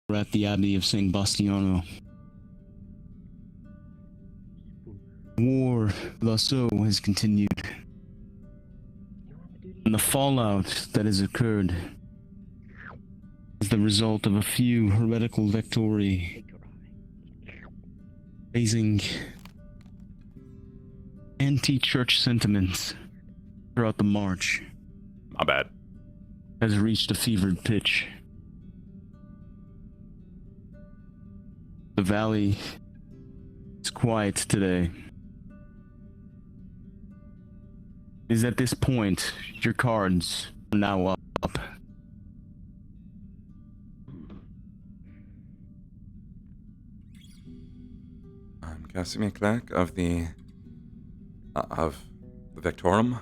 We're at the Abbey of St. Bastiano. War with the SOE has continued, and the fallout that has occurred is the result of a few heretical vectori raising anti-church sentiments throughout the march. My bad. Has reached a fevered pitch. The valley is quiet today. It is at this point your cards are now up. I'm Casimir Clark of the Victorum.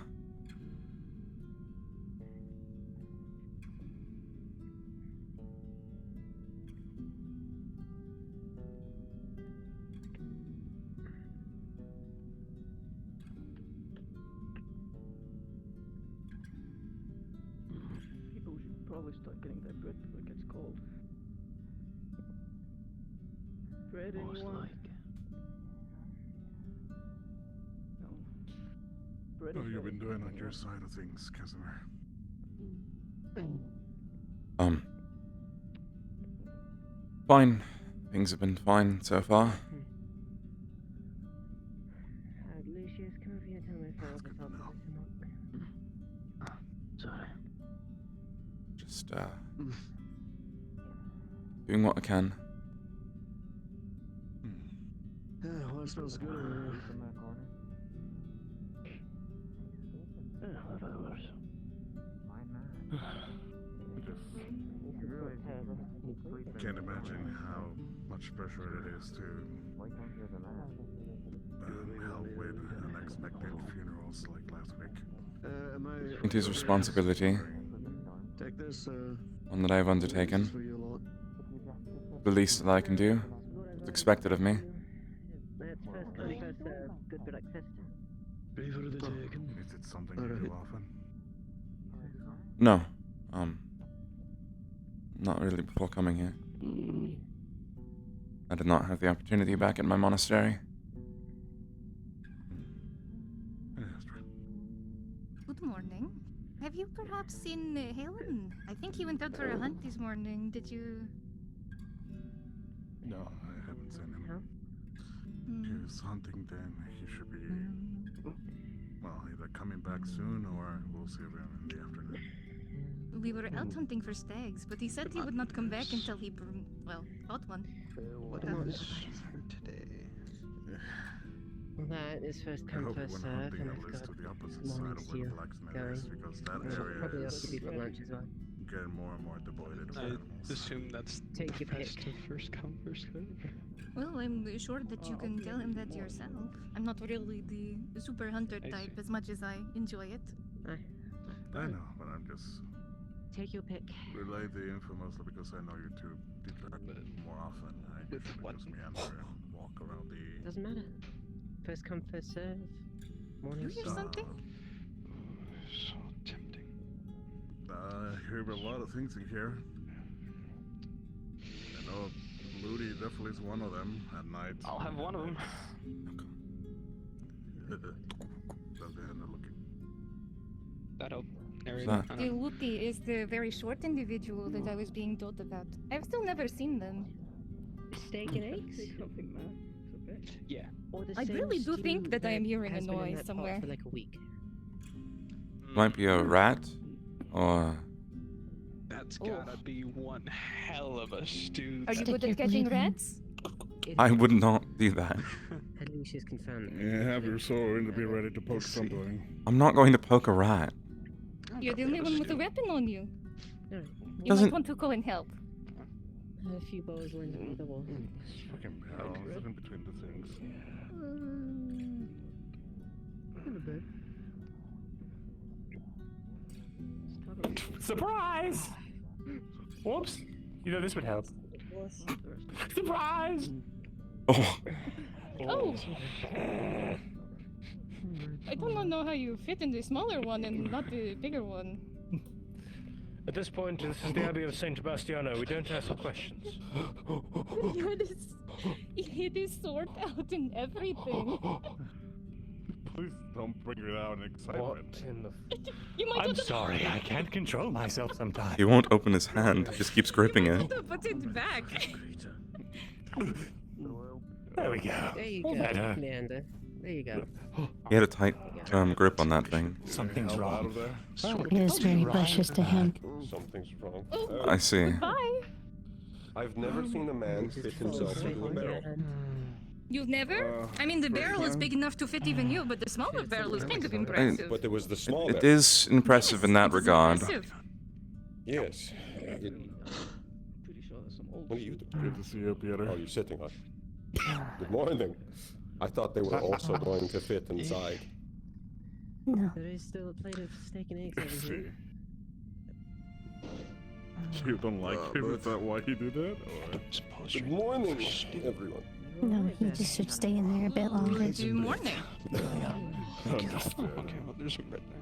People should probably start getting their bread before it gets cold. Bread, anyone? No. Bread How is you better. been doing on your side of things, Casimir? Fine. Things have been fine so far. Lucius, come over here and tell my father good to to know. listen up. Sorry. Just, doing what I can. Yeah, well, it smells good over here. Oh, I've had worse. I can't imagine how much pressure it is to help with unexpected funerals like last week. Am I... It is responsibility, Take this, one that I have this undertaken. is for you lot. The least that I can do. It's expected of me. It's first come, first serve. Good breakfast. Beef or the chicken? Is it something you do often? No. Not really before coming here. I did not have the opportunity back at my monastery. Yeah, that's true. Good morning. Have you perhaps seen Helen? I think he went out for a hunt this morning. Did you? No, I haven't seen him. Hmm. He's hunting then. He should be, well, either coming back soon or we'll see him in the afternoon. We were out hunting for stags, but he said he would not come back until he, caught one. What Come is for today? That is first I come, hope first when serve, hunting and at I've least got to the opposite morning side of where the stew blacksmith going. is, because that And I'll area probably ask is you for lunch as well. getting more and more devoted to I animals. assume that's Take your best pick. to first come, first serve. Well, I'm sure that you can tell him that yourself. I'm not really the super hunter I type see. as much as I enjoy it. I know, but I'm just Take your pick. relay the info mostly because I know you two interact more often. I With usually what? just meander and walk around the. Doesn't matter. First come, first serve. Morning You hear stew. something? So tempting. I hear a lot of things in here. I know Moody definitely is one of them at night. I'll have one of them. Does the hand are looking? That'll narrate that? it. I The don't know. Luti is the very short individual that I was being told about. I've still never seen them. Steak and eggs? Something, man. It's a bit. Yeah. Or the I same really do stew think that I am hearing a has been in noise that pot somewhere. for like a week. Might be a rat, or That's Oh. gotta be one hell of a stew. Are you that- good at catching rats? I would not do that. Had Lucius confirmed that. You have your sword to be ready to poke Let's see. something. I'm not going to poke a rat. You're the only one with a weapon on you. Alright. You Doesn't- might want to go and help. I have a few bows lined up on the wall. Fucking bells in between the things. In a bit. Surprise! Whoops. You know this would help. Surprise! Oh, Oh! I don't know how you fit in the smaller one and not the bigger one. At this point, this is the Abbey of Saint Sebastiano. We don't ask questions. He had his sword out and everything. Please don't bring it out in excitement. In the... You might I'm sorry, I can't control myself sometimes. He won't open his hand. He just keeps gripping it. put it back. There we go. There you All go, better. Leander. There you go. He had a tight grip on that thing. Something's Hell out wrong. of there. It is very precious to him. Something's wrong. I see. Bye. I've never seen a man fit himself into a barrel. You've never? I mean, the barrel is big enough to fit even you, but the smaller barrel is kind of impressive. But there was the small It barrel. is impressive in that It is regard. impressive. Yes. What are you doing? Good to see you, Peter. Oh, you're sitting, huh? Good morning. I thought they were also going to fit inside. No. There is still a plate of steak and eggs over See. here. You don't like him? Is that why he did that? Or? Good morning, everyone. No, he just should stay in there a bit longer. Good morning. Understood. Okay, well, there's some bread there.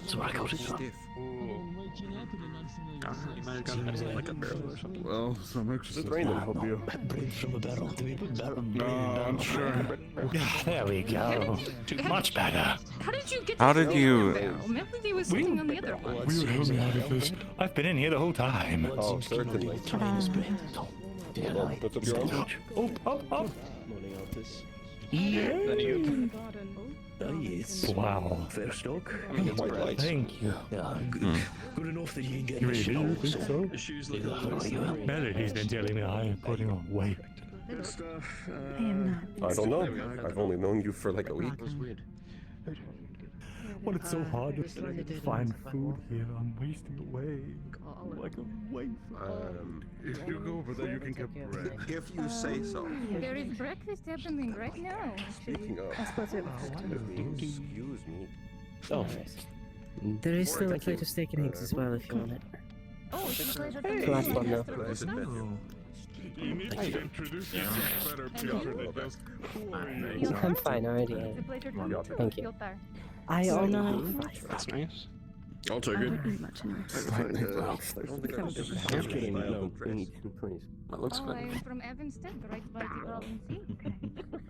So I got it stiff. You might have gotten it in like a barrel or something. Well, some exercise raining? will help you. Bread from a barrel. Do we put barrel? No, I'm sure. There we go. Much better. How did you get How to did the you- other barrel? Melody was sitting on the other one. We were coming out of this. I've been in here the whole time. Oh, certainly. Well, put up your arm. Up. Morning, Altus. Then you Oh, yes. Wow. Fair stock. Quite light. Thank you. Yeah, good enough that you can get Really? the You think so? the shoes Yeah, look how are you? Melody's been telling me I am putting on weight. Good stuff. I am not. I don't know. I've only known you for like a week. Well, it's so hard to find food here. I'm wasting away. Like a waste. If you go over there, you can get bread. If you say so. There is breakfast happening right now. Speaking of, I suppose it was. excuse me. Oh. There is still a plate of steak and eggs as well if you want it. Oh, it's a pleasure The last one though. You need to introduce yourself better, Peter, than just who are you? I'm fine already. It's a pleasure to meet you. Thank you. Piotr. I only have That's nice. I'll take I it. don't eat much anyway. That looks Oh, good. I am from Evanston, right by the Golden Sea.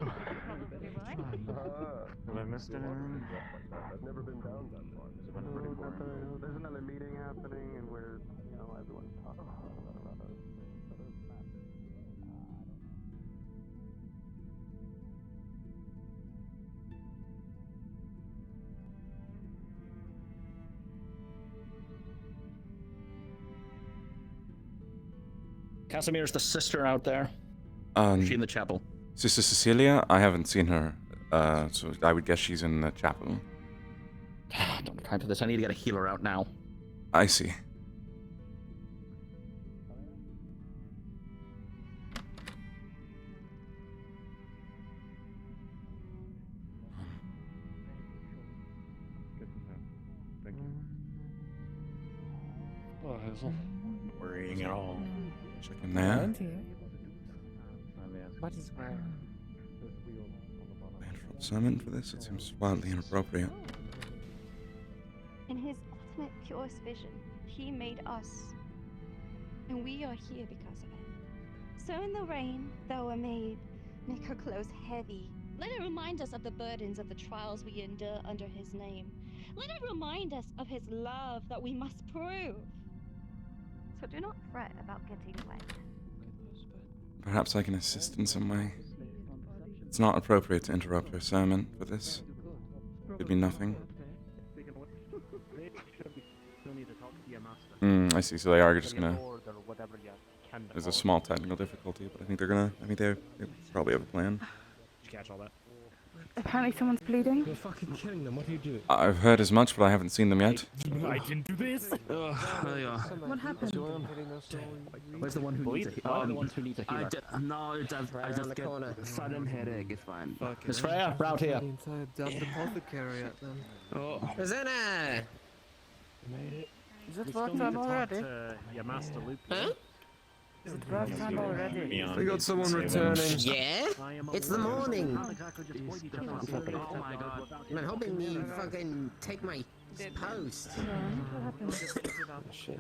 Probably why. Have I missed anything? I've never been down that far. There's another meeting happening, and we're, everyone's talking about Casimir's the sister out there. She in the chapel. Sister Cecilia, I haven't seen her, so I would guess she's in the chapel. Don't have time for this. I need to get a healer out now. I see. Thank you. Oh, Hazel. Worrying at all. Check in there. What is where? Interrupt sermon for this? It seems wildly inappropriate. In his ultimate purest vision, he made us. And we are here because of it. So in the rain, thou art made, make our clothes heavy. Let it remind us of the burdens of the trials we endure under his name. Let it remind us of his love that we must prove. So do not fret about getting wet. Perhaps I can assist in some way. It's not appropriate to interrupt her sermon for this. Could be nothing. I see. So they are just gonna. There's a small technical difficulty, but I think they probably have a plan. Did you catch all that? Apparently someone's bleeding. You're fucking killing them. What do you do? I've heard as much, but I haven't seen them yet. I didn't do this. There you are. What happened? Where's the one who needs a healer? The ones who need a healer. No, I just get sudden headache. It's fine. Miss Freya, round here. Oh. Rosanna! Is it work time already? Your master loop. Huh? Is it work time already? We got someone returning. Yeah? It's the morning. Oh my god. I'm hoping you fucking take my Post.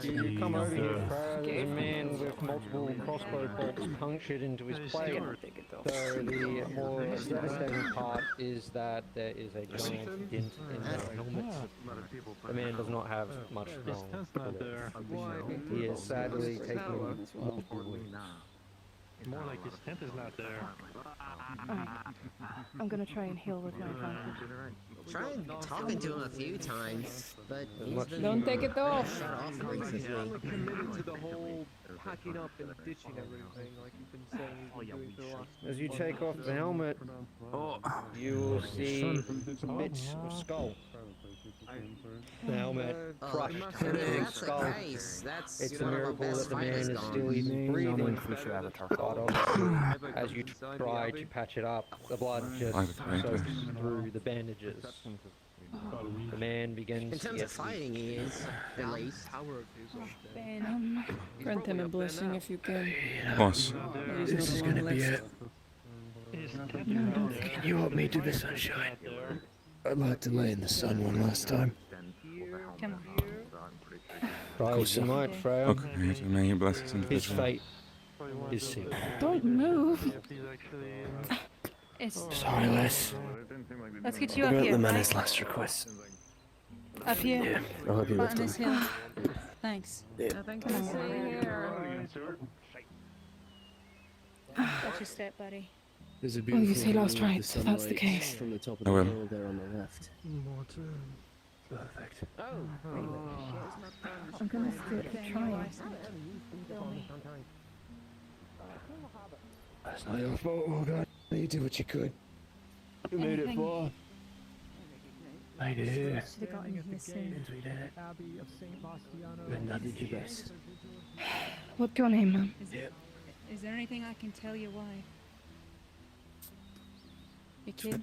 You come over here, there's a man with multiple crossbow bolts punctured into his plate. So the more devastating part is that there is a giant dent in the helmet. The man does not have much long bullets. He is sadly taking multiple wounds. More like his tent is not there. I'm gonna try and heal with my advantage. Tried talking to him a few times, but he's been Don't take it off. shut off recently. Committed to the whole packing up and ditching everything, like you've been saying you've been doing for the last. As you take off the helmet, you will see bits of skull. The helmet crushed into the That's the skull. case. That's It's a one of our miracle best that the man fighters is gone. still even breathing. But obviously, as you try to patch it up, the blood just soaks through the bandages. The man begins In to terms get of fighting, he is, at least. Grant him a blessing if you can. Of course. This is gonna be it. Can you help me to the sunshine? I'd like to lay in the sun one last time. Come on. Try as you might, Freya. Oh, Creator, may you bless this His individual. fate is sealed. Don't move. It's Sorry, Les. Let's get you What up about here. the man's last request? Up here. Yeah, I'll help you lift On him. this hill. Thanks. Yeah. Come on. Watch your step, buddy. There's a Oh, beautiful you say last view of right, the that's the sunlight case. from the top of I the will. hill there on the left. Perfect. I'm gonna try. That's not your fault, oh God. You did what you could. You made it far. Made it here. Should have gotten you here soon. We did it. And I did your best. What's your name, Mum? Is there anything I can tell your wife? Your kid?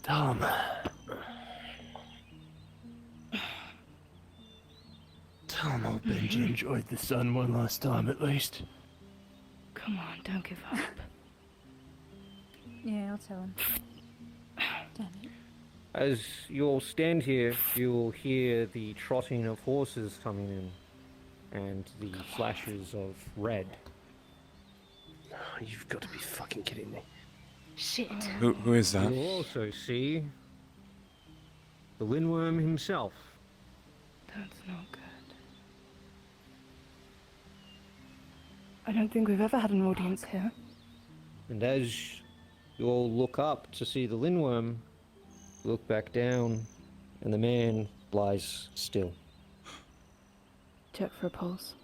Tom. Tell him old Benji enjoyed the sun one last time at least. Come on, don't give up. Yeah, I'll tell him. Damn it. As you all stand here, you will hear the trotting of horses coming in, and the flashes of red. Oh, you've got to be fucking kidding me. Shit. Who is that? You'll also see the Lindworm himself. That's not good. I don't think we've ever had an audience here. And as you all look up to see the Lindworm, look back down, and the man lies still. Check for a pulse.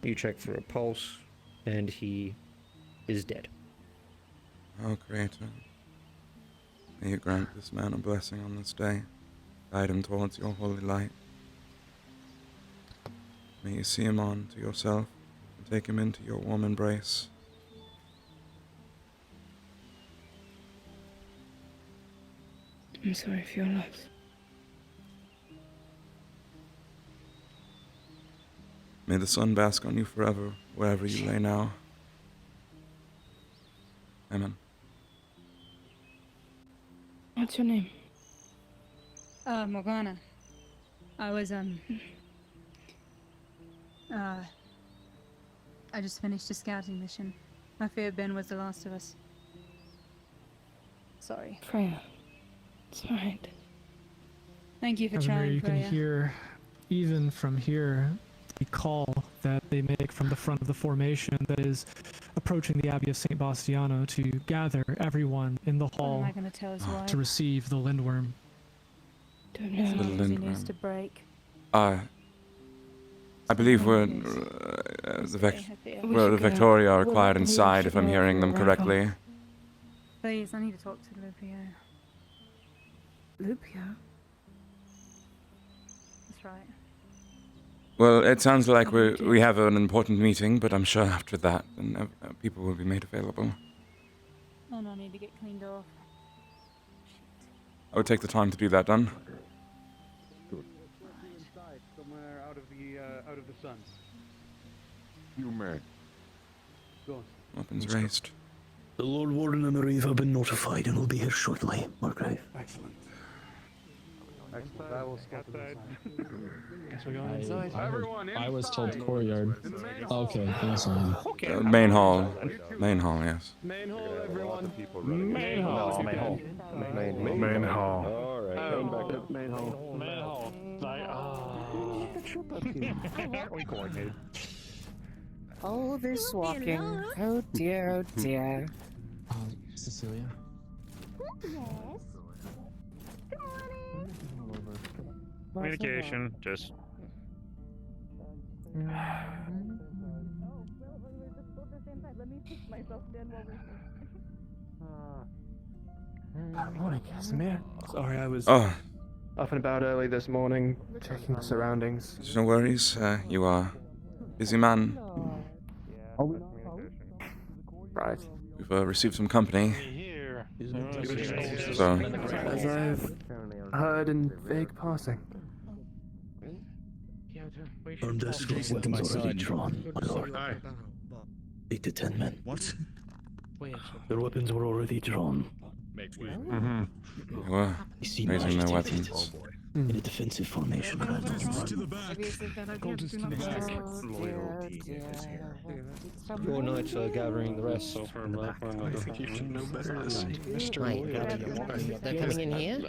You check for a pulse, and he is dead. Oh, Creator, may you grant this man a blessing on this day. Guide him towards your holy light. May you see him on to yourself and take him into your warm embrace. I'm sorry for your loss. May the sun bask on you forever, wherever you lay now. Amen. What's your name? Morgana. I was, I just finished a scouting mission. I fear Ben was the last of us. Sorry. Freya. It's alright. Thank you for Casimir, trying, you can Freya. hear, even from here, the call that they make from the front of the formation that is approaching the Abbey of St. Bastiano to gather everyone in the What hall am I going to tell his wife? to receive the Lindworm. Don't The know. He needs Lindworm. to break. I believe we're the Victoria are required inside, if I'm hearing them correctly. Please, I need to talk to Lupio. Lupio? That's right. Well, it sounds like we have an important meeting, but I'm sure after that, then people will be made available. And I need to get cleaned off. I would take the time to do that, done. Somewhere out of the sun. You may. Go on. Weapons raised. The Lord Warden and Marie have been notified and will be here shortly, Margrave. Excellent. Excellent. I will step inside. Guess we're going inside. I was told courtyard. Okay, inside. Main hall. Main hall, yes. Main hall, everyone. Main hall. Main hall. Main hall. All right. Main hall. Main hall. We coordinated. Oh, this walking. Oh dear, oh dear. Cecilia. Communication, just. Morning, Casimir. Sorry, I was Oh, up and about early this morning, checking the surroundings. no worries. You are busy man. Right. We've received some company. So, As I've heard in vague passing. Armed escort weapons already drawn, my lord. 8 to 10 men. What? Their weapons were already drawn. they were raising their weapons. In a defensive formation. Your knights are gathering the rest. They're coming in here?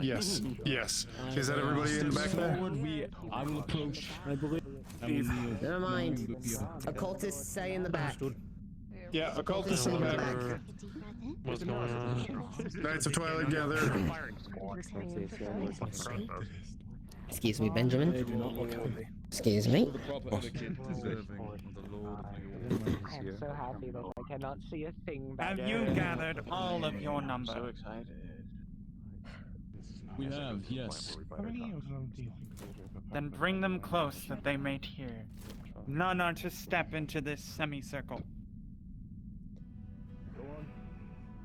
Yes, yes. Is that everybody in the back there? I will approach. Never mind. Occultists stay in the back. Yeah, occultists in the back. What's going on? Knights of Twilight gather. Excuse me, Benjamin. Excuse me. I am so happy that I cannot see a thing back Have you gathered all of your number? So excited. We have, yes. Then bring them close that they may hear. None are to step into this semicircle.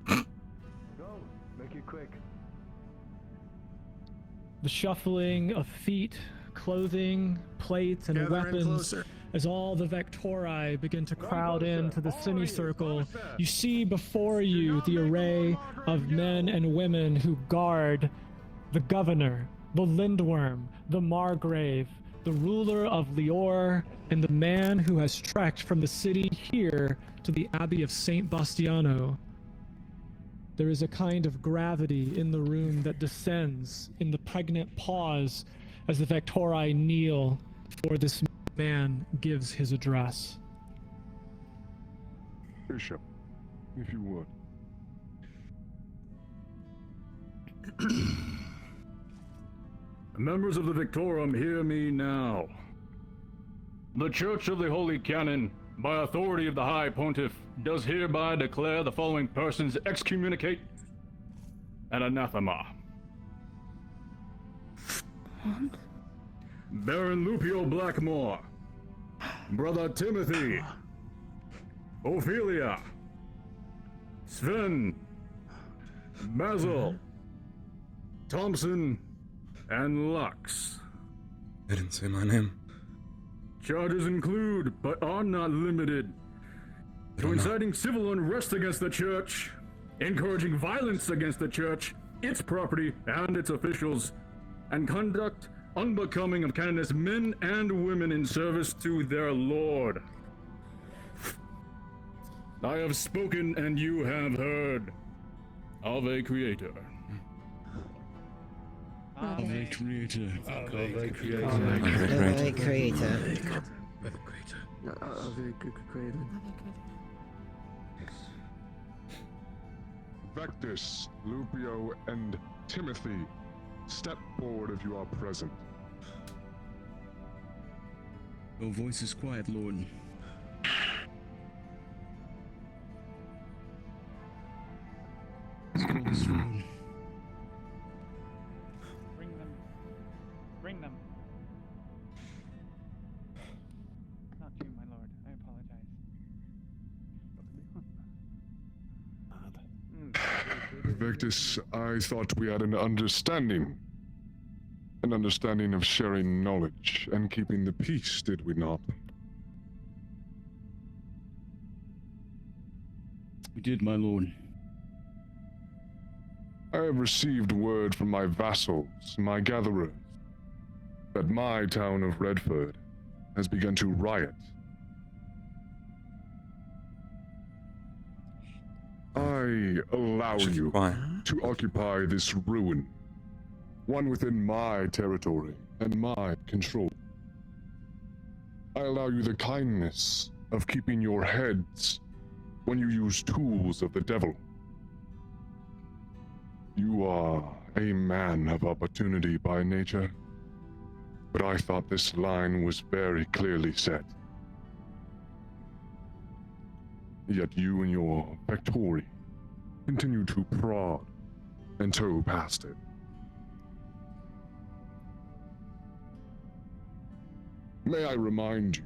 Make it quick. The shuffling of feet, clothing, plates, and Gather in weapons closer. as all the Vectori begin to crowd into the semicircle. You see before you the array of men and women who guard the governor, the Lindworm, the Margrave, the ruler of Lior, and the man who has trekked from the city here to the Abbey of Saint Bastiano. There is a kind of gravity in the room that descends in the pregnant pause as the Vectori kneel before this man gives his address. Bishop, if you would. Members of the Victorum, hear me now. The Church of the Holy Canon, by authority of the High Pontiff, does hereby declare the following persons excommunicate and anathema. What? Baron Lupio Blackmore, Brother Timothy, Ophelia, Sven, Basil, Thompson, and Lux. They didn't say my name. Charges include, but are not limited, to inciting civil unrest against the church, encouraging violence against the church, its property, and its officials, and conduct unbecoming of canonist men and women in service to their Lord. I have spoken and you have heard. Ave Creator. Ave Creator. Ave Creator. Ave Creator. Vectus, Lupio, and Timothy, step forward if you are present. Your voice is quiet, Lord. Let's go this road. Bring them. Bring them. Not you, my lord. I apologize. Vectus, I thought we had an understanding. An understanding of sharing knowledge and keeping the peace, did we not? We We did, my lord. I have received word from my vassals, my gatherers, that my town of Redford has begun to riot. I allow you to occupy this ruin, one within my territory and my control. I allow you the kindness of keeping your heads when you use tools of the devil. You are a man of opportunity by nature, but I thought this line was very clearly set. Yet you and your Vectori continue to prod and tow past it. May I remind you,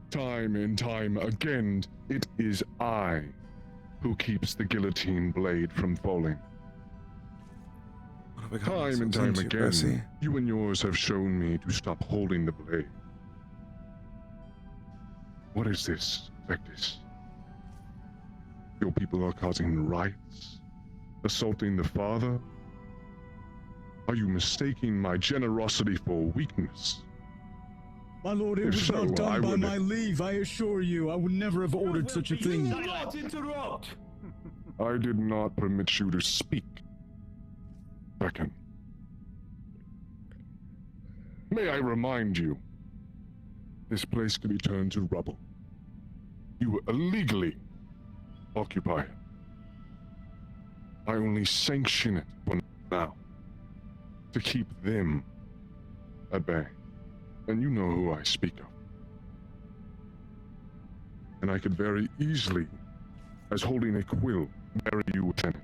time and time again, it is I who keeps the guillotine blade from falling. Time and time again, you and yours have shown me to stop holding the blade. What is this, Vectis? Your people are causing riots? Assaulting the father? Are you mistaking my generosity for weakness? My lord, it was not done by my leave, I assure you. I would never have ordered such a thing. Do not interrupt! I did not permit you to speak. Second. May I remind you, this place can be turned to rubble. You illegally occupy it. I only sanction it for now, to keep them at bay. And you know who I speak of. And I could very easily, as holding a quill, bury you within it.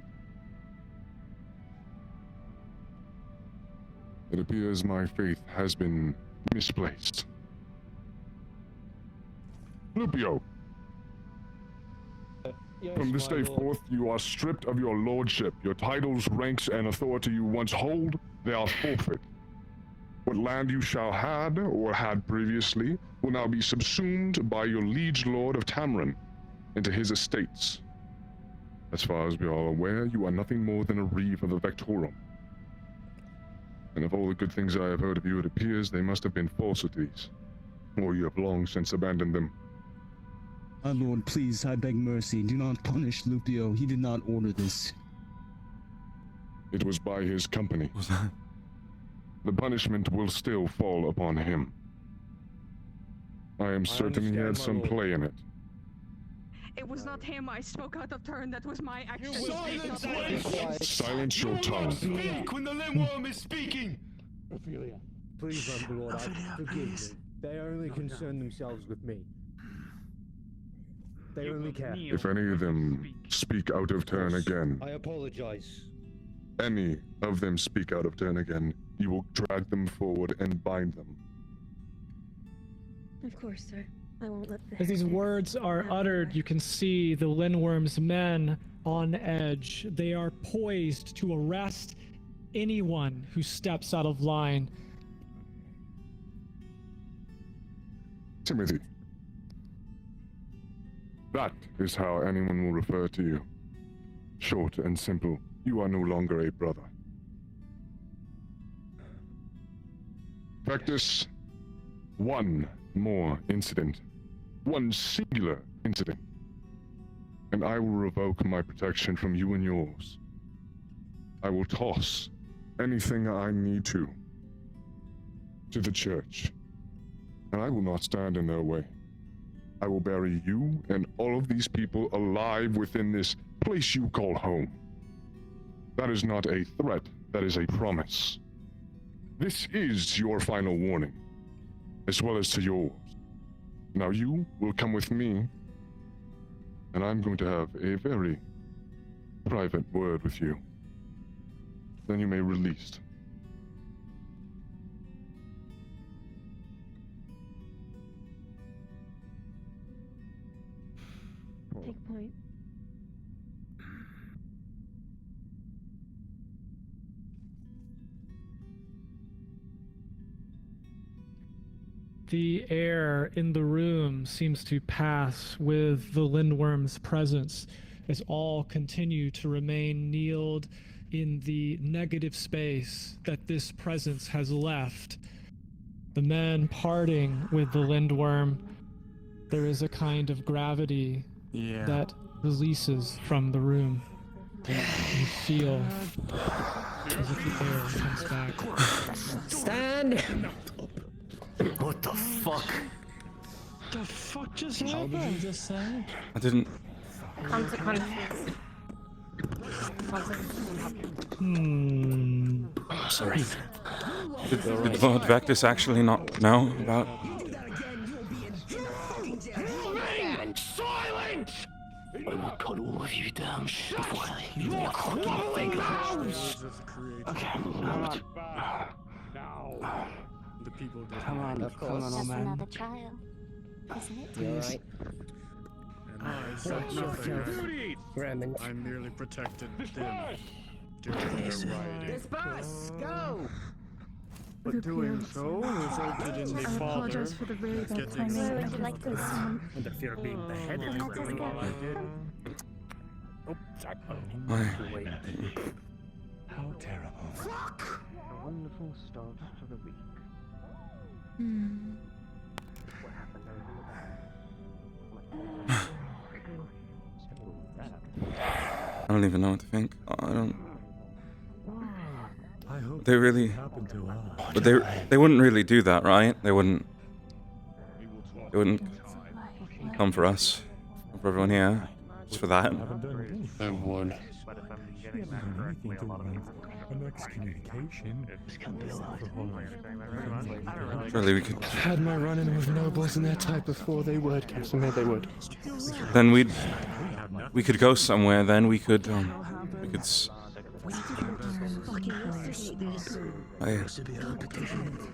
It appears my faith has been misplaced. Lupio! From this day forth, you are stripped of your lordship. Your titles, ranks, and authority you once hold, they are forfeit. What land you shall had, or had previously, will now be subsumed by your liege lord of Tamron into his estates. As far as we are all aware, you are nothing more than a reeve of the Vectorum. And of all the good things I have heard of you, it appears they must have been falsities, or you have long since abandoned them. My lord, please, I beg mercy. Do not punish Lupio. He did not order this. It was by his company. The punishment will still fall upon him. I am certain he had some play in it. It was not him. I spoke out of turn. That was my action. Silence your tongue. Speak when the limworm is speaking! Ophelia, please, my lord, forgive me. They only concern themselves with me. They only care. If any of them speak out of turn again, I apologize. any of them speak out of turn again, you will drag them forward and bind them. Of course, sir. I won't let the... As these words are uttered, you can see the Lindworm's men on edge. They are poised to arrest anyone who steps out of line. Timothy. That is how anyone will refer to you. Short and simple, you are no longer a brother. Practice one more incident. One singular incident. And I will revoke my protection from you and yours. I will toss anything I need to the church. And I will not stand in their way. I will bury you and all of these people alive within this place you call home. That is not a threat, that is a promise. This is your final warning, as well as to yours. Now you will come with me, and I'm going to have a very private word with you. Then you may release. Take point. the air in the room seems to pass with the Lindworm's presence, as all continue to remain kneeled in the negative space that this presence has left. The men parting with the Lindworm, there is a kind of gravity that releases from the room. You feel as if the air comes back. Stand! What the fuck? The fuck just happened? How did you just say? I didn't. Consequences. Sorry. Did Lord Vectus actually not know about? Silence! I will cut all of you down before I even walk on my fingers. Okay, Now, the people did. Come on, Of course. come on, old man. Another trial, isn't it? You're right. And I said nothing. I merely protected them. Doing their right. Disperse! Go! But doing so resulted in the I father apologize for the really bad getting timing. Would you like to listen? and the fear of being beheaded for doing all I did. Oh, sorry. How terrible. A wonderful start to the week. What happened I don't even know what to think. I don't. I hope They really. happened to us. But they wouldn't really do that, right? They wouldn't. They wouldn't come for us, for everyone here, just for that. I would. An excommunication. Surely we could. I've had my run-in with nobles and their type before. They would, Casimir, they would. Then we could go somewhere. Then we could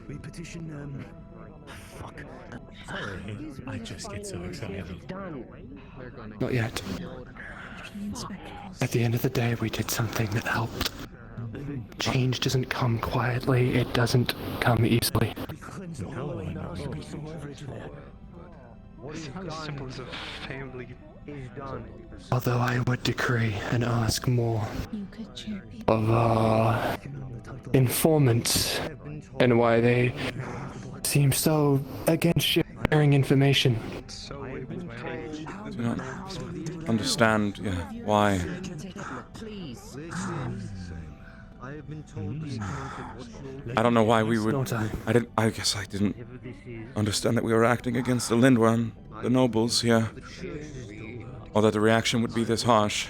We petition, fuck. Sorry, I just get so excited. Not yet. At the end of the day, we did something that helped. Change doesn't come quietly, it doesn't come easily. What is simple as a family is done. Although I would decree and ask more of our informants and why they seem so against sharing information. do not understand. Yeah, why? I don't know why we would. I guess I didn't understand that we were acting against the Lindworm, the nobles here, or that the reaction would be this harsh.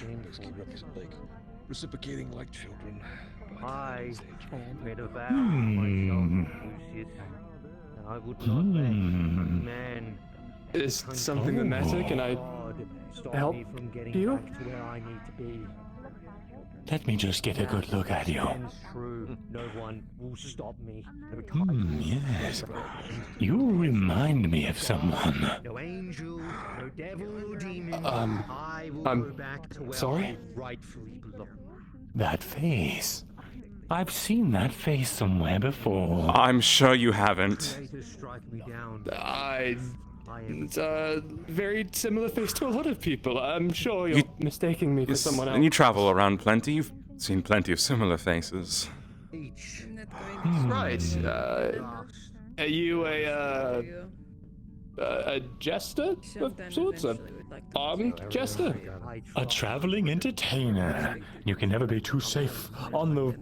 Reciprocating like children. I made a vow to myself, Lucius, that I would not let man. Is something the matter? Can I help you? Let me just get a good look at you. True, no one will stop me. Yes. You remind me of someone. No angel, no devil, demon. I will I'm go back to where sorry? I rightfully belong. That face. I've seen that face somewhere before. I'm sure you haven't. It's a very similar face to a lot of people. I'm sure you're mistaking me for someone else. And you travel around plenty. You've seen plenty of similar faces. Right. Are you a jester of sorts? An armed jester? A traveling entertainer. You can never be too safe on the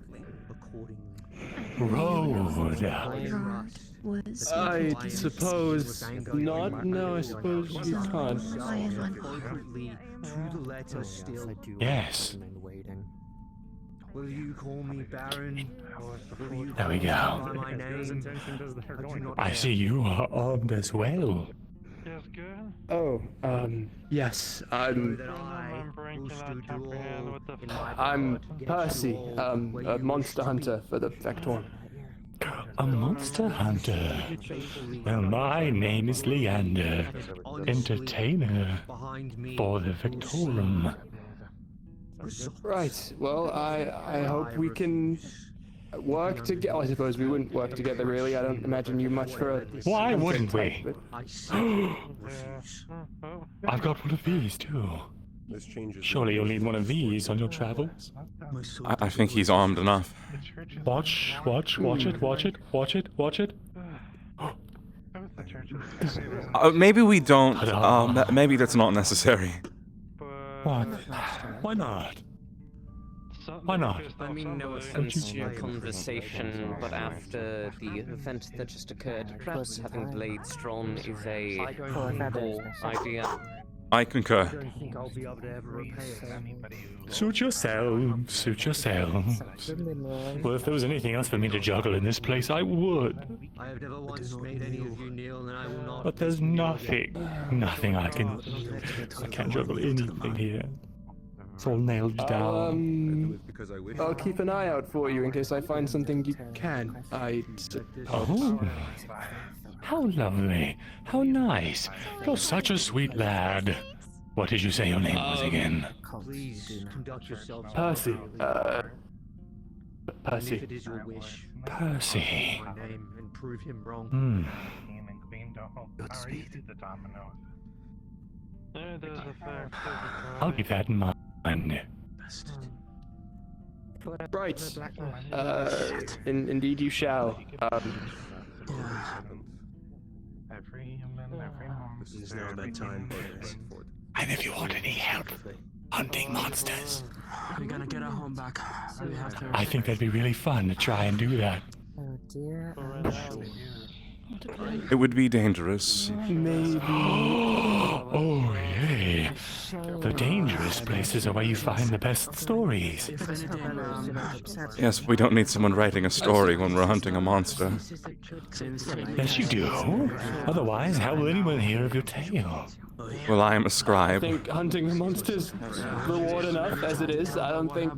road. I suppose not. No, I suppose you can't. Yes. Will you call me Baron? There we go. I see you are armed as well. Oh, yes, I'm Percy, a monster hunter for the Vectorum. A monster hunter. Well, my name is Leander, entertainer for the Victorum. Right. Well, I hope we can work together. I suppose we wouldn't work together, really. I don't imagine you much for a... Why hunting wouldn't type, we? but- I've got one of these too. This changes. Surely you'll need one of these on your travels. I think he's armed enough. Watch it. Maybe we don't. Maybe that's not necessary. What? Why not? Why not? I mean, no offense to your conversation, but after the event that just occurred, perhaps having blades drawn is a poor idea. I concur. think I'll be able to ever repay it. Suit yourselves. Well, if there was anything else for me to juggle in this place, I would. I have never once made any of you kneel, and I will not. But there's nothing I can't juggle anything here. It's all nailed down. I'll keep an eye out for you in case I find something you can. Oh, how lovely. How nice. You're such a sweet lad. What did you say your name was again? Please conduct yourselves. Percy. Percy. If it is your wish. Percy. My name and prove him wrong. Godspeed. I'll keep that in mind. Right. Indeed you shall. This is now that time. And if you want any help hunting monsters, We're gonna get our home back. We have to. I think that'd be really fun to try and do that. Oh dear. It would be dangerous. Maybe. Oh, yay. The dangerous places are where you find the best stories. Yes, we don't need someone writing a story when we're hunting a monster. Yes, you do. Otherwise, how will anyone hear of your tale? Well, I am a I scribe. think hunting the monsters reward enough as it is. I don't think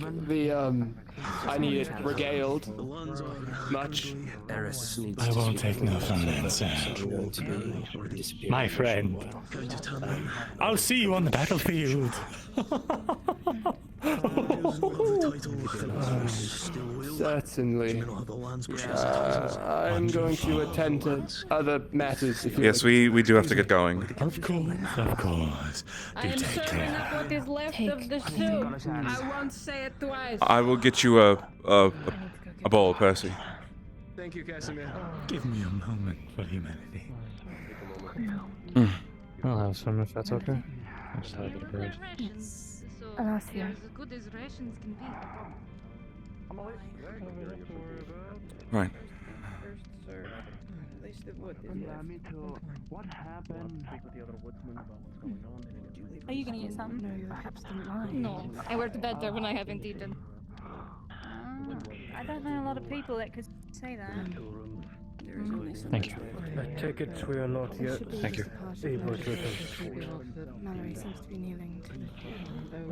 I need it regaled much. I won't take no from that, sir. My friend, I'll see you on the battlefield. Certainly. I'm going to attend to other matters. If you Yes, we do have to get going. Of course. Do take care. What is left of the soup? I won't say it twice. I will get you a bowl, Percy. Thank you, Casimir. Give me a moment for humanity. I'll have some if that's okay. I'll just have a bit of bread. As good as rations can be. Right. What happened? Are you gonna eat something? No, you perhaps didn't lie. No, I worked better when I haven't eaten. I don't know a lot of people that could say that. Thank you. I take it we are not yet Thank you. able to attend. Mallory seems to be kneeling.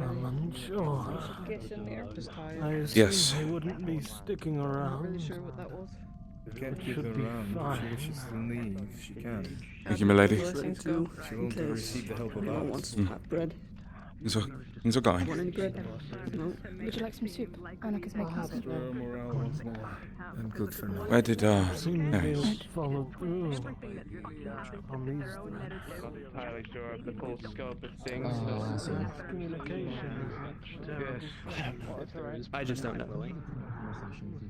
I'm unsure. I assume Yes. he wouldn't be sticking around. Really sure what that was. You can't keep her Should be around. fine. If she wishes to leave, she can. Thank you, milady. She won't receive the help of others. Bread. Things are going. Want any bread? No. Would you like some soup? Anna's making soup. Her morale is low. I'm good for now. Where did Seem there to he is. follow through on these things. Not entirely sure of the full scope of things. Oh, I see. Communication. I just don't know.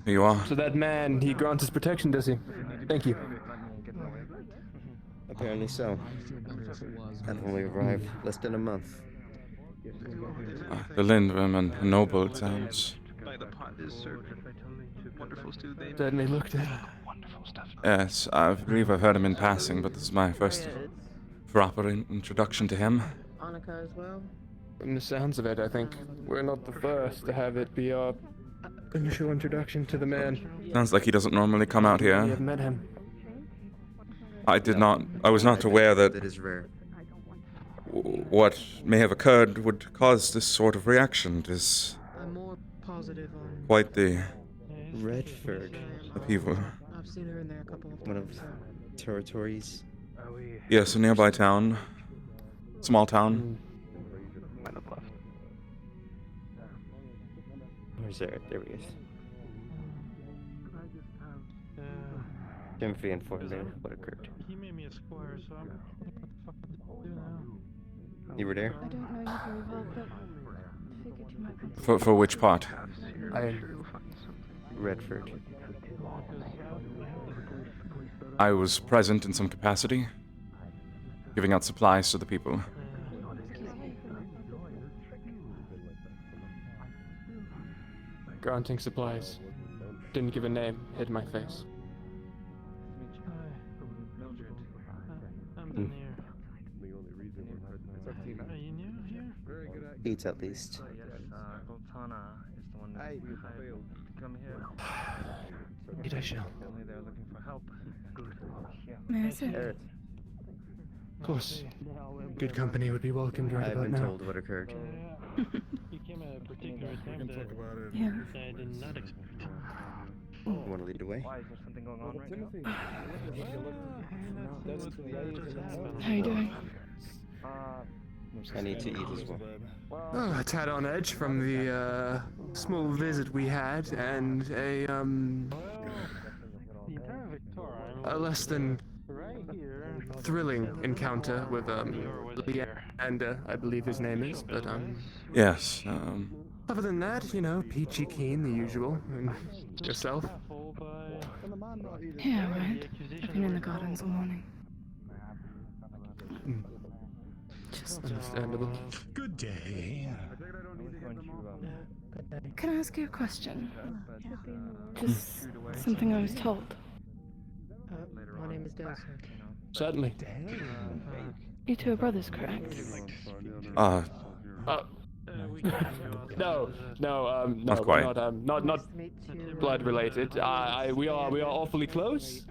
Here you are. So that man, he grants his protection, does he? Thank you. Apparently so. I've only arrived less than a month. The Lindworm and the Noble, it sounds. Certainly looked at. Yes, I believe I've heard him in passing, but this is my first proper introduction to him. Annika as well. From the sounds of it, I think we're not the first to have it be our initial introduction to the man. Sounds like he doesn't normally come out We have here. met him. I was not aware that That is rare. what may have occurred would cause this sort of reaction. It is I'm more positive on quite the Redford. upheaval. I've seen her in there a couple of One of times. territories. Yes, a nearby town. Small town. Where's there? There he is. Timothy informed me what occurred. He made me a squire, so I'm. What the fuck do now? You were there? I don't know you very well, but I figured you might be. For which part? Redford. I was present in some capacity, giving out supplies to the people. Granting supplies. Didn't give a name, hid my face. I'm new here. Are you new here? Eats at least. Voltana is the one that failed to come here. Indeed I shall. Only they're looking for help. May I sit? Of course. Good company would be welcomed right I've about been now. told what occurred. You came at a particular time that Yeah. I did not expect. You want to lead the way? Why is there something going on right now? How you doing? I need to eat as well. Oh, a tad on edge from the small visit we had, and a less than thrilling encounter with Leander, I believe his name is, but Yes, other than that, you know, peachy keen, the usual. And yourself? Yeah, right. I've been in the gardens all morning. Just Understandable. Good day. Can I ask you a question? Just something I was told. My name is Dale. Certainly. You two are brothers, correct? No, Not quite. not blood related. We are awfully close.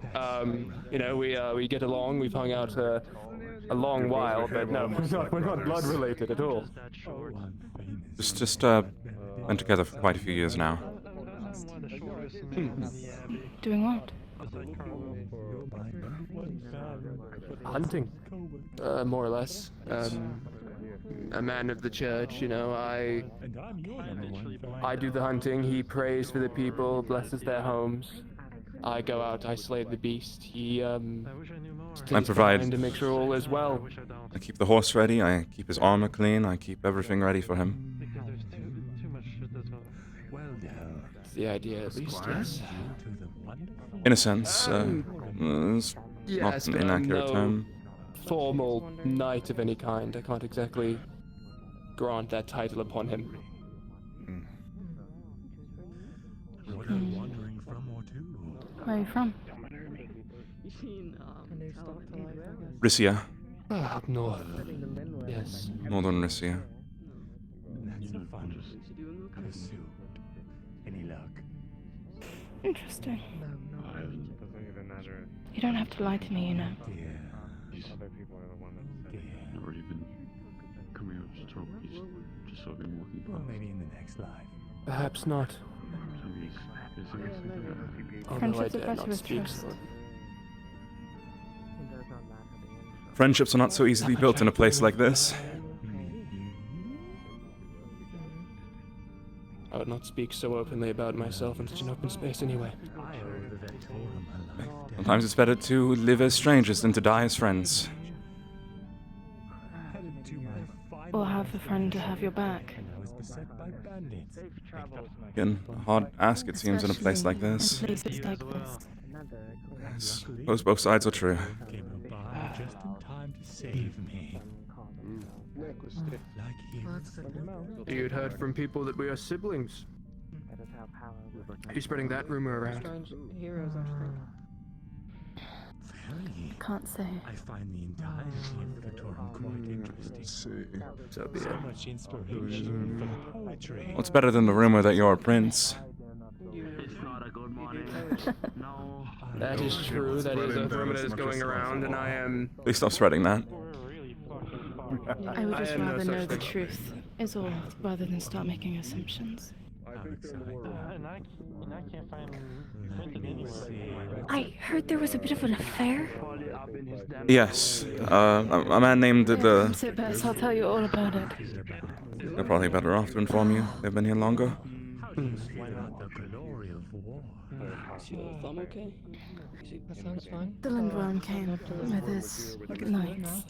You know, we get along. We've hung out a long while, but no, we're not blood related at all. Just been together for quite a few years now. Doing what? Hunting, more or less. A man of the church, you know, I do the hunting, he prays for the people, blesses their homes. I go out, I slay the beast, he stays behind to make sure all is well. I keep the horse ready, I keep his armor clean, I keep everything ready for him. That's the idea, at least, yes. In a sense, it's Yes, not but an I'm inaccurate no term. formal knight of any kind. I can't exactly grant that title upon him. What are you wandering from or to? Where are you from? Risia. Up north. Yes. Northern Risia. That's a fun pursuit. Any luck? Interesting. You don't have to lie to me, you know. Never even coming up to talk. Just saw him walking Well, past. maybe in the next life. Perhaps not. So he's busy. Although I Friendship's a dare matter not of speak trust. so. Friendships are not so easily built in a place like this. I would not speak so openly about myself in such an open space anyway. Sometimes it's better to live as strangers than to die as friends. Or have a friend to have your back. Again, a hard ask it seems in a place like this. In places like this. Yes, suppose both sides are true. Just in time to save me. You'd heard from people that we are siblings. Are you spreading that rumor around? Strange heroes, Can't say. I find the entirety of the Totem quite interesting. So be So it. much inspiration from poetry. Well, it's better than the rumor that you're a prince. It's not a good morning. No. That is true. That is a rumor that is going around, and I am. Please stop spreading that. I would just am no rather such know the thing. truth, is all, rather than start making assumptions. And I can't find printed anywhere. I heard there was a bit of an affair. Yes, a man named the... Sit back, I'll tell you all about it. They're probably better off to inform you. They've been here longer. The glory of war. Is your thumb okay? That sounds fine. The Lindworm came with his knights.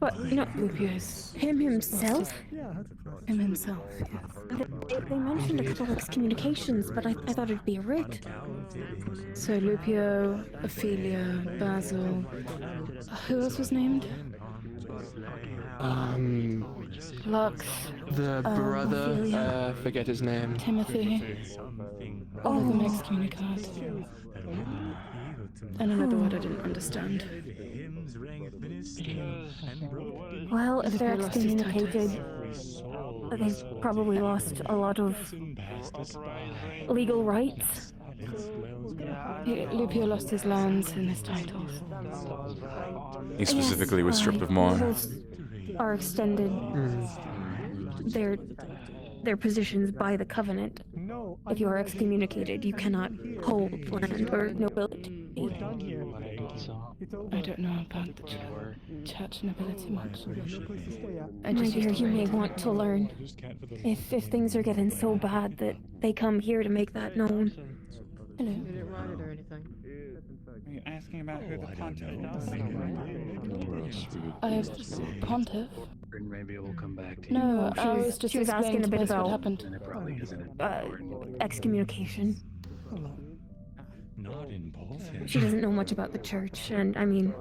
But not Lupius. Him himself? Him himself, yes. They mentioned a couple of excommunications, but I thought it'd be a writ. So Lupio, Ophelia, Basil. Who else was named? Lux. The brother, Ophelia. forget his name. Timothy. All of them excommunicated. And another word I didn't understand. Well, if they're Lupio lost his excommunicated, they've probably lost a lot of legal rights. Lupio lost his lands and his titles. He specifically was stripped of more. Levels are extended their positions by the Covenant. If you are excommunicated, you cannot hold land or nobility. I don't know about the church nobility much. My dear, you may want to learn. If things are getting so bad that they come here to make that known. Hello. You didn't write it or anything. Are you asking about who the pontiff is? Pontiff? Maybe it will come back to you. No, She I was- was just she was asking a bit explaining to us what about- happened. And it probably isn't. Excommunication. Not in both. She doesn't know much about the church, and I mean,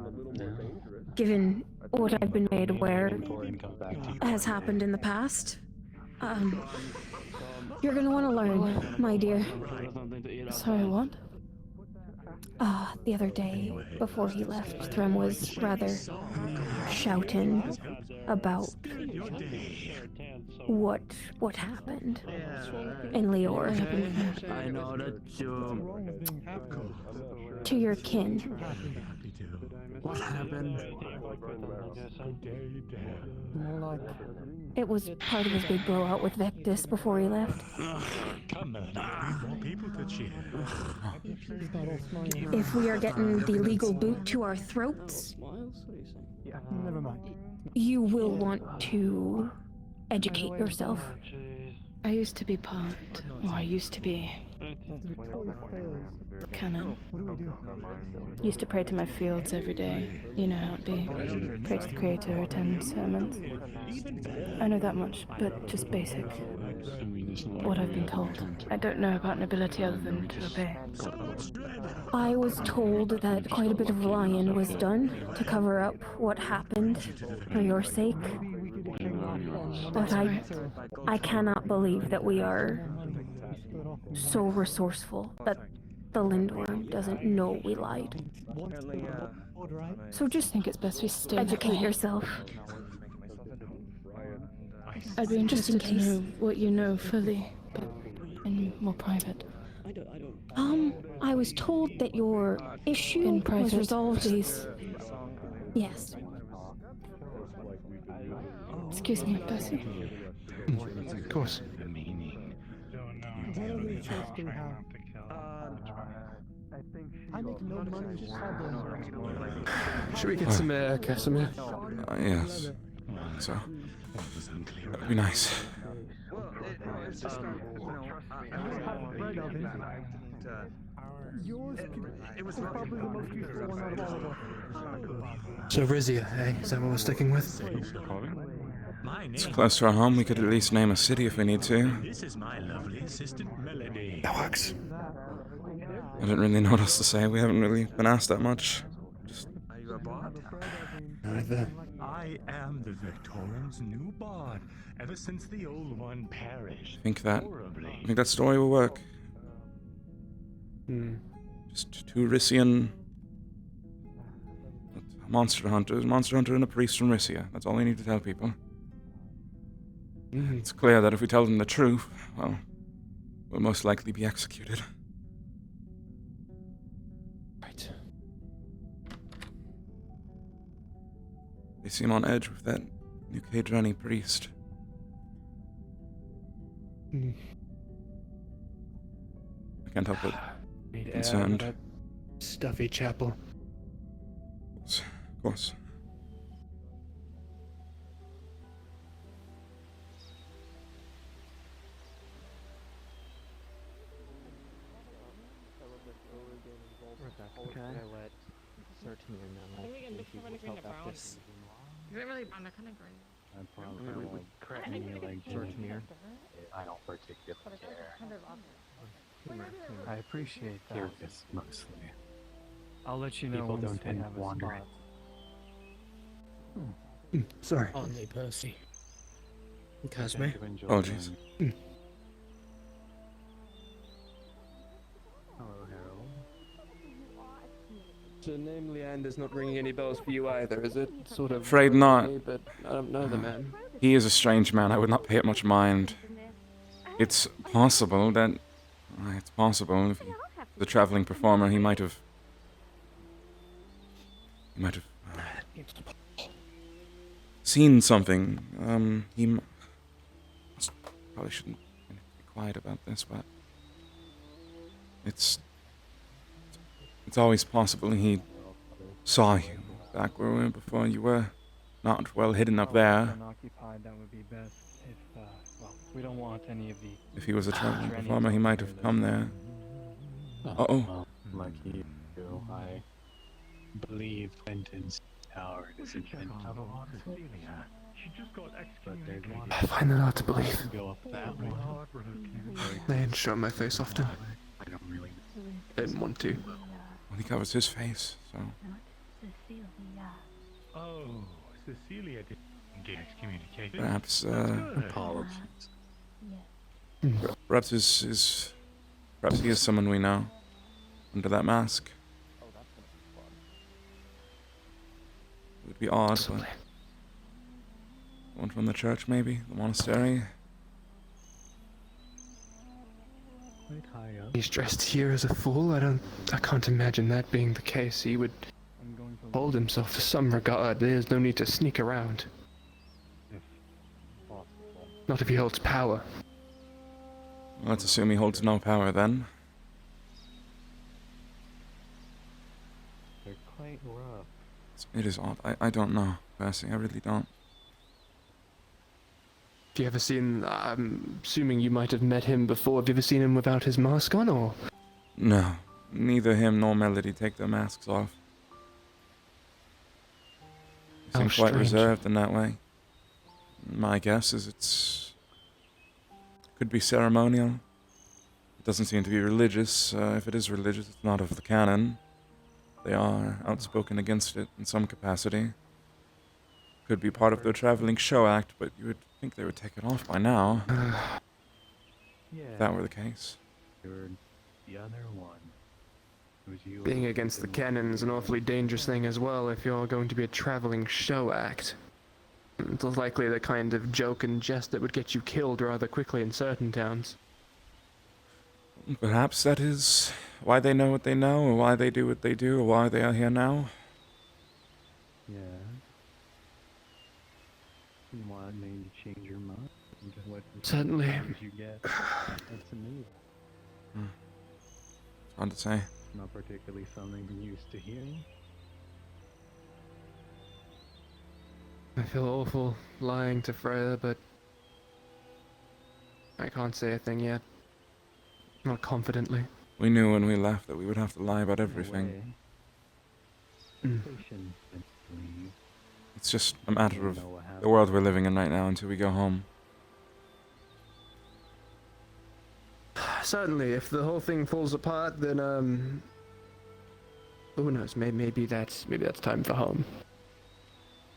given what I've been made aware has happened in the past, you're gonna want to learn, my dear. Sorry, what? The other day, before he left, Threm was rather shouting about what happened in Leor I know that you. to your kin. What happened? It was part of his big blowout with Vectis before he left. Come on, more people to cheer. If we are getting the legal boot to our throats, Never mind. you will want to educate yourself. I used to be I used to be canon. Used to pray to my fields every day. You know how it be. Pray to the Creator, attend sermons. I know that much, but just basic. What I've been told. I don't know about nobility other than to obey. I was told that quite a bit of lying was done to cover up what happened for your sake. But I cannot believe that we are so resourceful that the Lindworm doesn't know we lied. So just think it's best we stay educate yourself. I'd be Just in interested to case. know what you know fully, but in more private. I was told that your issue In was private, resolved. please. Yes. Excuse me, Bessie. Of course. I make no money, just have them. Should we get some air, Casimir? Yes. So, that would be nice. Yours was probably the most useful one out of all of us. So Rizia, eh? Is that what we're sticking with? It's close to our home. We could at least name a city if we need to. This is my lovely assistant, Melody. That works. I don't really know what else to say. We haven't really been asked that much. Right there. I am the Victorians' new bard, ever since the old one perished. I think that story will work. Just two Rissian monster hunters, monster hunter and a priest from Rissia. That's all we need to tell people. It's clear that if we tell them the truth, well, we'll most likely be executed. Right. They seem on edge with that new Kadrani priest. I can't help but be concerned. That stuffy chapel. Of course. Okay. Let Certainly know if he will help out this. Is it really brown? They're kind of green. Certainly. I don't particularly care. I appreciate that. Curious, mostly. I'll let you know People once don't they tend have to a wander spot. Sorry. Only Percy. Casimir. Oh, jeez. The name Leander's not ringing any bells for you either, is it? Sort of. Afraid not. But I don't know the man. He is a strange man. I would not pay it much mind. It's possible that... It's possible. If he, the traveling performer, he might have... seen something. Probably shouldn't be quiet about this, but... It's always possible he saw you back where we were before. You were not well hidden up there. Unoccupied, that would be best. If well, we don't want any of the. If he was a traveling performer, he might have come there. Uh-oh. Like you, I believe Clinton's tower is in I find that hard to believe. Go up that way. They didn't show my face often. I don't really. Didn't want to. Well, he covers his face, so... Oh, Cecilia didn't get excommunicated. Perhaps, Apologies. Perhaps perhaps he is someone we know. Under that mask. It would be odd, but... One from the church, maybe? The monastery? He's dressed here as a fool. I can't imagine that being the case. He would hold himself to some regard. There's no need to sneak around. Not if he holds power. Let's assume he holds no power then. They're quite rough. It is odd. I don't know, Percy. I really don't. Have you ever seen... I'm assuming you might have met him before. Have you ever seen him without his mask on, or...? No. Neither him nor Melody take their masks off. They seem quite reserved in that way. My guess is it's... could be ceremonial. It doesn't seem to be religious. If it is religious, it's not of the canon. They are outspoken against it in some capacity. Could be part of their traveling show act, but you would think they would take it off by now. If that were the case. The other one. Being against the canon is an awfully dangerous thing as well if you're going to be a traveling show act. It's likely the kind of joke and jest that would get you killed rather quickly in certain towns. Perhaps that is why they know what they know, or why they do what they do, or why they are here now. Yeah. What made you change your mind? What Certainly. did you get? That's a new. It's hard to say. Not particularly something you're used to hearing. I feel awful lying to Freya, but I can't say a thing yet. Not confidently. We knew when we left that we would have to lie about everything. It's just a matter of the world we're living in right now until we go home. Certainly, if the whole thing falls apart, then who knows? Maybe that's time for home.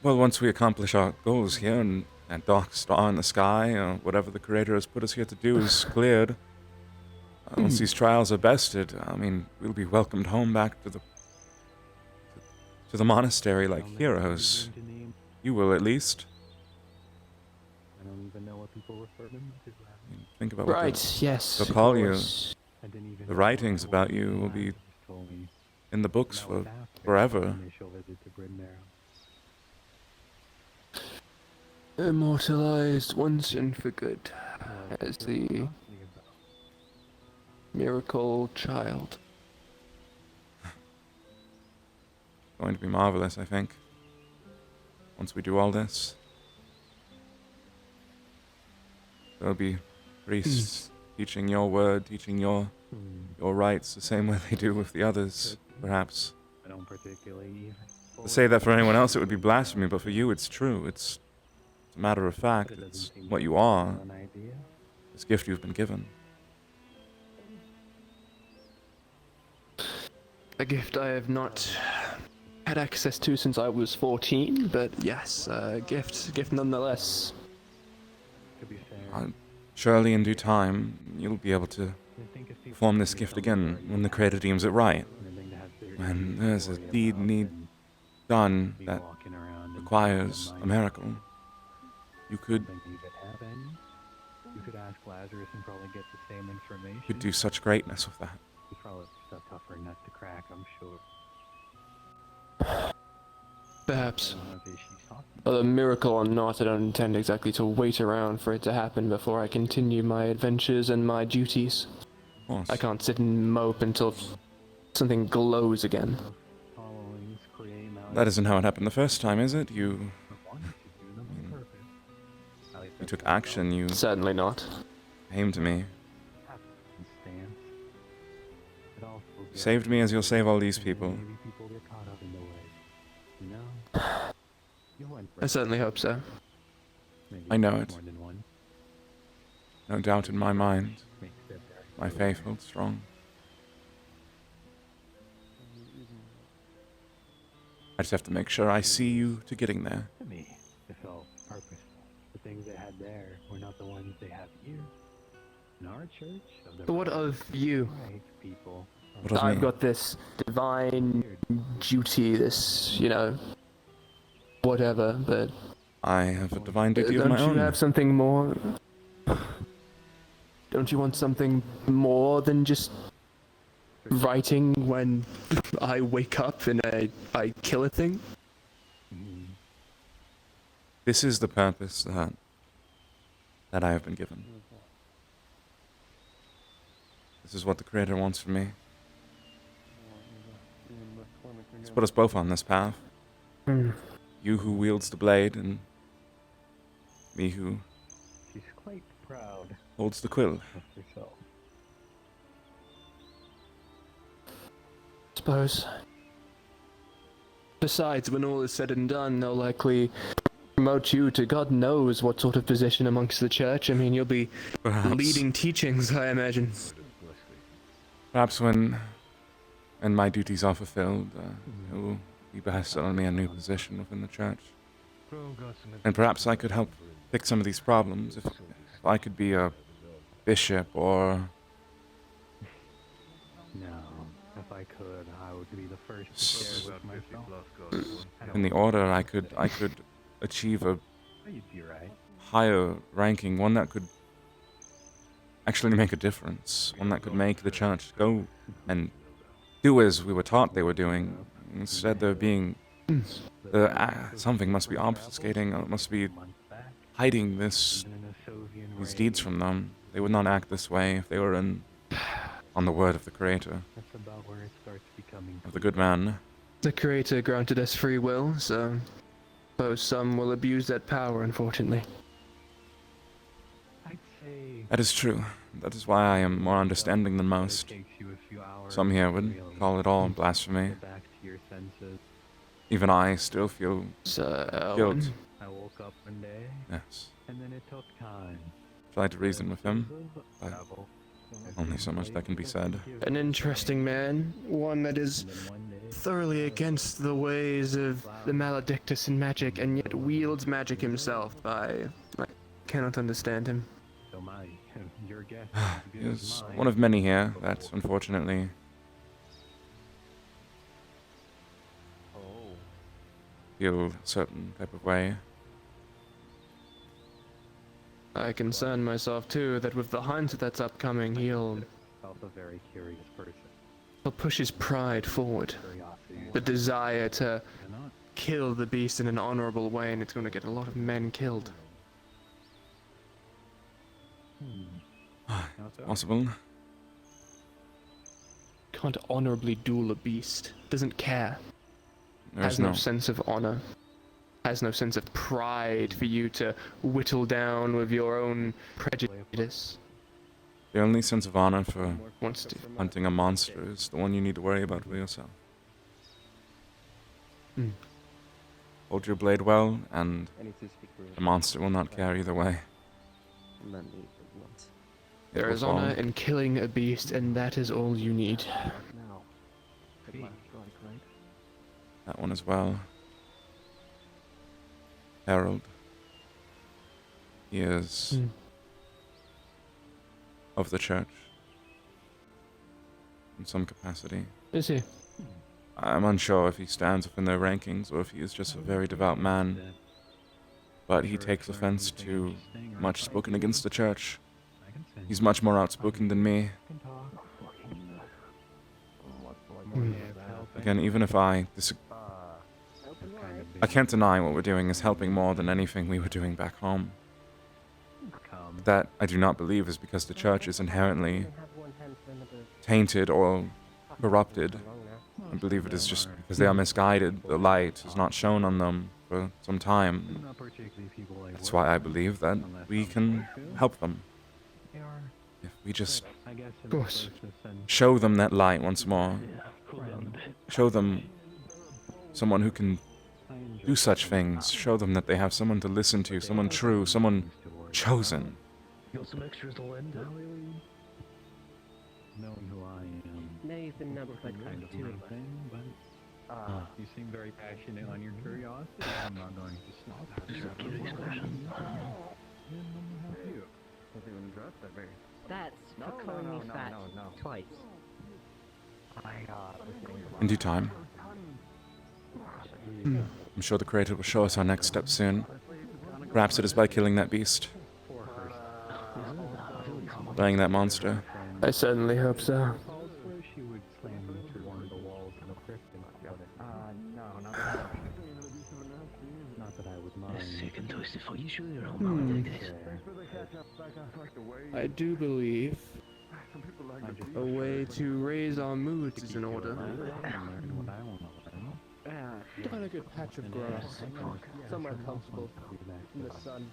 Well, once we accomplish our goals here and that dark star in the sky, or whatever the Creator has put us here to do is cleared. Once these trials are bested, I mean, we'll be welcomed home back to the monastery like heroes. You will, at least. I don't even know what people refer them to. Think about what yes. they'll call you. The writings about you will be in the books for forever. Immortalized once and for good as the miracle child. Going to be marvelous, I think. Once we do all this. There'll be priests teaching your word, teaching your rights the same way they do with the others, perhaps. I don't particularly. To say that for anyone else it would be blasphemy, but for you it's true. It's a matter of fact. It's what you are. This gift you've been given. A gift I have not had access to since I was 14, but yes, gift nonetheless. Surely in due time, you'll be able to perform this gift again when the Creator deems it right. When there's a deed need done that requires a miracle, you could You could ask Lazarus and probably get the same information. do such greatness with that. It's probably just a tougher nut to crack, I'm sure. Perhaps. Whether miracle or not, I don't intend exactly to wait around for it to happen before I continue my adventures and my duties. I can't sit and mope until something glows again. That isn't how it happened the first time, is it? You took action, you... Certainly not. Came to me. Saved me as you'll save all these people. I certainly hope so. I know it. No doubt in my mind. My faith holds strong. I just have to make sure I see you to getting there. To me, it felt purposeful. The things they had there were not the ones they have here. In our church, But what of you? people. What of I've me? got this divine duty, this, whatever, but... I have a divine duty of my Don't own. you have something more? Don't you want something more than just writing when I wake up and I kill a thing? This is the purpose that I have been given. This is what the Creator wants from me. He's put us both on this path. You who wields the blade, and me who She's quite proud holds the quill. of herself. Suppose. Besides, when all is said and done, they'll likely promote you to God knows what sort of position amongst the church. I mean, you'll be leading teachings, I imagine. Perhaps when my duties are fulfilled, it will be bestowed on me a new position within the church. And perhaps I could help fix some of these problems if I could be a bishop or... No, if I could, I would be the first to share with myself. In the order, I could achieve a You'd be right. higher ranking, one that could actually make a difference, one that could make the church go and do as we were taught they were doing. Instead, they're being... something must be obfuscating, must be hiding these deeds from them. They would not act this way if they were on the word of the Creator, That's about where it starts becoming. of the good man. The Creator granted us free will, so suppose some will abuse that power, unfortunately. I'd say That is true. That is why I am more understanding than most. Some here would call it all blasphemy. back to your senses. Even I still feel guilt. I woke up one day, Yes. and then it took time. Tried to reason with him, but only so much that can be said. An interesting man, one that is thoroughly against the ways of the Maledictus and magic, and yet wields magic himself. I cannot understand him. So your guess He is one of many here that, unfortunately, feel a certain type of way. I concern myself too that with the hunt that's upcoming, he'll a very curious person. push his pride forward. The desire to kill the beast in an honorable way, and it's going to get a lot of men killed. Possible. Can't honorably duel a beast. Doesn't care. There Has is no no. sense of honor. Has no sense of pride for you to whittle down with your own prejudice. The only sense of honor for hunting a monster is the one you need to worry about for yourself. Hold your blade well, and the monster will not care either way. There is honor in killing a beast, and that is all you need. That one as well. Harold. He is of the church. In some capacity. Is he? I'm unsure if he stands within their rankings or if he is just a very devout man. But he takes offense to much spoken against the church. He's much more outspoken than me. Again, even if I can't deny what we're doing is helping more than anything we were doing back home. That I do not believe is because the church is inherently tainted or corrupted. I believe it is just because they are misguided. The light is not shown on them for some time. That's why I believe that we can help them. If we just show them that light once more. Show them someone who can do such things. Show them that they have someone to listen to, someone true, someone chosen. Got some extras to lend out. Knowing who I am. Now you've been notified kind of too. You seem very passionate on your curiosity. I'm not going to stop. Just a curious question. That's for calling me fat twice. In due time. I'm sure the creator will show us our next step soon. Perhaps it is by killing that beast. Slaying that monster. I certainly hope so. I do believe a way to raise our moods is in order. Find a good patch of grass, somewhere comfortable in the sun.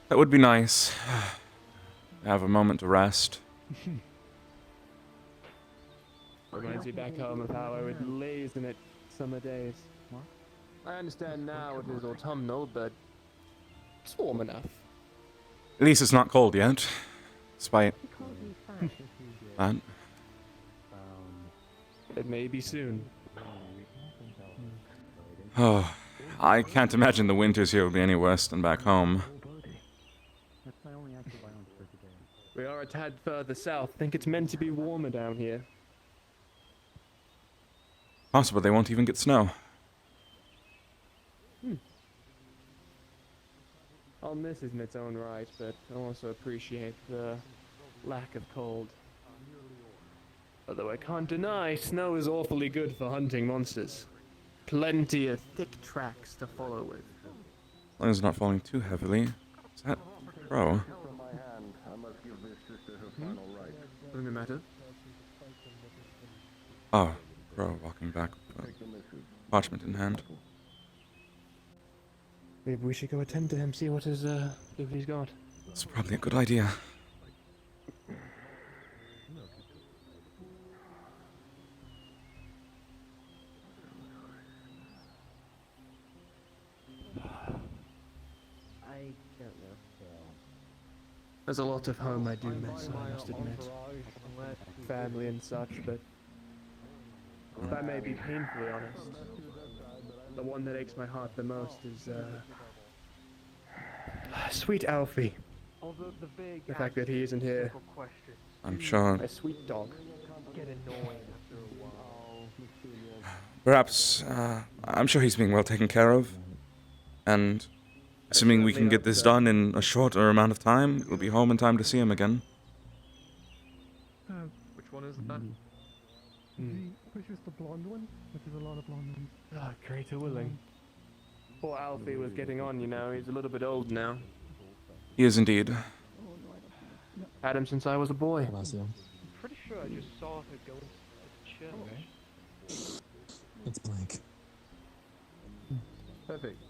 That would be nice. Have a moment to rest. Reminds me back home of how I would laze in it summer days. I understand now it is autumnal, but it's warm enough. At least it's not cold yet. Despite that. It may be soon. Oh, I can't imagine the winters here will be any worse than back home. We are a tad further south. Think it's meant to be warmer down here. Possible they won't even get snow. I'll miss it in its own right, but I also appreciate the lack of cold. Although I can't deny, snow is awfully good for hunting monsters. Plenty of thick tracks to follow with. As long as it's not falling too heavily. Is that Crow? Something the matter? Oh, Crow walking back with parchment in hand. Maybe we should go attend to him, see what he's got. It's probably a good idea. There's a lot of home I do miss, I must admit. Family and such, but if I may be painfully honest, the one that aches my heart the most is, sweet Alfie. The fact that he isn't here. I'm sure. My sweet dog. Perhaps, I'm sure he's being well taken care of. And assuming we can get this done in a shorter amount of time, we'll be home in time to see him again. Which one is that? Which is the blonde one? Which is a lot of blonde ones. Ah, greater willing. Poor Alfie was getting on, you know. He's a little bit old now. He is indeed. Had him since I was a boy. Pretty sure I just saw her go into the church. It's blank. Perfect.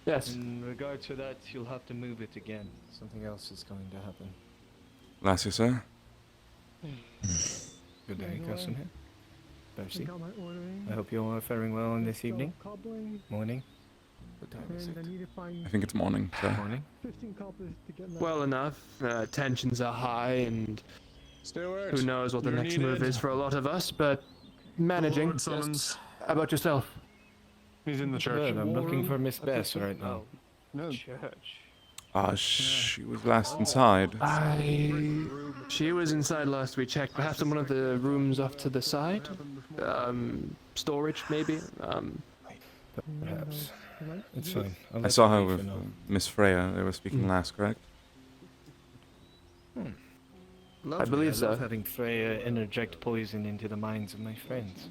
Yes. In regard to that, you'll have to move it again. Something else is going to happen. Bless you, sir. Good day, Casimir. Percy. I hope you are faring well on this evening. Morning. What time is it? I think it's morning, sir. Morning. Well enough. Tensions are high, and who knows what the next move is for a lot of us, but managing. Lord Summons. How about yourself? He's in the church. I'm looking for Miss Bess right now. No. Church. She was last inside. She was inside last we checked. Perhaps in one of the rooms off to the side? Storage, maybe? Perhaps. It's fine. I saw her with Miss Freya. They were speaking last, correct? Lovely. I believe so. love having Freya interject poison into the minds of my friends.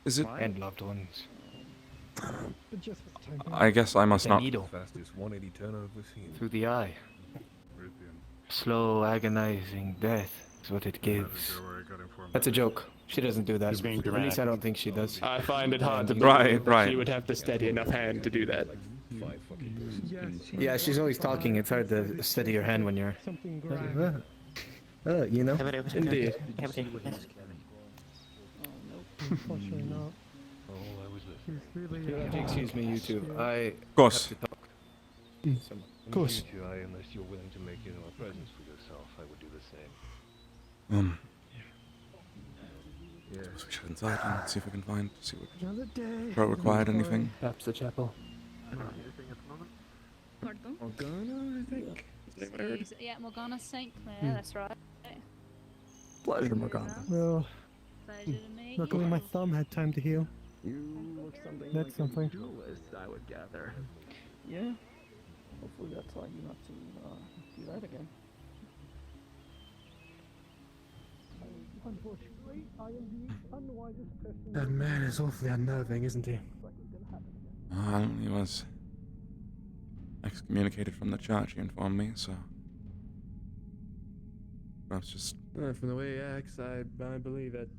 Is it? And loved ones. I guess I must The not. needle. Fastest 180 turnover seen. Through the eye. Slow, agonizing death is what it gives. That's a joke. She doesn't do that. At least I don't think she does. I find it hard to believe that she would have the steady enough hand to do that. Yeah, she's always talking. It's hard to steady your hand when you're... you know? Indeed. Unfortunately not. Excuse me, you two. Of course. Have to talk. Of course. Unless you're willing to make a presence for yourself, I would do the same. We should inside and see if we can find. See what. Pro required anything? Perhaps the chapel. Pardon? Morgana, I think. Yeah, Morgana St. Clair, that's right. Pleasure, Morgana. Well, Pleasure to meet luckily you. my thumb had time to heal. You look something That's like something. a duelist, I would gather. Yeah. Hopefully that taught you not to do that again. Unfortunately, I am the unwisest person. That man is awfully unnerving, isn't he? He was excommunicated from the church, he informed me, so. Perhaps just From the way he acts, I believe it.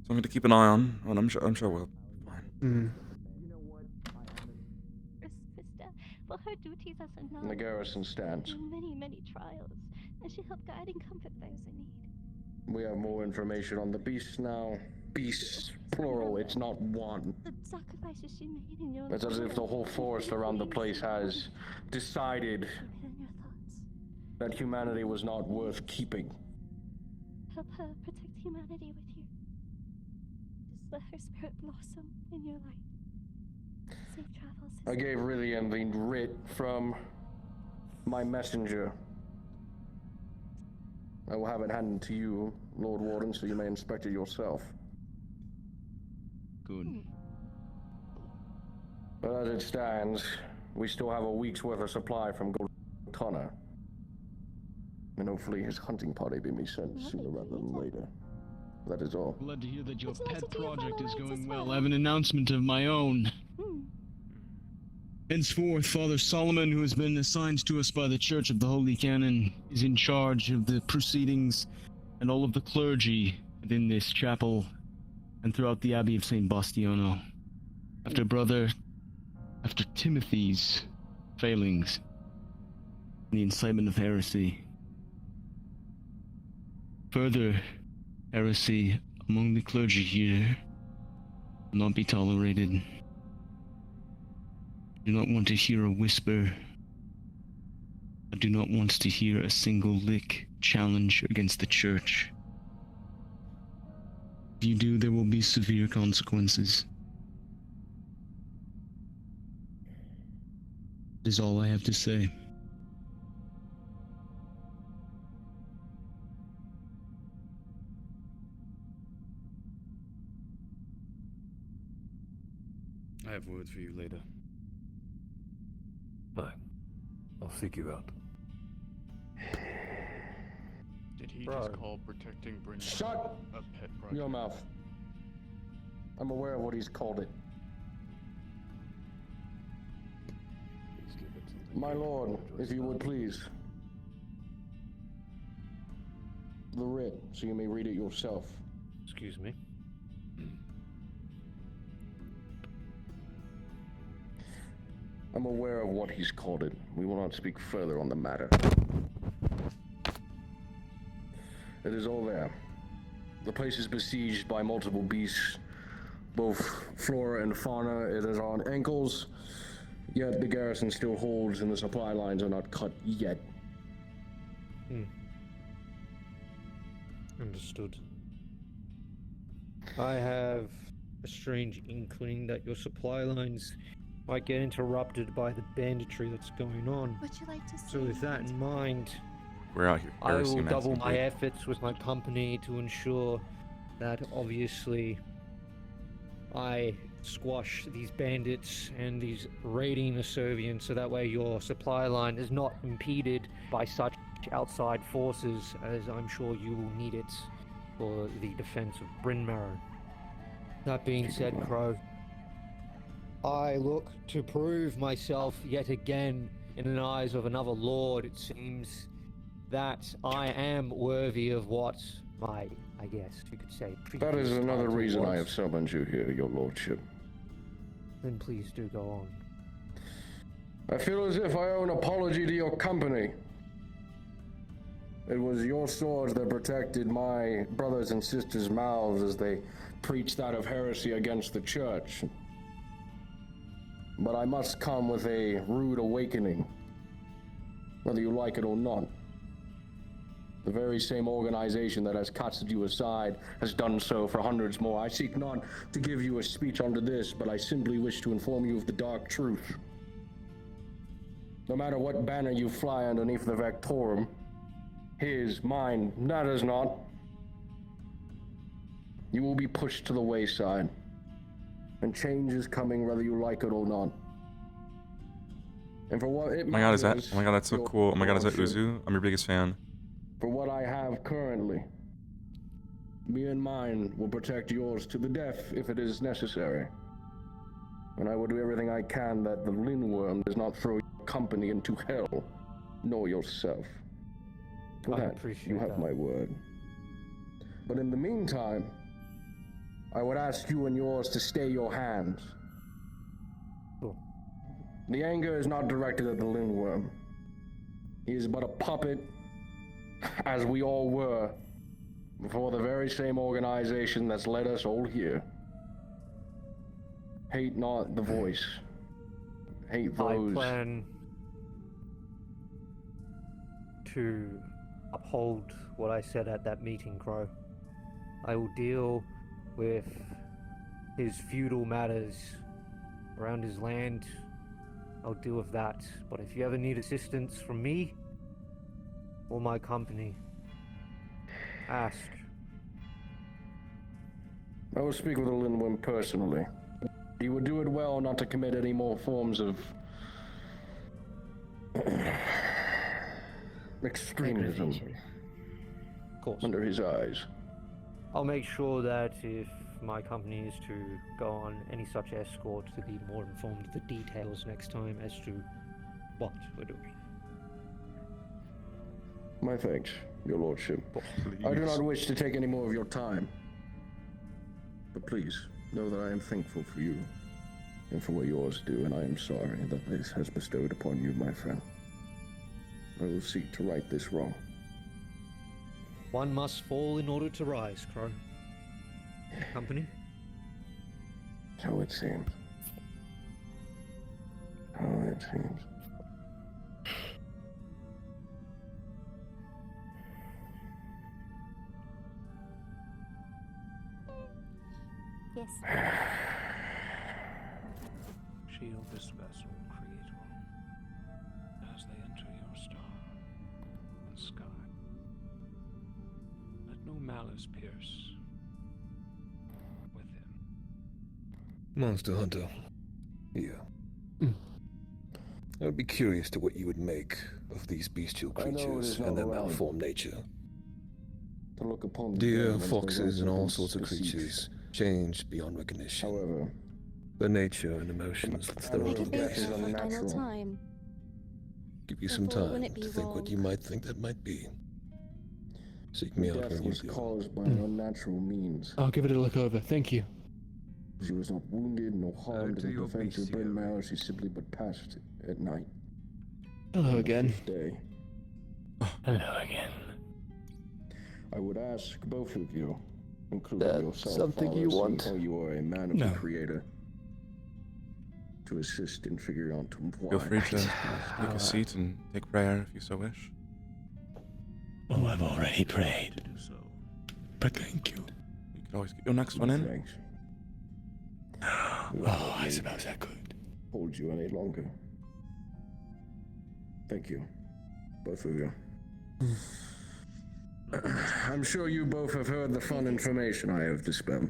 something to keep an eye on, and I'm sure we'll be fine. Krista, for her duties as a nun. The garrison stands. In many trials, and she helped guide and comfort those in need. We have more information on the beasts now. Beasts, plural, it's not one. The sacrifices she made in your It's as if the whole forest around the place has decided that humanity was not worth keeping. Help her protect humanity with you. Just let her spirit blossom in your light. Safe travels. I gave Rillian the writ from my messenger. I will have it handed to you, Lord Warden, so you may inspect it yourself. Good. But as it stands, we still have a week's worth of supply from Connor. And hopefully his hunting party will be sent sooner rather than later. That is all. Glad to hear that your pet project is going well. I have an announcement of my own. Henceforth, Father Solomon, who has been assigned to us by the Church of the Holy Canon, is in charge of the proceedings and all of the clergy within this chapel and throughout the Abbey of St. Bastiano. After Timothy's failings and the incitement of heresy, further heresy among the clergy here will not be tolerated. I do not want to hear a whisper. I do not want to hear a single lick challenge against the church. If you do, there will be severe consequences. That is all I have to say. I have words for you later. Fine. I'll seek you out. Did he Bro. just call protecting Brynn Shut a pet project? your mouth. I'm aware of what he's called it. My lord, if you would please. The writ, so you may read it yourself. Excuse me. I'm aware of what he's called it. We will not speak further on the matter. It is all there. The place is besieged by multiple beasts, both flora and fauna. It is on ankles, yet the garrison still holds and the supply lines are not cut yet. Understood. I have a strange inkling that your supply lines might get interrupted by the banditry that's going on. Would you like to see? So with that in mind, We're out here. I will double my efforts with my company to ensure that obviously I squash these bandits and these raiding the Servian, so that way your supply line is not impeded by such outside forces, as I'm sure you will need it for the defense of Bryn Mawr. That being said, Crow, I look to prove myself yet again in the eyes of another lord. It seems that I am worthy of what my, I guess you could say, That is another title reason I was. have summoned you here, your lordship. Then please do go on. I feel as if I owe an apology to your company. It was your swords that protected my brothers and sisters' mouths as they preached out of heresy against the church. But I must come with a rude awakening, whether you like it or not. The very same organization that has casted you aside has done so for hundreds more. I seek not to give you a speech onto this, but I simply wish to inform you of the dark truth. No matter what banner you fly underneath the Vectorum, his, mine, matters not. You will be pushed to the wayside, and change is coming whether you like it or not. And for what it Oh my god, is that? matters, Oh my god, that's so your cool. Oh my god, is that lordship, Uzu? I'm your biggest fan. For what I have currently, me and mine will protect yours to the death if it is necessary. And I will do everything I can that the Lindworm does not throw your company into hell, nor yourself. For I that, appreciate you have that. my word. But in the meantime, I would ask you and yours to stay your hands. Cool. The anger is not directed at the Lindworm. He is but a puppet, as we all were, before the very same organization that's led us all here. Hate not the voice. Hate those. I plan to uphold what I said at that meeting, Crow. I will deal with his feudal matters around his land. I'll deal with that. But if you ever need assistance from me or my company, ask. I will speak with the Lindworm personally. He would do it well not to commit any more forms of extremism Of course. under his eyes. I'll make sure that if my company is to go on any such escort, to be more informed of the details next time as to what we're doing. My thanks, your lordship. I do not wish to take any more of your time. But please, know that I am thankful for you, and for what yours do, and I am sorry that this has bestowed upon you, my friend. I will seek to right this wrong. One must fall in order to rise, Crow. Company? So it seems. So it seems. Yes. Shield this vessel, Creator, as they enter your star and sky. Let no malice pierce within. Monster Hunter. Yeah. I would be curious to what you would make of these bestial I know it creatures is not and their right malformed nature. To look upon the Deer, dead once they foxes, and once all have sorts of been deceased. creatures change beyond recognition. However, their nature and emotions, that's their We own could think guess. for a final time. Give you some Therefore, time wouldn't it to be think what wrong? you might think that might be. Seek me out death when you was do. caused by unnatural means. I'll give it a look over. Thank you. She was not wounded, nor harmed to in the your defense of BCO. Bryn Mawr. She simply but passed at night. Hello again. Day. Hello again. I would ask both of you, including That's yourself, something you Father, want. seeing how you are a man of No. the Creator, to assist in figuring out why. Feel free to take a seat and take prayer if you so wish. Oh, I've already prayed. But thank you. You could always get your next one in. Thanks. Oh, I suppose I could. Hold you any longer. Thank you, both of you. I'm sure you both have heard the fun information I have dispelled.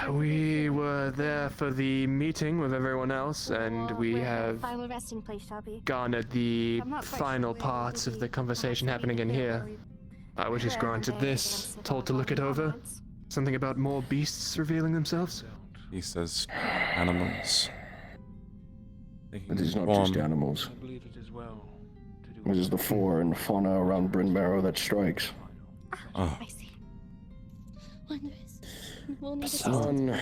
We were there for the meeting with everyone else, and we have Final resting place, Shelby. garnered the I'm not quite final sure where parts we'll of be the conversation happening in here. I was just Where granted they this, give us told to look it over. Something about more beasts revealing themselves. He says animals. It is not just animals. I believe it is well. It is the flora and fauna around Bryn Marrow that strikes. Oh. I see. Wondrous. We'll need One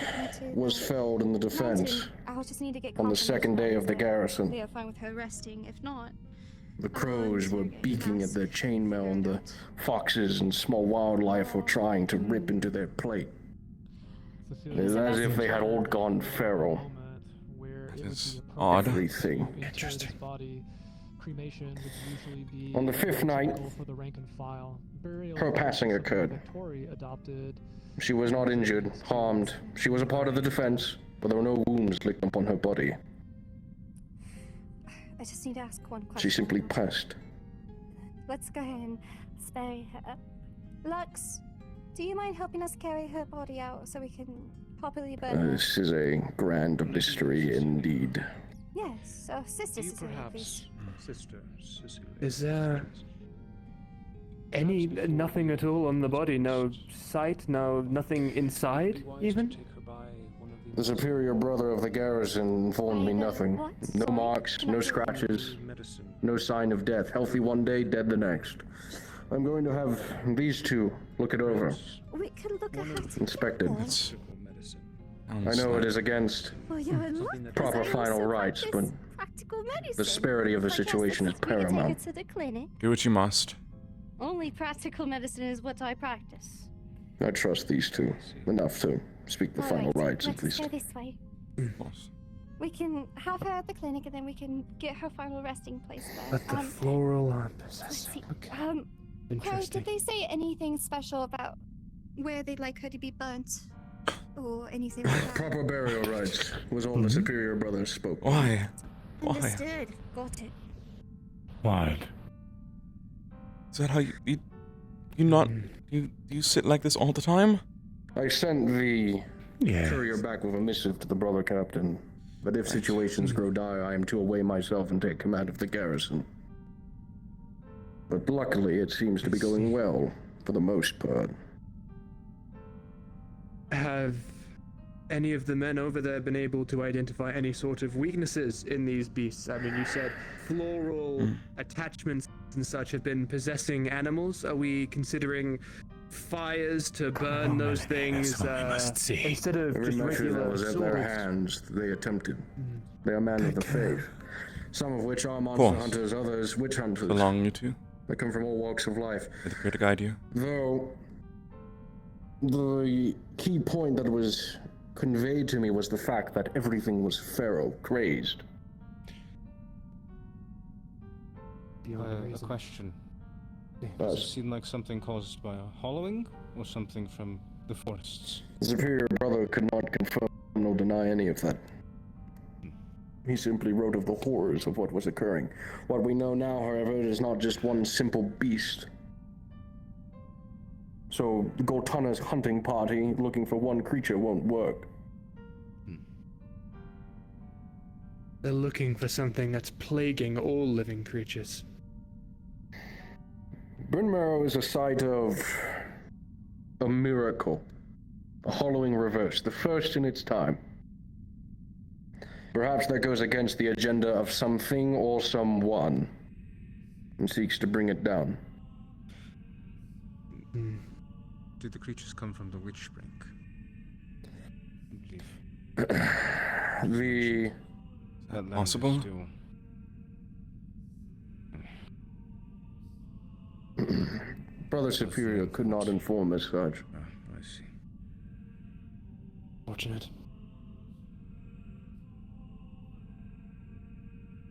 was felled in the defense I'll just need to get on the second day of the garrison. They are fine with her resting. If not, The crows were beaking at their chainmail, and the foxes and small wildlife were trying to rip into their plate. It is as if they had all gone feral. That is odd. Everything. Interesting. Cremation would usually be On the fifth night, for the rank and file. Burial her passing occurred. Victory adopted. She was not injured, harmed. She was a part of the defense, but there were no wounds licked upon her body. I just need to ask one question. She simply passed. Let's go ahead and bury her. Lux, do you mind helping us carry her body out so we can properly burn her? This is a grand mystery indeed. Yes, Sister Cecilia, please. Sister Cecilia. Is there nothing at all on the body? No sight? Nothing inside, even? The superior brother of the garrison informed me nothing. No marks, no scratches, no sign of death. Healthy one day, dead the next. I'm going to have these two look it over. We could look at her. Inspect it. I know it is against proper final rights, but the severity of the situation is paramount. To the clinic. Do what you must. Only practical medicine is what I practice. I trust these two enough to speak the final rights, at Let's least. go this way. We can have her at the clinic, and then we can get her final resting place there. At the floral Let's office. see. Okay. Crow, Interesting. did they say anything special about where they'd like her to be burnt? Or anything like that? Proper burial rites was all the superior brother spoke. Why? Understood. Got it. What? Is that how you sit like this all the time? I sent the Yes. courier back with a missive to the brother captain. But if situations grow dire, I am to away myself and take command of the garrison. But luckily, it seems to be going well, for the most part. Have any of the men over there been able to identify any sort of weaknesses in these beasts? I mean, you said floral attachments and such have been possessing animals. Are we considering fires to burn those things instead of Every just measure that regular was at their swords? hands, they attempted. They are men of the faith. Some of which are monster course. hunters, others witch hunters. Belong you to? They come from all walks of life. May the Creator guide you. Though, the key point that was conveyed to me was the fact that everything was feral, crazed. A question. Does it seem like something caused by a hollowing, or something from the forests? The superior brother could not confirm nor deny any of that. He simply wrote of the horrors of what was occurring. What we know now, however, is not just one simple beast. So Gortana's hunting party looking for one creature won't work. They're looking for something that's plaguing all living creatures. Bryn Marrow is a site of a miracle. A hollowing reverse, the first in its time. Perhaps that goes against the agenda of something or someone and seeks to bring it down. Did the creatures come from the witch spring? The... That land is Possible? Brother Superior could not inform as such. I see. Fortunate.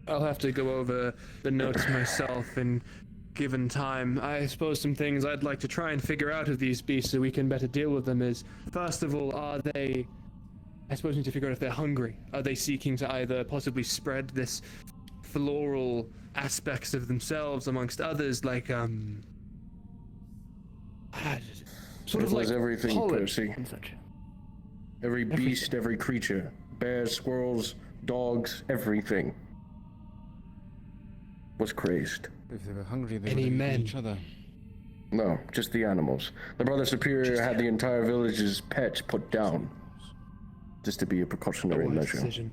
I'll have to go over the notes myself, and given time, I suppose some things I'd like to try and figure out of these beasts so we can better deal with them is, first of all, are they, I suppose we need to figure out if they're hungry. Are they seeking to either possibly spread this floral aspects of themselves amongst others, like, sort of like everything, pollen Percy. and such. Every beast, every creature. Bears, squirrels, dogs, everything was crazed. If they were hungry, they Any would have men? eaten each other. No, just the animals. The Brother Superior had the entire village's pets put down. Just to be a precautionary measure. Decision.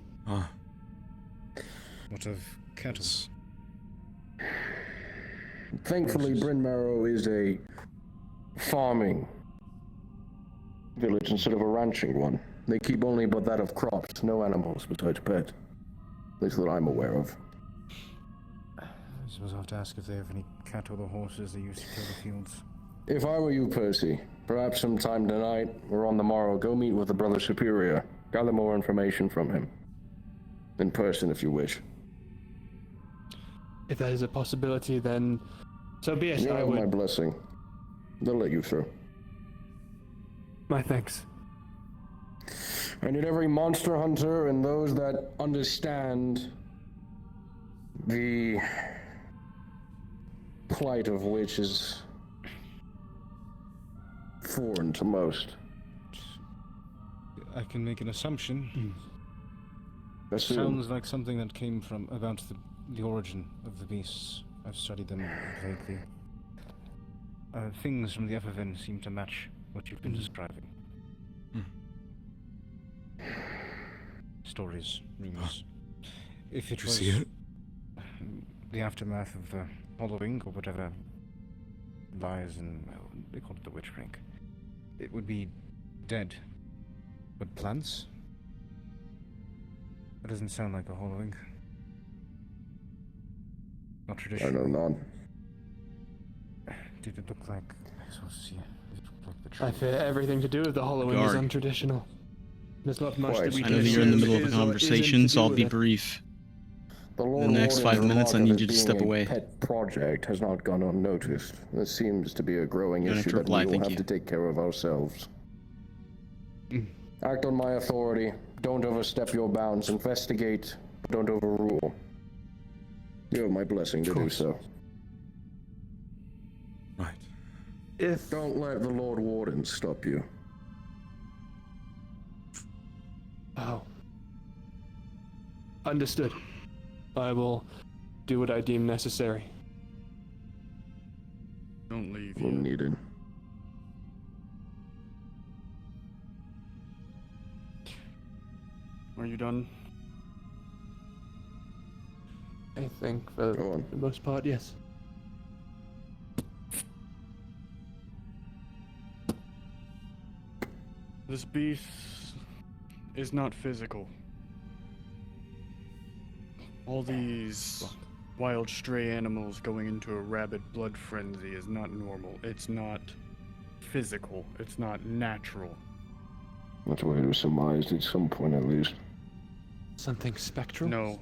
What of cattle? Thankfully, Bryn Mawr is a farming village instead of a ranching one. They keep only but that of crops, no animals besides pets. At least that I'm aware of. I suppose I'll have to ask if they have any cattle or horses they use to kill the fields. If I were you, Percy, perhaps sometime tonight or on the morrow, go meet with the Brother Superior. Gather more information from him. In person, if you wish. If that is a possibility, then so be it. You I have would. my blessing. They'll let you through. My thanks. I need every monster hunter and those that understand the plight of which is foreign to most. I can make an assumption. Assume. Sounds like something that came from about the origin of the beasts. I've studied them vaguely. Things from the upper vein seem to match what you've been describing. Stories, rumors. If it Did you was see it? the aftermath of the Halloween or whatever lies in, well, they call it the witch drink, it would be dead. But plants? That doesn't sound like a Halloween. Not traditional. I know none. Did it look like? I suppose, yeah. Did it look like the tree? I fear everything to do with the Halloween is Guard. untraditional. There's not much that we I can know that you're in the assume middle of a is or conversation, isn't so to I'll do be with it. brief. The In the next 5 minutes, I need you to step away. Pet project has not gone unnoticed. This seems to be a growing You don't have issue to that reply, we will thank have you. to take care of ourselves. Act on my authority. Don't overstep your bounds. Investigate, but don't overrule. You have my blessing to do so. Right. Don't let the Lord Warden stop you. Oh. Understood. I will do what I deem necessary. Don't leave When needed. Are you done? I think for the most part, yes. This beast is not physical. All these wild stray animals going into a rabid blood frenzy is not normal. It's not physical. It's not natural. That's what it was surmised at some point at least. Something spectral? No.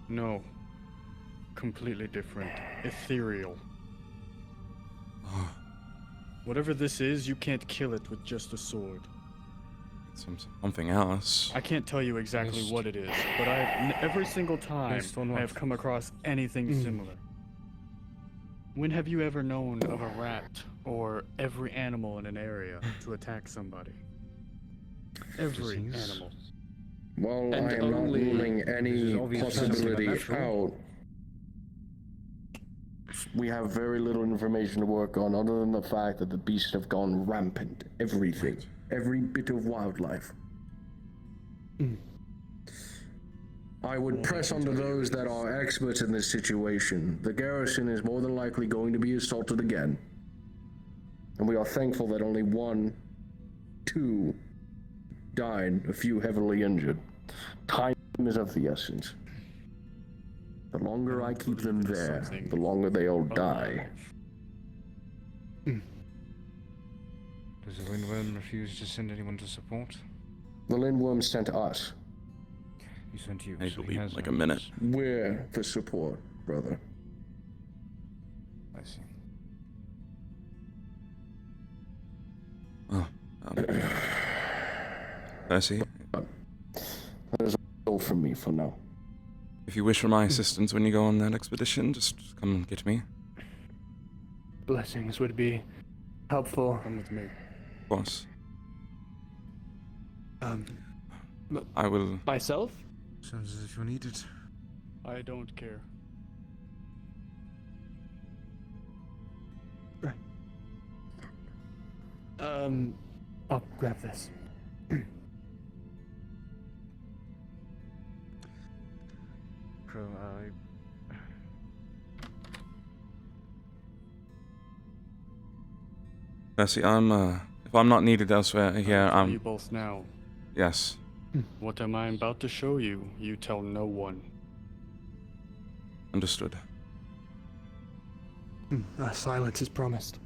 No. Completely different. Ethereal. Whatever this is, you can't kill it with just a sword. Something else. I can't tell you exactly what it is, but every single time Based on I what? have come across anything similar. When have you ever known of a rat or every animal in an area to attack somebody? Every Disease. animal. While And I am not only- ruling any obviously something possibility unnatural. out, we have very little information to work on other than the fact that the beasts have gone rampant. Everything. Every bit of wildlife. I would press onto those that are experts in this situation. The garrison is more than likely going to be assaulted again. And we are thankful that only 1, 2 died, a few heavily injured. Time is of the essence. The longer I keep them there, the longer they all die. Does the Windworm refuse to send anyone to support? The Lindworm sent us. He sent you. I so he believe has like no a minute. We're the support, brother. I see. Oh, Percy, That is all from me for now. if you wish for my assistance when you go on that expedition, just come and get me. Blessings would be helpful. Come with me. Of course. M- I will. Myself? Sounds as if you need it. I don't care. I'll grab this. Crow, Percy, if I'm not needed elsewhere here, I'll tell you both now. Yes. What am I about to show you? You tell no one. Understood. Silence is promised.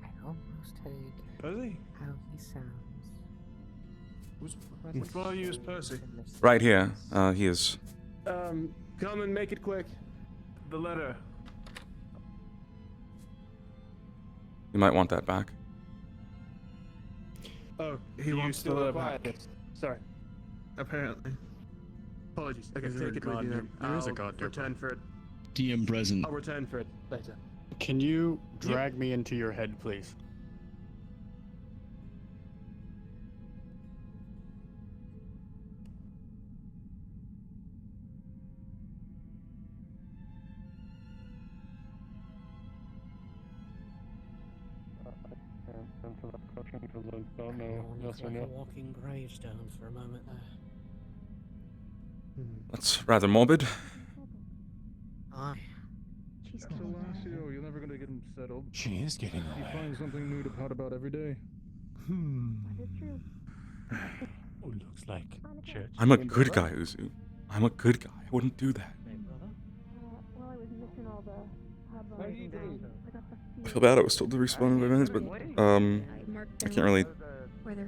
I almost heard Percy? how he sounds. Which one of you is Percy? Right here, he is. Come and make it quick. The letter. You might want that back. Oh, he wants the letter back. Sorry. Apparently. Apologies. Okay, Is there take a it with you then. goddamn- there is a I'll goddamn return for it. DM present. I'll return for it later. Can you drag me into your head, please? It's like a walking gravestone for a moment there. That's rather morbid. Aye. Celestio, you're never gonna get him settled. She is getting He away. finds something new to pout about every day. Oh, looks like church. I'm a good guy, Uzu. I'm a good guy. I wouldn't do that. Well, I was missing all the I feel bad I was told to respawn in 5 minutes, but, I can't really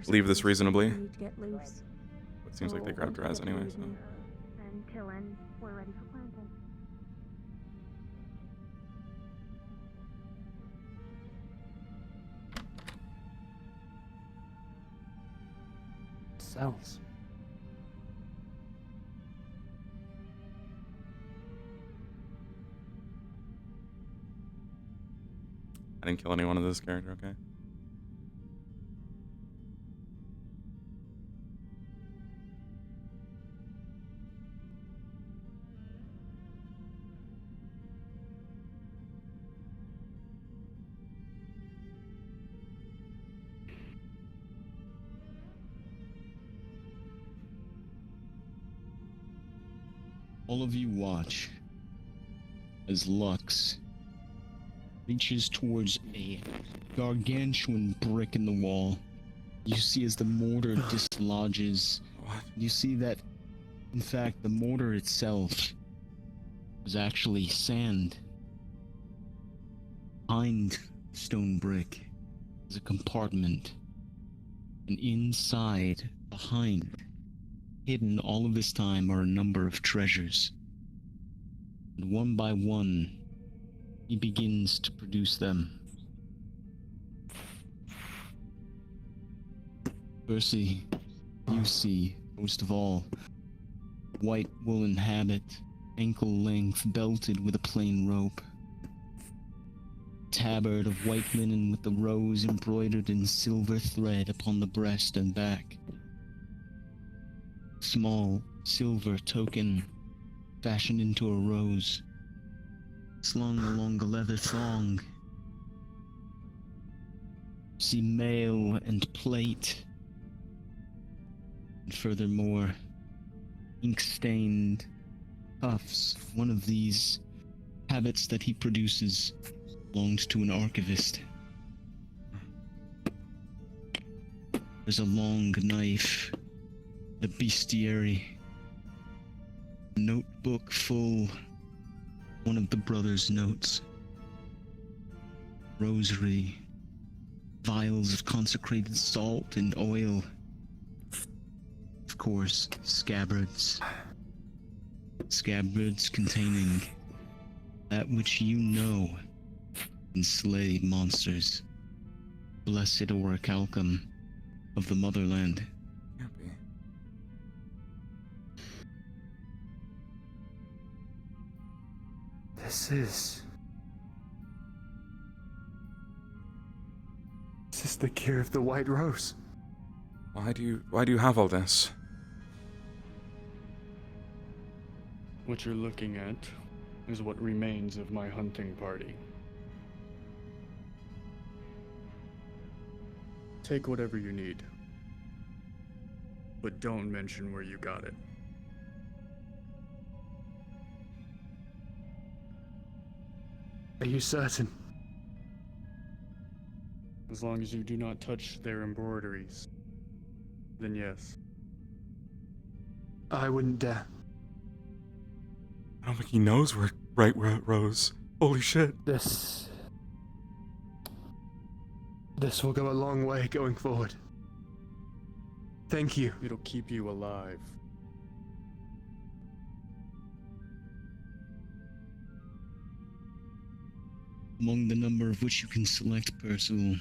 leave this reasonably. It seems like they grabbed Raz anyway, so. Until then, we're ready for planting. Cells. I didn't kill anyone of this character, okay? All of you watch as Lux reaches towards a gargantuan brick in the wall. You see as the mortar dislodges. You see that, in fact, the mortar itself was actually sand. Behind the stone brick is a compartment. And inside, behind, hidden all of this time, are a number of treasures. And one by one, he begins to produce them. Percy, you see, most of all, white woolen habit, ankle length, belted with a plain rope. Tabard of white linen with the rose embroidered in silver thread upon the breast and back. Small silver token fashioned into a rose, slung along a leather thong. See mail and plate, and furthermore, ink-stained cuffs. One of these habits that he produces belonged to an archivist. There's a long knife, the bestiary, a notebook full, one of the brothers' notes. rosary, vials of consecrated salt and oil. Of course, scabbards. Scabbards containing that which you know can slay monsters. Blessed orichalcum of the motherland. Can't be. This is the cure of the White Rose. Why do you have all this? What you're looking at is what remains of my hunting party. Take whatever you need, but don't mention where you got it. Are you certain? As long as you do not touch their embroideries, then yes. I wouldn't dare. I don't think he knows where it rose. Holy shit. This will go a long way going forward. Thank you. It'll keep you alive. Among the number of which you can select, Percival,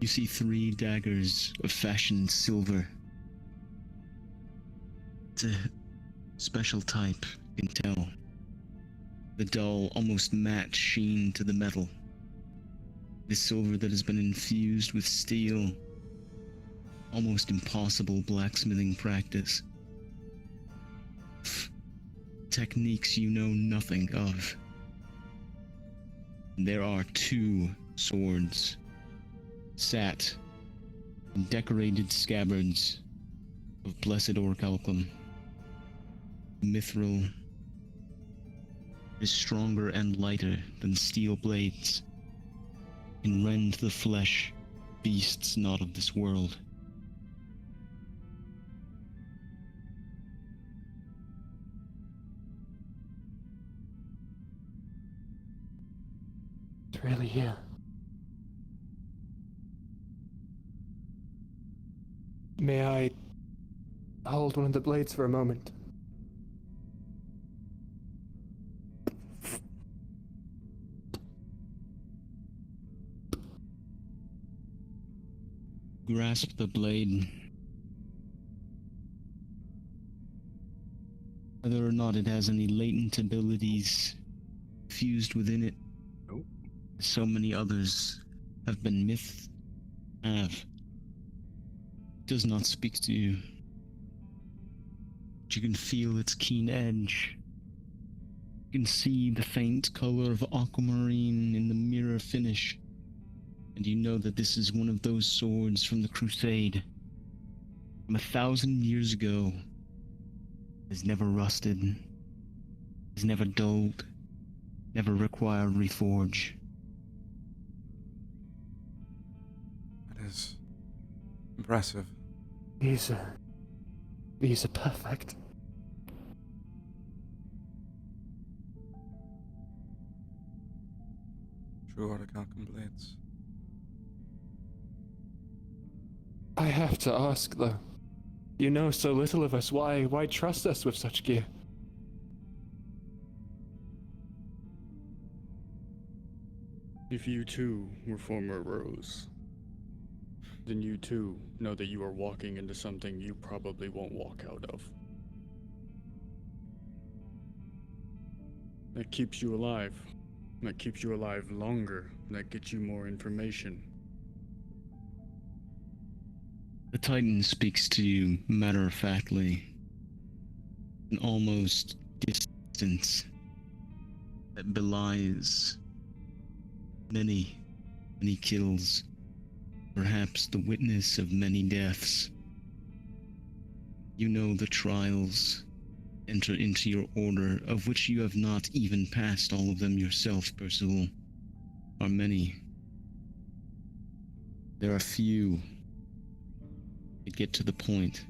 you see 3 daggers of fashioned silver. It's a special type, you can tell. The dull, almost matte sheen to the metal. The silver that has been infused with steel. Almost impossible blacksmithing practice. Techniques you know nothing of. There are 2 swords, sat in decorated scabbards of blessed orichalcum. Mithril is stronger and lighter than steel blades, can rend the flesh, beasts not of this world. It's really here. May I hold one of the blades for a moment? Grasp the blade. Whether or not it has any latent abilities fused within it, so many others have been does not speak to you. But you can feel its keen edge. You can see the faint color of aquamarine in the mirror finish. And you know that this is one of those swords from the Crusade. From 1,000 years ago. Has never rusted. Has never dulled. Never required reforge. That is impressive. These are perfect. True orichalcum blades. I have to ask, though. You know so little of us. Why trust us with such gear? If you too were former Rose, then you too know that you are walking into something you probably won't walk out of. That keeps you alive. That keeps you alive longer. That gets you more information. The Titan speaks to you matter-of-factly, an almost distance that belies many kills, perhaps the witness of many deaths. You know the trials enter into your order, of which you have not even passed all of them yourself, Percival, are many. There are few that get to the point.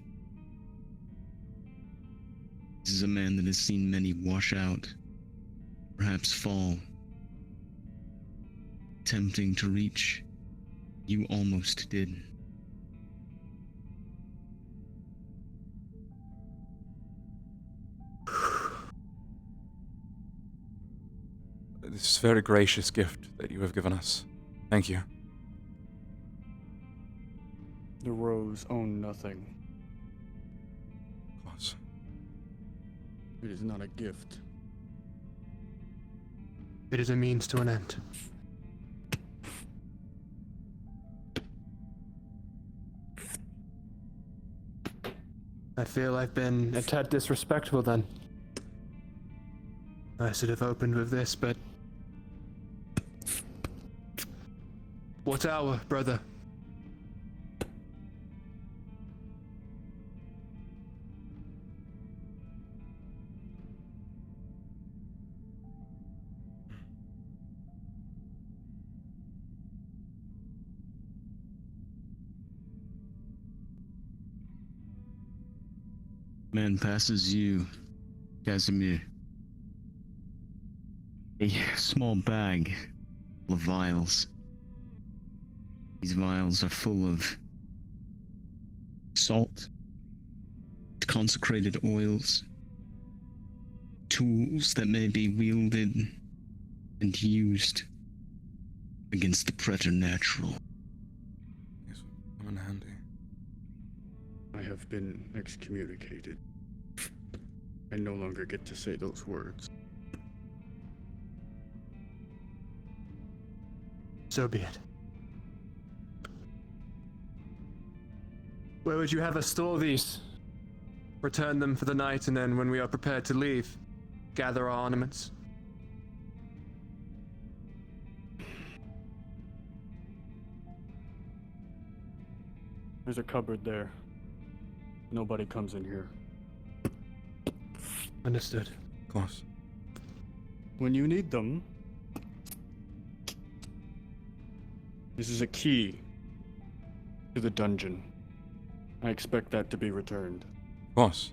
This is a man that has seen many wash out, perhaps fall. attempting to reach. You almost did. This is a very gracious gift that you have given us. Thank you. The rose own nothing. Of course. It is not a gift. It is a means to an end. I feel I've been a tad disrespectful then. I should have opened with this, but... What hour, brother? Man passes you, Casimir, a small bag full of vials. These vials are full of salt, consecrated oils, tools that may be wielded and used against the preternatural. Yes, come in handy. I have been excommunicated. I no longer get to say those words. So be it. Where would you have us store these? Return them for the night, and then when we are prepared to leave, gather our ornaments. There's a cupboard there. Nobody comes in here. Understood. Of course. When you need them, this is a key to the dungeon. I expect that to be returned. Of course.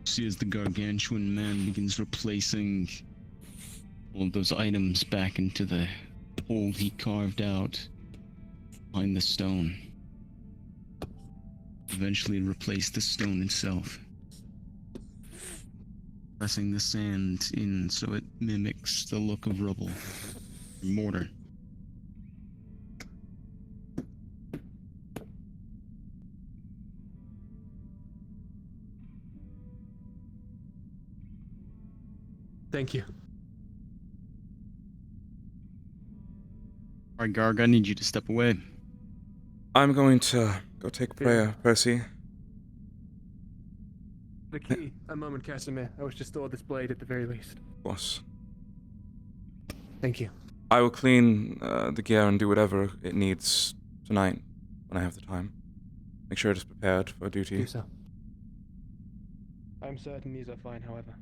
See as the gargantuan man begins replacing all of those items back into the hole he carved out behind the stone. Eventually replace the stone itself, pressing the sand in so it mimics the look of rubble, mortar. Thank you. Alright, Garg, I need you to step away. I'm going to go take prayer, Percy. The key. A moment, Casimir. I wish to store this blade at the very least. Of course. Thank you. I will clean the gear and do whatever it needs tonight when I have the time. Make sure it is prepared for duty. Do so. I'm certain these are fine, however.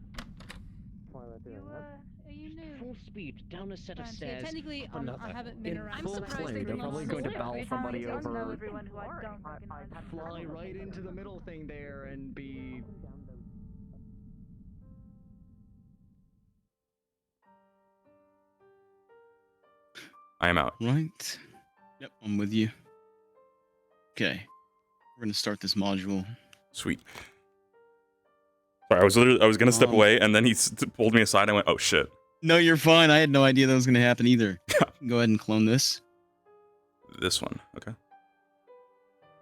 Are you new? Full speed down a set of stairs. Technically, up another. I haven't been In around. full flame. They're probably going to bowl somebody over. Everyone who I don't recognize. Fly right into the middle thing there and be. I am out. Right. Yep, I'm with you. Okay. We're gonna start this module. Sweet. Sorry, I was gonna step away, and then he pulled me aside. And I went, "Oh shit." No, you're fine. I had no idea that was gonna happen either. Go ahead and clone this. This one, okay.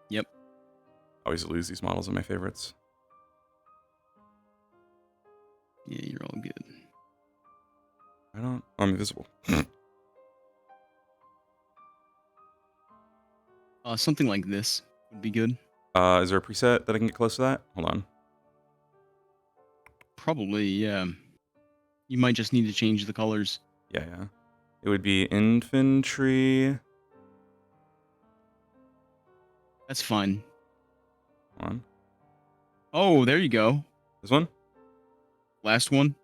Yep. I always lose these models of my favorites. Yeah, you're all good. I don't. I'm invisible. Something like this would be good. Is there a preset that I can get close to that? Hold on. Probably, yeah. You might just need to change the colors. Yeah. It would be infantry. That's fine. Hold on. Oh, there you go. This one? Last one?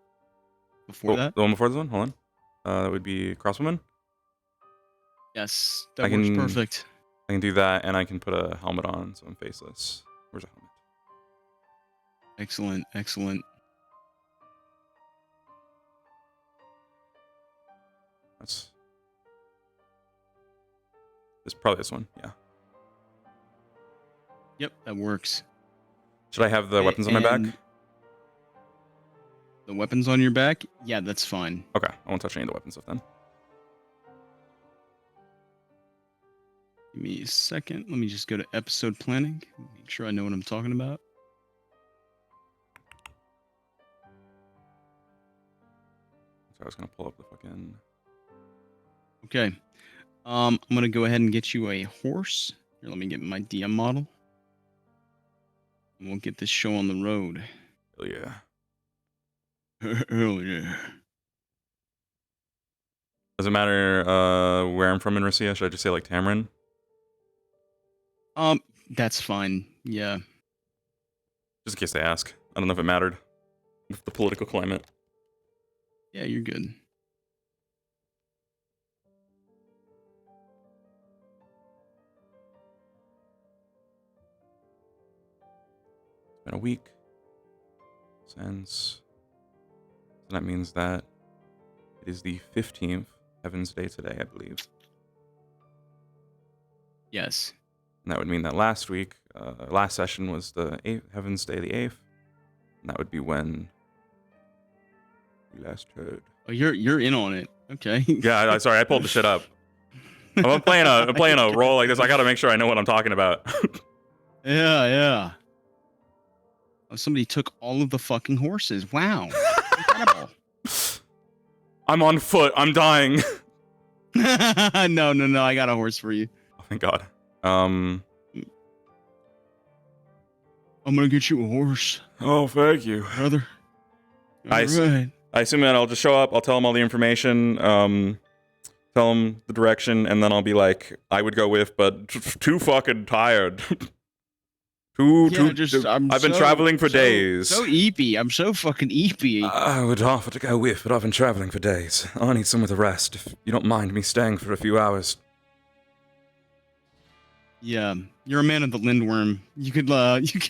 Before that? The one before this one? Hold on. That would be Crosswoman? Yes, that works perfect. I can do that, and I can put a helmet on, so I'm faceless. Where's a helmet? Excellent, excellent. It's probably this one. Yeah. Yep, that works. Should I have the weapons on my back? The weapons on your back? Yeah, that's fine. Okay, I won't touch any of the weapon stuff then. Give me a second. Let me just go to episode planning. Make sure I know what I'm talking about. So I was gonna pull up the fucking. Okay. I'm gonna go ahead and get you a horse. Here, let me get my DM model. And we'll get this show on the road. Hell yeah. Hell yeah. Does it matter where I'm from in Russia? Should I just say like Tamarin? That's fine. Yeah. Just in case they ask. I don't know if it mattered with the political climate. Yeah, you're good. It's been a week since. So that means that it is the 15th Heaven's Day today, I believe. Yes. And that would mean that last week, last session was the 8th, Heaven's Day the 8th. And that would be when we last heard. Oh, you're in on it. Okay. Yeah, sorry, I pulled the shit up. I'm playing a role like this. I gotta make sure I know what I'm talking about. Yeah. Oh, somebody took all of the fucking horses. Wow. Incredible. I'm on foot. I'm dying. No. I got a horse for you. Oh, thank God. I'm gonna get you a horse. Oh, thank you, brother. I assume that I'll just show up. I'll tell them all the information. Tell them the direction, and then I'll be like, I would go with, but too fucking tired. I've been traveling for days. So eepy. I'm so fucking eepy. I would offer to go with, but I've been traveling for days. I need some of the rest, if you don't mind me staying for a few hours. Yeah, you're a man of the Lindworm. You could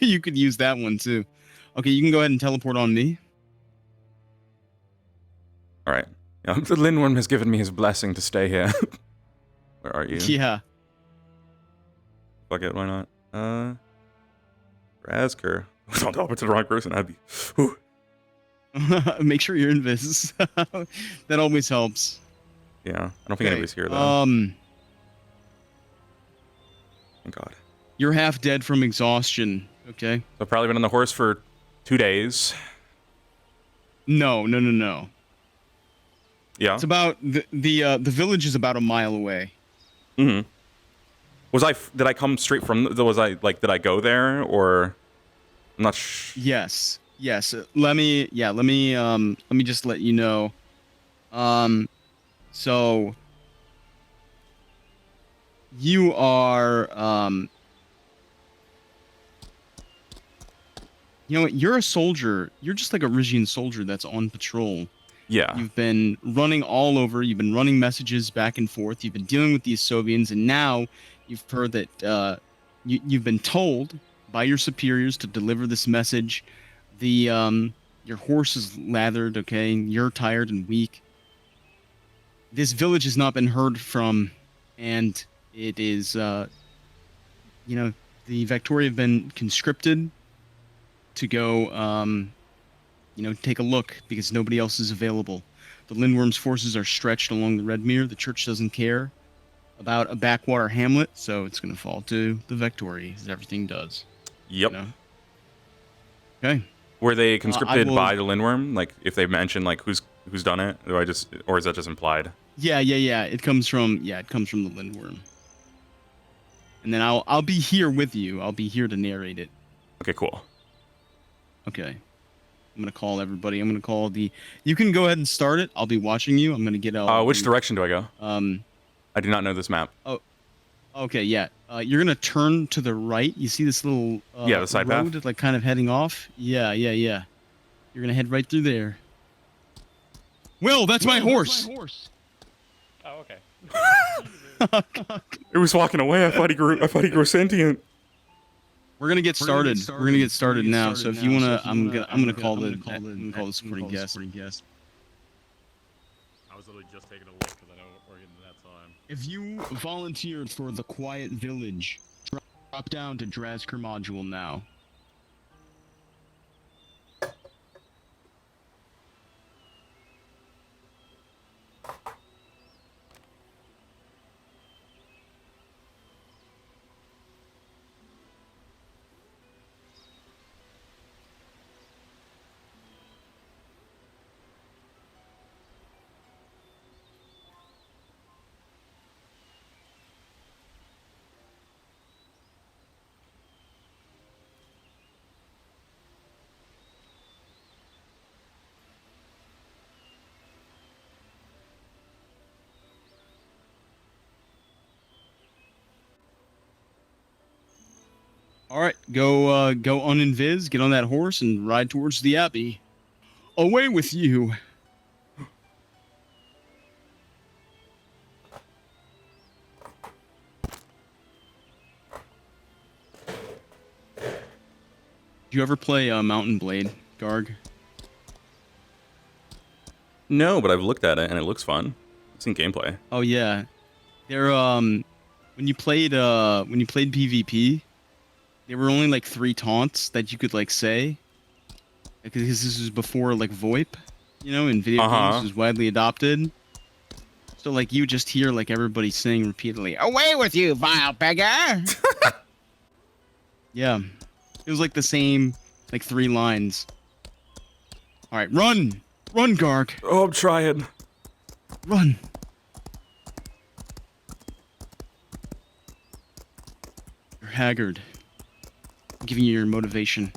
you could use that one too. Okay, you can go ahead and teleport on me. All right. Yeah, the Lindworm has given me his blessing to stay here. Where are you? Yeah. Fuck it, why not? Razker. Don't teleport to the wrong person. That'd be. Whew. Make sure you're invis. That always helps. Yeah, I don't think anybody's here though. Thank God. You're half dead from exhaustion. Okay. So I've probably been on the horse for 2 days. No. Yeah. It's about the village is about a mile away. Mm-hmm. Did I come straight from? Did I go there or? I'm not. Yes. Let me just let you know. So you are you know what? You're a soldier. You're just like a Rigian soldier that's on patrol. Yeah. You've been running all over. You've been running messages back and forth. You've been dealing with the Sovians, and now you've heard that you've been told by your superiors to deliver this message. Your horse is lathered, okay? You're tired and weak. This village has not been heard from, and it is, the Vectoria have been conscripted to go, take a look because nobody else is available. The Lindworm's forces are stretched along the Redmere. The church doesn't care about a backwater hamlet, so it's going to fall to the Vectoria, as everything does. Yep. You know? Okay. Were they conscripted by the Lindworm? Like, if they mention like who's done it, or is that just implied? Yeah. It comes from the Lindworm. And then I'll be here with you. I'll be here to narrate it. Okay, cool. Okay. I'm gonna call everybody. I'm gonna call the. You can go ahead and start it. I'll be watching you. I'm gonna get out. Which direction do I go? I do not know this map. Oh, okay, yeah. You're gonna turn to the right. You see this little the side road, path, like kind of heading off. Yeah. You're gonna head right through there. Will, that's my horse. Oh, okay. It was walking away. I thought he grew sentient. We're gonna get started. We're gonna get started now. So if you wanna, I'm gonna call the supporting guest. I was literally just taking a look because I know we're getting to that If you volunteered for the Quiet Village, drop down to Drazker Module now. All right, go uninvis, get on that horse, and ride towards the Abbey. Away with you! Do you ever play Mountain Blade, Garg? No, but I've looked at it and it looks fun. I've seen gameplay. Oh yeah, there when you played PvP, there were only like 3 taunts that you could like say, because this was before like VoIP, you know, in video games was widely adopted. So like you just hear like everybody saying repeatedly, "Away with you, vile beggar!" Yeah, it was like the same like 3 lines. All right, run, Garg. Oh, I'm trying. Run. You're haggard. I'm giving you your motivation.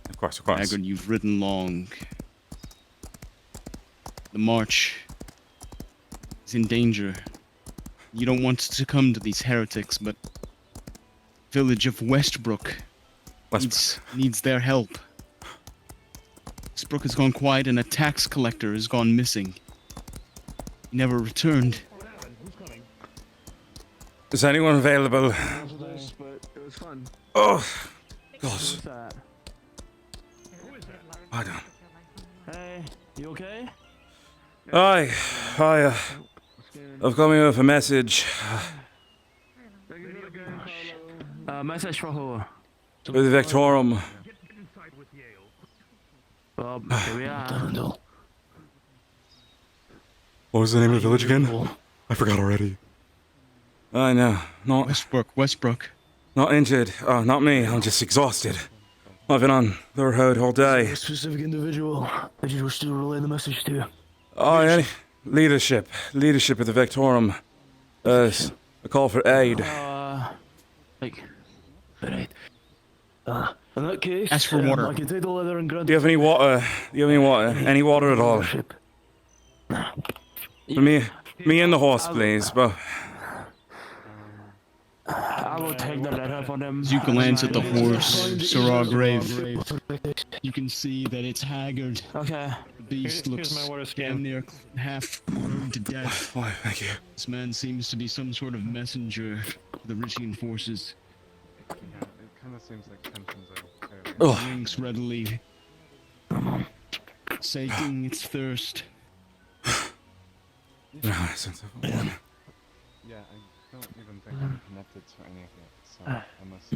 Of course, of course. Haggard, you've ridden long. The march is in danger. You don't want to succumb to these heretics, but village of Westbrook needs their help. Westbrook has gone quiet and a tax collector has gone missing. He never returned. Is anyone available? Oh, gosh. I don't. Hey, you okay? Aye, I've come here with a message. Message for who? With the Victorum. Well, here we are. What was the name of the village again? I forgot already. I know. Not Westbrook. Not injured. Not me. I'm just exhausted. I've been on the road all day. A specific individual that you wish to relay the message to. Oh, yeah. Leadership of the Victorum. A call for aid. Right. In that case, ask for water. I can take the leather and grant. Do you have any water? Any water at all? For me and the horse, please. But I will take the letter for them. As you glance at the horse, Sirrah Grave, you can see that it's haggard. Okay. The beast looks damn near half grown to death. Why, thank you. This man seems to be some sort of messenger for the Rishian forces. Yeah, it kind of seems like tensions are It drinks readily, sating its thirst. Yeah, I don't even think I'm connected to any of it, so I must...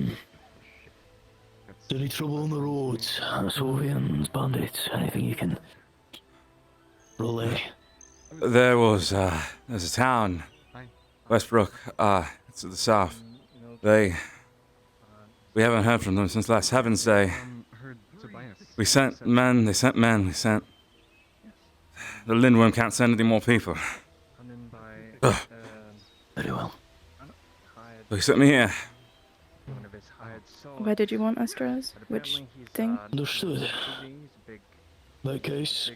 Any trouble on the roads? Sovians, bandits, anything you can relay? there's a town, Westbrook. It's to the south. We haven't heard from them since last Heaven's Day. We sent men. They sent men. We sent. The Lindworm can't send any more people. Very well. They sent me here. Why did you want us, Draz? Which thing? Understood. In that case,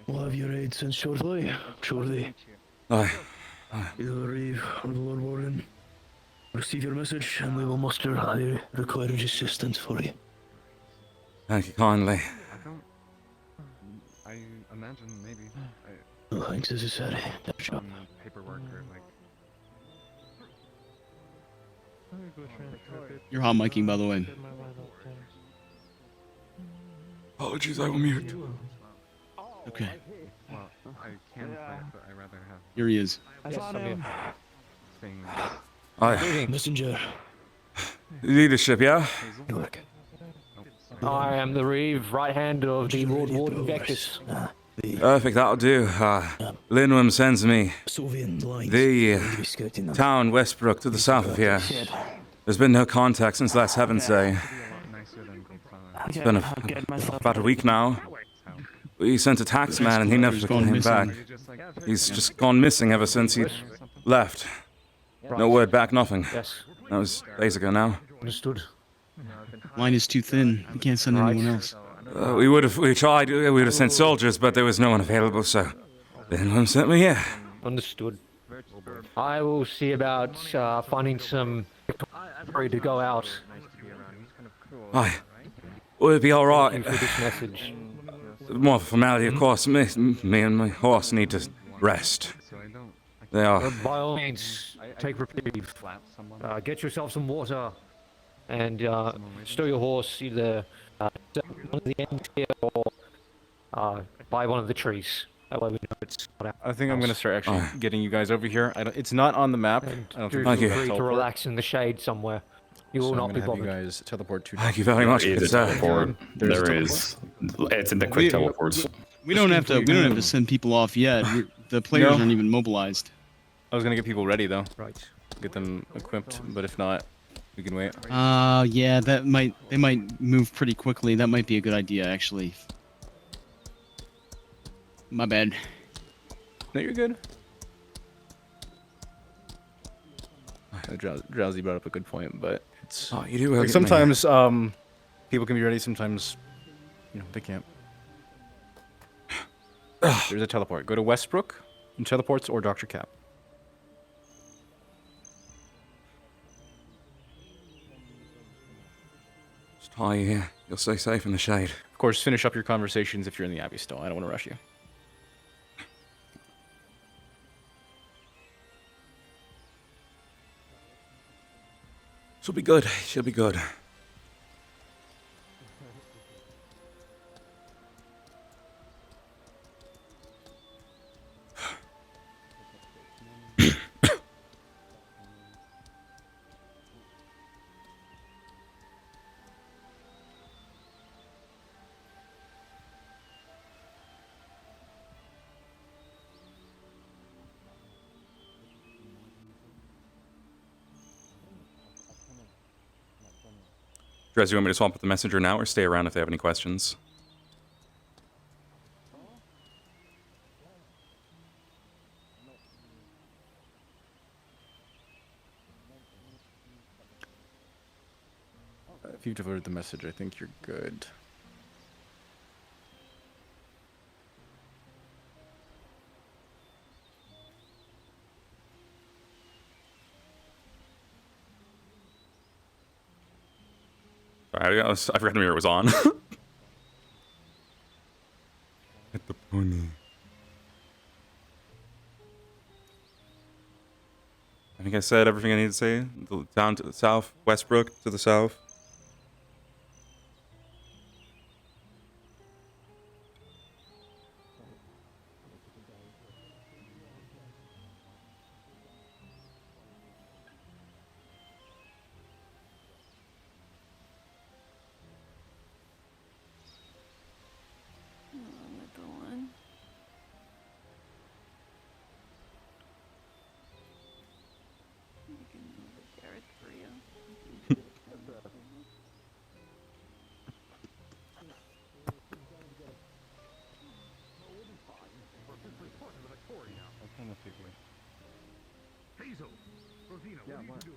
we'll have your aid sent shortly. Aye. You'll arrive on the Lord Warden. Receive your message, and we will muster the required assistance for you. Thank you kindly. I imagine maybe... No thanks necessary. Paperwork or like... You're hot miking, by the way. Apologies, I will mute. Okay. Well, I can play it, but I rather have. Here he is. I found him. Thing. Aye. Messenger. Leadership, yeah? Look. I am the Reeve, right hand of the Lord Warden Vectus. Perfect, that'll do. Linwim sends me the town Westbrook to the south of here. There's been no contact since last Heaven's Day. It's been about a week now. We sent a taxman and he never came back. He's just gone missing ever since he left. No word back, nothing. That was days ago now. Understood. Line is too thin. We can't send anyone else. We tried, we would have sent soldiers, but there was no one available, so Linwim sent me here. Understood. I will see about finding some ready to go out. Aye. Will it be alright? For this message. More of a formality, of course. Me and my horse need to rest. They are. By all means, take reprieve. Get yourself some water, and stow your horse either one of the ends here or by one of the trees. That way we know it's not out. I think I'm gonna start actually getting you guys over here. It's not on the map. I don't think feel free to relax in the shade somewhere. You will not be bothered. You guys teleport to. Thank you very much. There is. It's in the quick teleports. We don't have to. We don't have to send people off yet. The players aren't even mobilized. I was gonna get people ready though. Right. Get them equipped, but if not, we can wait. Yeah, they might move pretty quickly. That might be a good idea, actually. My bad. No, you're good. Drowsy brought up a good point, but it's you do well, like sometimes people can be ready, sometimes they can't. There's a teleport. Go to Westbrook and teleports or Dr. Cap. Just tie you here. You'll stay safe in the shade. Of course, finish up your conversations if you're in the Abbey still. I don't want to rush you. She'll be good. She'll be good. Drez, you want me to swap with the messenger now or stay around if they have any questions? If you've diverted the message, I think you're good. Sorry, I forgot the mirror was on. Hit the pony. I think I said everything I need to say. Down to the south, Westbrook to the south.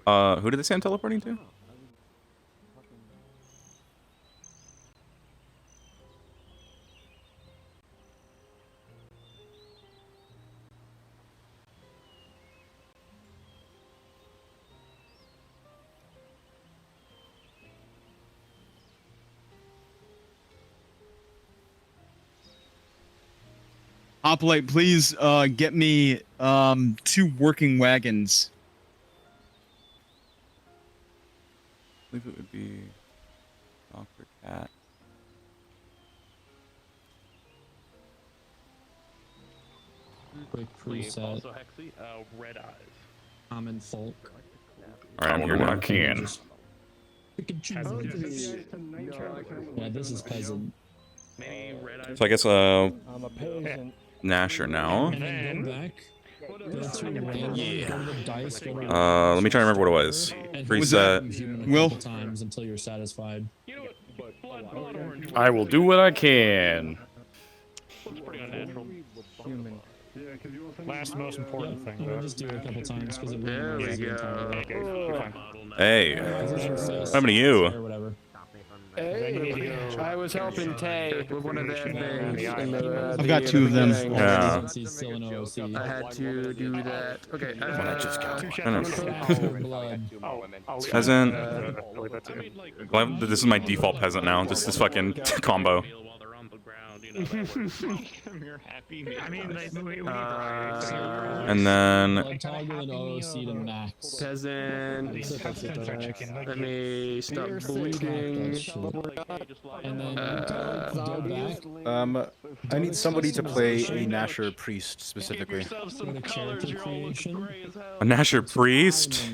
Who did they say I'm teleporting to? Hoplite, please get me 2 working wagons. I believe it would be Dr. Cat. quick preset. Red eyes. Common folk. Alright, I'm here now. Yeah, this is peasant. So I guess I'm a peasant. Nasher now. And then go back. Go to random, go to the dice, go to Let me try to remember what it was. and Preset. Will times until you're satisfied. I will do what I can. Human. Last most important thing. You just do it a couple times because it There we go. Hey, what happened to you? Hey, I was helping Tay with one of their things. I've got two of them. Yeah. I had to do that. Okay. I just got. Blood. Peasant. Well, this is my default peasant now. Just this fucking combo. You're happy. I mean, And then. Blood toggle and OOC to max. Peasant. Let me stop bleeding. And then go back. I need somebody to play a Nasher priest specifically. Go to character creation. A Nasher priest?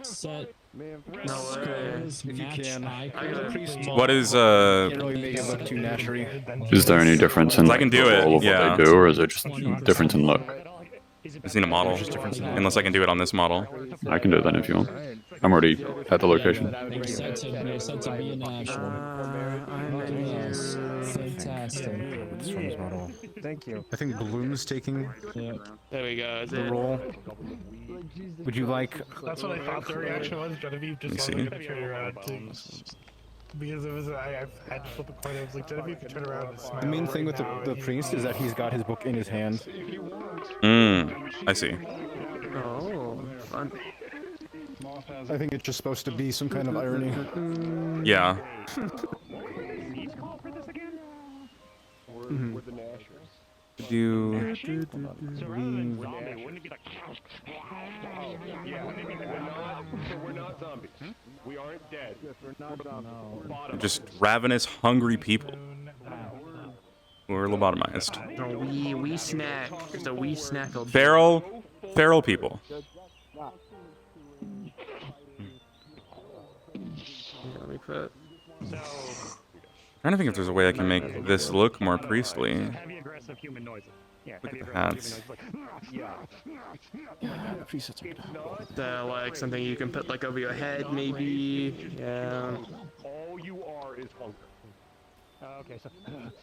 Set. No way. If you can. What is Is there any difference in I can do all of it, yeah. what they do, or is it just difference in look? I've seen a model. Unless I can do it on this model. I can do it then if you want. I'm already at the location. You're set to be a natural. Yes. Fantastic. Thank you. I think Bloom's taking Yep. There we go. the role. Would you like? That's what I thought the reaction was. Genevieve just Let me wanted to turn around because it was I had to flip a coin. I was like, Genevieve could turn around and smile. The main thing with the priest is that he's got his book in his hand. I see. Oh, fun. I think it's just supposed to be some kind of irony. Yeah. Do. We're not zombies. We aren't dead. Just ravenous, hungry people. Who are lobotomized. A wee snack. Just a wee snack. Feral people. Let me put. I'm trying to think if there's a way I can make this look more priestly. Heavy aggressive human noises. Yeah, Look at heavy the aggressive hats. Like something you can put like over your head, maybe. Yeah. All you are is hunger. Okay, so.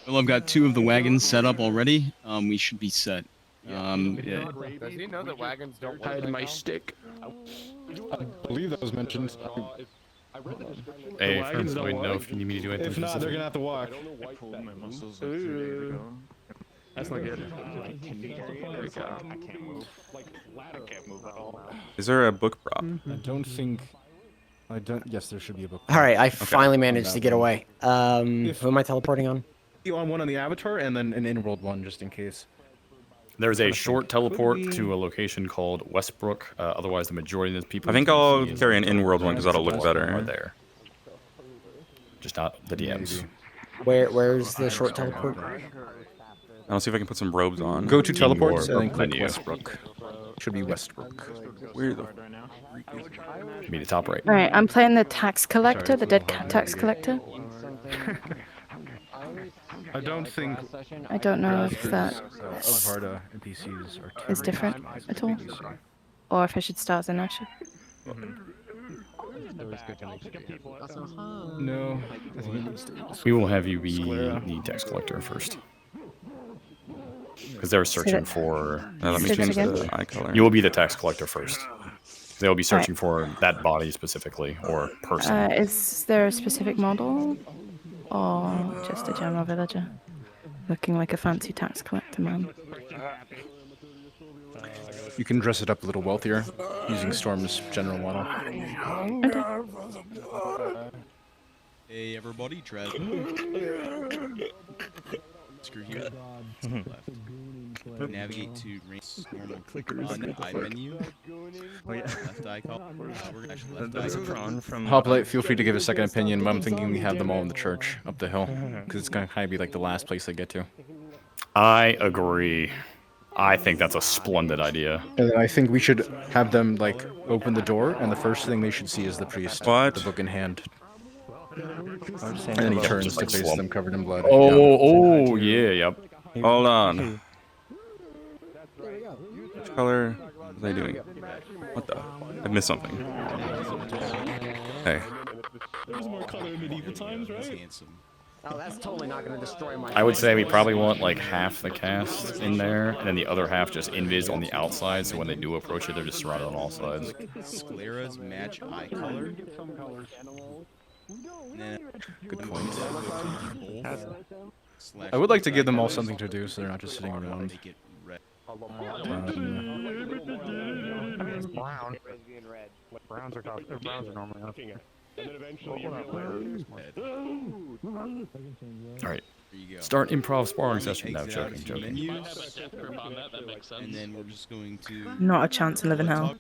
Well, I've got two of the wagons set up already. We should be set. Yeah. Does he know that wagons don't hide my stick? I believe that was mentioned. Hey, friends, let me know if you need me to do anything. If not, they're gonna have to walk. Ooh. That's not good. Is there a book prop? I don't think. Yes, there should be a book. All right, I finally managed to get away. Who am I teleporting on? You on one on the avatar and then an in-world one just in case. There's a short teleport to a location called Westbrook. Otherwise, the majority of the people. I think I'll carry an in-world one because that'll look better. Are there? Just not the DMs. Where's the short teleport? I'll see if I can put some robes on. Go to teleports and then click menu. Westbrook. Should be Westbrook. Where the? Should be the top right. All right, I'm playing the tax collector, the dead tax collector. I don't think. I don't know if that Evarda NPCs are is different at all, or if I should start as a natural. No. We will have you be the tax collector first. Because they're searching for. Let me change the eye color. You will be the tax collector first. They'll be searching for that body specifically or person. Is there a specific model, or just a general villager, looking like a fancy tax collector man? You can dress it up a little wealthier using Storm's general model. Hey everybody, Trev. Screw you. Left. Navigate to normal clickers. Eye menu. Left icon. Hoplite, feel free to give a second opinion, but I'm thinking we have them all in the church up the hill because it's gonna kind of be like the last place they get to. I agree. I think that's a splendid idea. And I think we should have them like open the door, and the first thing they should see is the priest, What? the book in hand. And then he turns to face them, covered in blood. Oh, yeah, yep. Hold on. Which color was I doing? What the? I missed something. Hey. There's more color in medieval times, right? Oh, that's totally not going to destroy my. I would say we probably want like half the cast in there, and then the other half just invis on the outside, so when they do approach it, they're just surrounded on all sides. Scleras match eye color. Good point. I would like to give them all something to do, so they're not just sitting around. It's brown. Browns are normally up. Alright. Start improv sparring session. No, joking. And then we're just going to. Not a chance in living hell.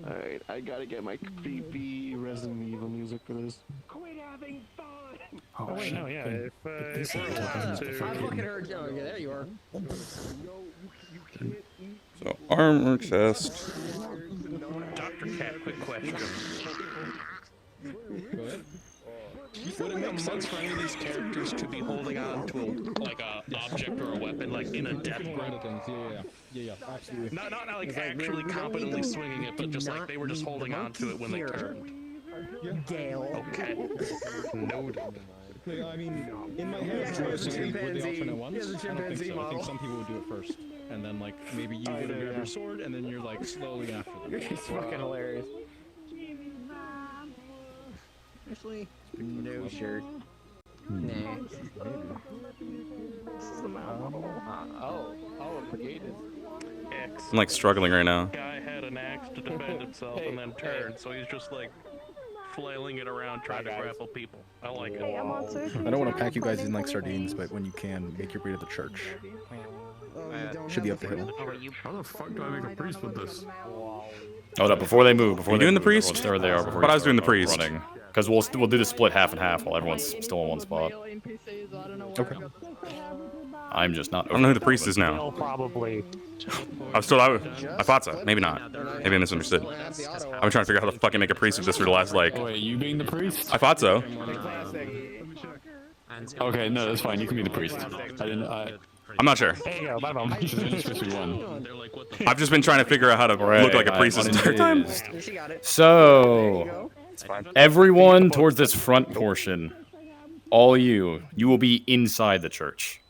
Alright, I gotta get my creepy Resident Evil music for this. Quit having fun! Oh, wait, shit. no, yeah. Good. If I fucking heard you. Yeah, there you are. So, armor chest. Dr. Cat, quick question. Go ahead. Would it make sense for any of these characters to be holding on to a object or a weapon, like in a death grip? Yeah, absolutely. Not like actually competently swinging it, but just like they were just holding on to it when they turned. Gale. Okay. Noted. I mean, in my head, would they alternate ones? I don't think so. I think some people would do it first, and then like maybe you would have grabbed your sword, and then you're like slowly after them. It's fucking hilarious. Actually, no shirt. Nah. This is the mouth. Oh, the gate is. I'm like struggling right now. Guy had an axe to defend himself and then turned, so he's just like flailing it around trying to grapple people. I like it. I don't want to pack you guys in like sardines, but when you can, make your way to the church. Should be up the hill. How the fuck do I make a priest with this? Hold up, before they move, You doing the priest? There they are. But I was doing the priest. Because we'll do the split half and half while everyone's still in one spot. Okay. I'm just not. I don't know who the priest is now. Probably. I thought so. Maybe not. Maybe I misunderstood. I've been trying to figure out how to fucking make a priest with this for the last like. Wait, you being the priest? I thought so. Okay, no, that's fine. You can be the priest. I'm not sure. There you go, bye bye. I've just been trying to figure out how to look like a priest this entire time. So, everyone towards this front portion. All you will be inside the church.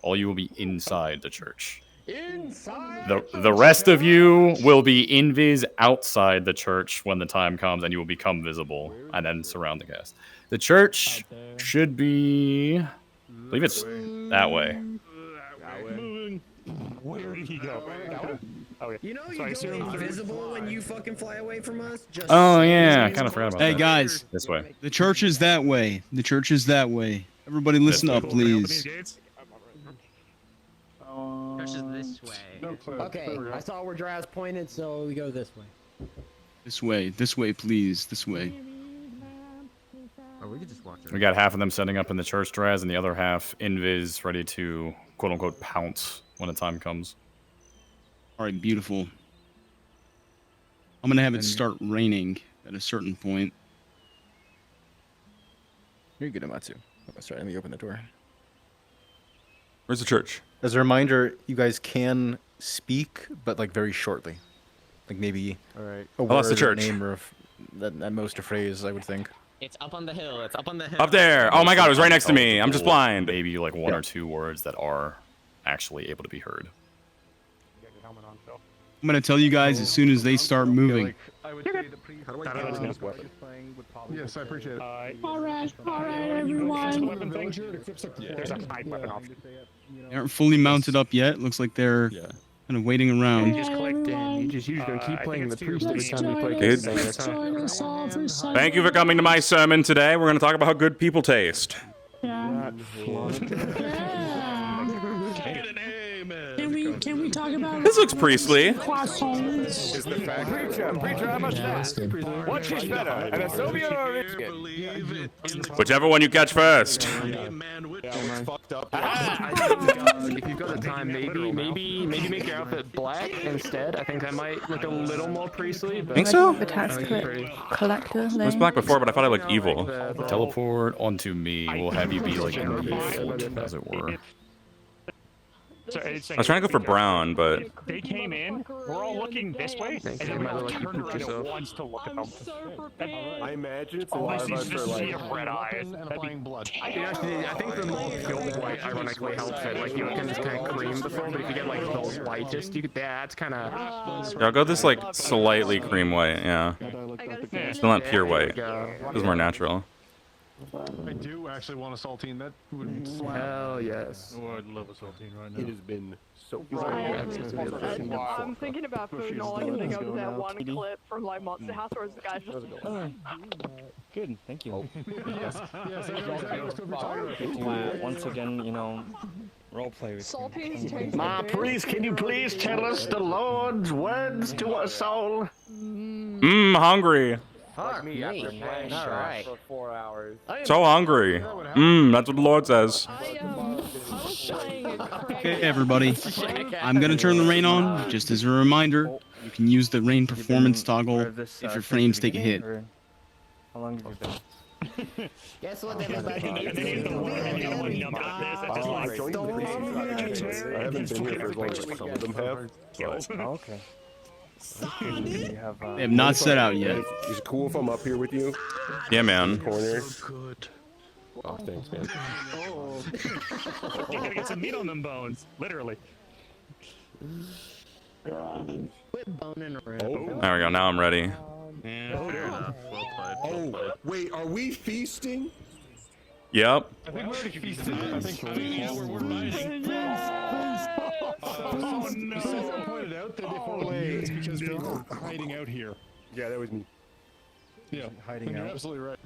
All you will be inside the church. The rest of you will be invis outside the church when the time comes, and you will become visible, and then surround the guest. The church should be, I believe it's that way. Where did he go? Okay. You know you go invisible when you fucking fly away from us? Just Oh yeah, I kind of forgot about that. Hey guys, this way. The church is that way. The church is that way. Everybody listen up, please. Church is this way. Okay, I saw where Draz pointed, so we go this way. This way, please. This way. Oh, we could just walk We got half of them setting up in the church, Draz, and the other half invis, ready to quote unquote pounce when the time comes. All right, beautiful. I'm gonna have it start raining at a certain point. You're good, Amatsu. Oh, sorry, let me open the door. Where's the church? As a reminder, you guys can speak, but like very shortly. Like maybe a word, that's the church. a name, or at most a phrase, I would think. It's up on the hill. It's up on the hill. Up there. Oh my god, it was right next to me. I'm just blind. Maybe like one or two words that are actually able to be heard. I'm gonna tell you guys as soon as they start moving. Yes, I appreciate it. Alright, everyone. There's a hide weapon option. They aren't fully mounted up yet. Looks like they're kind of waiting around. Just clicked in. You just usually keep playing the priest every time you play. Good. Thank you for coming to my sermon today. We're going to talk about how good people taste. Yeah. Get an amen. Can we Can we talk about This looks priestly. croissants? Is the fact preacher, how much that? What's cheese better, an Asobian or a biscuit? Whichever one you catch first. If you've got the time, maybe make your outfit black instead. I think that might look a little more priestly. But Think so? The tax collector. It was black before, but I thought I looked evil. Teleport onto me. We'll have you be like in the fort, as it were. I was trying to go for brown, but They came in, we're all looking this way, and then we all turned around at once to look at them. I imagine it's a All lot I of see is us are just like sea of red eyes. applying blood. Actually, I think the more filled white ironically helps it. Like you can just kind of cream before, but if you get like the whitest, you could. That's kind of. yeah, I'll go this like slightly cream white. Yeah, still not pure white. This is more natural. I do actually want a saltine. That would slap. Hell yes. Oh, I'd love a saltine right now. It has been so. I'm thinking about food, and all I can think of is that one clip from like Monster House where the guy's just. Good, thank you. Yes, Once again, you know, role play with Saltines taste Ma, please, can you please tell us the Lord's words to our soul? Hungry. Fuck me. All right. for 4 hours. So hungry. That's what the Lord says. Okay, everybody. I'm gonna turn the rain on. Just as a reminder, you can use the rain performance toggle if your frames take a hit. How long have you been? Guess what, everybody? I haven't been here for as long as some of them have. Okay. They have not set out yet. Is it cool if I'm up here with you? Yeah, man. Corner. Oh, thanks, man. You gotta get some meat on them bones, literally. Quit boning around. There we go. Now I'm ready. Yeah, fair enough. Well played. Oh, wait, are we feasting? Yep. I think we're already feasting. I think we're fighting. Oh no! Someone pointed out that if we're late, it's because we were hiding out here. Yeah, that was me. Yeah, Hiding out. You're absolutely right.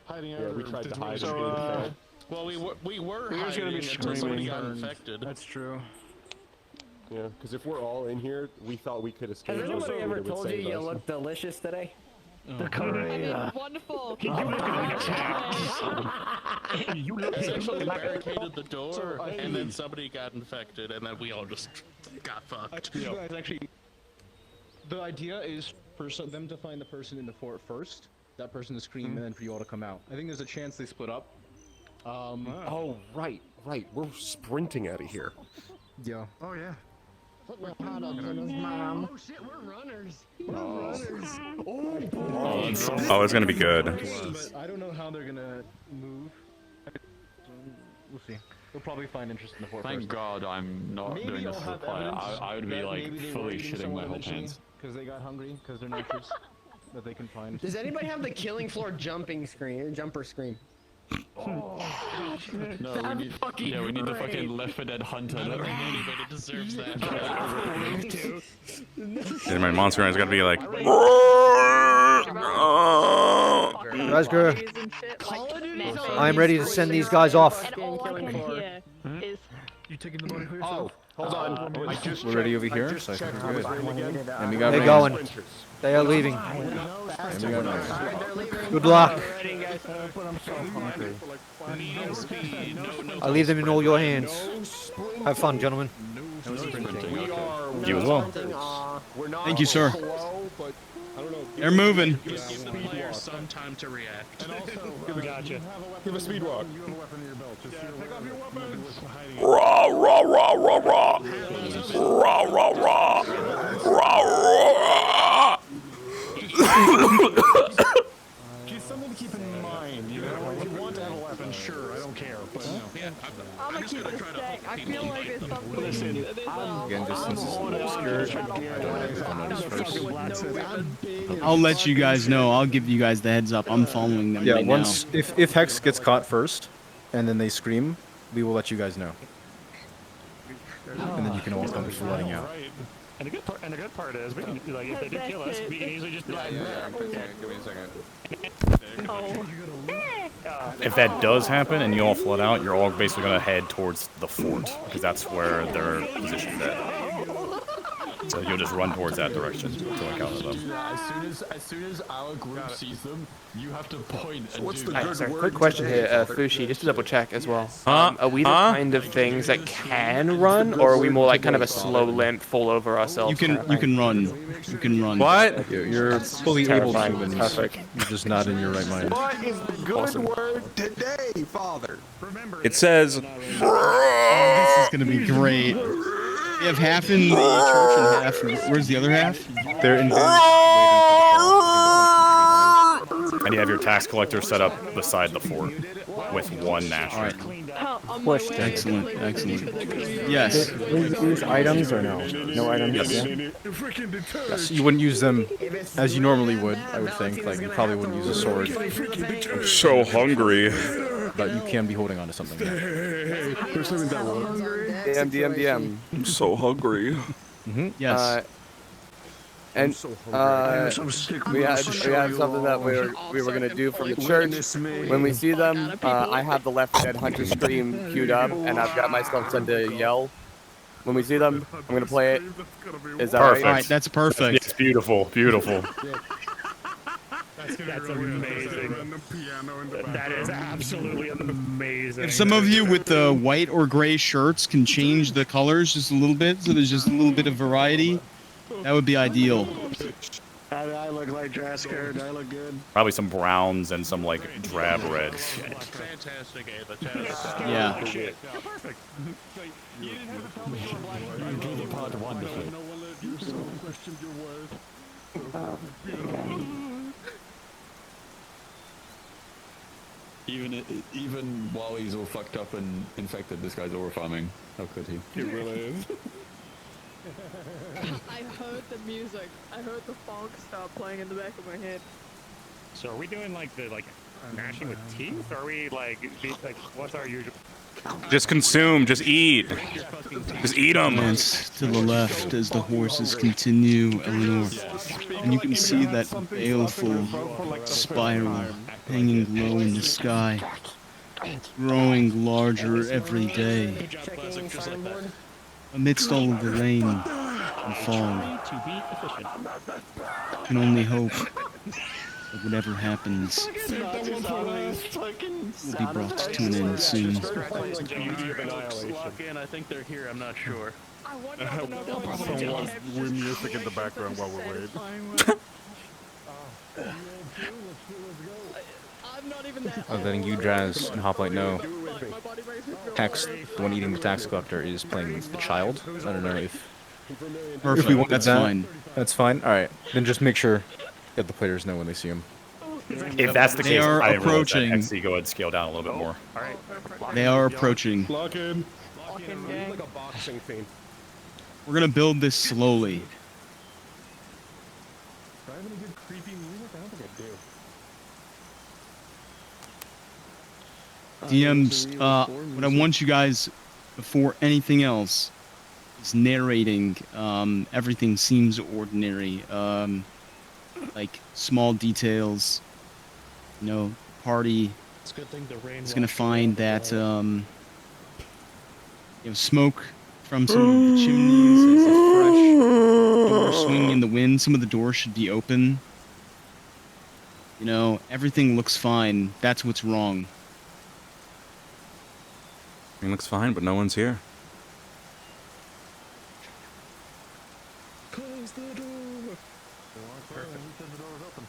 Hiding out. Yeah, we tried to hide. So, well, we were just gonna be hiding until somebody got screaming. infected. That's true. Yeah, because if we're all in here, we thought we could escape. Has anybody so ever it would told you save you us. look delicious today? Wonderful. You look You look Essentially barricaded the door, and then somebody got infected, and then we all just got fucked. You guys actually, the idea is for them to find the person in the fort first, that person to scream, and then for you all to come out. I think there's a chance they split up. Oh, right. We're sprinting out of here. Yeah. Oh, yeah. Put my pot up for this mom. Oh shit, we're runners. Oh, it's gonna be good. But I don't know how they're gonna move. We'll see. They'll probably find interest in the fort Thank first. God I'm not Maybe doing this they'll for have play. evidence I would be that like maybe they fully raided shitting someone my whole in the machine pants. because they got hungry, because they're nitrous that they can find. Does anybody have the killing floor jumping screen, jumper screen? No, we need, we need the fucking Left 4 Dead hunter. I don't think anybody deserves that. And my monster is gonna be like. Rasgur, I'm ready to send these guys off. And all I can hear is. You taking the money for Oh, hold on. We're ready over here, so I think we're good. And They're going. They are leaving. Good luck. I leave them in all your hands. Have fun, gentlemen. You as well. Thank you, sir. They're moving. Give the player some time to react. We got you. Give a speed walk. You have a weapon in your belt. Just take off your weapon. Rah rah rah rah rah. Rah rah rah. Rah rah. Just something to keep in mind. You know, if you want to have a weapon, sure, I don't care. But Yeah, I'm gonna keep it a stack. I feel like there's something. Again, just since it's obscure, I don't notice first. I'll let you guys know. I'll give you guys the heads up. I'm following them Yeah, right once if Hex gets caught first, and then they scream, we will let you guys know. And then you can all come flooding out. And the good part is, we can, like, if they do kill us, we can easily just. Give me a second. If that does happen and you all flood out, you're all basically gonna head towards the fort because that's where they're positioned at. So you'll just run towards that direction to encounter them. As soon as our group sees them, you have to point and What's do the Alright, sorry, quick question here, Fushi, just to double check as well. Are we the kind of things that can run, or are we more like kind of a slow limp, fall over ourselves? You can run. You can run. What? You're fully able to, terrifying. and Perfect. you're just not in your right mind. What is the good word today, Father? It says. Oh, this is gonna be great. We have half in the church and half. Where's the other half? They're in. And you have your tax collector set up beside the fort with one national. Question. Excellent. Yes. Use items or no? No items. Yes. Yeah? Yes, you wouldn't use them as you normally would, I would think. Like, you probably wouldn't use a sword. I'm so hungry. But you can be holding on to something. DM. I'm so hungry. Yes. And we had something that we were gonna do from the church. When we see them, I have the Left Dead Hunter scream queued up, and I've got myself set to yell. When we see them, I'm gonna play it. Is that Perfect. All right, that's perfect. It's beautiful. That's amazing. That is absolutely amazing. If some of you with the white or gray shirts can change the colors just a little bit, so there's just a little bit of variety, that would be ideal. How do I look like, Drasker? Do I look good? Probably some browns and some like drab reds. Fantastic, Ava. Yeah. You're perfect. You didn't have to tell me you were black. You drew the part wonderfully. Even while he's all fucked up and infected, this guy's over farming. How could he? He really is. I heard the music. I heard the fog start playing in the back of my head. So are we doing like the gnashing with teeth? Or are we like what's our usual? Just consume. Just eat. Just eat them. Glance to the left as the horses continue north, and you can see that baleful spiral hanging low in the sky, growing larger every day. Amidst all of the rain and fog, you can only hope that whatever happens will be brought to an end soon. Walk in, I think they're here, I'm not sure. Some weird music in the background while we wait. Letting you, Draz, and Hoplite know. Hex, the one eating the tax collector, is playing the child. I don't know if we want That's that. fine. That's fine. All right, then just make sure that the players know when they see him. If that's the They case, are I approaching. approaching. XC, go ahead and scale down a little bit more. They are approaching. Lock in. Like a boxing fiend. We're gonna build this slowly. Do I have any good creepy music? I don't think I do. DMs, what I want you guys, before anything else, is narrating. Everything seems ordinary. Like small details. You know, party It's a good thing the rain is gonna find that smoke from some of the chimneys. There's a fresh door swinging in the wind. Some of the doors should be open. You know, everything looks fine. That's what's wrong. Everything looks fine, but no one's here. Close the door. Perfect. The door is open.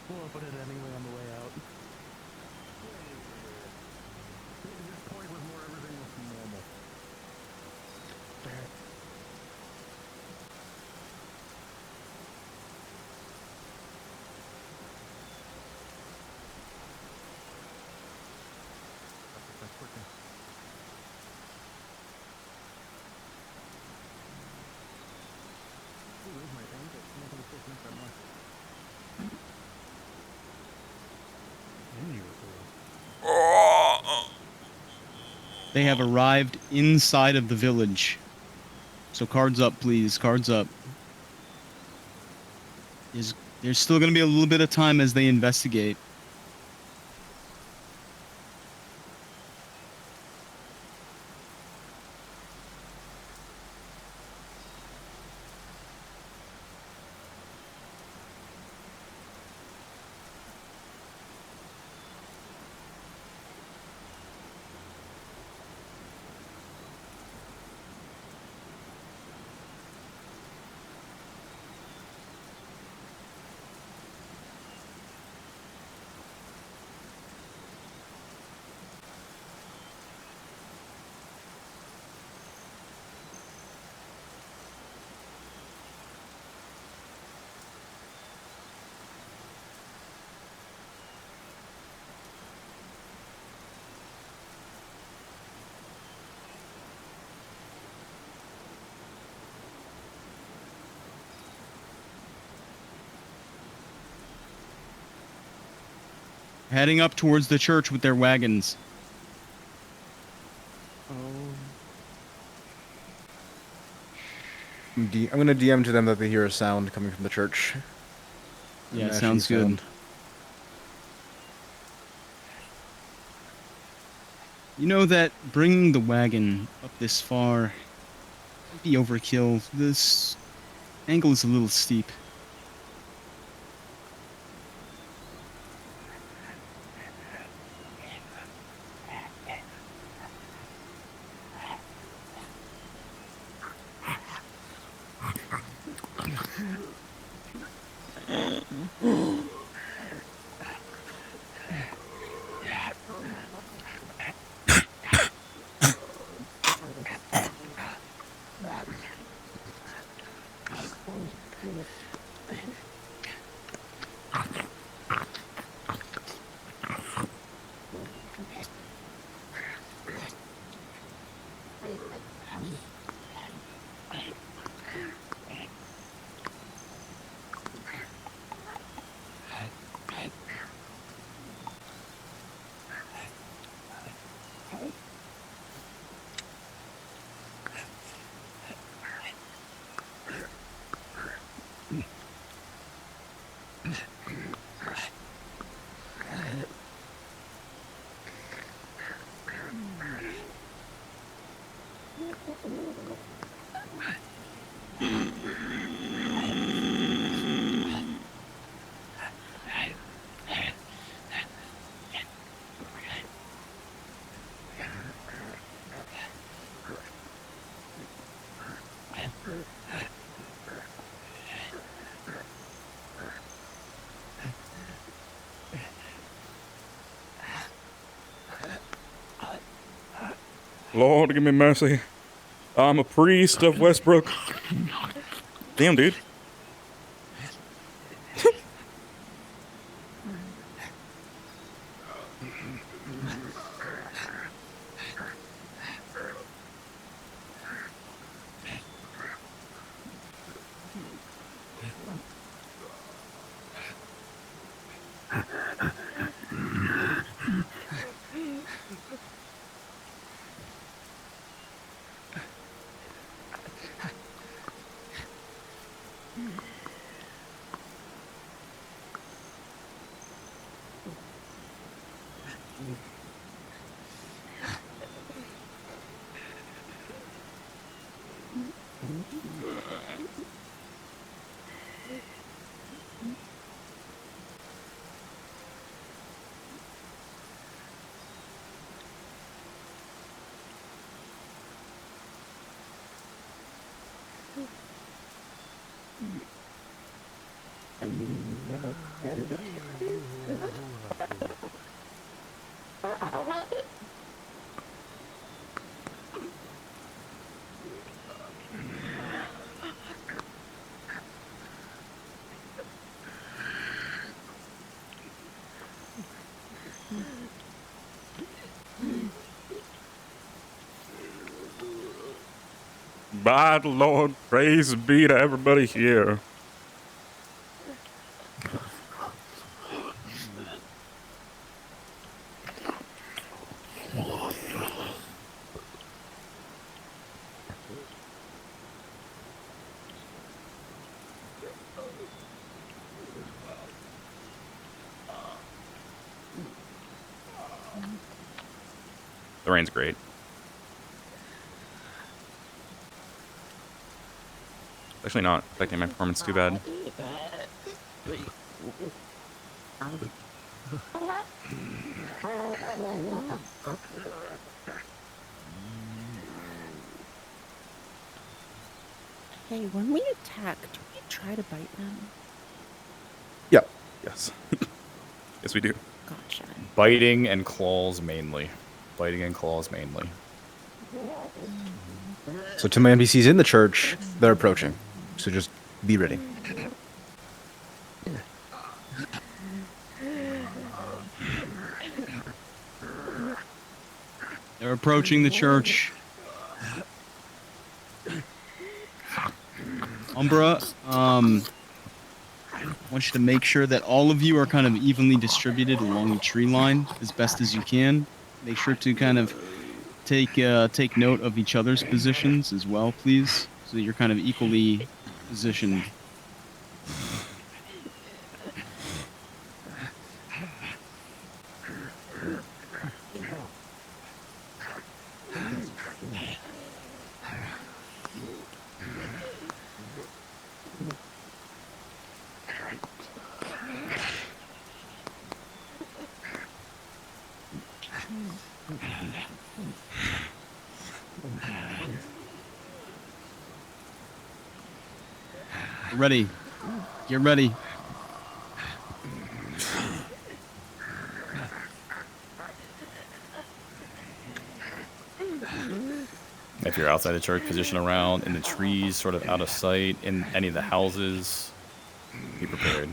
We'll open it anyway on the way out. This point was more everything was normal. They have arrived inside of the village. So cards up, please. Cards up. Is There's still going to be a little bit of time as they investigate. Heading up towards the church with their wagons. I'm gonna DM to them that they hear a sound coming from the church. Yeah, An sounds ashy good. sound. You know that bringing the wagon up this far might be overkill. This angle is a little steep. Lord, give me mercy. I'm a priest of Westbrook. Damn, dude. By the Lord, praise be to everybody here. The rain's great. Actually not affecting my performance too bad. Hey, when we attack, do we try to bite them? Yeah. Yes. Yes, we do. Gotcha. Biting and claws mainly. Biting and claws mainly. So to my NPCs in the church, they're approaching. So just be ready. They're approaching the church. Umbra, I want you to make sure that all of you are kind of evenly distributed along the tree line as best as you can. Make sure to kind of take note of each other's positions as well, please, so that you're kind of equally positioned. Ready. Get ready. If you're outside the church, position around in the trees, sort of out of sight, in any of the houses. Be prepared.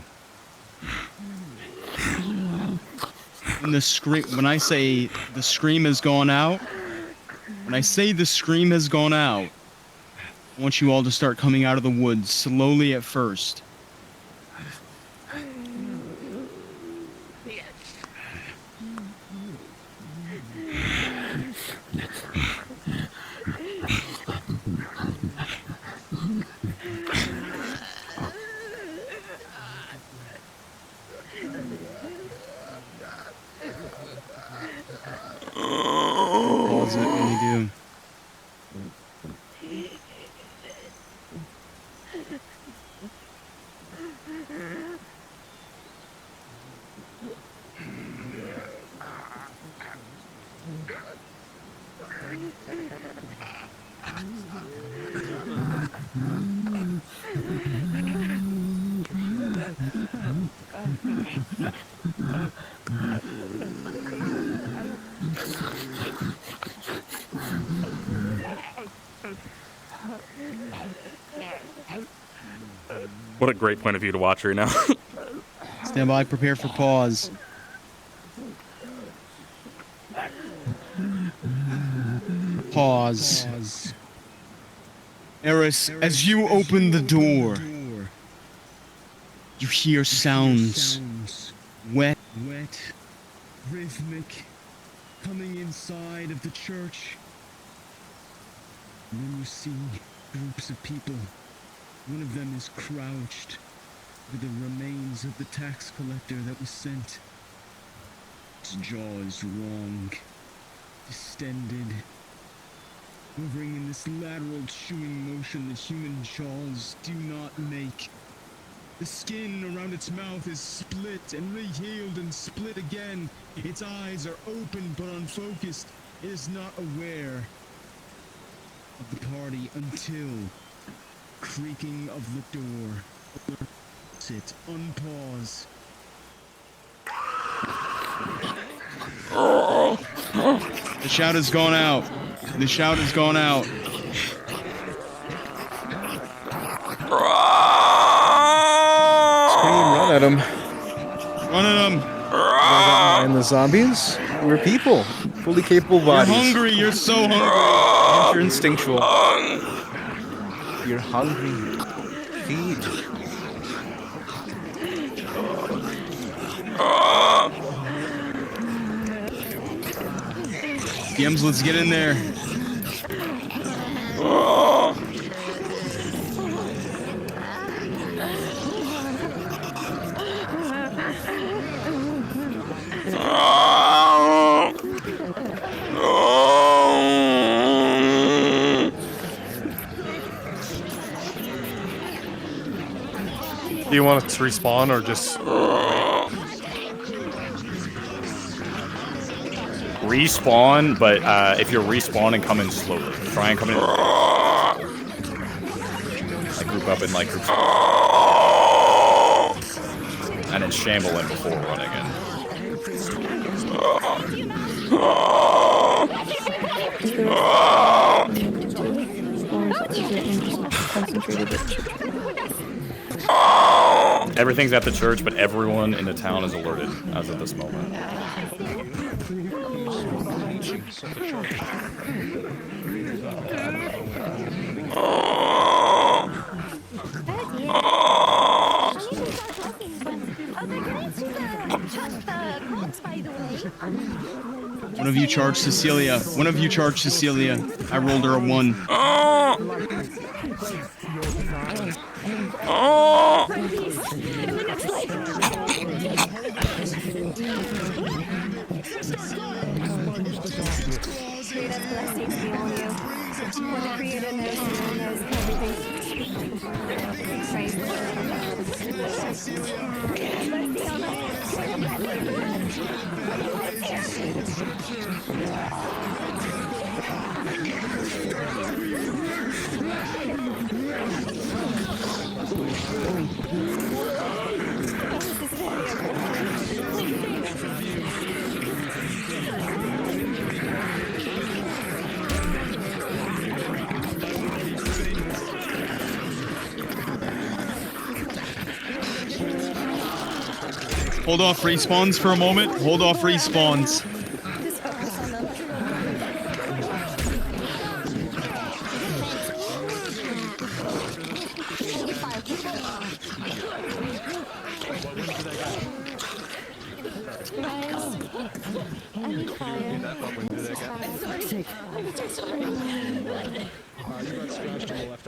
When I say the scream has gone out, I want you all to start coming out of the woods slowly at first. Pause it when you do. What a great point of view to watch right now. Stand by, prepare for pause. Pause. Eris, as you open the door, you hear sounds. Wet, rhythmic, coming inside of the church. And then you see groups of people. One of them is crouched with the remains of the tax collector that was sent. Its jaw is wrong, distended, moving in this lateral chewing motion that human jaws do not make. The skin around its mouth is split and rehealed and split again. Its eyes are open but unfocused. It is not aware of the party until creaking of the door. Sit, unpause. The shout has gone out. The shout has gone out. Scream, run at him. Run at him. And the zombies? We're people. Fully capable bodies. You're hungry. You're so hungry. And you're instinctual. You're hungry. Feed. Gems, let's get in there. Do you want to respawn or just... Respawn, but if you're respawning, come in slowly. Try and come in. Like group up in like groups. And then shamble in before running in. Everything's at the church, but everyone in the town is alerted as of this moment. One of you charge Cecilia. One of you charge Cecilia. I rolled her a 1. Hold off respawns for a moment. Hold off respawns.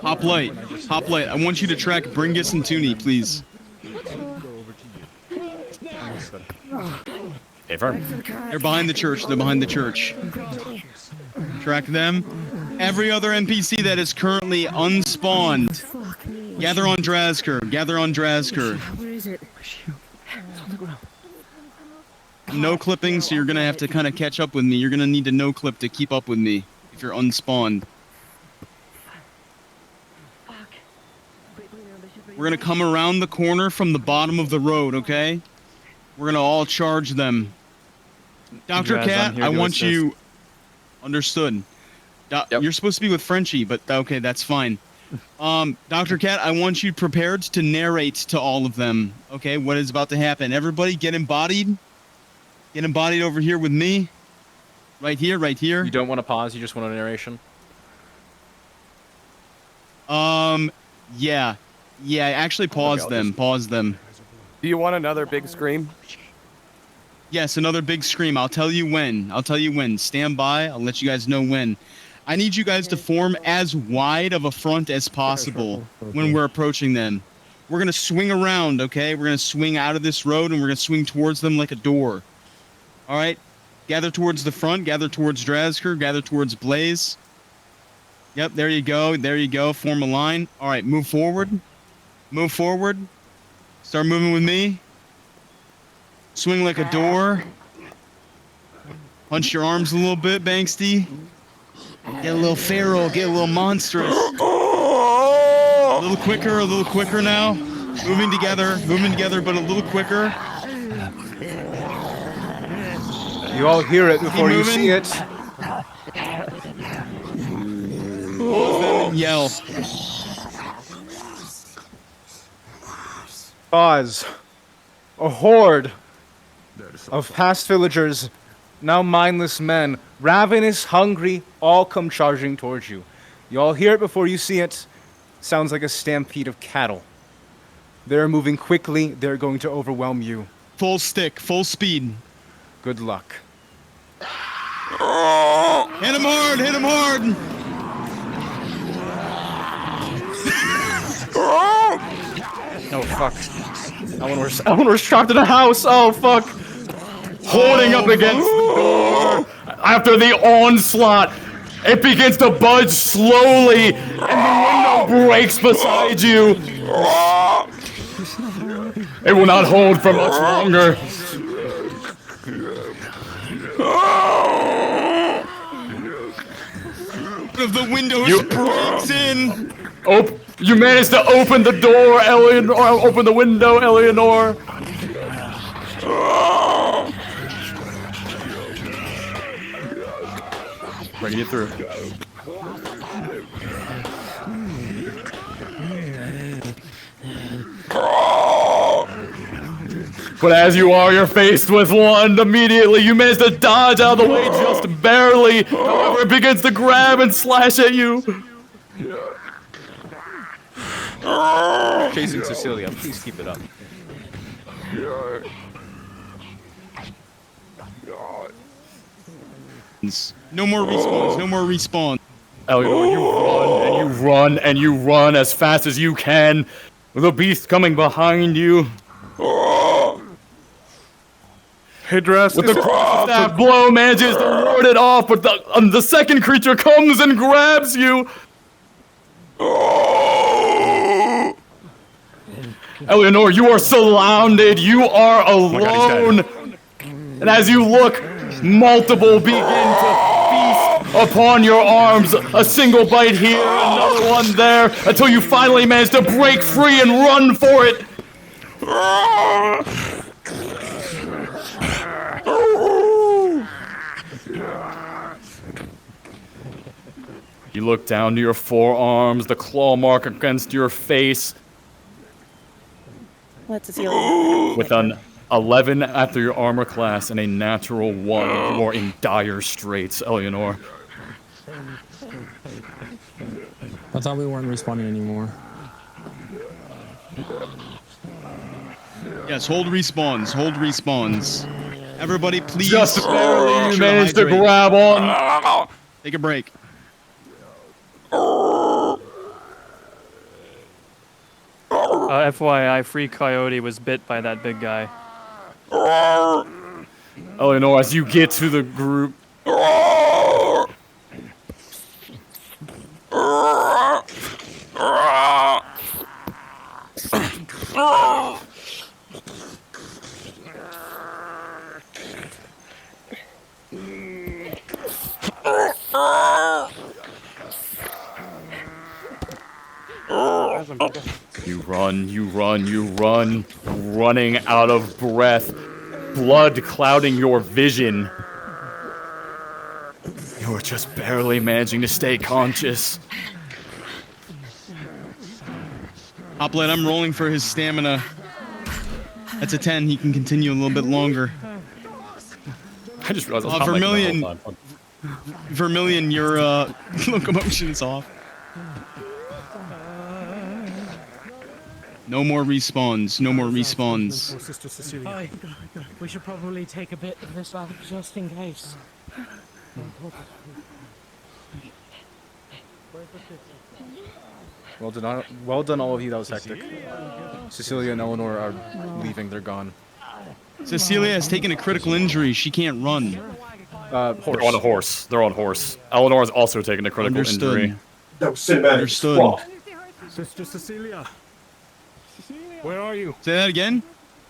Hoplite, Hoplite, I want you to track Bringus and Tooney, please. They're behind the church. They're behind the church. Track them. Every other NPC that is currently unspawned. Gather on Drazker. Gather on Drazker. Where is it? No clipping, so you're gonna have to kind of catch up with me. You're gonna need to no clip to keep up with me if you're unspawned. We're gonna come around the corner from the bottom of the road, okay? We're gonna all charge them. Dr. Cat, I want you... Understood. You're supposed to be with Frenchie, but okay, that's fine. Dr. Cat, I want you prepared to narrate to all of them, okay, what is about to happen. Everybody get embodied. Get embodied over here with me. Right here, right here. You don't want to pause, you just want a narration? Yeah. Yeah, actually pause them, pause them. Do you want another big scream? Yes, another big scream. I'll tell you when. I'll tell you when. Stand by. I'll let you guys know when. I need you guys to form as wide of a front as possible when we're approaching them. We're going to swing around, okay? We're going to swing out of this road, and we're going to swing towards them like a door. All right? Gather towards the front. Gather towards Drazker. Gather towards Blaze. Yep, there you go. There you go. Form a line. All right, move forward. Move forward. Start moving with me. Swing like a door. Punch your arms a little bit, Banksty. Get a little feral, get a little monstrous. A little quicker now. Moving together, but a little quicker. You all hear it before you see it. Yell. Pause. A horde of past villagers, now mindless men, ravenous, hungry, all come charging towards you. You all hear it before you see it. Sounds like a stampede of cattle. They're moving quickly. They're going to overwhelm you. Full stick, full speed. Good luck. Hit him hard, hit him hard. Oh, fuck. That one was trapped in a house. Oh, fuck. Holding up against the door. After the onslaught, it begins to budge slowly, and the window breaks beside you. It will not hold for much longer. One of the windows breaks in. You managed to open the door, Eleanor. Open the window, Eleanor. Bringing it through. But as you're faced with one immediately. You manage to dodge out of the way just barely. However, it begins to grab and slash at you. Chasing Cecilia, please keep it up. No more respawns. No more respawns. Eleanor, you run and you run and you run as fast as you can. With the beast coming behind you. Hydras with the staff blow manages to ward it off, but the second creature comes and grabs you. Eleanor, you are surrounded. You are alone. And as you look, multiple begin to feast upon your arms. A single bite here, another one there, until you finally manage to break free and run for it. You look down to your forearms, the claw mark against your face. Let's Cecilia. With an 11 after your armor class and a natural 1, you are in dire straits, Eleanor. I thought we weren't respawning anymore. Yes, hold respawns. Hold respawns. Everybody, please. Just barely you managed to grab on. Take a break. FYI, Free Coyote was bit by that big guy. Eleanor, as you get to the group. You run, running out of breath, blood clouding your vision. You're just barely managing to stay conscious. Hoplet, I'm rolling for his stamina. That's a 10. He can continue a little bit longer. I just realized I was Vermilion. Vermilion, your locomotion's off. No more respawns. No more respawns. Sister Cecilia. Hi. We should probably take a bit of this out just in case. Well done, all of you. That was hectic. Cecilia and Eleanor are leaving. They're gone. Cecilia has taken a critical injury. She can't run. Horse. They're on a horse. They're on horse. Eleanor has also taken a critical injury. No, cinematic. Understood. Sister Cecilia. Where are you? Say that again?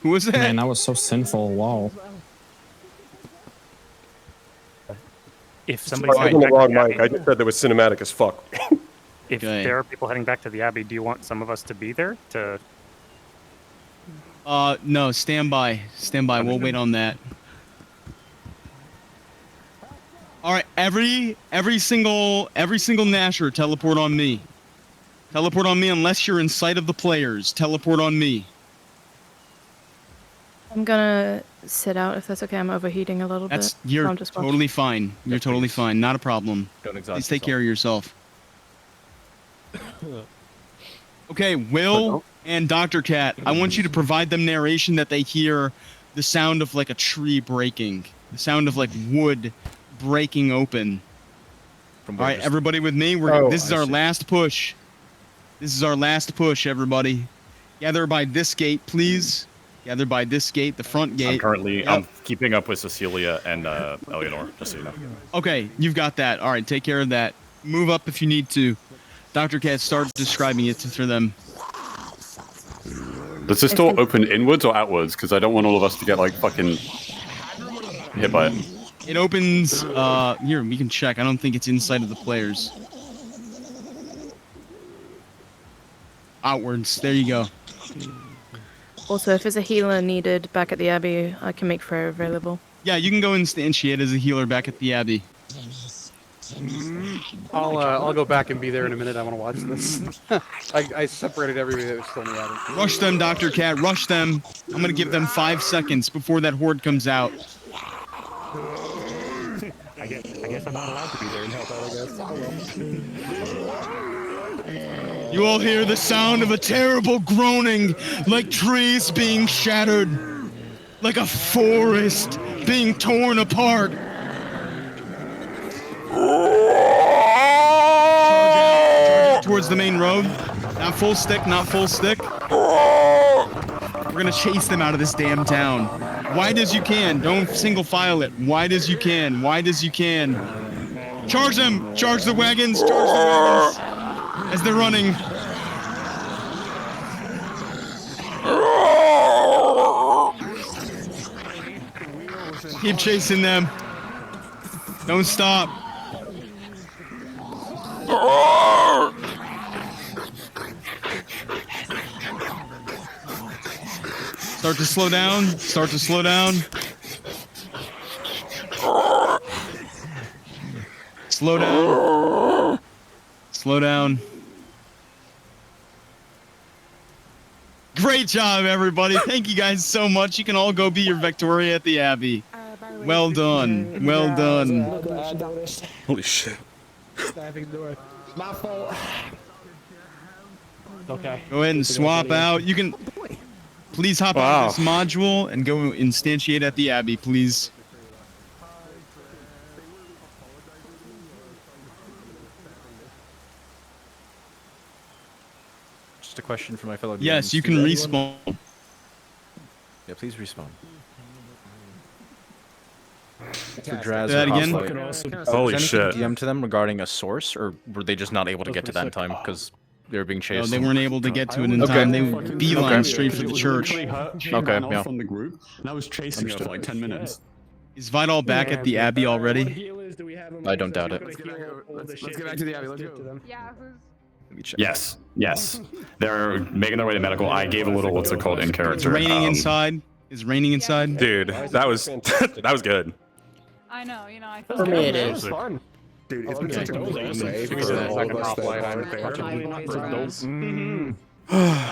Who was that? Man, that was so sinful. Wow. If somebody's I'm heading on the back wrong to the mic. Abbey, I just said there was cinematic as fuck. if Okay. there are people heading back to the Abbey, do you want some of us to be there to? No, stand by. Stand by. We'll wait on that. All right, every single Nasher teleport on me. Teleport on me unless you're in sight of the players. Teleport on me. I'm gonna sit out if that's okay. I'm overheating a little bit. You're I'm just totally fine. You're totally fine. Not a problem. Don't exhaust Please take care of yourself. Okay, Will and Dr. Cat, I want you to provide them narration that they hear the sound of like a tree breaking. The sound of like wood breaking open. All right, everybody with me? This is our last push. This is our last push, everybody. Gather by this gate, please. Gather by this gate, the front gate. I'm keeping up with Cecilia and Eleanor, just so you know. Okay, you've got that. All right, take care of that. Move up if you need to. Dr. Cat, start describing it for them. Does this door open inwards or outwards? Because I don't want all of us to get like fucking hit by it. It opens, here, we can check. I don't think it's inside of the players. Outwards, there you go. Also, if there's a healer needed back at the Abbey, I can make Freya available. Yeah, you can go instantiate as a healer back at the Abbey. I'll go back and be there in a minute. I want to watch this. I separated everybody that was still in the Abbey. Rush them, Dr. Cat, rush them. I'm gonna give them 5 seconds before that horde comes out. I guess I'm not allowed to be there and help out, I guess. You all hear the sound of a terrible groaning, like trees being shattered, like a forest being torn apart. Charge out towards the main road. Not full stick, not full stick. We're gonna chase them out of this damn town. Wide as you can. Don't single file it. Wide as you can. Wide as you can. Charge them! Charge the wagons! Charge the wagons! As they're running. Keep chasing them. Don't stop. Start to slow down. Start to slow down. Slow down. Slow down. Great job, everybody. Thank you guys so much. You can all go be your Victoria at the Abbey. Well done. Well done. Holy shit. My fault. Okay. Go ahead and swap out. You can please hop out of this module and go instantiate at the Abbey, please. Just a question for my fellow DMs. Yes, you can respawn. Yeah, please respawn. Say that again? Holy shit. DM to them regarding a source, or were they just not able to get to that in time because they were being No, chased? they weren't able to get to it in time. They beeline straight for the church. Okay, yeah. From the group, and I was chasing her for like 10 minutes. Is Vidal back at the Abbey already? I don't doubt it. Let's get back to the Abbey. Let's go. Yeah, Yes, yes. They're making their way to medical. I gave a little, what's it called, in character. It's raining inside. Is raining inside? Dude, that was that was good. I know, you know, I For me, it is. fun. Dude, it's been such a good day for all of us I'm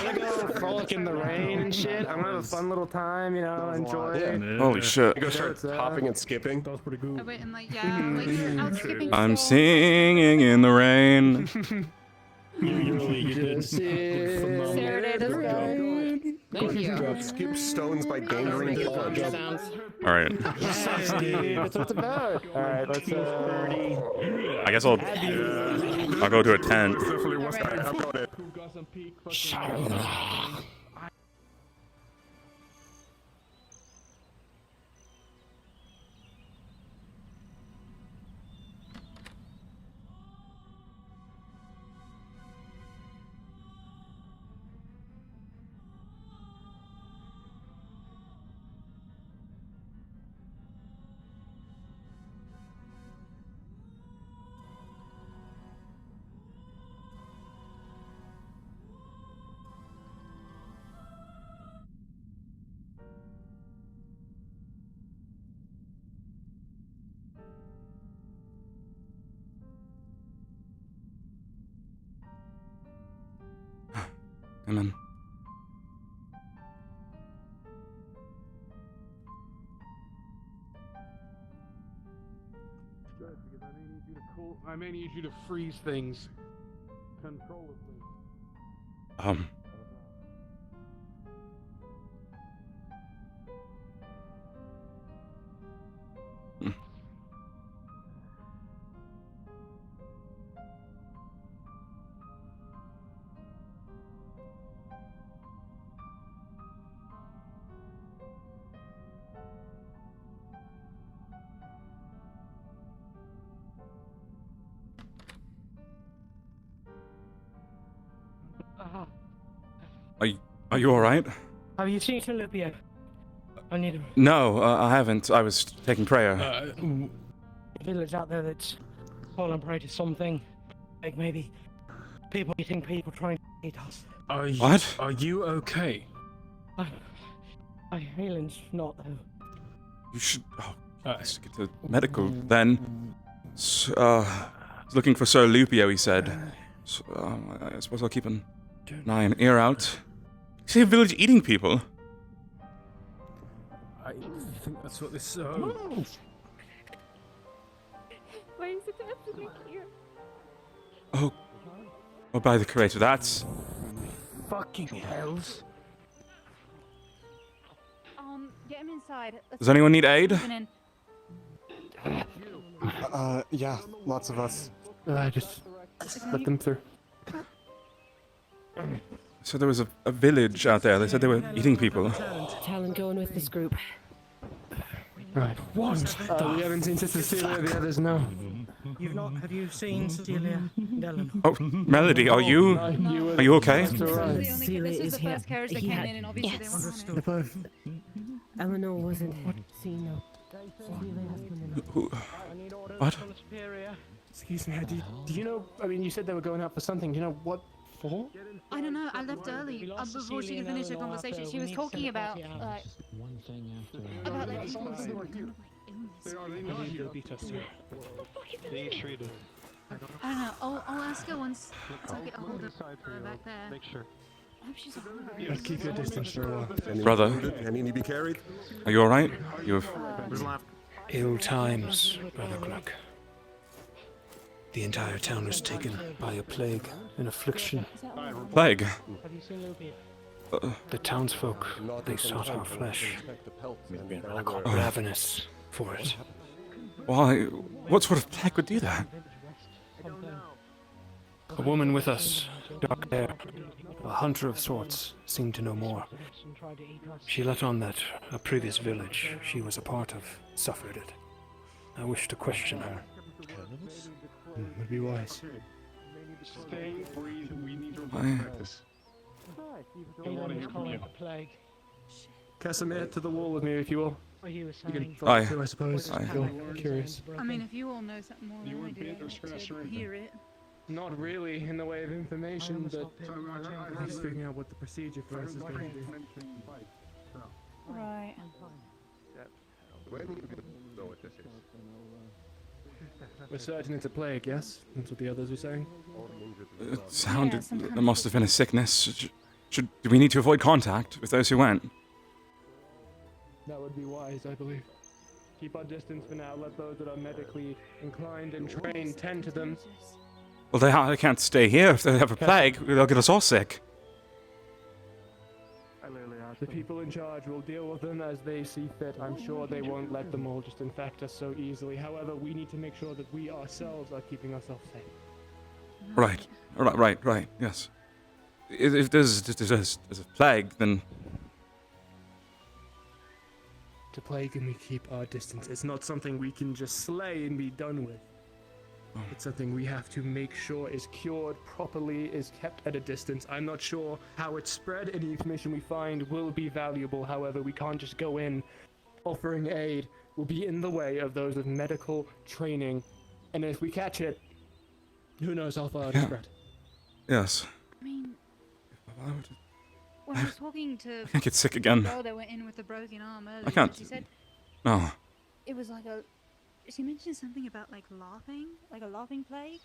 gonna go frolic in the rain and shit. I'm gonna have a fun little time, you know, enjoy. Holy shit. You go start hopping and skipping. Oh, wait, and like, yeah, like, I was skipping I'm singing in the rain. Serenade us, guys. Thank you. Skip stones by dangling plunge. All right. That's what it's about. Alright, let's I guess I'll go to a tent. Come on. I may need you to freeze things. Control things. Are you all right? Have you seen Olivia? I need No, I haven't. I was taking prayer. a village out there that's fallen prey to something. Like maybe people eating people trying to eat us. What? Are you okay? My feeling's not though. You should. Oh, let's get to medical then. Looking for Sir Lupio, he said. So, I suppose I'll keep an eye and ear out. See a village eating people? I think that's what this. Why is it happening here? Oh, by the creator, that's. Fucking hells. Get him inside. Does anyone need aid? Yeah, lots of us. Just let them through. So there was a village out there. They said they were eating people. Talon going with this group. Right. We haven't seen Sister Celia, the others know. You've not? Have you seen Celia? Dylan? Oh, Melody, are you okay? Celia is here. Carriage that came in, and obviously they weren't on it. Eleanor wasn't seen. No. What? Excuse me, do you know, I mean, you said they were going out for something. Do you know what for? I don't know, I left early before she could finish her conversation. She was talking about, like, I don't know, I'll ask her once I'll get a hold of her back there. Make sure. I hope she's alright. Keep your distance for a while. Brother, Any need to be carried? are you alright? You've. Ill times, Brother Gluck. The entire town was taken by a plague, an affliction. Plague? The townsfolk, they sought our flesh. I got ravenous for it. Why? What sort of plague would do that? A woman with us, dark hair, a hunter of sorts, seemed to know more. She let on that a previous village she was a part of suffered it. I wish to question her. Would be wise. Stay, breathe, we need to practice. Casimir, to the wall with me, if you will. You can Aye. follow too, I suppose. Aye. Feel curious. I mean, if you all know something more than I do, I should hear it. Not really in the way of information, but at least figuring out what the procedure for us is going to be. Right. We're certain it's a plague, yes? That's what the others were saying? It sounded. There must have been a sickness. Do we need to avoid contact with those who went? That would be wise, I believe. Keep our distance for now. Let those that are medically inclined and trained tend to them. Well, they can't stay here. If they have a plague, they'll get us all sick. The people in charge will deal with them as they see fit. I'm sure they won't let them all just infect us so easily. However, we need to make sure that we ourselves are keeping ourselves safe. Right. Yes. If there's a plague, then. To plague and we keep our distance. It's not something we can just slay and be done with. It's something we have to make sure is cured properly, is kept at a distance. I'm not sure how it's spread. Any information we find will be valuable. However, we can't just go in offering aid. Will be in the way of those with medical training. And if we catch it, who knows how far it'll spread. Yes. I mean, when I was talking to I can't get sick again. the girl that went in with the broken arm earlier, I can't. she said No. it was like a. She mentioned something about like laughing, like a laughing plague.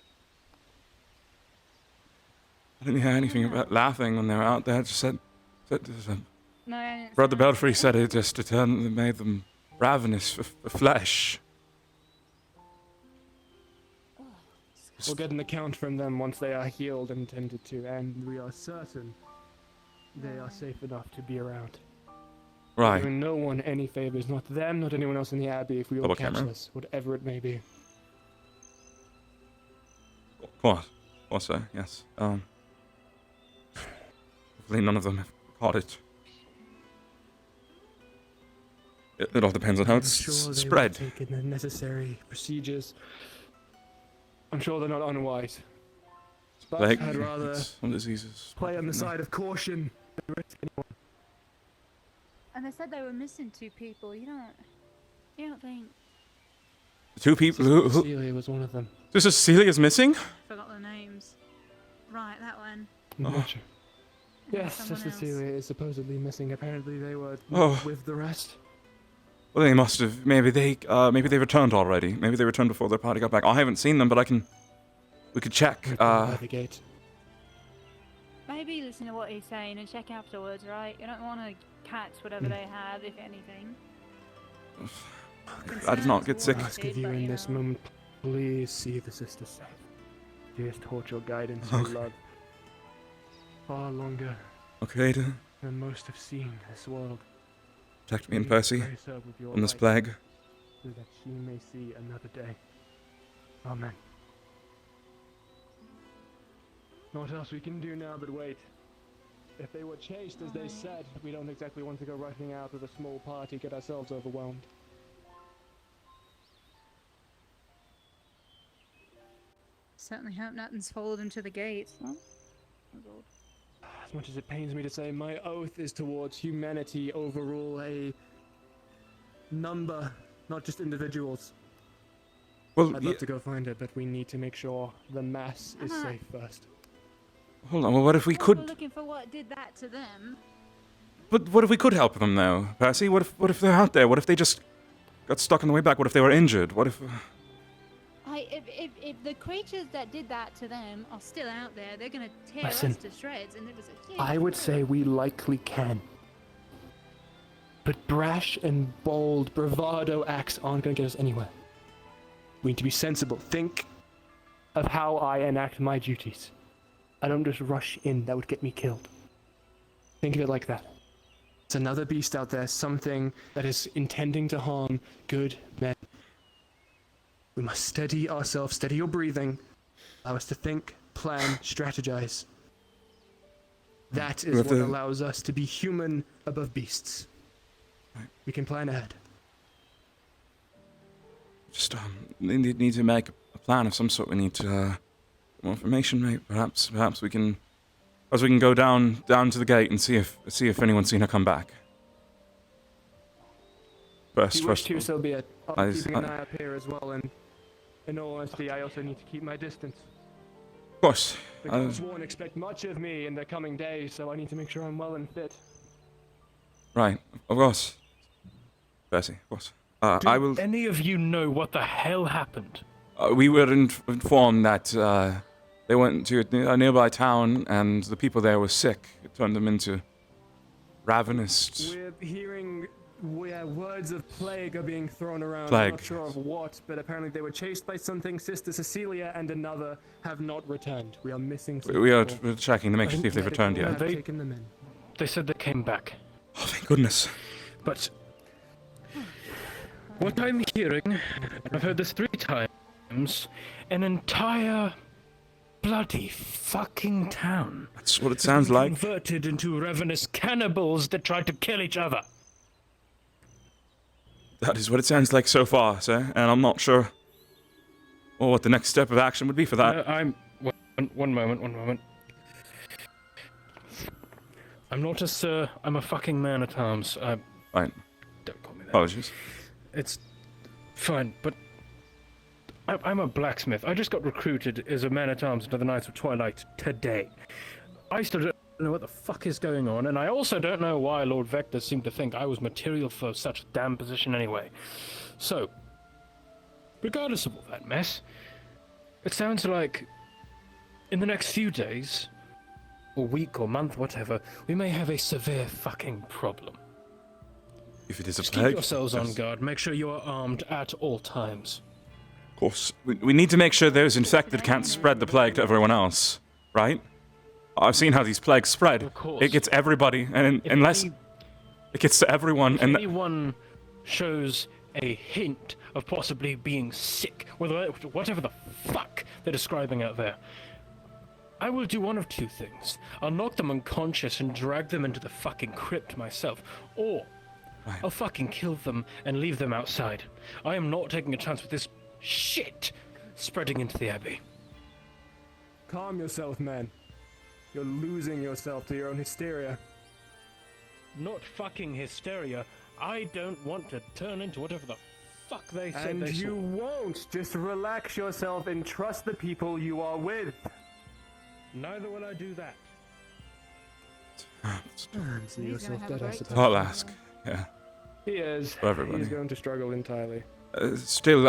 I didn't hear anything about laughing when they were out there. It just said No, I didn't. Brother Belfry said it made them ravenous for flesh. We'll get an account from them once they are healed and tended to, and we are certain they are safe enough to be around. Right. Doing no one any favors, not them, not anyone else in the Abbey, if we all Double catch camera. this, whatever it may be. What? Also, yes. Hopefully none of them have caught it. It all depends on how it's I'm sure they spread. will take the necessary procedures. I'm sure they're not unwise. But Like, I'd rather some diseases. play on the side of caution than risk anyone. And they said they were missing 2 people. You don't think? 2 people who? Celia was one of them. This is Celia's missing? Forgot their names. Right, that one. Not sure. Yes, someone Sister else. Celia is supposedly missing. Apparently they were Oh. with the rest. Well, they must have. Maybe they returned already. Maybe they returned before their party got back. I haven't seen them, but we could check. By the gate. Maybe listen to what he's saying and check afterwards, right? You don't want to catch whatever they have, if anything. I did not get sick. I ask of you in this moment, please see the sister safe. She has taught your guidance and love far longer Okay, than most have seen this world. protect me and Please Percy grace her with your from this light, plague. so that she may see another day. Amen. Not else we can do now but wait. If they were chased, as they said, we don't exactly want to go rushing out with a small party, get ourselves overwhelmed. Certainly hope nothing's followed them to the gates. Huh? As much as it pains me to say, my oath is towards humanity overall, a number, not just individuals. Well, I'd love to go find it, but we need to make sure the mass is safe first. Hold on. Well, what if we We're could? looking for what did that to them. But what if we could help them though, Percy? What if they're out there? What if they just got stuck on the way back? What if they were injured? What if? If the creatures that did that to them are still out there, they're gonna tear Listen, us to shreds, and it was a huge I would say we likely can. But brash and bold bravado acts aren't gonna get us anywhere. We need to be sensible. Think of how I enact my duties. I don't just rush in, that would get me killed. Think of it like that. It's another beast out there, something that is intending to harm good men. We must steady ourselves, steady your breathing, allow us to think, plan, strategize. That is what allows us to be human above beasts. We can plan ahead. Just we need to make a plan of some sort. We need more information, mate. Perhaps we can, go down to the gate and see if anyone's seen her come back. If you wish to, so be it. I'll be keeping an eye up here as well, and in all honesty, I also need to keep my distance. Of course. The gods won't expect much of me in the coming days, so I need to make sure I'm well and fit. Right, of course. Percy, of course. Do I will. any of you know what the hell happened? We were informed that they went to a nearby town, and the people there were sick. It turned them into ravenous. We're hearing words of plague are being thrown around. Plague. I'm not sure of what, but apparently they were chased by something. Sister Cecilia and another have not returned. We are missing some We're people. checking to make sure see if they've returned yet. Taken them in. They said they came back. Oh, thank goodness. But what I'm hearing, and I've heard this 3 times, an entire bloody fucking town. That's what it sounds like. Converted into ravenous cannibals that tried to kill each other. That is what it sounds like so far, sir, and I'm not sure what the next step of action would be for that. One moment. I'm not a sir, I'm a fucking man-at-arms. Right. Don't call me that. Apologies. It's fine, but I'm a blacksmith. I just got recruited as a man-at-arms into the Knights of Twilight today. I still don't know what the fuck is going on, and I also don't know why Lord Vector seemed to think I was material for such a damn position anyway. So, regardless of all that mess, it sounds like in the next few days, or week or month, whatever, we may have a severe fucking problem. If it is a Just plague, keep yourselves on guard. Make sure you are armed at all times. Of course, we need to make sure those infected can't spread the plague to everyone else, right? I've seen how these plagues spread. Of course. It gets everybody, and unless it gets to everyone, If and anyone shows a hint of possibly being sick, whatever the fuck they're describing out there, I will do one of 2 things. I'll knock them unconscious and drag them into the fucking crypt myself, or I'll fucking kill them and leave them outside. I am not taking a chance with this shit spreading into the Abbey. Calm yourself, man. You're losing yourself to your own hysteria. not fucking hysteria. I don't want to turn into whatever the fuck they said And they you saw. won't. Just relax yourself and trust the people you are with. Neither will I do that. See yourself dead, I suppose. I'll ask. Yeah. He is. For everybody. He's going to struggle entirely. Still,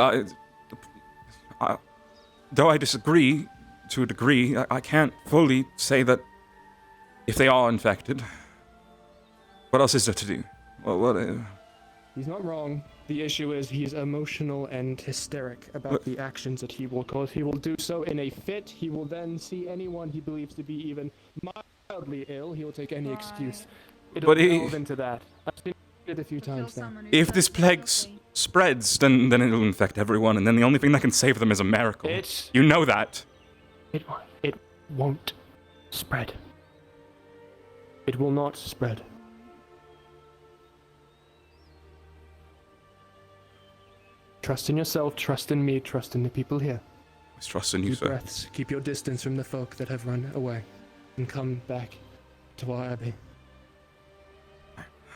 though I disagree to a degree, I can't fully say that if they are infected, what else is there to do? What He's not wrong. The issue is he's emotional and hysteric about the actions that he will cause. He will do so in a fit. He will then see anyone he believes to be even mildly ill. He will take any excuse. It'll delve into that. I've seen it a few times now. if this plague spreads, then it'll infect everyone, and then the only thing that can save them is a miracle. You know that. It won't spread. It will not spread. Trust in yourself, trust in me, trust in the people here. I trust in you, Deep sir. breaths. Keep your distance from the folk that have run away, and come back to our abbey.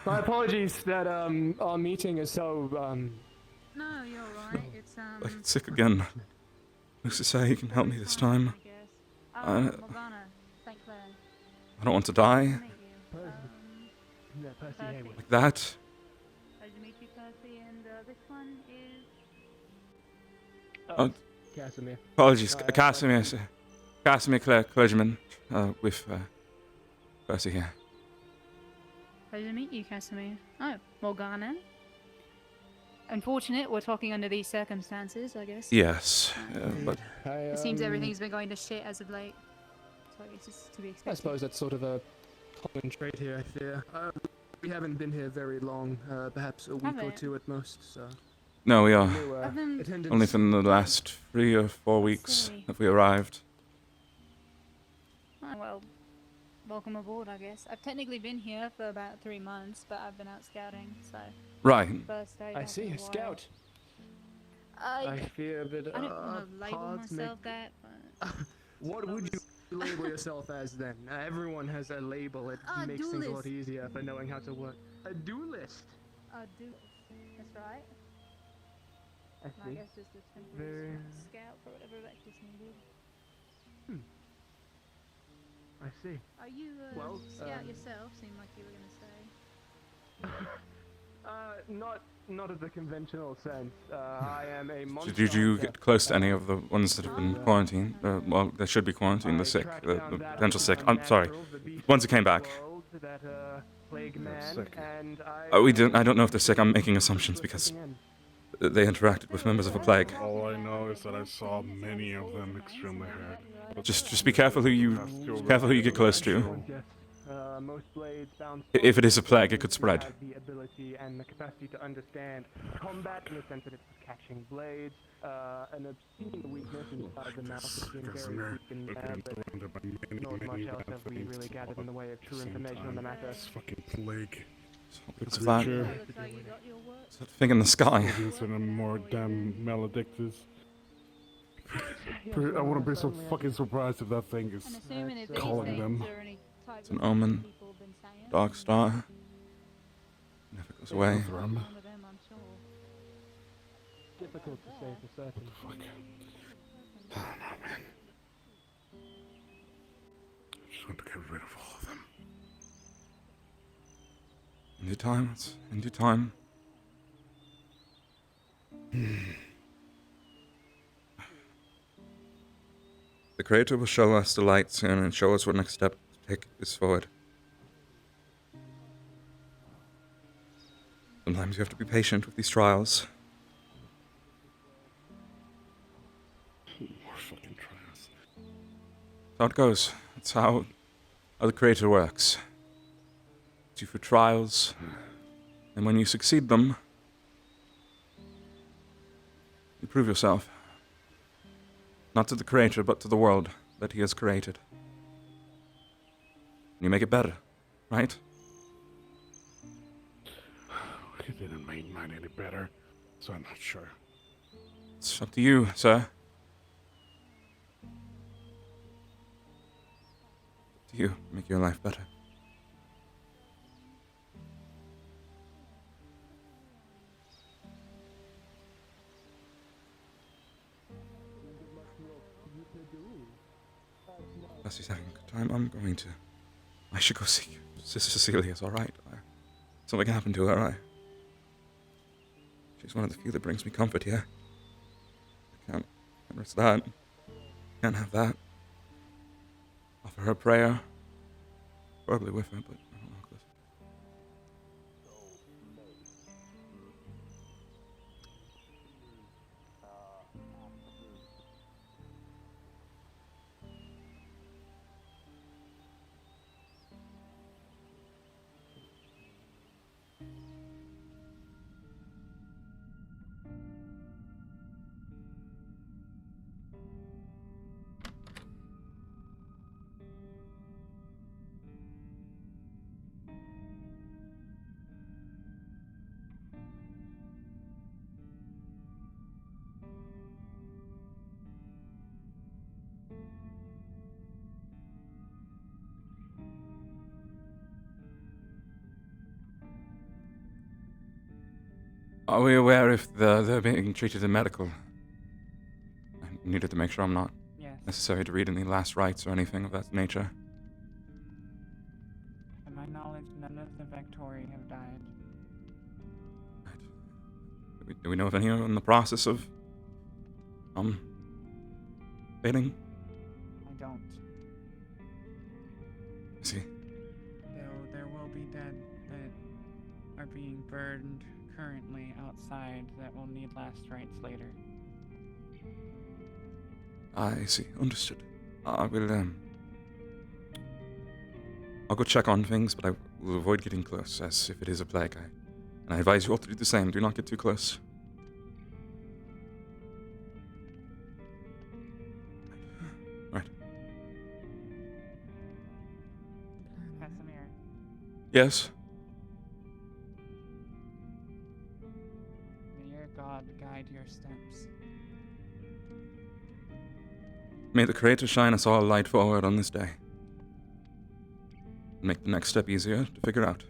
My apologies that our meeting is so No, you're alright. It's I get sick again. Who's to say he can help me this time? Morgana, St. Clair. I don't want to die. Like that. Nice to meet you, Percy, and this one is... Oh, Casimir. apologies, Casimir, sir. Casimir clergyman, with Percy here. Pleasure to meet you, Casimir. Oh, Morgana. Unfortunate we're talking under these circumstances, I guess. Yes, but It seems everything's been going to shit as of late. So it's just to be expected. I suppose that's sort of a common trait here, I fear. We haven't been here very long, perhaps a week or two at most, so... no, we are. Attendance- Only from the last 3 or 4 weeks have we arrived. Oh, well, welcome aboard, I guess. I've technically been here for about 3 months, but I've been out scouting, so... Right. First day I back see, in a while. scout. I fear that I don't want to label paths myself make- that, What would you label yourself as then? Everyone has a label. It makes things a lot duelist. easier for knowing how to work. A duelist. duelist. That's right. I And I see. guess just a temporary Very- scout for whatever Vector's needed. I see. Are you Well, scout yourself? Seemed like you were gonna say. Not of the conventional sense. I am a monster. Did you hunter. get close to any of the ones that have been quarantined? Well, they should be quarantined, the sick, the potential sick. I'm sorry, ones who came back. That plague man, and I don't know if they're sick. I'm making assumptions because they interacted with members of a plague. All I know is that I saw many of them extremely hurt. Just be careful who you get close to. Most blades bounce If it is a plague, it could spread. have the ability and the capacity to understand combat in the sense that it's catching blades, an obscene weakness inside the mouth that's been very Casimir, weak and I've bad, been but surrounded by many, not much many else bad have we things really gathered in the way of at true the same information on the time. matter. This fucking plague. What's The that? creature. Is that thing in the sky? Things that are more damn maledictive. I wouldn't be so fucking surprised if that thing is calling them. It's an omen. Dark star. Never goes away. Difficult to say for certain. I don't know, man. I just want to get rid of all of them. In due time. It's in due time. The Creator will show us the light soon and show us what next step to take is forward. Sometimes you have to be patient with these trials. More fucking trials. That's how it goes. That's how the Creator works. Puts you through trials, and when you succeed them, you prove yourself. Not to the Creator, but to the world that He has created. You make it better, right? It didn't make mine any better, so I'm not sure. It's up to you, sir. Up to you. Make your life better. going to... I should go see Sister Cecilia's alright. Something happened to her, right? She's one of the few that brings me comfort here. I can't risk that. Can't have that. Offer her a prayer. Probably with her, but I don't know. Are we aware if they're being treated in medical? I needed to make sure I'm not necessary to read any last rites or anything of that nature. To my knowledge, none of the Vectori have died. Do we know of any in the process of fading? I don't. I see. There will be dead that are being burned currently outside that will need last rites later. I see. Understood. I will, I'll go check on things, but I will avoid getting close, as if it is a plague. And I advise you all to do the same. Do not get too close. Right. Casimir. Yes? May your God guide your steps. May the Creator shine us all light forward on this day. Make the next step easier to figure out.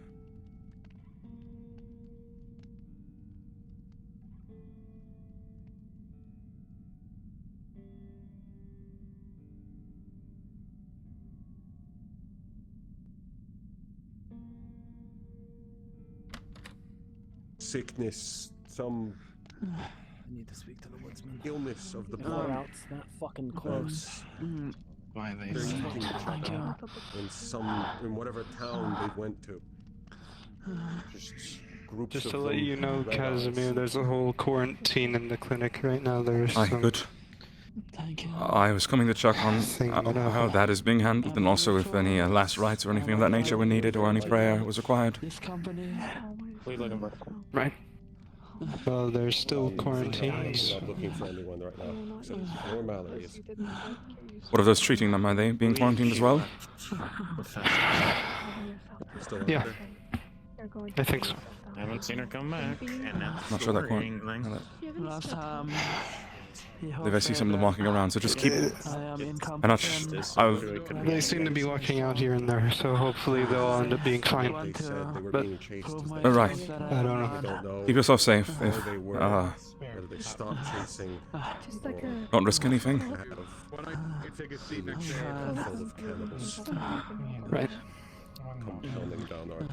Sickness, some I need to speak to the woodsman. illness of the If blood. we're out that fucking close. Why they in whatever town they went to. Just groups Just of to let them, you know, red Casimir, eyes. there's a whole quarantine in the clinic right now. There's Aye, some... good. I was coming to check on how that is being handled, and also if any last rites or anything of that nature were needed, or any prayer was required. This company. What are you looking for? Right. Well, there's still quarantines. I'm not looking for anyone right now. Except for Mallory is. What of those treating them? Are they being quarantined as well? Still out Yeah. there? I think so. I haven't seen her come back. Not sure that Last time. I believe I see some of them walking around, so just keep... I'm not They seem to be walking out here and there, so hopefully they'll end up being fine. But Alright. I don't know. Keep yourself safe. Where If, they were, whether they stopped chasing. Just like a... don't risk anything. Full of cannibals. Right. Compounding down our.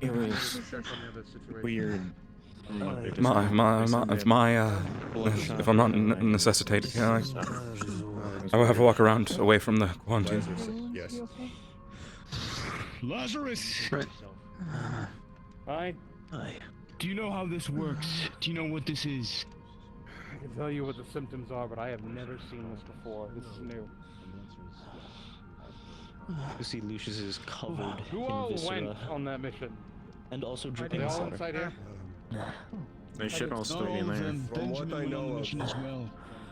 It was weird. If I'm not necessitated, I will have a walk around away from the quarantine. Yes. Lazarus! Right. Hi. Do you know how this works? Do you know what this is? I can tell you what the symptoms are, but I have never seen this before. This is new. You see, Lucius is covered Who in all viscera went on that mission? and also Are dripping they all water. inside here? They should all still Not be all in of there. them. From what Benjamin I went on know the of- mission as well.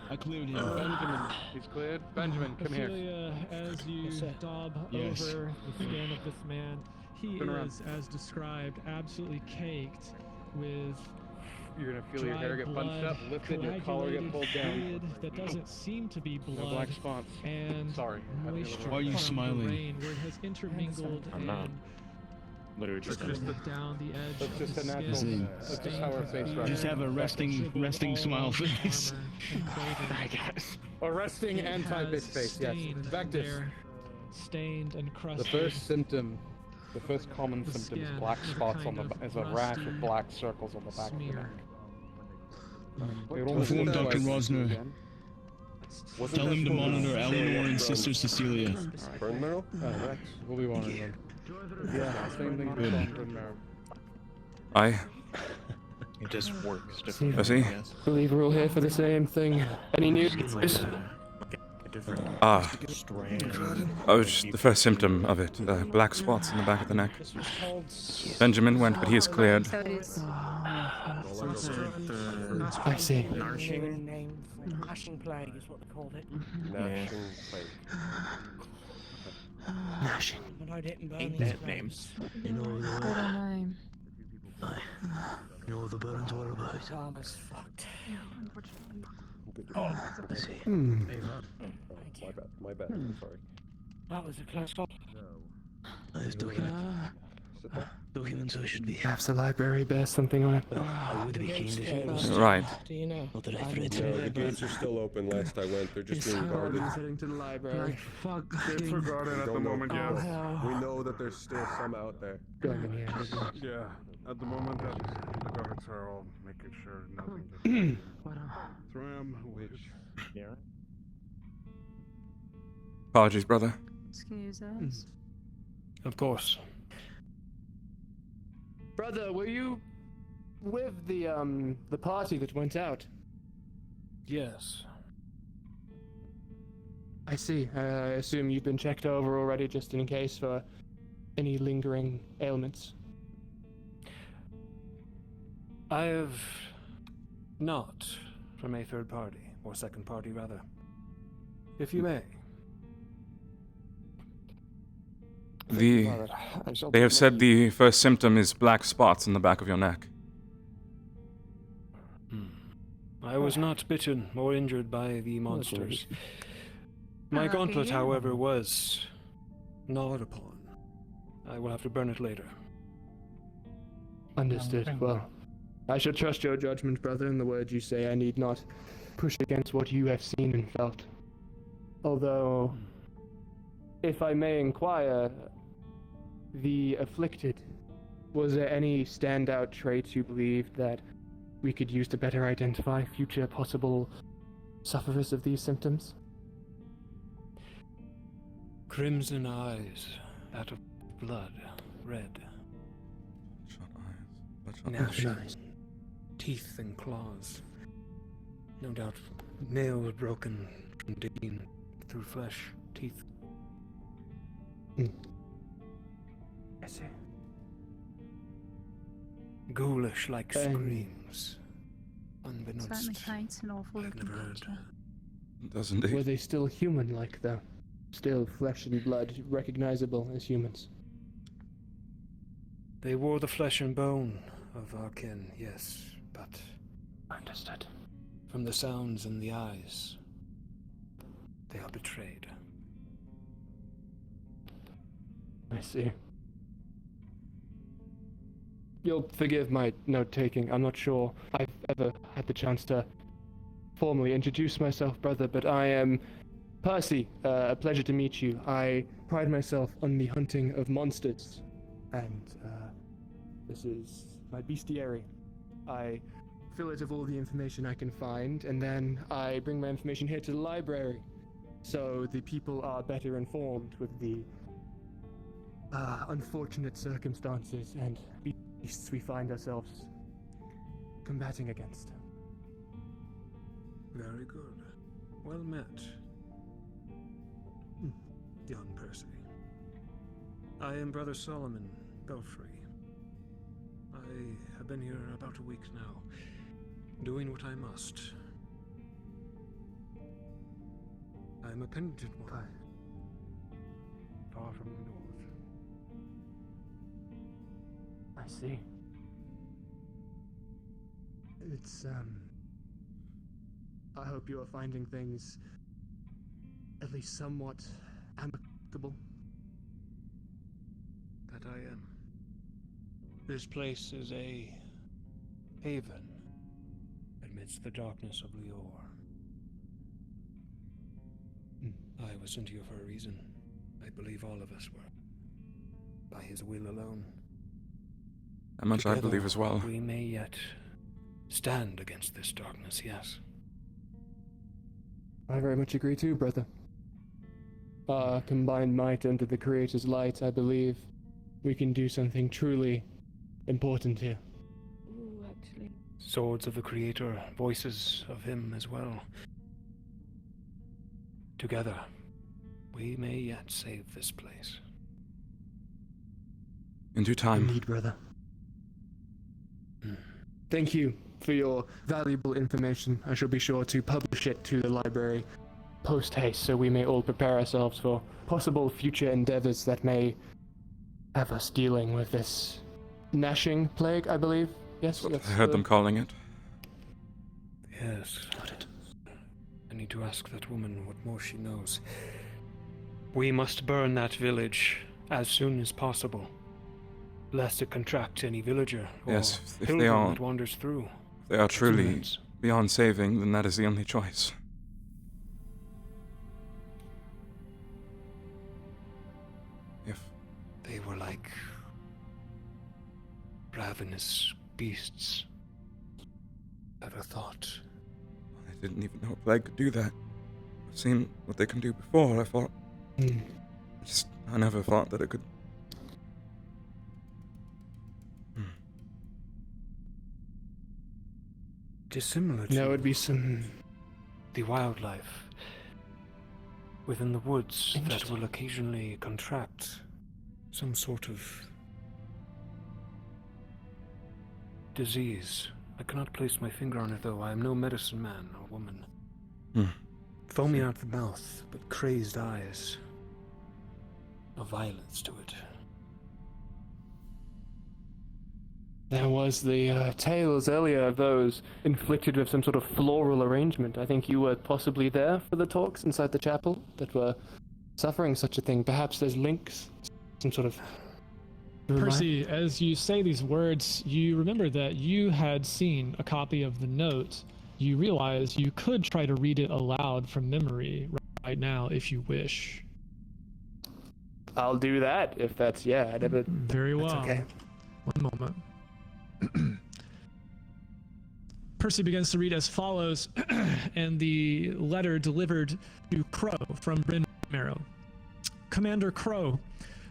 I cleared him. Benjamin, he's cleared. Benjamin, come here. Ophelia, as you daub Yes. over the skin of this man, he Turn around. is, as described, absolutely caked with You're gonna feel your dry hair get bunched blood, up, lifted, your collar get coagulated pulled down. fluid that doesn't seem to be No blood, black spots. and Sorry. moisture Why are you from smiling? the rain, where it has intermingled I'm not. and Literally just That's trickled down the edge That's of just the a natural. skin, That's just how our face runs. Just have a resting smile face. A resting anti-bitch face, yes. Vectus. stained and crusted. The first symptom, the first common The symptom is skin black is a spots on kind the of is a rash of rusty black circles on the back of the smear. neck. Perform Dr. Rosner. Tell him to monitor Eleanor and Sister Cecilia. Burn marrow? We'll be monitoring them. Yeah, same thing Good. on burn marrow. I. It just works See, differently. I see. believe we're all here for the same thing. Any news? Ah. Oh, just the first symptom of it. Black spots in the back of the neck. Benjamin went, but he is cleared. So it is. I see. Gnashing plague is what they called it. Gnashing plague. Gnashing. And I didn't burn Ain't these that name? flames. You know the burns were about. Tom is fucked. Oh, I see. my bad. Sorry. That was a close call. There's documents I should be. Perhaps the library bears something on it. I would be keen to Right. Do you know? Not that I thread No, the gates are still open. Last I went, they're just being guarded. Heading to the library. They're for guarded at the moment, yes. We know that there's still some out there. Going in here. Yeah, at the moment that the guards are all making sure nothing gets through him, which... Apologies, brother. Excuse us. Of course. Brother, were you with the party that went out? Yes. I see. I assume you've been checked over already just in case for any lingering ailments. I have not from a third party, or second party rather. If you may. They have said the first symptom is black spots in the back of your neck. I was not bitten or injured by the monsters. My gauntlet, however, was gnawed upon. I will have to burn it later. Understood. Well, I shall trust your judgment, brother, and the words you say. I need not push against what you have seen and felt. Although, if I may inquire, the afflicted, was there any standout traits you believed that we could use to better identify future possible sufferers of these symptoms? Crimson eyes, that of blood, red. Gnashing, teeth and claws. No doubt nails broken from digging through flesh, teeth. I see. Ghoulish like screams. Unbeknownst. Certainly paints an awful looking picture. Does indeed. Were they still human-like, though? Still flesh and blood, recognizable as humans? They wore the flesh and bone of our kin, yes, but... Understood. From the sounds in the eyes, they are betrayed. I see. You'll forgive my note-taking. I'm not sure I've ever had the chance to formally introduce myself, brother, but I am Percy. A pleasure to meet you. I pride myself on the hunting of monsters, and this is my bestiary. I fill it of all the information I can find, and then I bring my information here to the library, so the people are better informed with the unfortunate circumstances and beasts we find ourselves combating against. Very good. Well met, young Percy. I am Brother Solomon Belfry. I have been here about a week now, doing what I must. I am a penitent one, far from the north. I see. It's, I hope you are finding things at least somewhat amicable. That I am. This place is a haven amidst the darkness of Lior. I was sent here for a reason. I believe all of us were. By his will alone. How much I Together, believe as well. We may yet stand against this darkness, yes. I very much agree too, brother. Combined might under the Creator's light, I believe we can do something truly important here. Ooh, actually. Swords of the Creator, voices of him as well. Together, we may yet save this place. In due time. Indeed, brother. Thank you for your valuable information. I shall be sure to publish it to the library post-haste, so we may all prepare ourselves for possible future endeavors that may have us dealing with this gnashing plague, I believe. Yes, I heard them calling it. Yes. I need to ask that woman what more she knows. We must burn that village as soon as possible, lest it contract any villager or Yes, if pilgrim they are, that wanders through. if they are truly Humans. beyond saving, then that is the only choice. If they were like ravenous beasts. Ever thought? I didn't even know a plague could do that. I've seen what they can do before. I thought. I never thought that it could. Dissimilar to That would be some the wildlife within the woods that will occasionally contract some sort of disease. I cannot place my finger on it, though. I am no medicine man or woman. Foamy out the mouth, but crazed eyes. No violence to it. There was the tales earlier of those inflicted with some sort of floral arrangement. I think you were possibly there for the talks inside the chapel that were suffering such a thing. Perhaps there's links, some sort of... Percy, as you say these words, you remember that you had seen a copy of the note. You realize you could try to read it aloud from memory right now if you wish. I'll do that if that's, yeah, I never... Very well. That's okay. One moment. Percy begins to read as follows, and the letter delivered to Crow from Bryn Marrow. Commander Crow,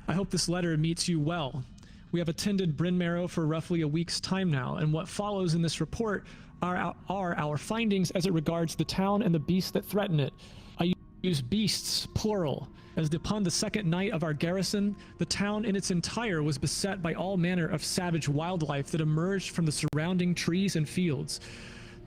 I hope this letter meets you well. We have attended Bryn Marrow for roughly a week's time now, and what follows in this report are our findings as it regards the town and the beasts that threaten it. I use beasts, plural, as upon the second night of our garrison, the town in its entire was beset by all manner of savage wildlife that emerged from the surrounding trees and fields.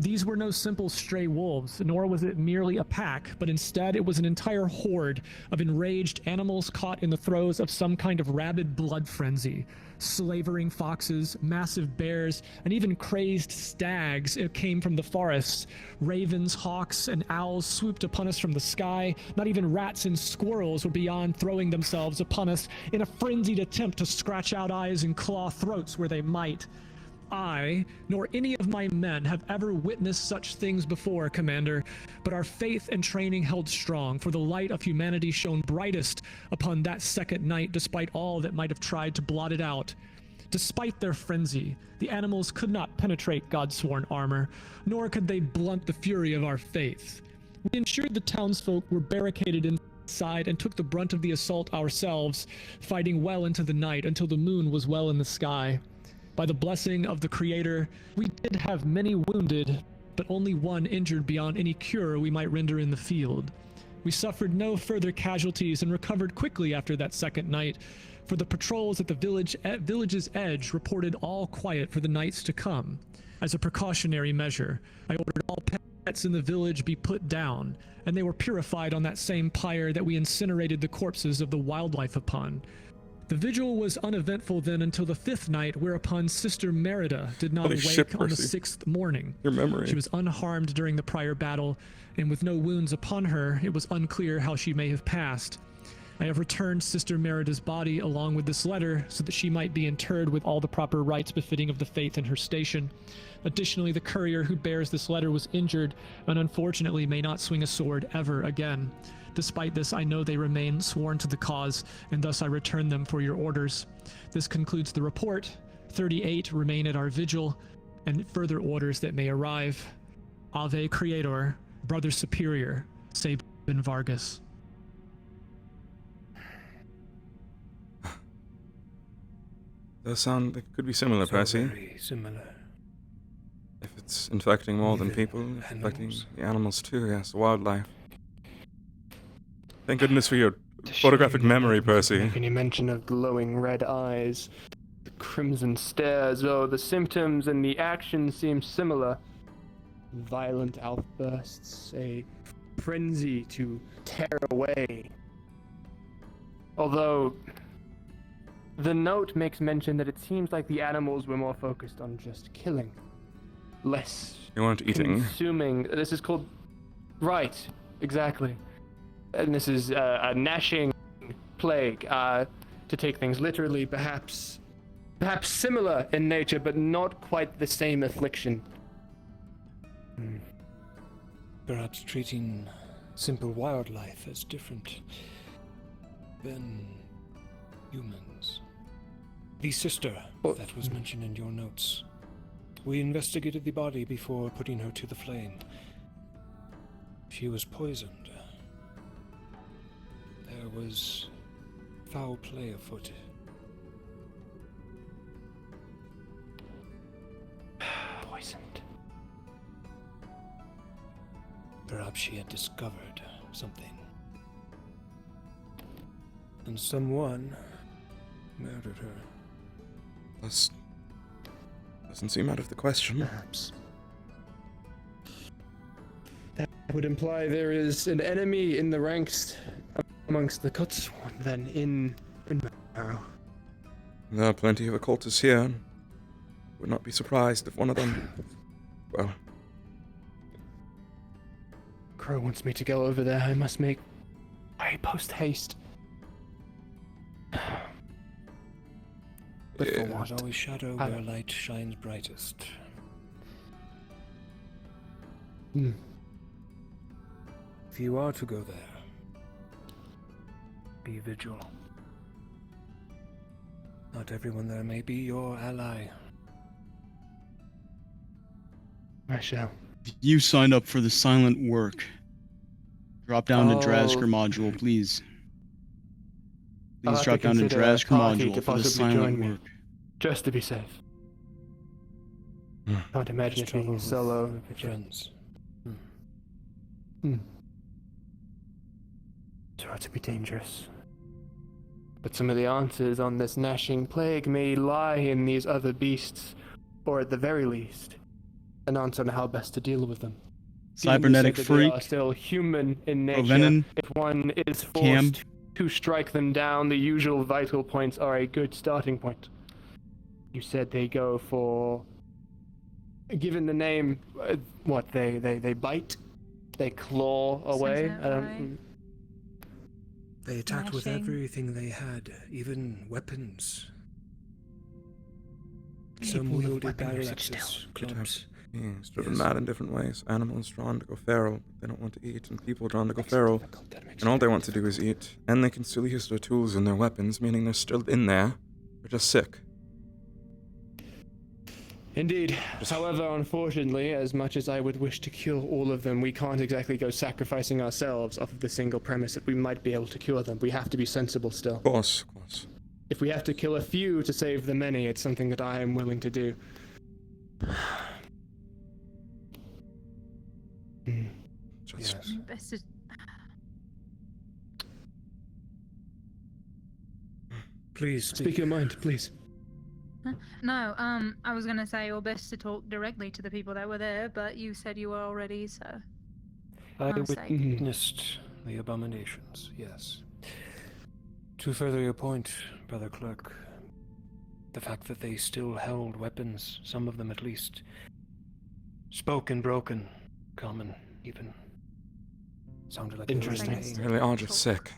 These were no simple stray wolves, nor was it merely a pack, but instead it was an entire horde of enraged animals caught in the throes of some kind of rabid blood frenzy. Slavering foxes, massive bears, and even crazed stags came from the forests. Ravens, hawks, and owls swooped upon us from the sky. Not even rats and squirrels were beyond throwing themselves upon us in a frenzied attempt to scratch out eyes and claw throats where they might. I, nor any of my men, have ever witnessed such things before, Commander, but our faith and training held strong, for the light of humanity shone brightest upon that second night, despite all that might have tried to blot it out. Despite their frenzy, the animals could not penetrate God-sworn armor, nor could they blunt the fury of our faith. We ensured the townsfolk were barricaded inside and took the brunt of the assault ourselves, fighting well into the night until the moon was well in the sky. By the blessing of the Creator, we did have many wounded, but only one injured beyond any cure we might render in the field. We suffered no further casualties and recovered quickly after that second night, for the patrols at the village's edge reported all quiet for the nights to come. As a precautionary measure, I ordered all pets in the village be put down, and they were purified on that same pyre that we incinerated the corpses of the wildlife upon. The vigil was uneventful then until the fifth night, whereupon Sister Merida did not wake on the sixth morning. Your memory. She was unharmed during the prior battle, and with no wounds upon her, it was unclear how she may have passed. I have returned Sister Merida's body along with this letter so that she might be interred with all the proper rites befitting of the faith in her station. Additionally, the courier who bears this letter was injured and unfortunately may not swing a sword ever again. Despite this, I know they remain sworn to the cause, and thus I return them for your orders. This concludes the report. 38 remain at our vigil, and further orders that may arrive. Ave Creator, Brother Superior, Sabin Vargas. Does sound like it could be similar, So Percy. very similar. If it's infecting more than Even people, it's infecting animals. the animals too, yes, the wildlife. Thank goodness for your photographic memory, Percy. Make any mention of glowing red eyes, the crimson stares. Oh, the symptoms and the actions seem similar. Violent outbursts, a frenzy to tear away. Although, the note makes mention that it seems like the animals were more focused on just killing. Less You weren't eating. consuming. This is called... Right, exactly. And this is a gnashing plague. To take things literally, perhaps similar in nature, but not quite the same affliction. Perhaps treating simple wildlife as different than humans. The sister that was mentioned in your notes. We investigated the body before putting her to the flame. She was poisoned. There was foul play afoot. Poisoned. Perhaps she had discovered something. And someone murdered her. This doesn't seem out of the question. Perhaps. That would imply there is an enemy in the ranks amongst the Cutsworn, then, in Marrow. There are plenty of occultists here. Would not be surprised if one of them... Well... Crow wants me to go over there. I must make... post-haste. But for what? There's always shadow where light shines brightest. If you are to go there, be vigilant. Not everyone there may be your ally. I shall. You signed up for the silent work. Drop down to Drasker Oh. module, please. I'll Please have drop to down to consider a Drasker party module to for the possibly silent join me. work. Just to be safe. Can't imagine it being solo. Friends. Sure to be dangerous. But some of the answers on this gnashing plague may lie in these other beasts, or at the very least, an answer on how best to deal with them. Cybernetic Given you said that freak. They are still human in nature. Provenin. If one is Cam. forced to strike them down, the usual vital points are a good starting point. You said they go for... Given the name, what, they bite? They claw away? Sounds about right. They attacked with Smashing. everything they had, even weapons. People Some with wielded weapon battle usage axes, Could have clubs. beings driven mad in different ways. Animals drawn to go feral, but they don't want to eat, and people drawn to go feral, and all they want to do is eat. And they can still use their tools and their weapons, meaning they're still in there. They're just sick. Indeed. However, unfortunately, as much as I would wish to cure all of them, we can't exactly go sacrificing ourselves off of the single premise that we might be able to cure them. We have to be sensible still. Of course. If we have to kill a few to save the many, it's something that I am willing to do. Just Best to... Please Speak your mind, please. No, I was gonna say you're best to talk directly to the people that were there, but you said you were already, so... I I'll say. witnessed the abominations, yes. To further your point, Brother Clerk, the fact that they still held weapons, some of them at least, spoke in broken, common, even. Sounded like Interesting. They really are just sick.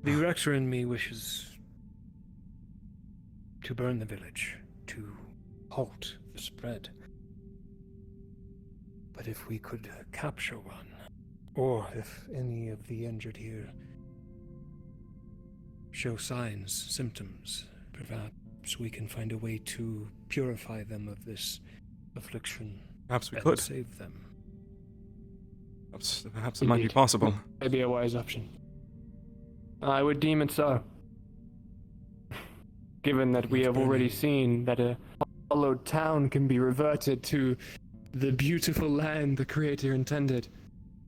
The rector in me wishes to burn the village, to halt the spread. But if we could capture one, or if any of the injured here show signs, symptoms, perhaps we can find a way to purify them of this affliction. Perhaps we and could. save them. Perhaps it might be possible. Maybe a wise option. I would deem it so. Given that we have already seen that a hollowed town can be reverted to the beautiful land the Creator intended,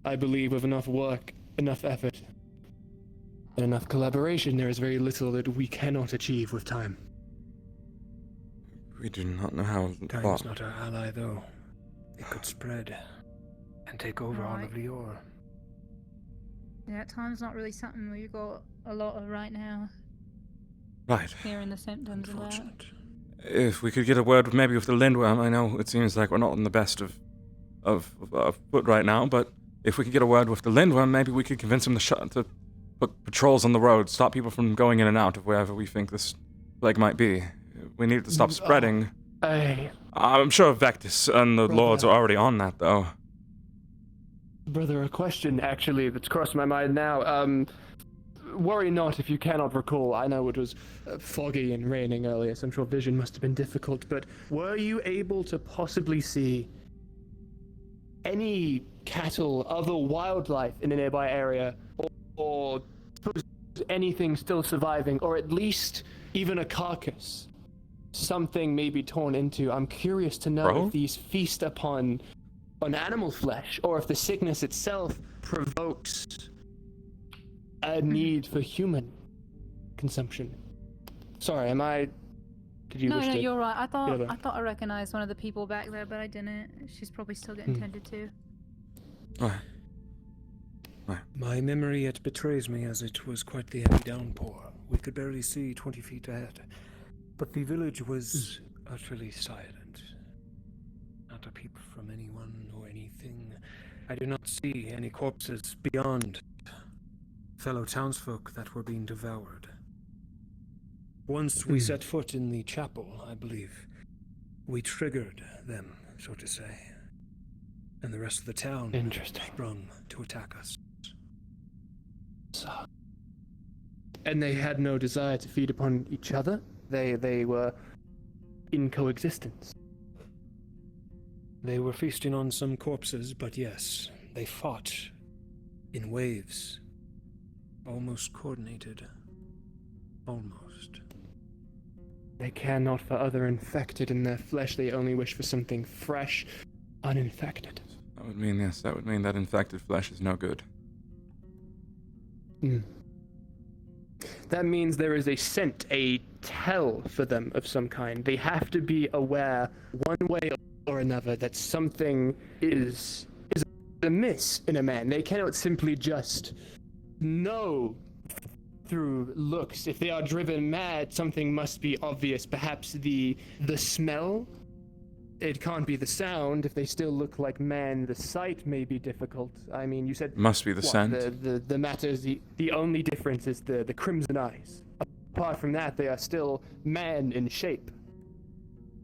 I believe with enough work, enough effort, and enough collaboration, there is very little that we cannot achieve with time. We do not know how Time far. is not our ally, though. It could spread and take over all of Lior. Yeah, time's not really something we've got a lot of right now. Right. Hearing the symptoms of that. If we could get a word maybe with the Lindworm, I know it seems like we're not in the best of foot right now, but if we could get a word with the Lindworm, maybe we could convince him to put patrols on the road, stop people from going in and out of wherever we think this plague might be. We need to stop spreading. I'm sure Vectis and the Lords are already on that, though. Brother, a question actually that's crossed my mind now. Worry not if you cannot recall. I know it was foggy and raining earlier, so I'm sure vision must have been difficult, but were you able to possibly see any cattle, other wildlife in a nearby area, or anything still surviving, or at least even a carcass? Something maybe torn into. I'm curious to know if these feast upon animal flesh, or if the sickness itself provokes a need for human consumption. Sorry, am I? Did you? No, wish no, to you're right. I get over? thought I recognized one of the people back there, but I didn't. She's probably still getting tended to. My memory yet betrays me, as it was quite the heavy downpour. We could barely see 20 feet ahead. But the village was utterly silent. Not a peep from anyone or anything. I do not see any corpses beyond fellow townsfolk that were being devoured. Once we set foot in the chapel, I believe, we triggered them, so to say. And the rest of the town sprung to attack us. And they had no desire to feed upon each other? They were in coexistence? They were feasting on some corpses, but yes, they fought in waves. Almost coordinated. Almost. They care not for other infected in their flesh, they only wish for something fresh, uninfected. That would mean, yes, that would mean that infected flesh is no good. That means there is a scent, a tell for them of some kind. They have to be aware, one way or another, that something is amiss in a man. They cannot simply just know through looks. If they are driven mad, something must be obvious. Perhaps the smell? It can't be the sound. If they still look like man, the sight may be difficult. I mean, you said... Must be the scent. The matter is the only difference is the crimson eyes. Apart from that, they are still man in shape.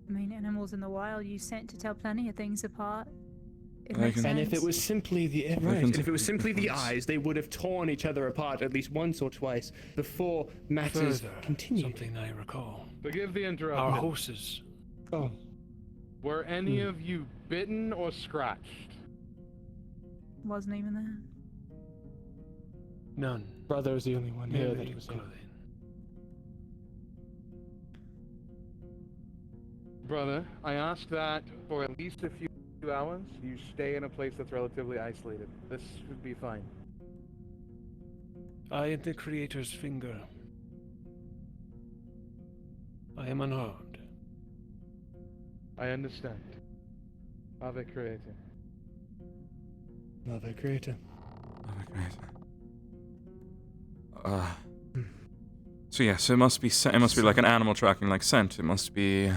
I mean, animals in the wild use scent to tell plenty of things apart. And if it was simply the eyes, they would have torn each other apart at least once or twice before matters continued. Something I recall. Forgive the interruption. Our horses. Oh. Were any of you bitten or scratched? Wasn't even there. None. Brother was the only one here that was in. Brother, I ask that for at least a few hours, you stay in a place that's relatively isolated. This should be fine. I am the Creator's finger. I am unharmed. I understand. Ave Creator. Mother Creator. Mother Creator. So yes, it must be like an animal tracking, like scent. It must be.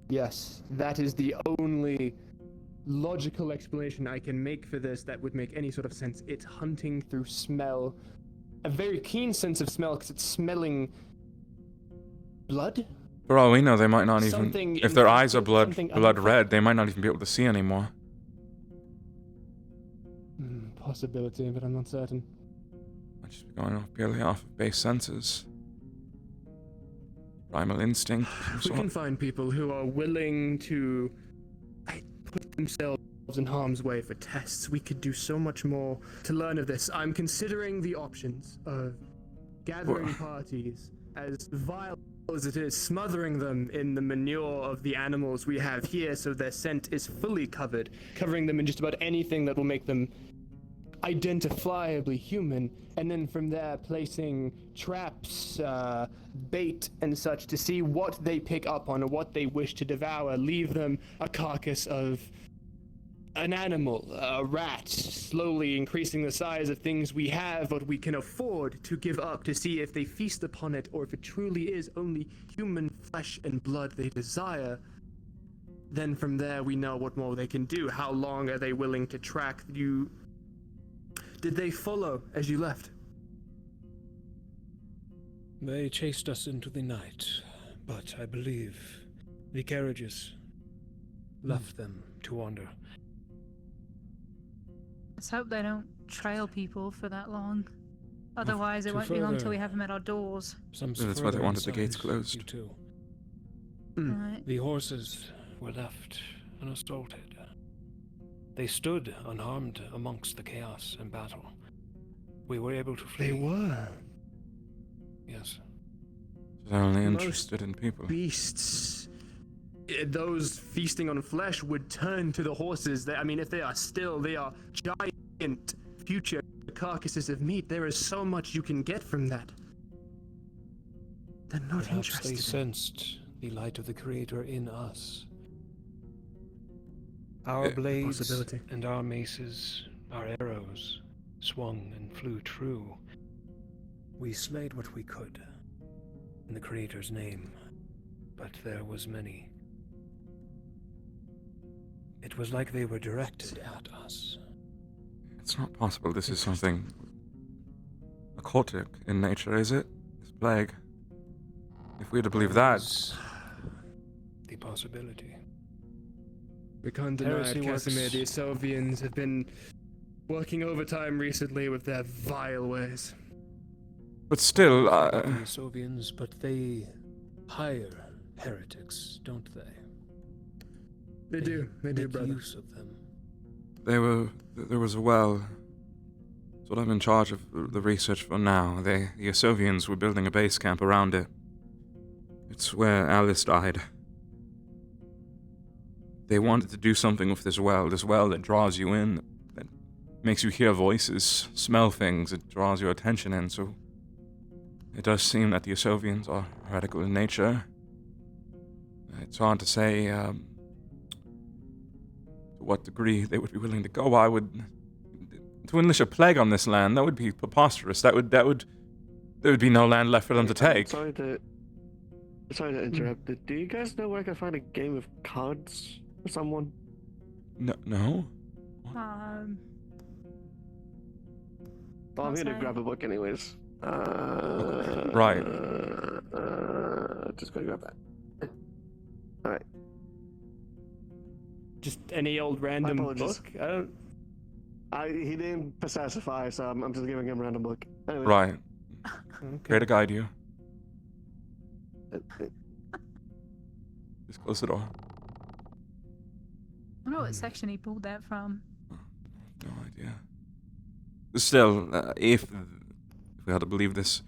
Yes, that is the only logical explanation I can make for this that would make any sort of sense. It's hunting through smell. A very keen sense of smell because it's smelling blood, For all we know, they might not even. Something If their eyes are infected, something blood red, they might not even be able to see anymore. Possibility, but I'm not certain. Might just be going off purely off of base senses. Primal instinct. We can find people who are willing to put themselves in harm's way for tests. We could do so much more to learn of this. I'm considering the options of gathering parties, as vile as it is, smothering them in the manure of the animals we have here so their scent is fully covered, covering them in just about anything that will make them identifiably human, and then from there placing traps, bait and such to see what they pick up on or what they wish to devour. Leave them a carcass of an animal, a rat, slowly increasing the size of things we have, what we can afford to give up, to see if they feast upon it or if it truly is only human flesh and blood they desire. Then from there we know what more they can do. How long are they willing to track you? Did they follow as you left? They chased us into the night, but I believe the carriages left them to wander. Let's hope they don't trail people for that long. Otherwise, it won't be long till we have them at our doors. That's why they wanted the gates closed. Right. The horses were left unassaulted. They stood unharmed amongst the chaos and battle. We were able to flee. They were. Yes. They're only interested in people. Beasts, those feasting on flesh would turn to the horses. I mean, if they are still, they are giant future carcasses of meat. There is so much you can get from that. They're not Perhaps interested. They sensed the light of the Creator in us. Our blades and our maces, our arrows, swung and flew true. We slayed what we could in the Creator's name, but there was many. It was like they were directed at us. It's not possible this is something occultic in nature, is it? This plague. If we were to believe that... The possibility. We can't deny it, Casimir. The Sovians have been working overtime recently with their vile ways. But still, The Sovians, but they hire heretics, don't they? They do, brother. Use of them. There was a well. That's what I'm in charge of the research for now. The Sovians were building a base camp around it. It's where Alice died. They wanted to do something with this well that draws you in, that makes you hear voices, smell things, it draws your attention in, so it does seem that the Sovians are heretical in nature. It's hard to say to what degree they would be willing to go. To unleash a plague on this land, that would be preposterous. There would be no land left for them to take. Sorry to interrupt. Do you guys know where I can find a game of cards for someone? No. Well, I'm gonna grab a book anyways. Right. Just gonna grab that. Alright. Just any old random book? He didn't specify, so I'm just giving him a random book. Anyways. Right. Okay. Here to guide you. Just close the door. I wonder what section he pulled that from. No idea. Still, if we had to believe this,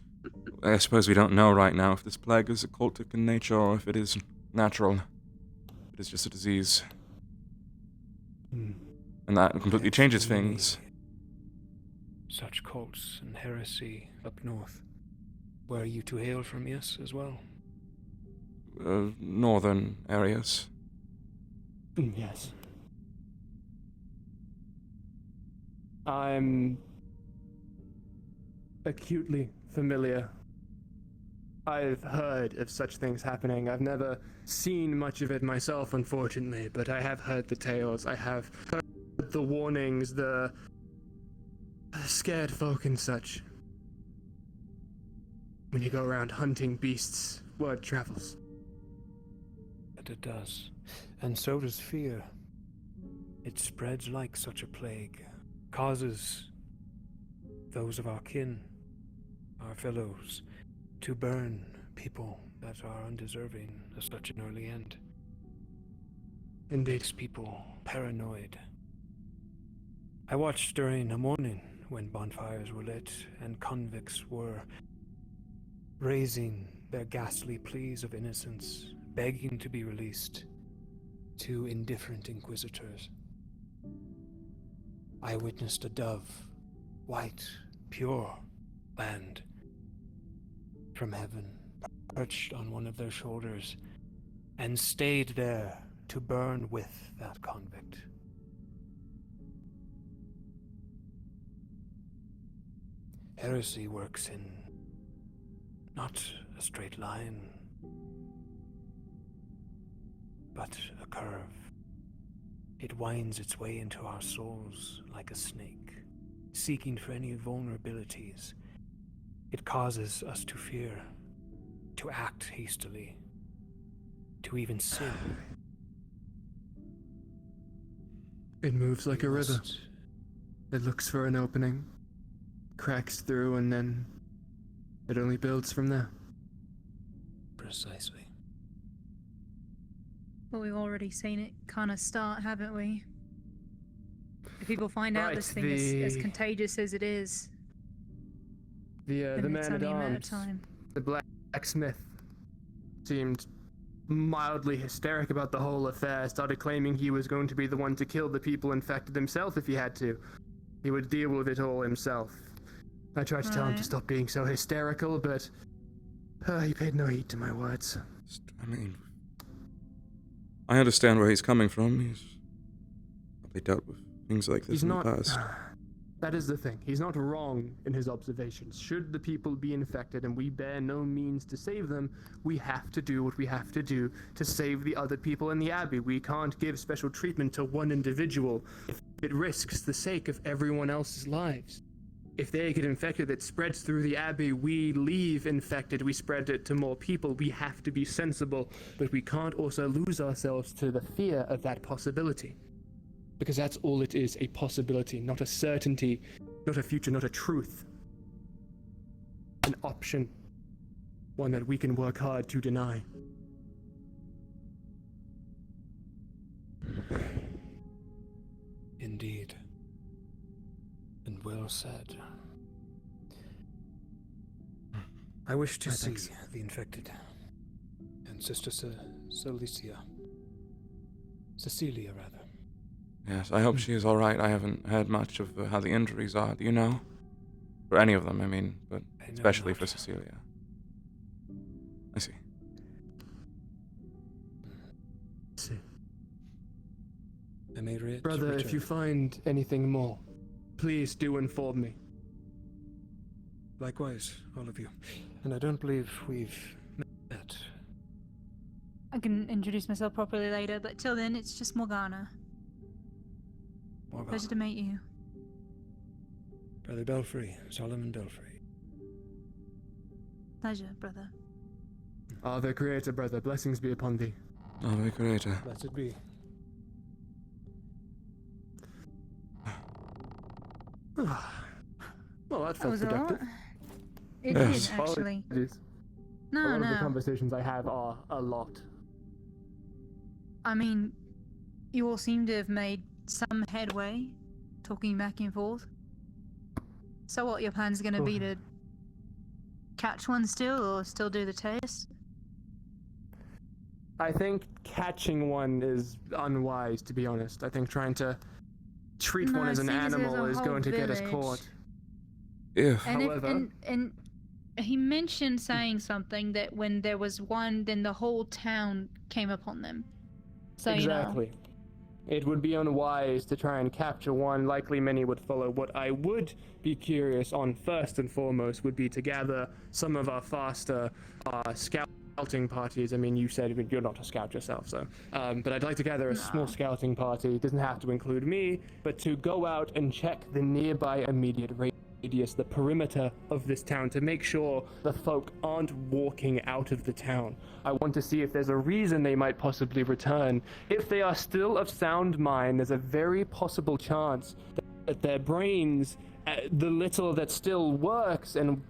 I suppose we don't know right now if this plague is occultic in nature or if it is natural. It is just a disease. And that completely changes things. Such cults and heresy up north. Where you two hail from, yes, as well? Northern areas. Yes. I'm acutely familiar. I've heard of such things happening. I've never seen much of it myself, unfortunately, but I have heard the tales. I have heard the warnings, the scared folk and such. When you go around hunting beasts, word travels. what it does. And so does fear. It spreads like such a plague, causes those of our kin, our fellows, to burn people that are undeserving of such an early end. It makes people paranoid. I watched during a morning when bonfires were lit and convicts were raising their ghastly pleas of innocence, begging to be released to indifferent inquisitors. I witnessed a dove, white, pure, land from heaven, perched on one of their shoulders, and stayed there to burn with that convict. Heresy works in not a straight line, but a curve. It winds its way into our souls like a snake, seeking for any vulnerabilities. It causes us to fear, to act hastily, to even sin. It moves like a river. It looks for an opening, cracks through, and then it only builds from there. Precisely. But we've already seen it kind of start, haven't we? If people find out this thing is as contagious as it is, The then man it's at only a matter of arms, time. the blacksmith, seemed mildly hysteric about the whole affair, started claiming he was going to be the one to kill the people infected himself if he had to. He would deal with it all himself. I tried to tell him to stop being so hysterical, but he paid no heed to my words. I mean, I understand where he's coming from. He's probably dealt with things like this in the past. That is the thing. He's not wrong in his observations. Should the people be infected and we bear no means to save them, we have to do what we have to do to save the other people in the Abbey. We can't give special treatment to one individual if it risks the sake of everyone else's lives. If they get infected, it spreads through the Abbey. We leave infected, we spread it to more people. We have to be sensible, but we can't also lose ourselves to the fear of that possibility. Because that's all it is, a possibility, not a certainty, not a future, not a truth. An option. One that we can work hard to deny. Indeed. And well said. I wish to see the infected. And Sister Cecilia, rather. Yes, I hope she is alright. I haven't heard much of how the injuries are. Do you know? For any of them, I mean, but especially for Cecilia. I see. Brother, if you find anything more, please do inform me. Likewise, all of you. And I don't believe we've met. I can introduce myself properly later, but till then, it's just Morgana. Pleasure to meet you. Brother Belfry, Solomon Belfry. Pleasure, brother. Our Creator, brother, blessings be upon thee. Our Creator. Blessed be. Well, that felt was a productive. lot. It did, actually. A No, lot of the no. conversations I have are a lot. I mean, you all seem to have made some headway, talking back and forth. So what, your plan's gonna be to catch one still, or still do the test? I think catching one is unwise, to be honest. I think trying to treat one as an animal is going to get us caught. Yeah. And However, and he mentioned saying something that when there was one, then the whole town came upon them. So exactly. It would be unwise to try and capture one. Likely many would follow. What I would be curious on first and foremost would be to gather some of our faster scouting parties. I mean, you said you're not a scout yourself, so. But I'd like to gather a small scouting party. It doesn't have to include me, but to go out and check the nearby immediate radius, the perimeter of this town, to make sure the folk aren't walking out of the town. I want to see if there's a reason they might possibly return. If they are still of sound mind, there's a very possible chance that their brains, the little that still works and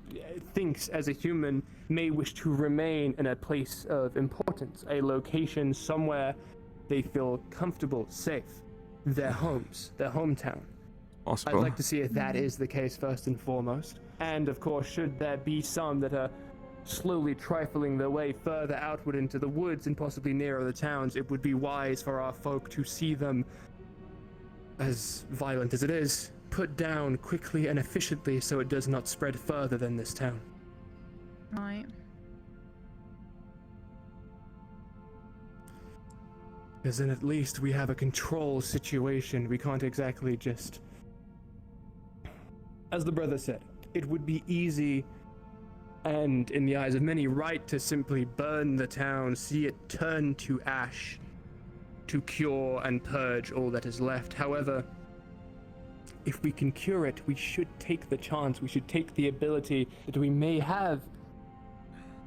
thinks as a human, may wish to remain in a place of importance, a location somewhere they feel comfortable, safe, their homes, their hometown. Possible. I'd like to see if that is the case first and foremost. And of course, should there be some that are slowly trifling their way further outward into the woods and possibly nearer the towns, it would be wise for our folk to see them, as violent as it is, put down quickly and efficiently so it does not spread further than this town. Right. Because then at least we have a control situation. We can't exactly just... As the brother said, it would be easy and, in the eyes of many, right to simply burn the town, see it turn to ash, to cure and purge all that is left. However, if we can cure it, we should take the chance, we should take the ability that we may have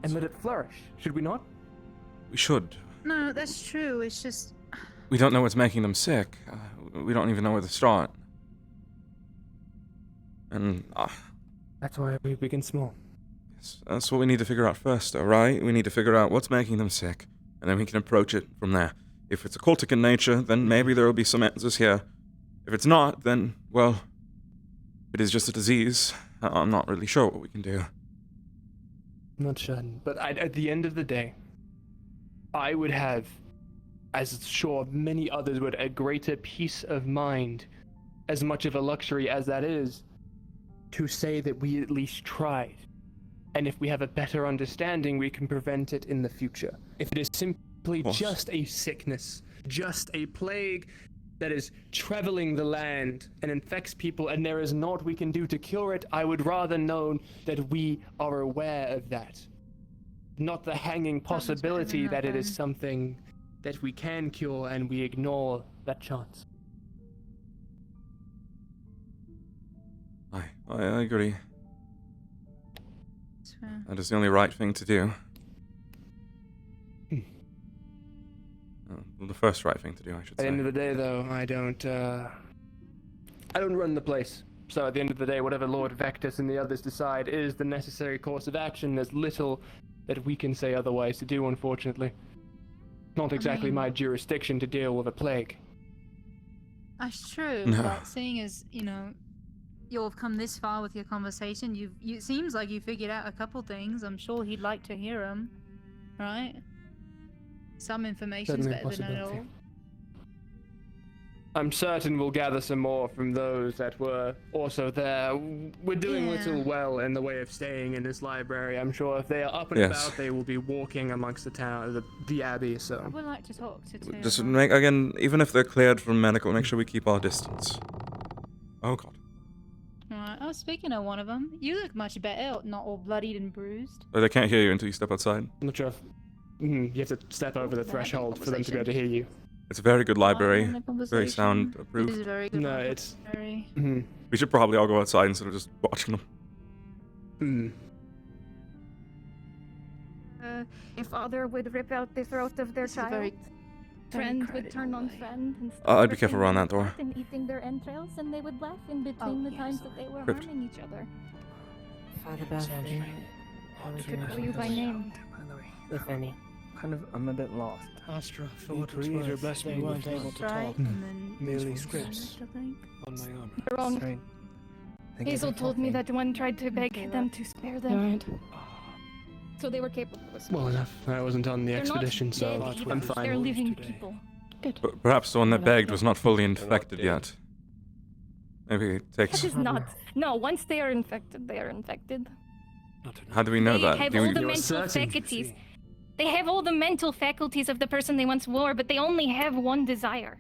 and let it flourish, should we not? We should. No, that's true. It's just... We don't know what's making them sick. We don't even know where to start. And, That's why we begin small. Yes, that's what we need to figure out first, though, right? We need to figure out what's making them sick, and then we can approach it from there. If it's occultic in nature, then maybe there will be some answers here. If it's not, then, well, it is just a disease. I'm not really sure what we can do. Not certain, but at the end of the day, I would have, as sure many others would, a greater peace of mind, as much of a luxury as that is, to say that we at least tried. And if we have a better understanding, we can prevent it in the future. If it is simply just a sickness, just a plague that is traveling the land and infects people, and there is naught we can do to cure it, I would rather know that we are aware of that. Not the hanging possibility that it is something that we can cure and we ignore that chance. I agree. That is the only right thing to do. Well, the first right thing to do, I should say. At the end of the day, though, I don't run the place. So at the end of the day, whatever Lord Vectus and the others decide is the necessary course of action. There's little that we can say otherwise to do, unfortunately. Not exactly my jurisdiction to deal with a plague. That's true, No. but seeing as, you know, you've come this far with your conversation, it seems like you figured out a couple things. I'm sure he'd like to hear them, right? Some information's Certainly a better than it all. possibility. I'm certain we'll gather some more from those that were also there. We're doing little well in the way of staying in this library. I'm sure if they are up and Yes. about, they will be walking amongst the town, the abbey. I So would like to talk to Tim. Just make, again, even if they're cleared from medical, make sure we keep our distance. Oh god. Alright, oh, speaking of one of them, you look much better, not all bloodied and bruised. Oh, they can't hear you until you step outside. I'm not sure if you have to step over the threshold for them to be able to hear you. It's a very good library. having a Very conversation. sound It approved. is very good. No, it's Very... We should probably all go outside instead of just watching them. If father would rip out the throat of their child, very friend would turn on friend and I'd be careful around that door. and eating their entrails, and they would laugh in between the times that they were Crypt. harming each other. Father Bethany. I could call you by name. Bethany. I'm a bit lost. Astra, for You what it's creator worth, blessed they me weren't with able to Right, talk. and then Merely Spanish, scripts I think. on my own. You're wrong. Right. Hazel told me that one tried to beg them to spare them. Right. So they were capable of well enough. I wasn't on the They're not expedition, so dead I'm either. fine. They're living people. But perhaps the one that begged was not fully infected yet. Maybe it takes... That is not. No, once they are infected, they are infected. How do we know They that? have Do all we- the mental faculties. They have all the mental faculties of the person they once were, but they only have one desire.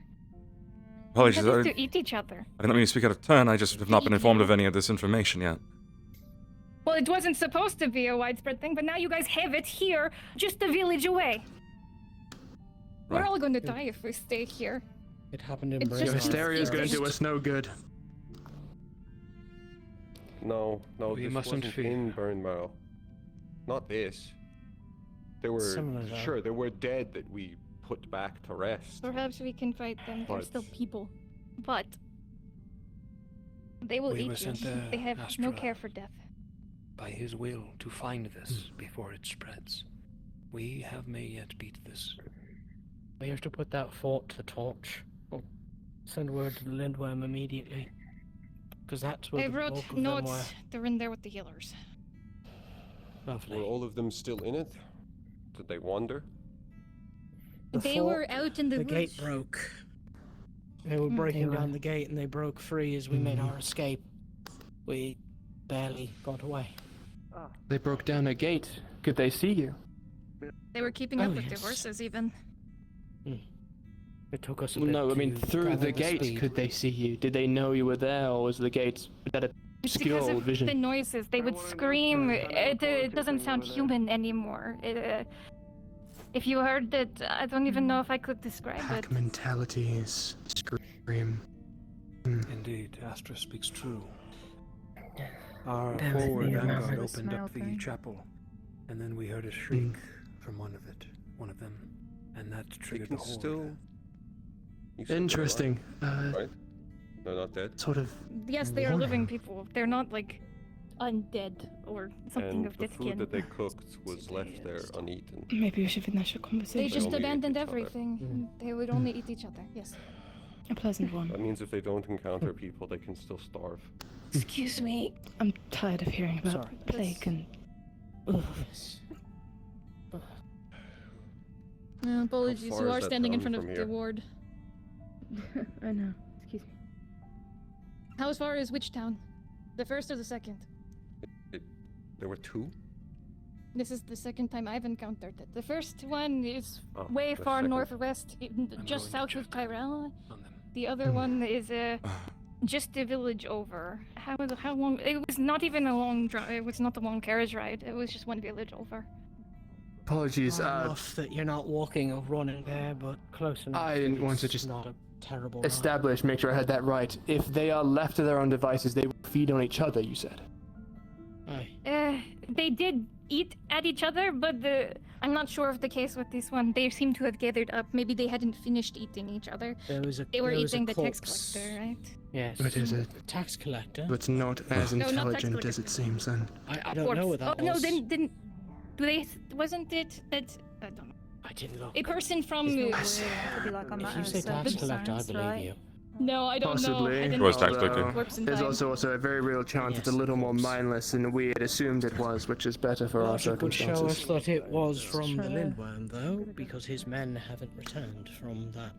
Apologies, That I is to eat each other. didn't mean to speak out of turn, I just have not been informed of any of this information yet. Well, it wasn't supposed to be a widespread thing, but now you guys have it here, just a village away. We're Right. all going to die if we stay here. It happened in It's Your just hysteria is going to do instinct. us no good. No, We this mustn't wasn't fear. in Burn Marrow. Not this. There were Similar, though. sure there were dead that we put back to rest. Perhaps we can fight them. They're But- still people. But they will We eat were you. sent there, They have no Astra. care for death. By his will to find this before it spreads. We may yet beat this. We have to put that fort to the torch. Or send word to the Lindworm immediately. Because that's where I the wrote bulk of them notes. were. They're in there with the healers. Lovely. Were all of them still in it? Did they wander? They were out in the The gate woods. broke. They were breaking down the gate and they broke free as we made our escape. We barely got away. They broke down a gate. Could they see you? They were keeping Oh, up with their yes. horses even. It took us a Well, bit no, I mean to through gather the gate. speed. Could they see you? Did they know you were there, or was the gate that It's obscure because of vision? the noises. They would scream. It doesn't sound human anymore. If you heard it, I don't even know if I could describe it. Pack mentalities. Scream. Indeed, Astra speaks true. Our Damn it, forward yeah. vanguard The opened smell up the thing. chapel, and then we heard a shriek from one of them, and that They triggered can the horde. still. You said they're Interesting. alive, right? They're not dead. Sort of. Yes, they are living people. They're not like undead or something And of the that food kin. that they cooked was left there uneaten. Maybe we should finish the They conversation. just only ate abandoned each other. everything. They would only eat each other. Yes. A pleasant one. That means if they don't encounter people, they can still starve. Excuse me. I'm tired of hearing about Sorry. plague and. Apologies, far you is are that standing in town front of from the here? ward. I know. Excuse me. How far is which town? The first or the second? There were two? This is the second time I've encountered it. The first one is Oh, way the far second. northwest, just south of Tyrell. The Hmm. other one is just a village over. How long? It was not even a long drive. It was not a long carriage ride. It was just one village over. Apologies. Far enough that you're not walking or running there, but close enough. I didn't that want to it's just not a terrible ride. establish, make sure I had that right. If they are left to their own devices, they will feed on each other, you said. Aye. They did eat at each other, but I'm not sure of the case with this one. They seem to have gathered up. Maybe they hadn't finished eating each other. They were eating the tax corpse. collector, right? Yes. What is it? Tax collector. It's not as No, not tax intelligent collector. as it seems then. I don't know what that Oh no, was. didn't. Do they? Wasn't it that? I don't know. I didn't look. A person from. Could be like I'm If at you a say tax service collector, I science, believe right? you. No, I don't know. Possibly. I didn't It was know tax the collector. corpse in There's time. also a very real chance it's a little more mindless than we had assumed it was, which is better for our Logic would show us circumstances. that it was from the True. Lindworm, though, because his men haven't returned from that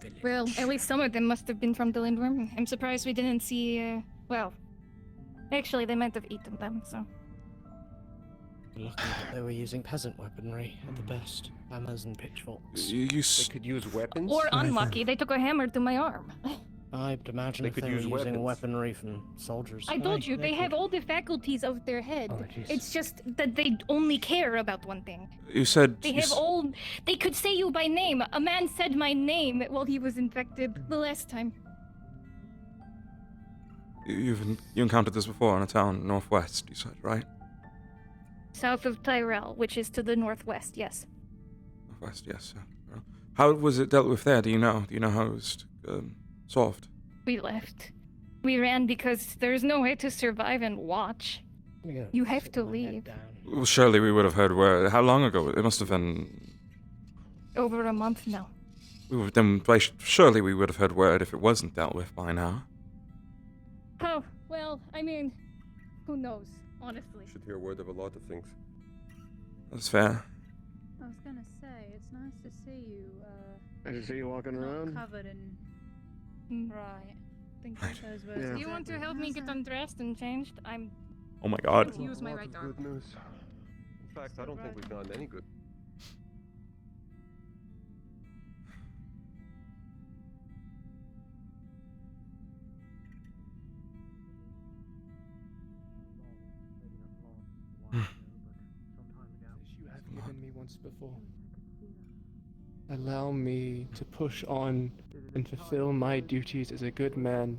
village. Well, at least some of them must have been from the Lindworm. I'm surprised we didn't see. Well, actually, they might have eaten them. So. Lucky that they were using peasant weaponry at the best. Hammers and pitchforks. They could use weapons? Or unlucky, they took a hammer to my arm. I'd imagine They if could they were use using weapons. weaponry from soldiers. I told you, they could. have all the faculties of their head. Oh, jeez. It's just that they only care about one thing. You said They have all. They could say you by name. A man said my name while he was infected the last time. you encountered this before in a town northwest. You said, right? South of Tyrell, which is to the northwest, yes. Northwest, yes. Yeah. How was it dealt with there? Do you know? Do you know how it was solved? We left. We ran because there's no way to survive and watch. You have to leave. Well, surely we would have heard word. How long ago? It must have been. Over a month now. Surely we would have heard word if it wasn't dealt with by now. Oh, well, I mean, who knows, honestly. Should hear word of a lot of things. That's fair. I was gonna say, it's nice to see you, I just see you walking not around. covered in... Right. Think those words. Do you want to help me get undressed and changed? I'm... Oh my god. to use my right arm. Good news. In fact, I don't think we've done any good. You have given me once before. Allow me to push on and fulfill my duties as a good man,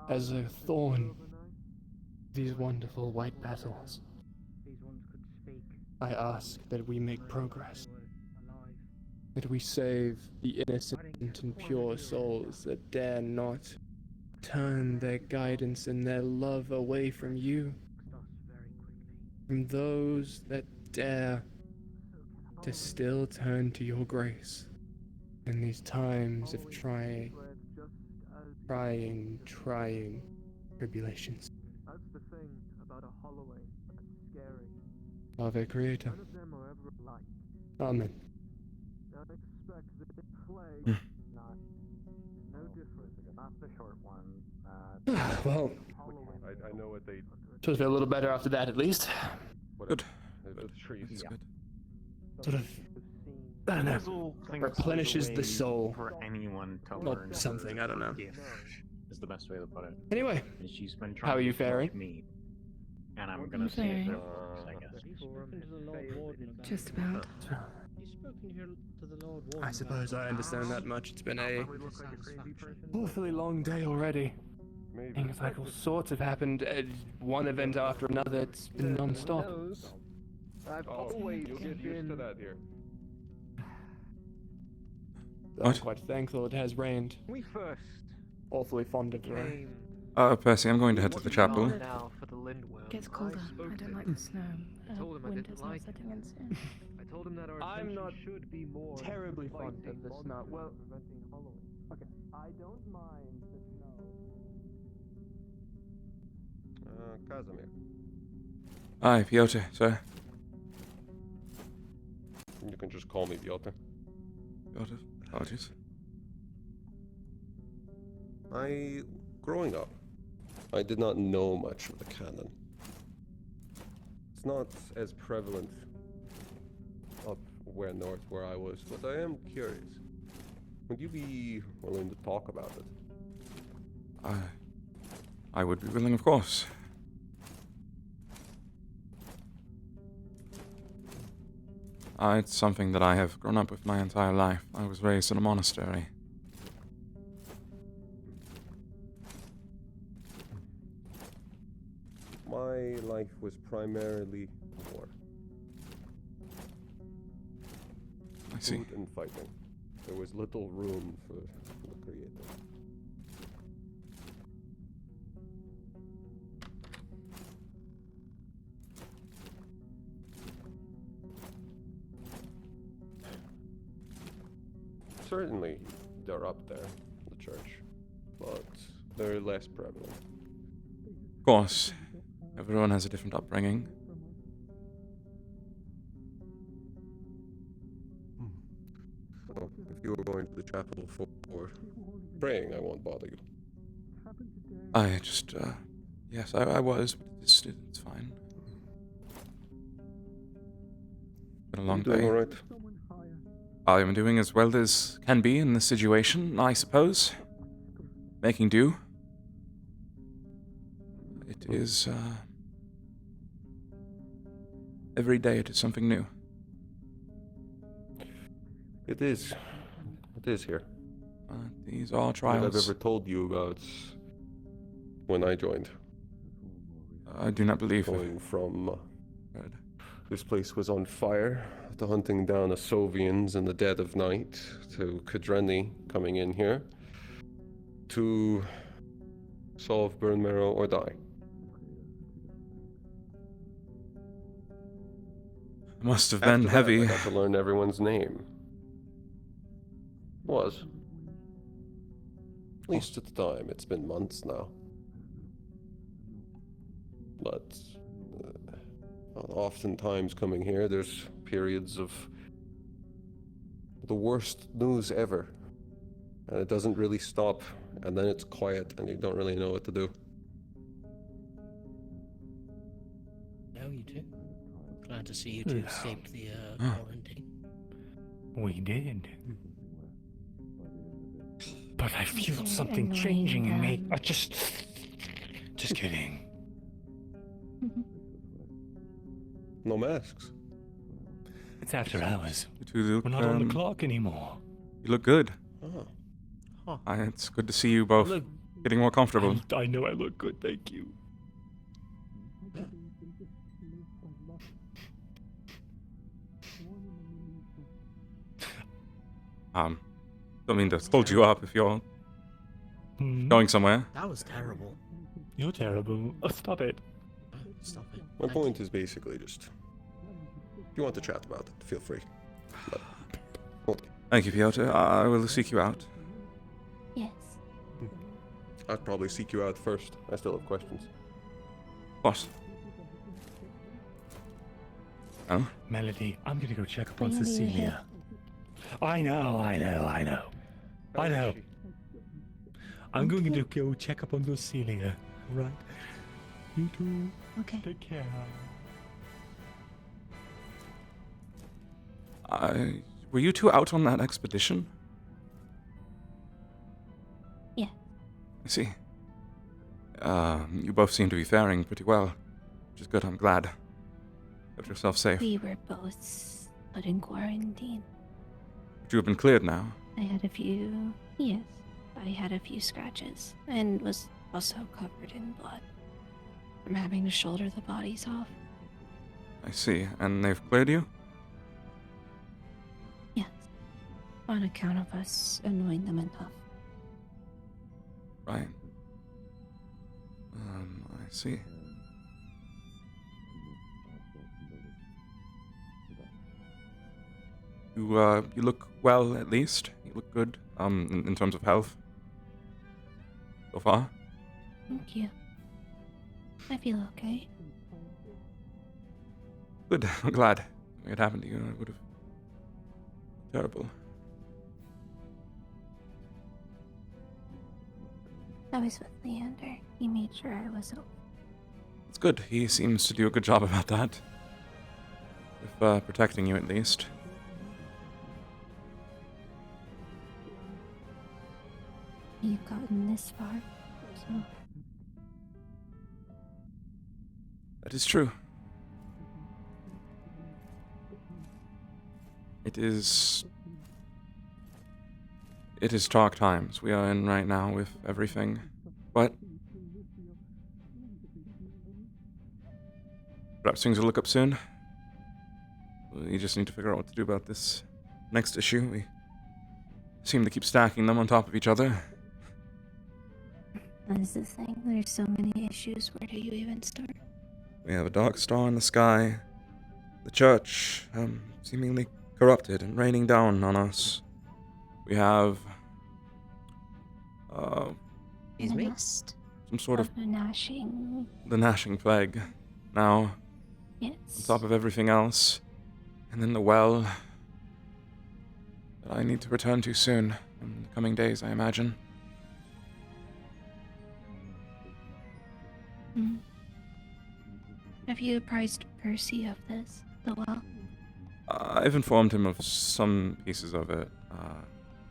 as a thorn these wonderful white petals, I ask that we make progress. That we save the innocent and pure souls that dare not turn their guidance and their love away from you. From those that dare to still turn to your grace in these times of trying tribulations. That's the thing about a hollowing that's scary. Ave Creator. None of them are ever alike. Amen. Don't expect the clay. Not. No different. Not the short one. Well, I know what they. sort of feel a little better after that, at least. Good. The trees. That's good. Sort of, I don't know, replenishes the soul. For anyone to Or learn something, I don't know. gift is the best way to put it. Anyway, And she's been how are trying you to teach faring? me, and I'm gonna say it there I guess. Just about. I suppose I understand that much. It's been a awfully long day already. Things like all sorts have happened. One event after another. It's been non-stop. I've always you'll get used to that here. I'm quite thankful it has rained. We first Awfully fond of the rain. Percy, I'm going to head to the chapel. now for the Lindworm. Gets colder. I don't like the snow. told him I didn't Winter's like not setting in soon. I told him that our I'm not should be more terribly fond of the snow. Well, preventing hollowing. Okay, I don't mind the snow. Casimir. Aye, Piotr, sir. You can just call me Piotr. Piotr, apologies. Growing up, I did not know much of the canon. It's not as prevalent up north where I was, but I am curious. Would you be willing to talk about it? I would be willing, of course. It's something that I have grown up with my entire life. I was raised in a monastery. My life was primarily war. I see. Food and fighting. There was little room for the Creator. Certainly, they're up there, the church, but they're less prevalent. Of course. Everyone has a different upbringing. So, if you were going to the chapel for praying, I won't bother you. I just, yes, I was, but it's fine. Been a long You doing day. all right? I am doing as well as can be in this situation, I suppose. Making do. It is, every day it is something new. It is. It is here. These are What trials. I've ever told you about when I joined. I do not believe it. Going from this place was on fire, to hunting down Asovians in the dead of night, to Kadreni coming in here, to solve Burn Marrow or die. It must have After been that, heavy. I got to learn everyone's name. Was. At least at the time. It's been months now. But oftentimes coming here, there's periods of the worst news ever. And it doesn't really stop. And then it's quiet and you don't really know what to do. No, you do. Glad to see you two escaped the quarantine. We did. But I feel something changing in me. Just kidding. No masks. It's after hours. You two look, We're not on the clock anymore. You look good. Oh. It's good to see you both getting more comfortable. I know I look good, thank you. Don't mean to hold you up if you're going somewhere. That was terrible. You're terrible. Oh, stop it. Stop it. My point is basically just, if you want to chat about it, feel free. But, Thank you, Piotr. I will seek you out. Yes. I'd probably seek you out first. I still have questions. What? Oh? Melody, I'm gonna go check up on Bring me your Cecilia. I know. I'm going to go check up on Cecilia. Right? You too. Okay. Take care. Were you two out on that expedition? Yeah. I see. You both seem to be faring pretty well, which is good. I'm glad. Kept yourself safe. We were both put in quarantine. But you have been cleared now. I had a few. Yes. I had a few scratches and was also covered in blood from having to shoulder the bodies off. I see. And they've cleared you? Yes. On account of us annoying them enough. Right. I see. You look well, at least. You look good, in terms of health. So far. Thank you. I feel okay. Good. I'm glad. Something had happened to you, it would have... Terrible. I was with Leander. He made sure I was okay. It's good. He seems to do a good job about that. With, protecting you, at least. You've gotten this far, so... That is true. It is dark times we are in right now with everything, but perhaps things will look up soon. We just need to figure out what to do about this next issue. We seem to keep stacking them on top of each other. That's the thing. There's so many issues. Where do you even start? We have a dark star in the sky. The church, seemingly corrupted and raining down on us. We have, some sort of the gnashing. The gnashing plague. Now, Yes. on top of everything else, and then the well that I need to return to soon, in the coming days, I imagine. Hmm. Have you apprised Percy of this, the well? I've informed him of some pieces of it,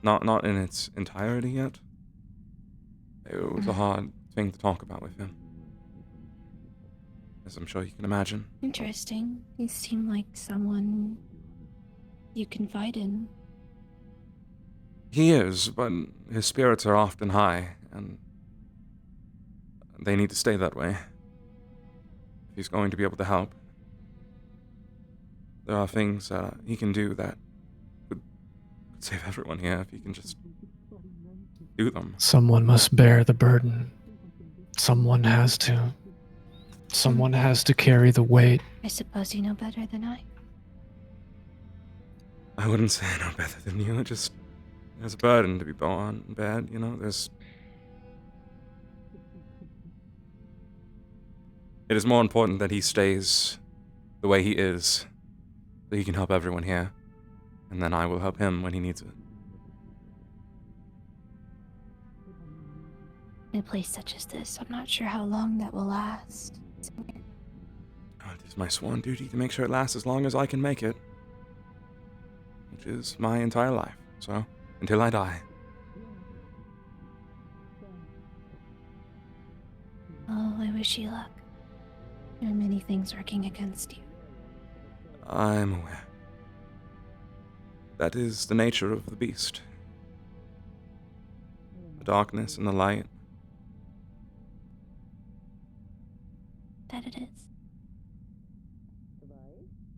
not in its entirety yet. It was a hard thing to talk about with him, as I'm sure you can imagine. Interesting. You seem like someone you confide in. He is, but his spirits are often high, and they need to stay that way if he's going to be able to help. There are things he can do that could save everyone here if he can just do them. Someone must bear the burden. Someone has to. Someone has to carry the weight. I suppose you know better than I. I wouldn't say I know better than you. There's a burden to be borne and bared, you know. It is more important that he stays the way he is, so he can help everyone here, and then I will help him when he needs it. In a place such as this, I'm not sure how long that will last. It is my sworn duty to make sure it lasts as long as I can make it, which is my entire life, so until I die. Oh, I wish you luck. There are many things working against you. I'm aware. That is the nature of the beast. The darkness and the light. that it is.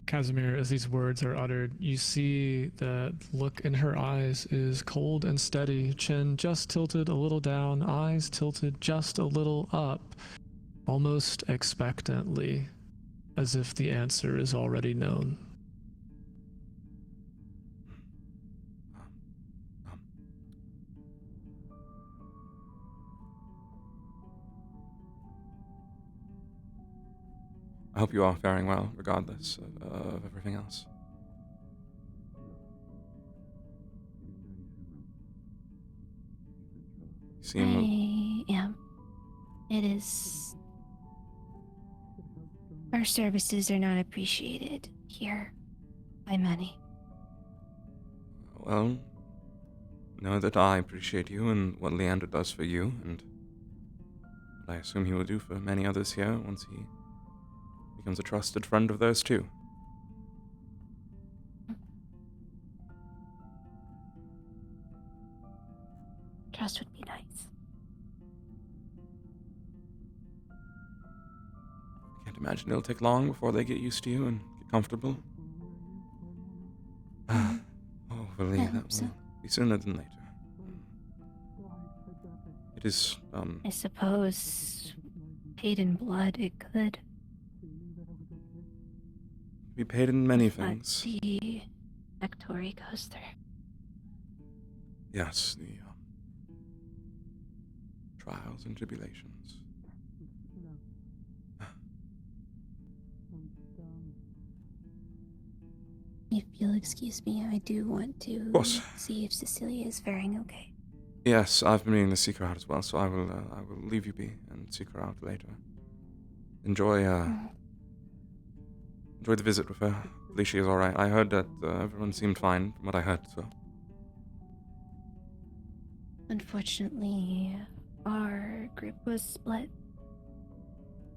Casimir, as these words are uttered, you see the look in her eyes is cold and steady, chin just tilted a little down, eyes tilted just a little up, almost expectantly, as if the answer is already known. I hope you are faring well, regardless of everything else. You seem... I am. It is... Our services are not appreciated here by many. Well, know that I appreciate you and what Leander does for you, and what I assume he will do for many others here once he becomes a trusted friend of theirs too. Trust would be nice. I can't imagine it'll take long before they get used to you and get comfortable. Hopefully that will be sooner than later. It is, I suppose paid in blood it could. Be paid in many What things. the Victoria goes through. Yes, the trials and tribulations. If you'll excuse me, I do want to course. see if Cecilia is faring okay. Yes, I've been meaning to seek her out as well, so I will leave you be and seek her out later. Enjoy the visit with her. At least she is alright. I heard that everyone seemed fine from what I heard, so. Unfortunately, our group was split.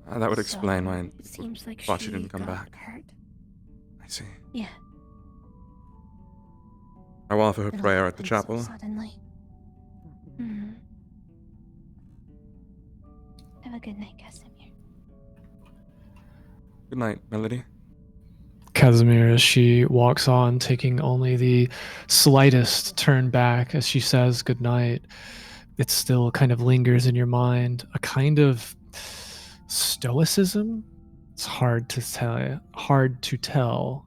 That would explain So, why it seems like thought she she didn't come got back. hurt. I see. Yeah. I will offer her It all prayer at the happened chapel. So suddenly. Have a good night, Casimir. Good night, Melody. Casimir, as she walks on, taking only the slightest turn back as she says goodnight, it still kind of lingers in your mind. A kind of stoicism? It's hard to tell.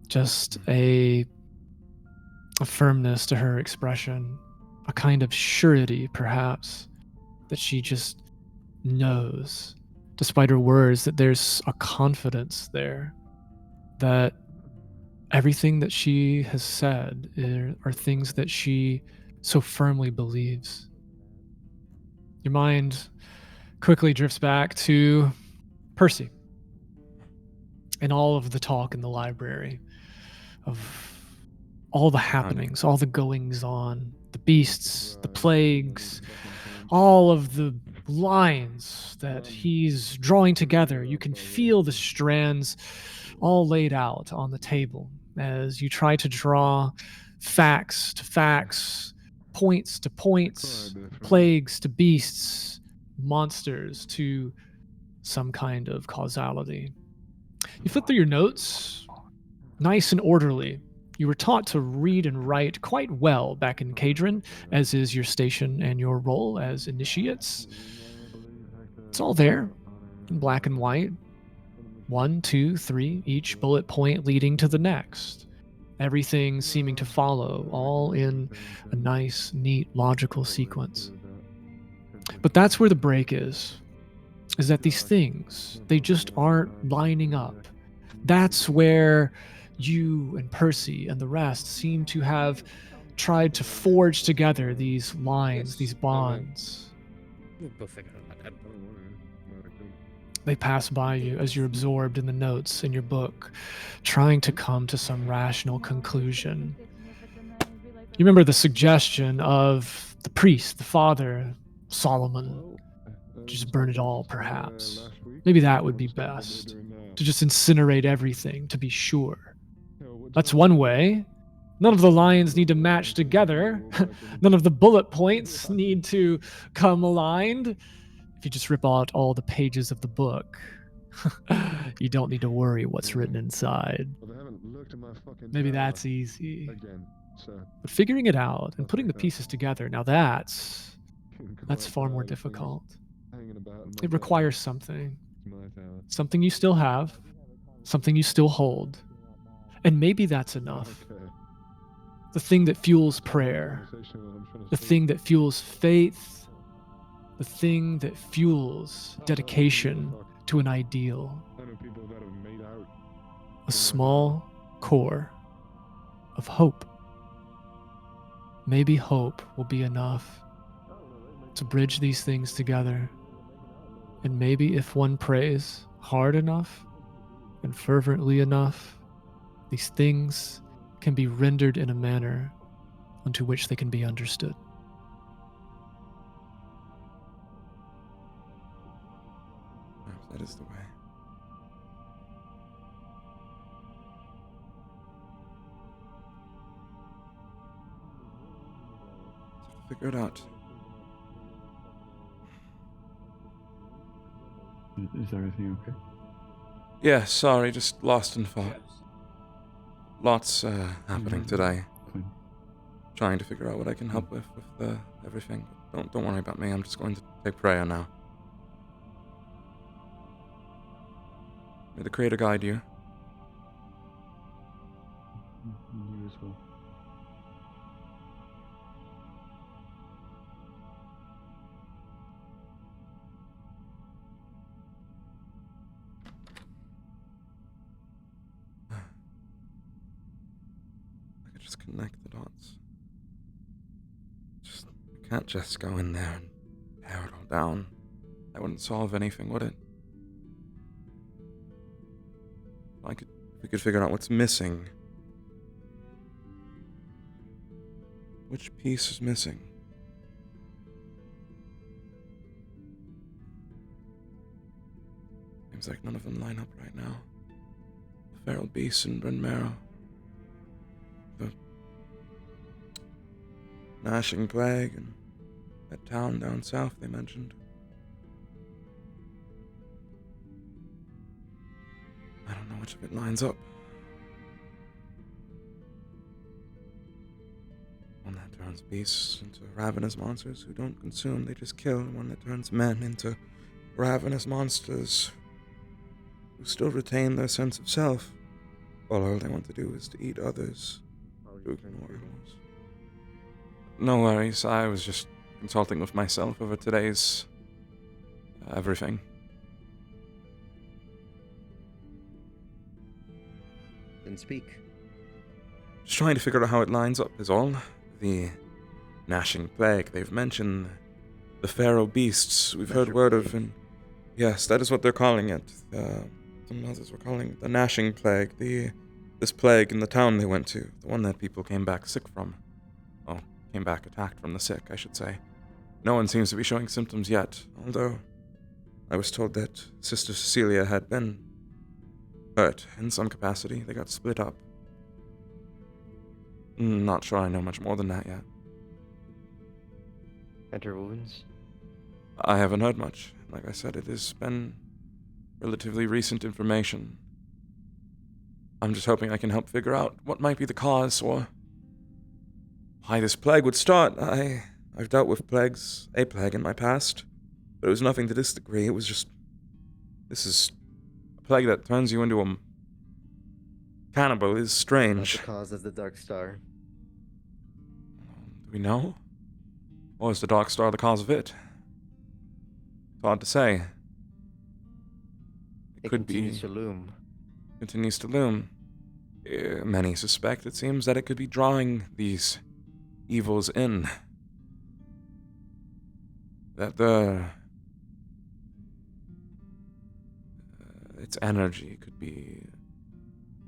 Just a firmness to her expression, a kind of surety, perhaps, that she just knows, despite her words, that there's a confidence there, that everything that she has said are things that she so firmly believes. Your mind quickly drifts back to Percy and all of the talk in the library of all the happenings, all the goings on, the beasts, the plagues, all of the lines that he's drawing together. You can feel the strands all laid out on the table as you try to draw facts to facts, points to points, plagues to beasts, monsters to some kind of causality. You flip through your notes, nice and orderly. You were taught to read and write quite well back in Cadron, as is your station and your role as initiates. It's all there, in black and white. 1, 2, 3, each bullet point leading to the next. Everything seeming to follow, all in a nice, neat, logical sequence. But that's where the break is that these things, they just aren't lining up. That's where you and Percy and the rest seem to have tried to forge together these lines, these bonds. We'll figure it out. They pass by you as you're absorbed in the notes in your book, trying to come to some rational conclusion. You remember the suggestion of the priest, the father, Solomon, to just burn it all, perhaps. Maybe that would be best, to just incinerate everything, to be sure. That's one way. None of the lines need to match together. None of the bullet points need to come aligned. If you just rip out all the pages of the book, You don't need to worry what's written inside. Well, they haven't looked at my fucking Maybe tower that's easy. again, so But figuring it out and putting the pieces together, now that's quite far more tired of things difficult. hanging about in my It tower. requires something. It's my tower. Something you still have, something you still hold. And maybe that's enough. Okay. The thing that fuels prayer, the thing that fuels faith, the thing that fuels dedication to an ideal. I know people that have made out. A small core of hope. Maybe hope will be enough to bridge these things together. And maybe if one prays hard enough and fervently enough, these things can be rendered in a manner unto which they can be understood. Perhaps that is the way. Figure it out. Is everything okay? Yeah, sorry, just lost in thought. Lots happening today. Trying to figure out what I can help with everything. Don't worry about me. I'm just going to take prayer now. May the Creator guide you. You as well. I could just connect the dots. You can't just go in there and tear it all down. That wouldn't solve anything, would it? We could figure out what's missing. Which piece is missing? Seems like none of them line up right now. The feral beasts in Bryn Marrow. The gnashing plague and that town down south they mentioned. I don't know which of it lines up. One that turns beasts into ravenous monsters who don't consume, they just kill. One that turns men into ravenous monsters who still retain their sense of self. All they want to do is to eat others. To ignore animals. No worries, I was just consulting with myself over today's everything. Then speak. Just trying to figure out how it lines up is all. The gnashing plague, they've mentioned the feral beasts we've heard word of, and yes, that is what they're calling it. Some others were calling it the gnashing plague, this plague in the town they went to, the one that people came back sick from. Well, came back attacked from the sick, I should say. No one seems to be showing symptoms yet, although I was told that Sister Cecilia had been hurt in some capacity. They got split up. Not sure I know much more than that yet. And her wounds? I haven't heard much. Like I said, it has been relatively recent information. I'm just hoping I can help figure out what might be the cause or why this plague would start. I've dealt with a plague in my past, but it was nothing to this degree. It was just, this is a plague that turns you into a cannibal is strange. Not the cause of the Dark Star. Do we know? Or is the Dark Star the cause of it? It's hard to say. It could continues to loom. Continues to loom. Many suspect, it seems, that it could be drawing these evils in. That its energy could be,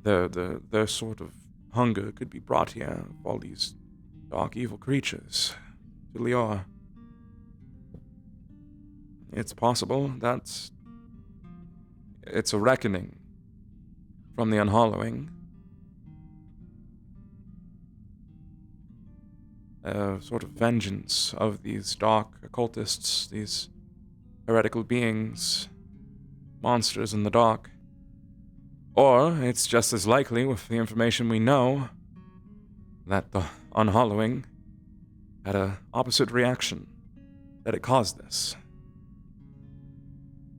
their sort of hunger could be brought here of all these dark evil creatures to Lior. It's possible that it's a reckoning from the unhollowing. A sort of vengeance of these dark occultists, these heretical beings monsters in the dark. Or it's just as likely, with the information we know, that the unhollowing had an opposite reaction, that it caused this,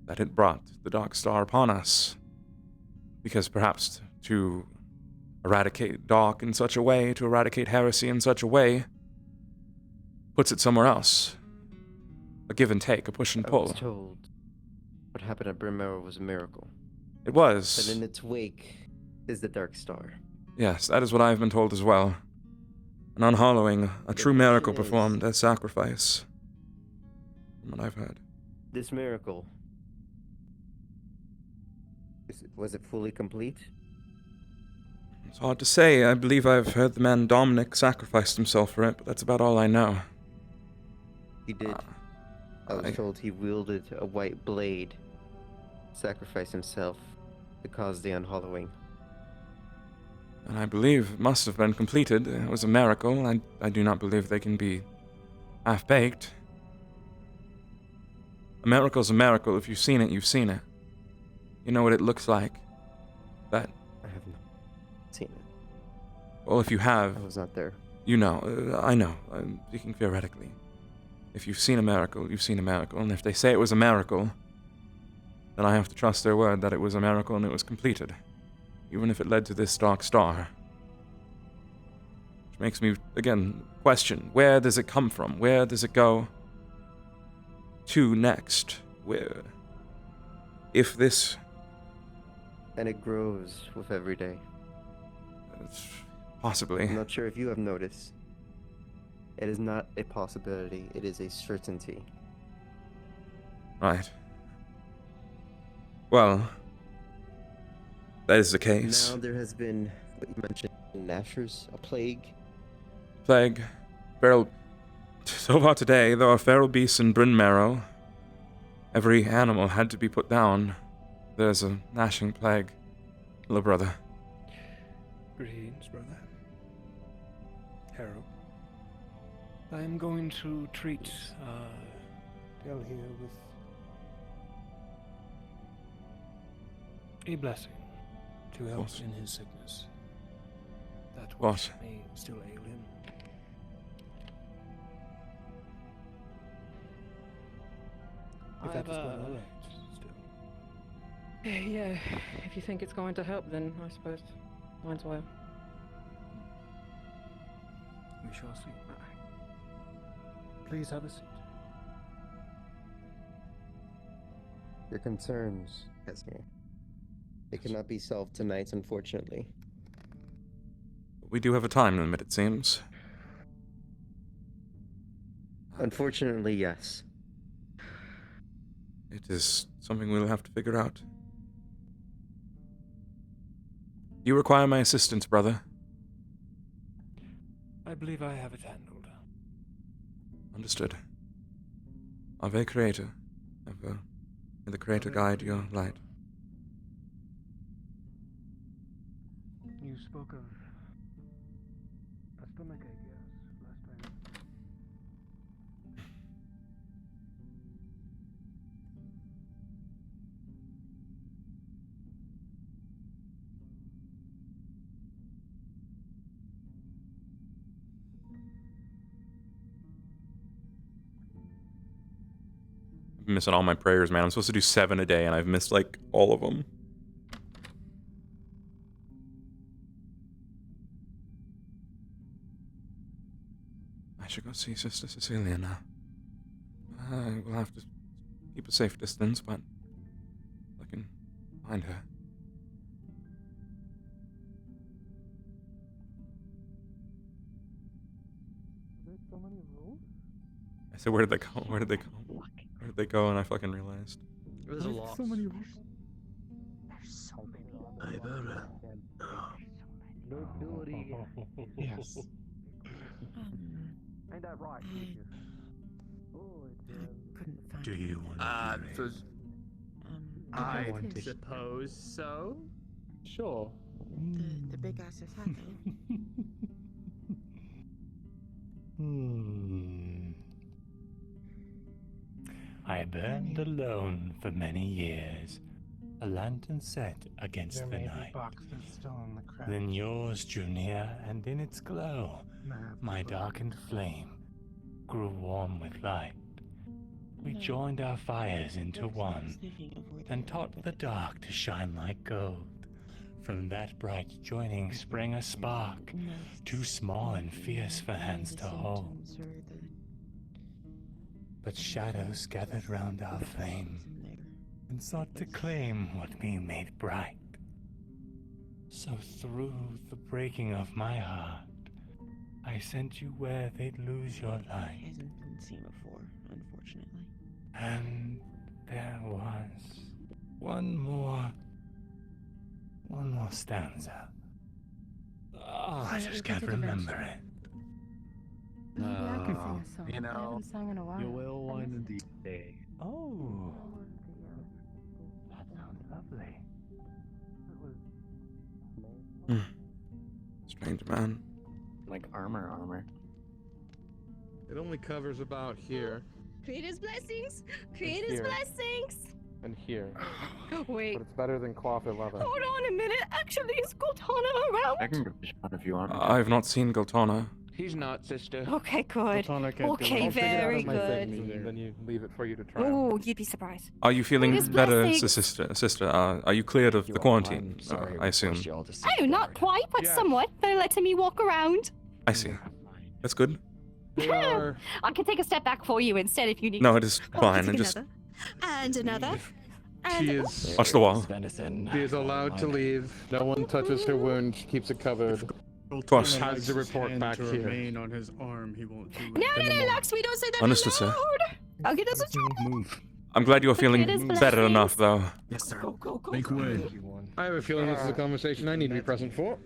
that it brought the Dark Star upon us, because perhaps to eradicate dark in such a way, to eradicate heresy in such a way, puts it somewhere else. A give and take, a push and pull. I was told what happened at Bryn Mawr was a miracle. It was. But in its wake is the Dark Star. Yes, that is what I have been told as well. An unhollowing, a true miracle performed as sacrifice. From what I've heard. This miracle, was it fully complete? It's hard to say. I believe I've heard the man Dominic sacrificed himself for it, but that's about all I know. He did. I was told he wielded a white blade, sacrificed himself to cause the unhollowing. And I believe it must have been completed. It was a miracle. I do not believe they can be half-baked. A miracle's a miracle. If you've seen it, you've seen it. You know what it looks like. That... I have not seen it. Well, if you have... I was not there. You know. I know. I'm speaking theoretically. If you've seen a miracle, you've seen a miracle. And if they say it was a miracle, then I have to trust their word that it was a miracle and it was completed. Even if it led to this Dark Star. Which makes me, again, question, where does it come from? Where does it go to next? Where? If this... And it grows with every day. Possibly. I'm not sure if you have noticed. It is not a possibility, it is a certainty. Right. Well, that is the case. Now there has been, what you mentioned, Nashers, a plague. Plague. Feral... So far today, there are feral beasts in Bryn Mawr. Every animal had to be put down. There's a gnashing plague. Hello, brother. Greetings, brother. Harold. I am going to treat Del here with a blessing to help in his sickness. That which may still ail him. If that is well alright, still. Yeah, if you think it's going to help, then I suppose mine's well. We shall see. Please have a seat. Your concerns, Casimir. They cannot be solved tonight, unfortunately. We do have a time limit, it seems. Unfortunately, yes. It is something we'll have to figure out. You require my assistance, brother. I believe I have it handled. Understood. Ave Creator. May the Creator guide your light. You spoke of a stomachache, yes, last time. I'm missing all my prayers, man. I'm supposed to do 7 a day, and I've missed, like, all of them. I should go see Sister Cecilia now. I will have to keep a safe distance, but I can find her. There's so many rules? I said, where did they go? Where did they go? Where did they go? And I fucking realized. There's a lot. So many rules. There's so many. Evarda. Nobility. Yes. Ain't that right, teacher? Do you want I suppose so. Sure. The big ass is happy. I burned alone for many years, a lantern set against There the may be night. boxes still in the crowd. Then yours drew near, and in its glow, my darkened flame grew warm with light. We joined our fires into one, and taught the dark to shine like gold. From that bright joining sprang a spark, too small and fierce for hands to hold. But shadows gathered round our flame, and sought to claim what we made bright. So through the breaking of my heart, I sent you where they'd lose your light. Hasn't been seen before, unfortunately. And there was one more stanza. Oh, I just can't remember it. Maybe I can sing a song. You know, I haven't sung in a while. you will one of these days. Oh, that sounds lovely. Strange man. Like armor. It only covers about here Creator's blessings! Creator's here. blessings! and here. Wait, But it's better than cloth 11. hold on a minute. Actually, is Goltana around? I can give a shot if you want. I have not seen Goltana. He's not, sister. Okay, good. Goltana can't do Okay, it. I'll figure it out very of my fig good. meat, and then you leave it for you to try. Oh, you'd be surprised. Are you feeling Greatest better, blessings. sister? Are you cleared of the quarantine? I assume. Oh, not quite, but somewhat. They're letting me walk around. I see. That's good. I can take a step back for you instead if you need. No, it is Oh, fine. take And just another. And another. She And is. watch the wall. She is allowed to leave. No one touches her wound. She keeps it covered. Course. Has the report back here. Remain on his arm. He won't do no, Lux, we don't say that Understood, sir. aloud. Okay, that's a Move. I'm glad you're feeling It is better blessings. enough, though. Yes, sir. Go. Make way. I have a feeling this is a conversation I need to be present for.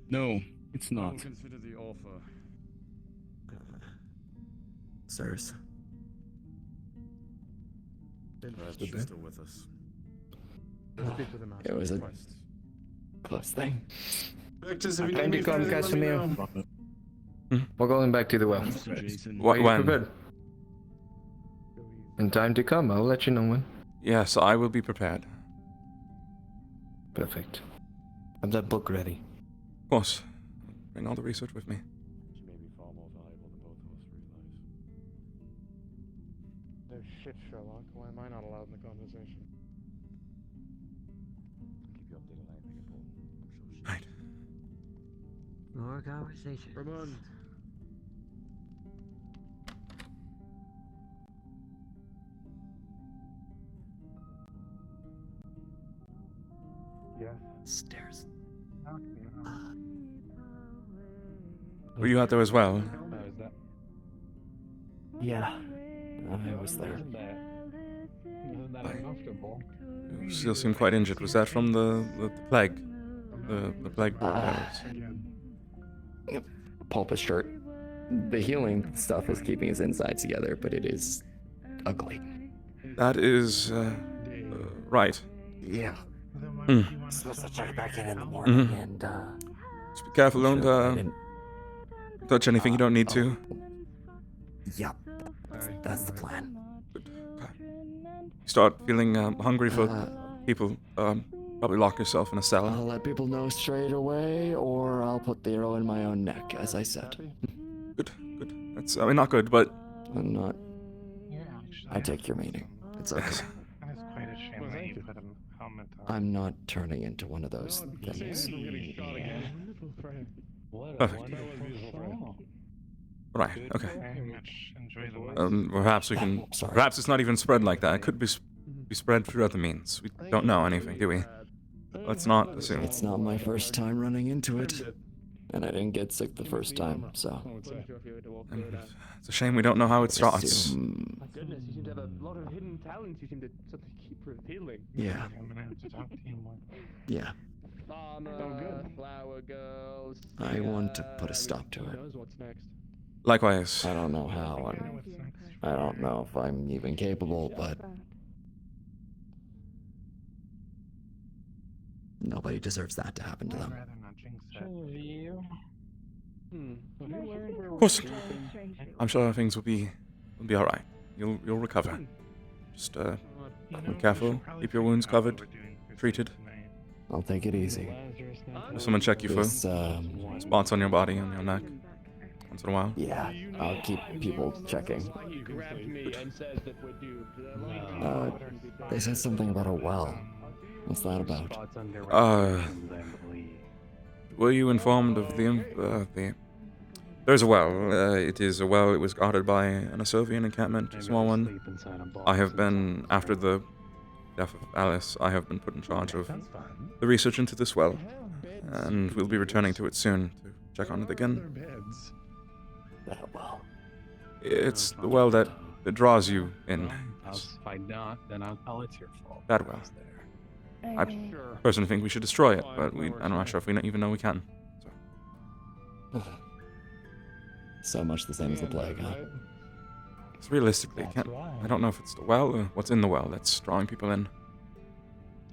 No, it's not. Consider the offer. Sirs. She's still with us. It was a close thing. Time Time to come, Casimir. We're going back to the well. What, Are you when? prepared? In time to come, I'll let you know when. Yes, I will be prepared. Perfect. Have that book ready. Of course. Bring all the research with me. She may be far more valuable than both of us realize. No shit, Sherlock. Why am I not allowed in the conversation? Keep you updated on anything important. I'm sure she Right. More conversation. Ramon. Yes. Stairs. Were you out there as well? How is that? Yeah, I was there. Isn't that uncomfortable? You still seem quite injured. Was that from the plague? The plague virus? Pulp is short. The healing stuff is keeping his insides together, but it is ugly. That is right. Yeah. Mm. Supposed to check back in the morning Mhm. and Just be careful. Don't touch anything you don't need to. Yep. That's the plan. You start feeling hungry for people. Probably lock yourself in a cell. I'll let people know straight away, or I'll put the arrow in my own neck, as I said. Good. That's not good, but I'm not. I take your meaning. It's okay. That is quite a shame that you put a helmet on. I'm not turning into one of those things. Perfect. Right. Okay. Very much enjoy the woods. Perhaps we can. Perhaps it's not even spread like that. It could be spread through other means. We don't know anything, do we? Let's not assume. It's not my first time running into it, and I didn't get sick the first time, so. It's a shame we don't know how it starts. Assume- My goodness, you seem to have a lot of hidden talents you seem to sort of keep revealing. Yeah. I'm gonna have to talk to you more. Yeah. Farmer, flower girls. I want to put a stop to Who it. knows what's next? Likewise. I don't know how, and I don't know if I'm even capable, but nobody deserves that to happen to them. I'd rather not jinx it. Of course. I'm sure things will be all right. You'll recover. Just Be careful. Keep your wounds covered, treated. I'll take it easy. Will someone check you for This, spots on your body and your neck once in a while? Yeah, I'll keep people checking. They said something about a well. What's that about? Were you informed of the... There's a well. It is a well. It was guarded by an Asovian encampment, a small one. I have been, after the death of Alice, I have been put in charge of the research into this well. And we'll be returning to it soon to check on it again. That well. It's the well that draws you in. If I not, then I'll call it your fault. That well. I personally think we should destroy it, but I'm not sure if we even know we can. So much the same as the plague, huh? It's realistically, I don't know if it's the well or what's in the well that's drawing people in.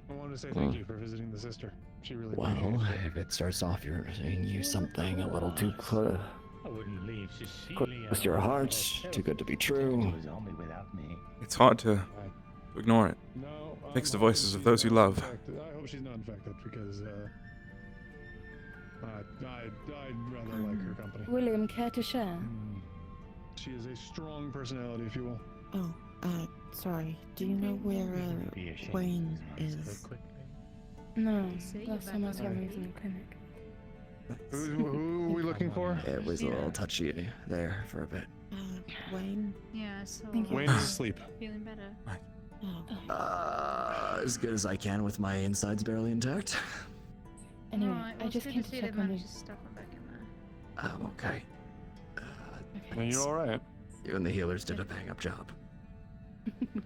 I wanted to say thank you for visiting the sister. She really Well, if it starts off you're saying you something a little too close to your heart, too good to be true. It's hard to ignore it. It takes the voices of those you love. I hope she's not infected because I'd rather like her company. William, care to share? She is a strong personality, if you will. Oh, sorry. Do you know where Wayne is? No, last time I saw him he was in the clinic. Who are we looking for? It was a little touchy there for a bit. Wayne? Yeah, so... Wayne is asleep. Feeling better. As good as I can with my insides barely intact. Anyway, I just came to check on you. Oh, okay. Are you alright? You and the healers did a bang-up job.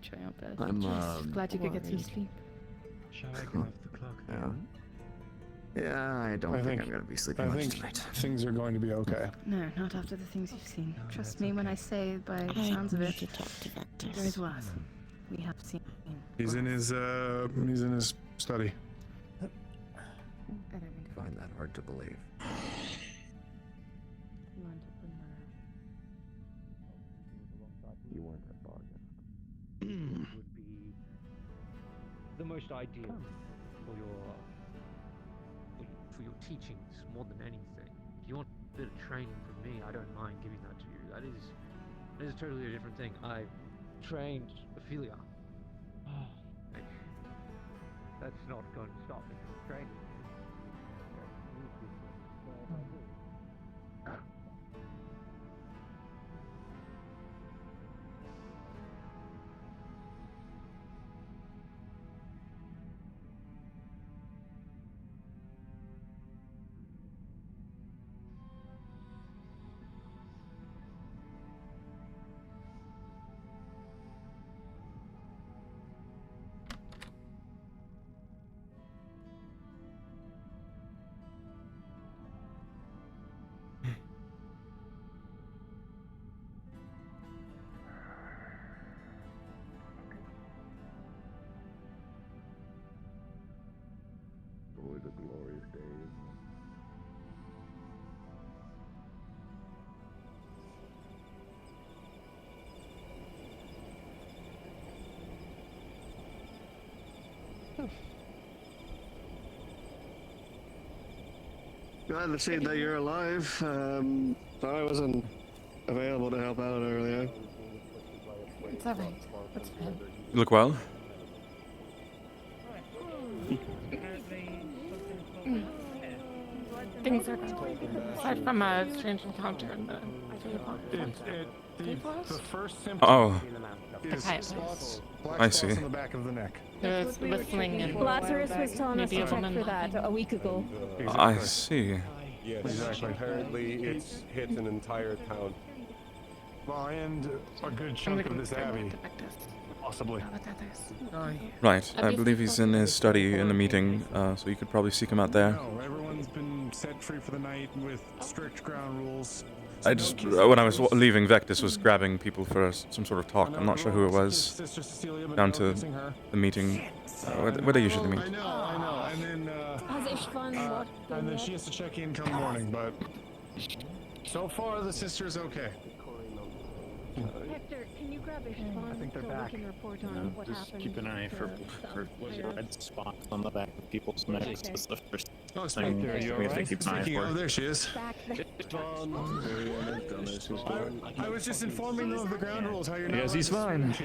Try our best. I'm, glad you could get some sleep. Shall I get off the clock? Yeah, I don't think I'm gonna be sleeping much tonight. Things are going to be okay. No, not after the things you've seen. Trust me when I say, by the sounds of it, there is worse. We have seen. He's in his study. I find that hard to believe. You weren't at bargain. Would be the most ideal for your teachings more than anything. If you want a bit of training from me, I don't mind giving that to you. That is totally a different thing. I trained Ophelia. That's not going to stop me from training. Always a glorious day. Glad to see that you're alive. Sorry I wasn't available to help out earlier. It's alright. What's bad? You look well. Things are good. Aside from a strange encounter in the The first symptom is Okay. black I spots see. on the back of the neck. There's whistling and Lazarus was telling us maybe to a check woman for that a week ago. I see. Yes, Exactly. apparently it's hit an entire town. Well, and a good chunk of this abbey. Possibly. Right, I believe he's in his study in a meeting, so you could probably seek him out there. No, everyone's been set free for the night with strict ground rules. I just, when I was leaving, Vectus was grabbing people for some sort of talk. I'm not sure who it was. Down to the meeting, where they usually meet. I know. And then she has to check in come morning, but so far the sister's okay. Hector, can you grab I think they're back. We can report on what Just happened keep an eye for red spots on the back of people's necks. That's the first Oh, thing Spectre, are you we have to alright? keep an eye Speaking for. of, there she is. I was just informing them of the ground rules. How you're not. Yes, he's fine.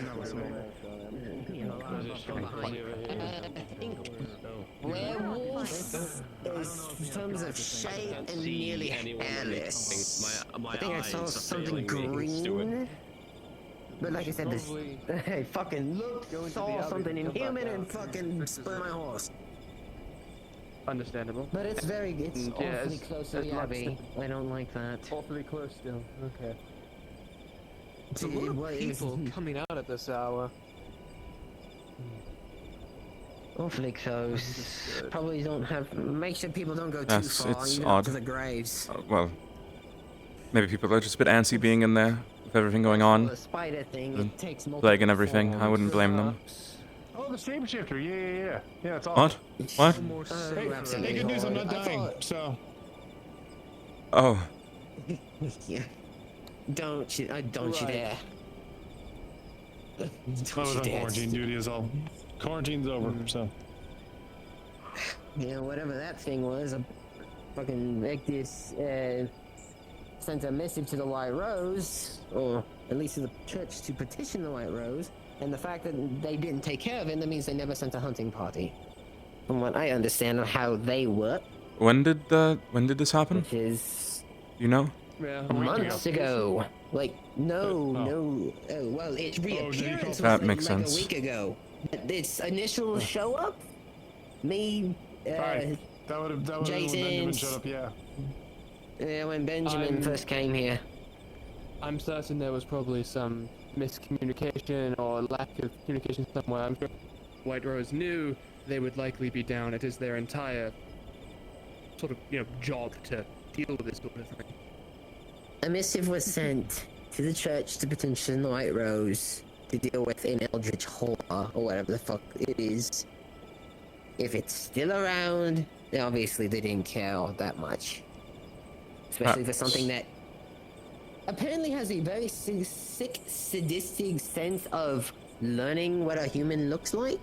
Werewolves in terms of shape and nearly hairless. I think I saw something green. But like I said, this I fucking looked, saw something inhuman and fucking spurred my horse. Understandable. But it's awfully close to the Abbey. I don't like that. Awfully close still. Okay. There's a lot of people coming out at this hour. Awfully close. Probably don't have. Make sure people don't go too Yes, far. it's Even odd. up to the graves. Well, maybe people are just a bit antsy being in there with everything going on. The spider thing. It takes multiple Plague and everything. I forms. wouldn't blame them. Oh, the shapeshifter. Yeah. Yeah, it's What? awesome. What? Hey, good news. I'm not dying. So. Oh. Yeah. Don't you dare. I was on quarantine duty is all. Quarantine's over, so. Yeah, whatever that thing was, fucking Ectus sent a message to the White Rose, or at least to the church to petition the White Rose, and the fact that they didn't take care of it, that means they never sent a hunting party. From what I understand of how they work. When did this happen? Which is... You know? Months ago. Like, no. Well, it reappearance That was makes like sense. a week ago. But its initial show up, me, That would have when Benjamin showed up. Yeah, when Benjamin first came here. I'm certain there was probably some miscommunication or lack of communication somewhere. I'm sure White Rose knew they would likely be down. It is their entire sort of, job to deal with this sort of thing. A missive was sent to the church to petition the White Rose to deal with an eldritch horror, or whatever the fuck it is. If it's still around, then obviously they didn't care all that much. Especially for something that apparently has a very sick, sadistic sense of learning what a human looks like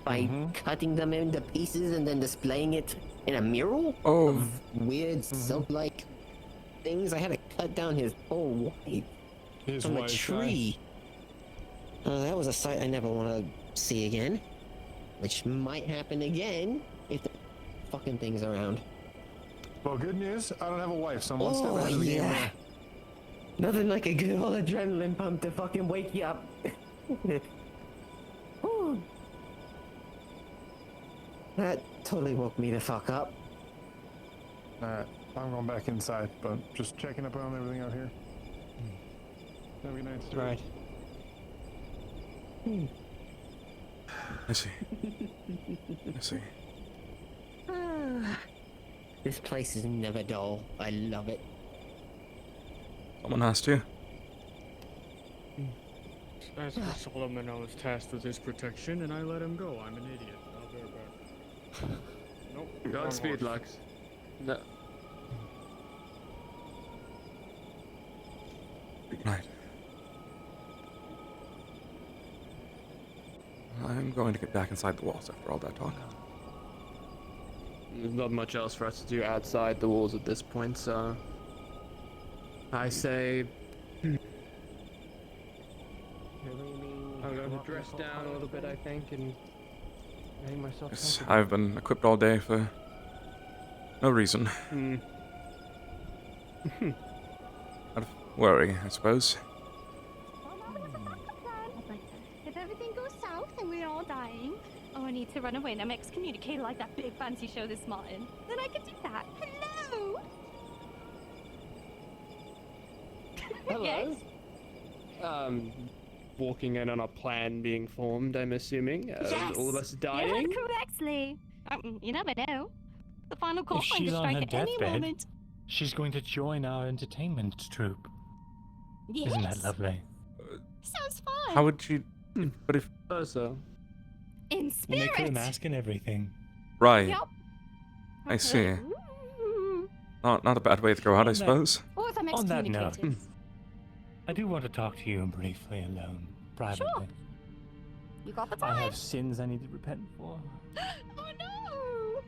by cutting them into pieces and then displaying it in a mural of weird silk-like things. I had to cut down his whole wife from a tree. That was a sight I never want to see again. Which might happen again if the fucking thing's around. Well, good news. I don't have a wife, so I'm one step ahead of the game. Yeah. Nothing like a good old adrenaline pump to fucking wake you up. Whew. That totally woke me the fuck up. Alright, I'm going back inside, but just checking up on everything out here. Have a good night, Stuart. Right. I see. I see. This place is never dull. I love it. Someone asked you. As for Solomon, I was tasked with his protection, and I let him go. I'm an idiot. I'll be right back. Nope. Godspeed, Lux. No. Good night. I'm going to get back inside the walls after all that talk. There's not much else for us to do outside the walls at this point, so I say I'm going to dress down a little bit, I think, and make myself Yes, comfortable. I've been equipped all day for no reason. Out of worry, I suppose. If everything goes south and we're all dying, or I need to run away and I'm excommunicated like that big fancy show this morning, then I can do that. Hello? Hello. Yes? Walking in on a plan being formed, I'm assuming. Yes! All of us You dying. heard correctly. You never know. The final call If might she's on strike her at any deathbed, moment. she's going to join our entertainment troupe. Yes. Isn't that lovely? Sounds fun. How would she... But if... So... In We'll make her a spirit. mask and everything. Right. Yep. I see. Not a bad way to go out, I suppose. Or if I'm On that note, excommunicated. I do want to talk to you briefly alone, privately. Sure. You got the time. I have sins I need to repent for. Oh no!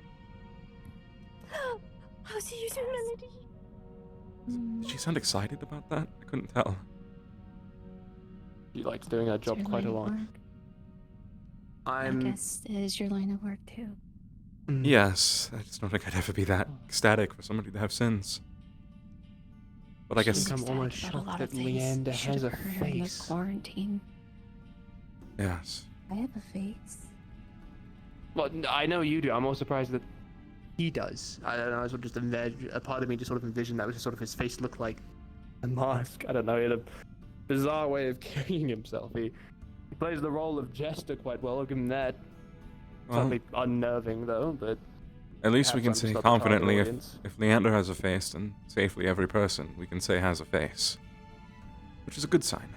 How's you doing, Melody? Did she sound excited about that? I couldn't tell. She likes doing her job quite a lot. I guess it is your line of work too. Yes, I just don't think I'd ever be that ecstatic for somebody to have sins. But I guess I'm almost shocked that Leander has a face. Quarantine. Yes. I have a face. Well, I know you do. I'm more surprised that he does. I don't know. I sort of just a part of me just sort of envisioned that was just sort of his face looked like a mask. I don't know. He had a bizarre way of carrying himself. He plays the role of jester quite well. I'll give him that. Slightly unnerving though, but at least we can say confidently if Leander has a face, then safely every person we can say has a face. Which is a good sign.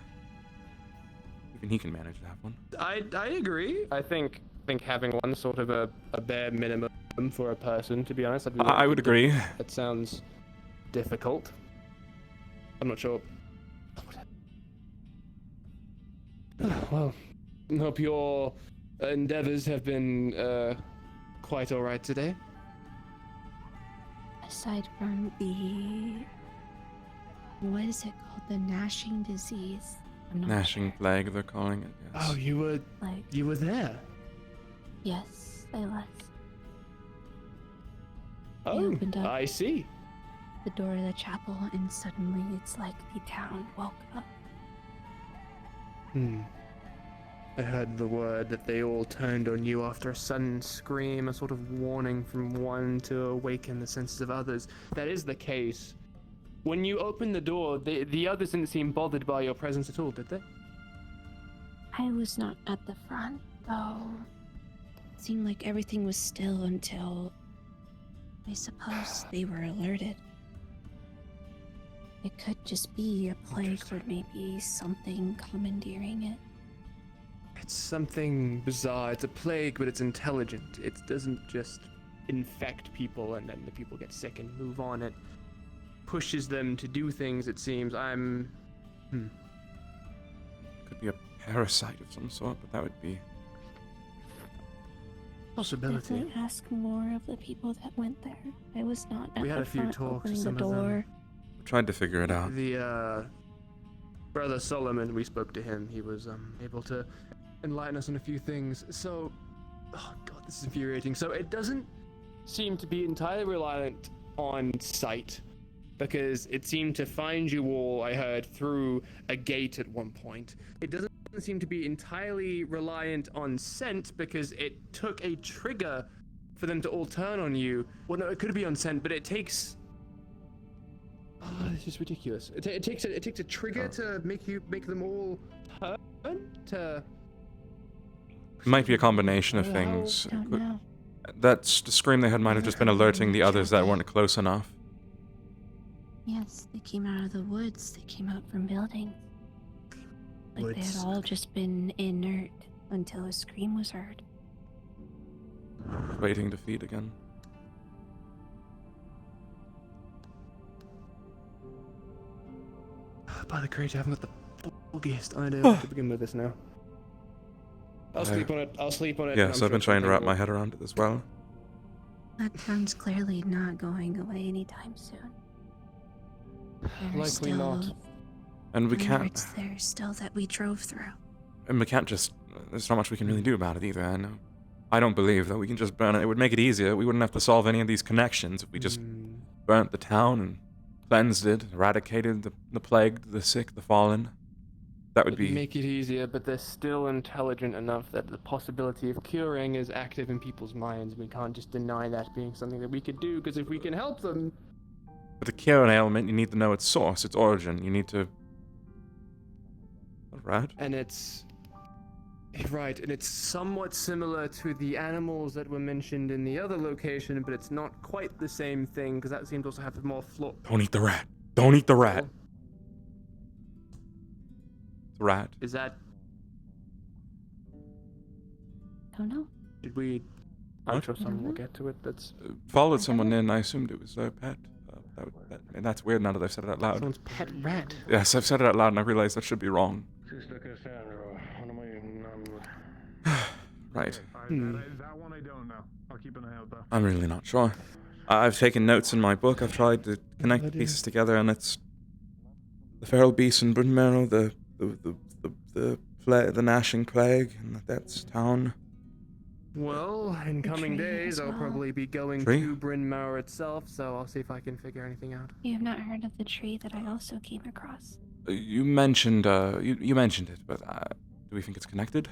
Even he can manage to have one. I agree. I think having one sort of a bare minimum for a person, to be honest. I would agree. That sounds difficult. I'm not sure. Well, I hope your endeavors have been quite alright today. Aside from the... what is it called? The gnashing disease. I'm not Gnashing plague, they're calling it, yes. Oh, you were there? Yes, I was. Oh, opened up I see. the door of the chapel and suddenly it's like the town woke up. I heard the word that they all turned on you after a sudden scream, a sort of warning from one to awaken the senses of others. That is the case. When you opened the door, the others didn't seem bothered by your presence at all, did they? I was not at the front, though. It seemed like everything was still until... I suppose they were alerted. It could just be a plague or maybe something commandeering it. It's something bizarre. It's a plague, but it's intelligent. It doesn't just infect people and then the people get sick and move on. It pushes them to do things, it seems. Could be a parasite of some sort, but that would be... possibility. Definitely ask more of the people that went there. I was not at We had the a few front talks with opening the some of door. them. Tried to figure it out. The brother Solomon, we spoke to him. He was able to enlighten us on a few things. So, oh god, this is infuriating. So it doesn't seem to be entirely reliant on sight, because it seemed to find you all, I heard, through a gate at one point. It doesn't seem to be entirely reliant on scent, because it took a trigger for them to all turn on you. Well, no, it could be on scent, but it takes... oh, this is ridiculous. It takes a trigger to make them all turn to... It might be a combination of things. I don't know. The scream they had might have just been alerting the others that weren't close enough. Yes, they came out of the woods. They came out from buildings. Like they had all just been inert until a scream was heard. Waiting to feed again. By the creator, I haven't got the foggiest idea to begin with this now. I'll sleep on it. I'll sleep on it. Yes, I've been trying to wrap my head around it as well. That town's clearly not going away anytime soon. Likely not. And we can't... It's there still that we drove through. And we can't just... there's not much we can really do about it either, I know. I don't believe that we can just burn it. It would make it easier. We wouldn't have to solve any of these connections if we just burnt the town and cleansed it, eradicated the plague, the sick, the fallen. That would be... make it easier, but they're still intelligent enough that the possibility of curing is active in people's minds. We can't just deny that being something that we could do, because if we can help them... But to cure an ailment, you need to know its source, its origin. You need to... Right? And it's... right, and it's somewhat similar to the animals that were mentioned in the other location, but it's not quite the same thing, because that seems to also have more flaw... Don't eat the rat. Don't eat the rat. It's a rat. Is that... Don't know. Did we... I'm sure someone will get to it. That's... Followed someone in. I assumed it was a pet. That's weird now that I've said it out loud. Someone's pet rat. Yes, I've said it out loud and I realized that should be wrong. Sister Cassandra, one of my Right. That one I don't know. I'll keep an eye out though. I'm really not sure. I've taken notes in my book. I've tried to connect the pieces together, and it's the feral beast in Bryn Marrow, the gnashing plague, and that's town. Well, in coming days, I'll probably be going to Bryn Mawr itself, so I'll see if I can figure anything out. You have not heard of the tree that I also came across? You mentioned you mentioned it, but do we think it's connected?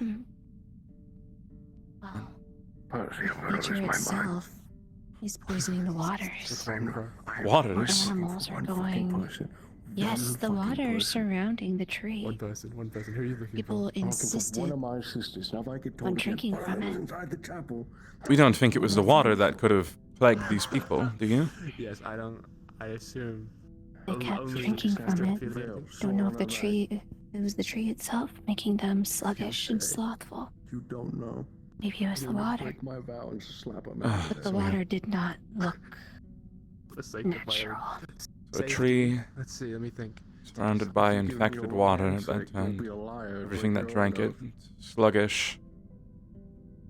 Well, nature itself is poisoning the waters. Waters? Animals are going. Yes, the water surrounding the tree. One person. Who are you looking People for? insisted on drinking from it. We don't think it was the water that could have plagued these people, do you? Yes, I assume. They kept drinking from it. Don't know if it was the tree itself making them sluggish and slothful. You don't know. Maybe it was the water. Break my vow and slap him. But the water did not look natural. A tree. Let's see, let me think. Surrounded by infected water, but everything that drank it, sluggish.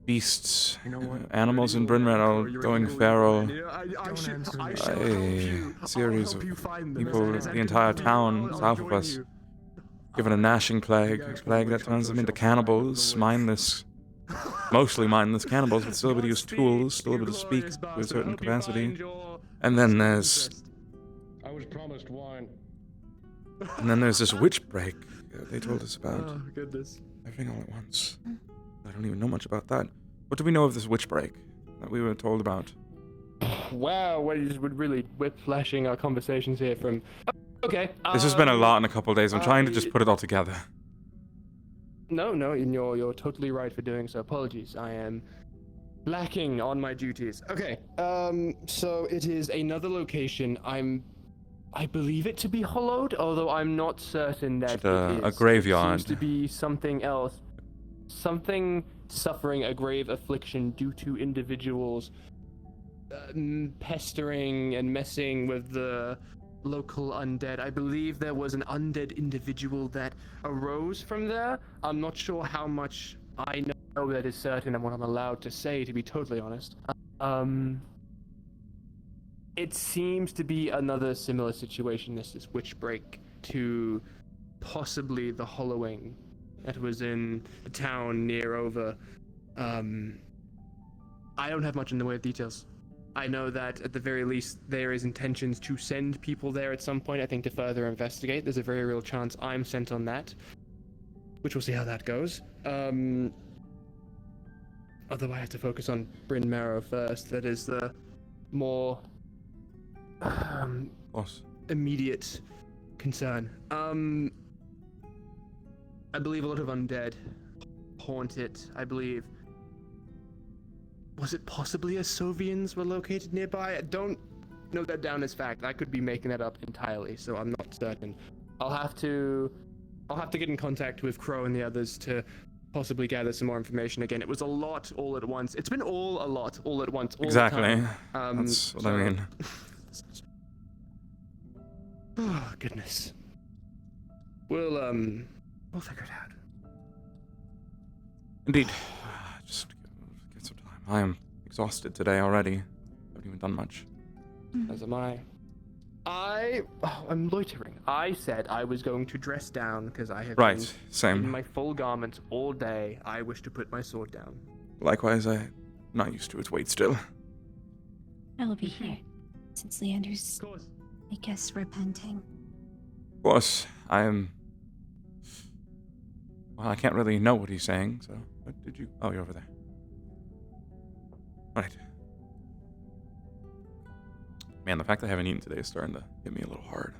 Beasts, animals in Bryn Marrow going feral. A series of people, the entire town south of us, given a gnashing plague, a plague that turns them into cannibals, mostly mindless cannibals, but still able to use tools, still able to speak to a certain capacity. And then there's... I was promised wine. And then there's this witch break they told us about. Oh, goodness. Everything all at once. I don't even know much about that. What do we know of this witch break that we were told about? Wow, we're really whiplashing our conversations here from... Okay. This has been a lot in a couple of days. I'm trying to just put it all together. No, and you're totally right for doing so. Apologies, I am lacking on my duties. Okay, so it is another location. I believe it to be hollowed, although I'm not certain that it is. A graveyard. It seems to be something else. Something suffering a grave affliction due to individuals pestering and messing with the local undead. I believe there was an undead individual that arose from there. I'm not sure how much I know that is certain and what I'm allowed to say, to be totally honest. It seems to be another similar situation as this witch break to possibly the hollowing that was in the town near over. I don't have much in the way of details. I know that at the very least there is intentions to send people there at some point, I think, to further investigate. There's a very real chance I'm sent on that, which we'll see how that goes. Although I have to focus on Bryn Marrow first. That is the more immediate concern. I believe a lot of undead haunt it. I believe. Was it possibly Sovians were located nearby? I don't know that down as fact. I could be making that up entirely, so I'm not certain. I'll have to get in contact with Crow and the others to possibly gather some more information. Again, it was a lot all at once. It's been a lot all at once. All exactly. The time. That's what I mean. Oh goodness. We'll figure it out. Indeed. Just get some time. I am exhausted today already. Haven't even done much. As am I. I'm loitering. I said I was going to dress down because I have been in my full garments all day. I wish to put my sword down. Likewise, I'm not used to its weight still. I will be here, since Leander's, I guess, repenting. Of course, I am... Well, I can't really know what he's saying, so... What did you... Oh, you're over there. Right. Man, the fact that I haven't eaten today is starting to hit me a little hard.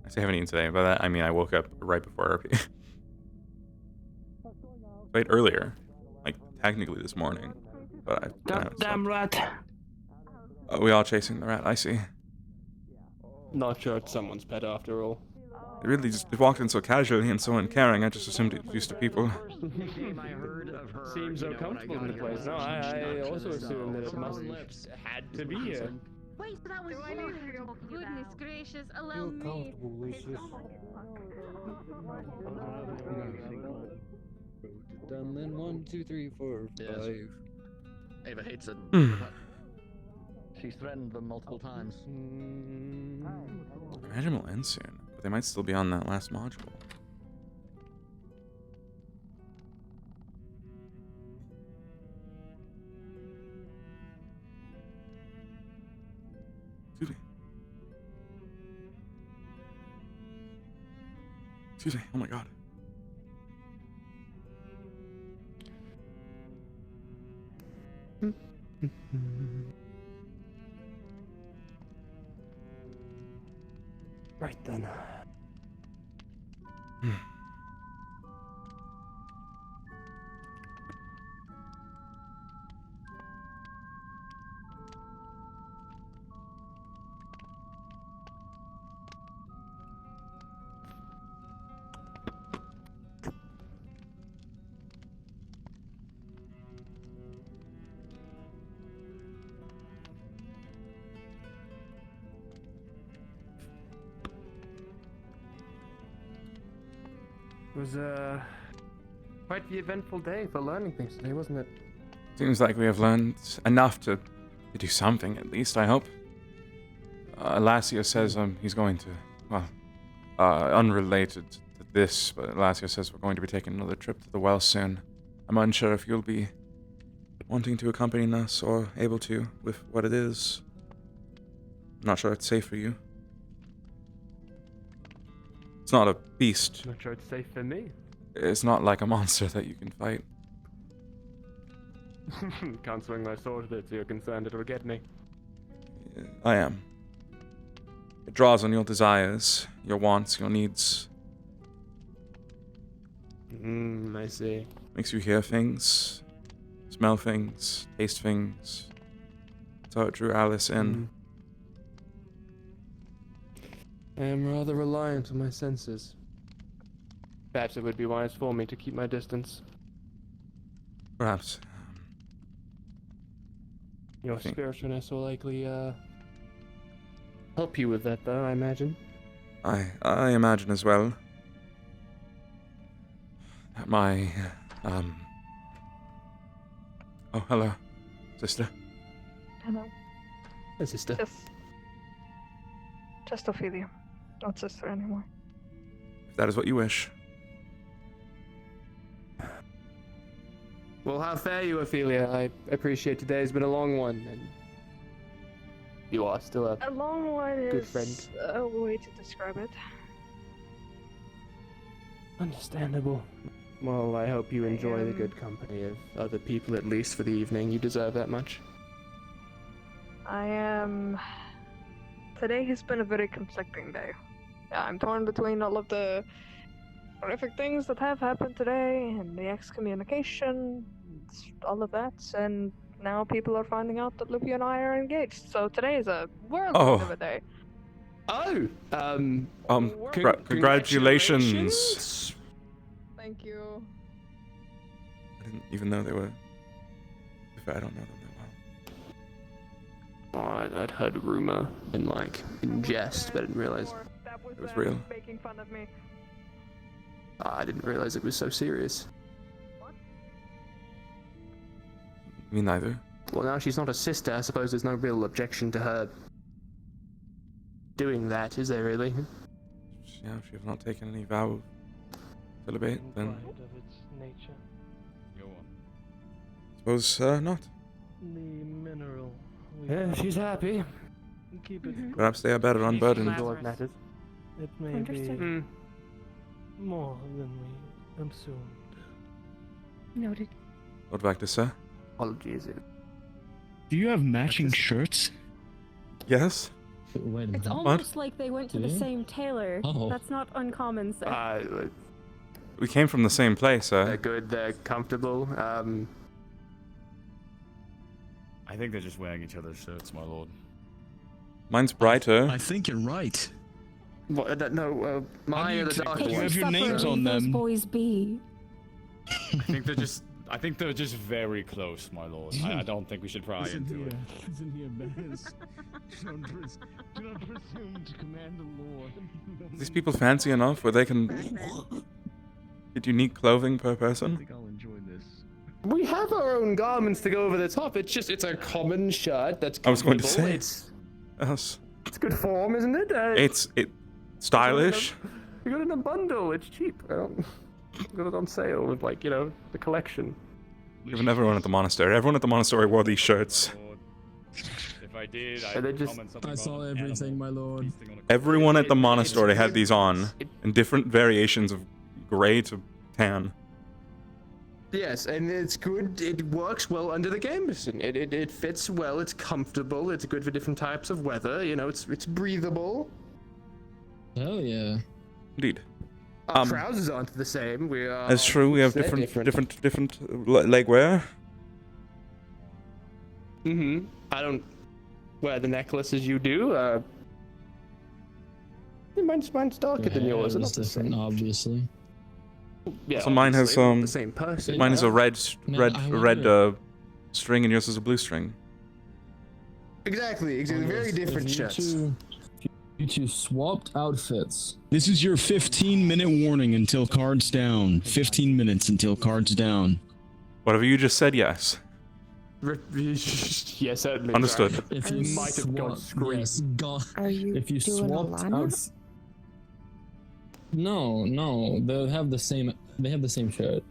I say I haven't eaten today, but that, I mean I woke up right before RP. Right earlier. Like, technically this morning. But I... Damn rat! Are we all chasing the rat? I see. Not sure it's someone's pet after all. It really just walked in so casually and so uncaring. I just assumed it was used to people. Seems so comfortable in the place. No, I also assumed that it must have had to be here. Wait, so that was you. Goodness gracious, allow me. Done then 1, 2, 3, 4, 5. Ava hates it. She's threatened them multiple times. I imagine we'll end soon, but they might still be on that last module. Excuse me. Excuse me. Oh my god. Right then. It was quite the eventful day for learning things today, wasn't it? Seems like we have learned enough to do something, at least, I hope. Lassio says he's going to, well, unrelated to this, but Lassio says we're going to be taking another trip to the well soon. I'm unsure if you'll be wanting to accompany us or able to with what it is. I'm not sure it's safe for you. It's not a beast. Not sure it's safe for me. It's not like a monster that you can fight. Can't swing my sword with it, so you're concerned it'll get me. I am. It draws on your desires, your wants, your needs. I see. Makes you hear things, smell things, taste things. That's how it drew Alice in. I am rather reliant on my senses. Perhaps it would be wise for me to keep my distance. Perhaps. Your spiritualness will likely help you with that, though, I imagine. I imagine as well. That my Oh, hello, sister. Hello. Hey, sister. Just Ophelia. Not sister anymore. If that is what you wish. Well, how fare you, Ophelia? I appreciate today's been a long one, and you are still a long one good is friend. a way to describe it. Understandable. Well, I hope you enjoy the good company of other people, at least for the evening. You deserve that much. I am. Today has been a very conflicting day. I'm torn between all of the horrific things that have happened today and the excommunication, all of that, and now people are finding out that Lupi and I are engaged. So today is a whirlwind of a day. Oh, congratulations. Thank you. I didn't even know they were. I don't know them that well. Oh, I'd heard a rumor in jest, but I didn't realize it was real. Making fun of me. I didn't realize it was so serious. Me neither. Well, now she's not a sister. I suppose there's no real objection to her doing that, is there really? Yeah, if you have not taken any vow of celibate, then Of its nature. suppose not. The mineral. Yeah, she's happy. Keep it. Perhaps they are better unburdened. It may be more than we assumed. Noted. Lord Vector, sir? Apologies. Do you have matching shirts? Yes. It's almost like they went to the same tailor. Oh. That's not uncommon, sir. We came from the same place, sir. They're good, they're comfortable. I think they're just wearing each other's shirts, my lord. Mine's brighter. I think you're right. What, no, mine are the darkest. You have your names on them. Boys be. I think they're just very close, my lord. I don't think we should pry into it. Listen here, Baz. Do not presume to command the Lord. Are these people fancy enough where they can get unique clothing per I person? think I'll enjoy this. We have our own garments to go over the top. It's a common shirt that's I was going to say. It's Yes. good form, isn't it? It's stylish. You got it in a bundle. It's cheap. Got it on sale with, like, you know, the collection. Even everyone at the monastery. Everyone at the monastery wore these shirts. If I did, I saw everything, my lord. Everyone at the monastery had these on in different variations of gray to tan. Yes, and it's good. It works well under the gambeson. It fits well. It's comfortable. It's good for different types of weather. You know, it's breathable. Hell yeah. Indeed. Our trousers aren't the same. We are. That's true. We have different leg wear. I don't wear the necklace as you do. Mine's darker than yours. It's different, obviously. Yeah. So mine has the same person. Mine is a red string, and yours is a blue string. Exactly. Very different shirts. You two swapped outfits. This is your 15-minute warning until cards down. 15 minutes until cards down. Whatever you just said, yes. Yes, certainly. Understood. If you might have gone scream. Yes, Are you if you doing swapped Alana's? No, they have the same shirt.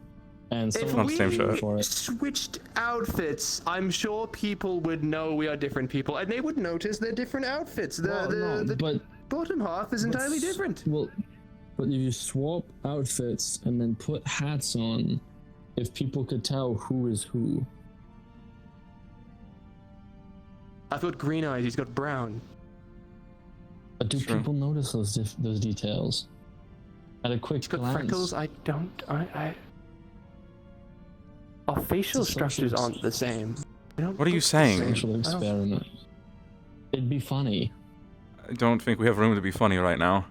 And If someone we for it. switched outfits, I'm sure people would know we are different people, and they would notice they're different outfits. The bottom half is entirely different. Well, but if you swap outfits and then put hats on, if people could tell who is who. I've got green eyes. He's got brown. But do people notice those details? At a quick He's got glance. freckles. I don't. Our facial structures aren't the same. What are you saying? Social experiment. It'd be funny. I don't think we have room to be funny right now.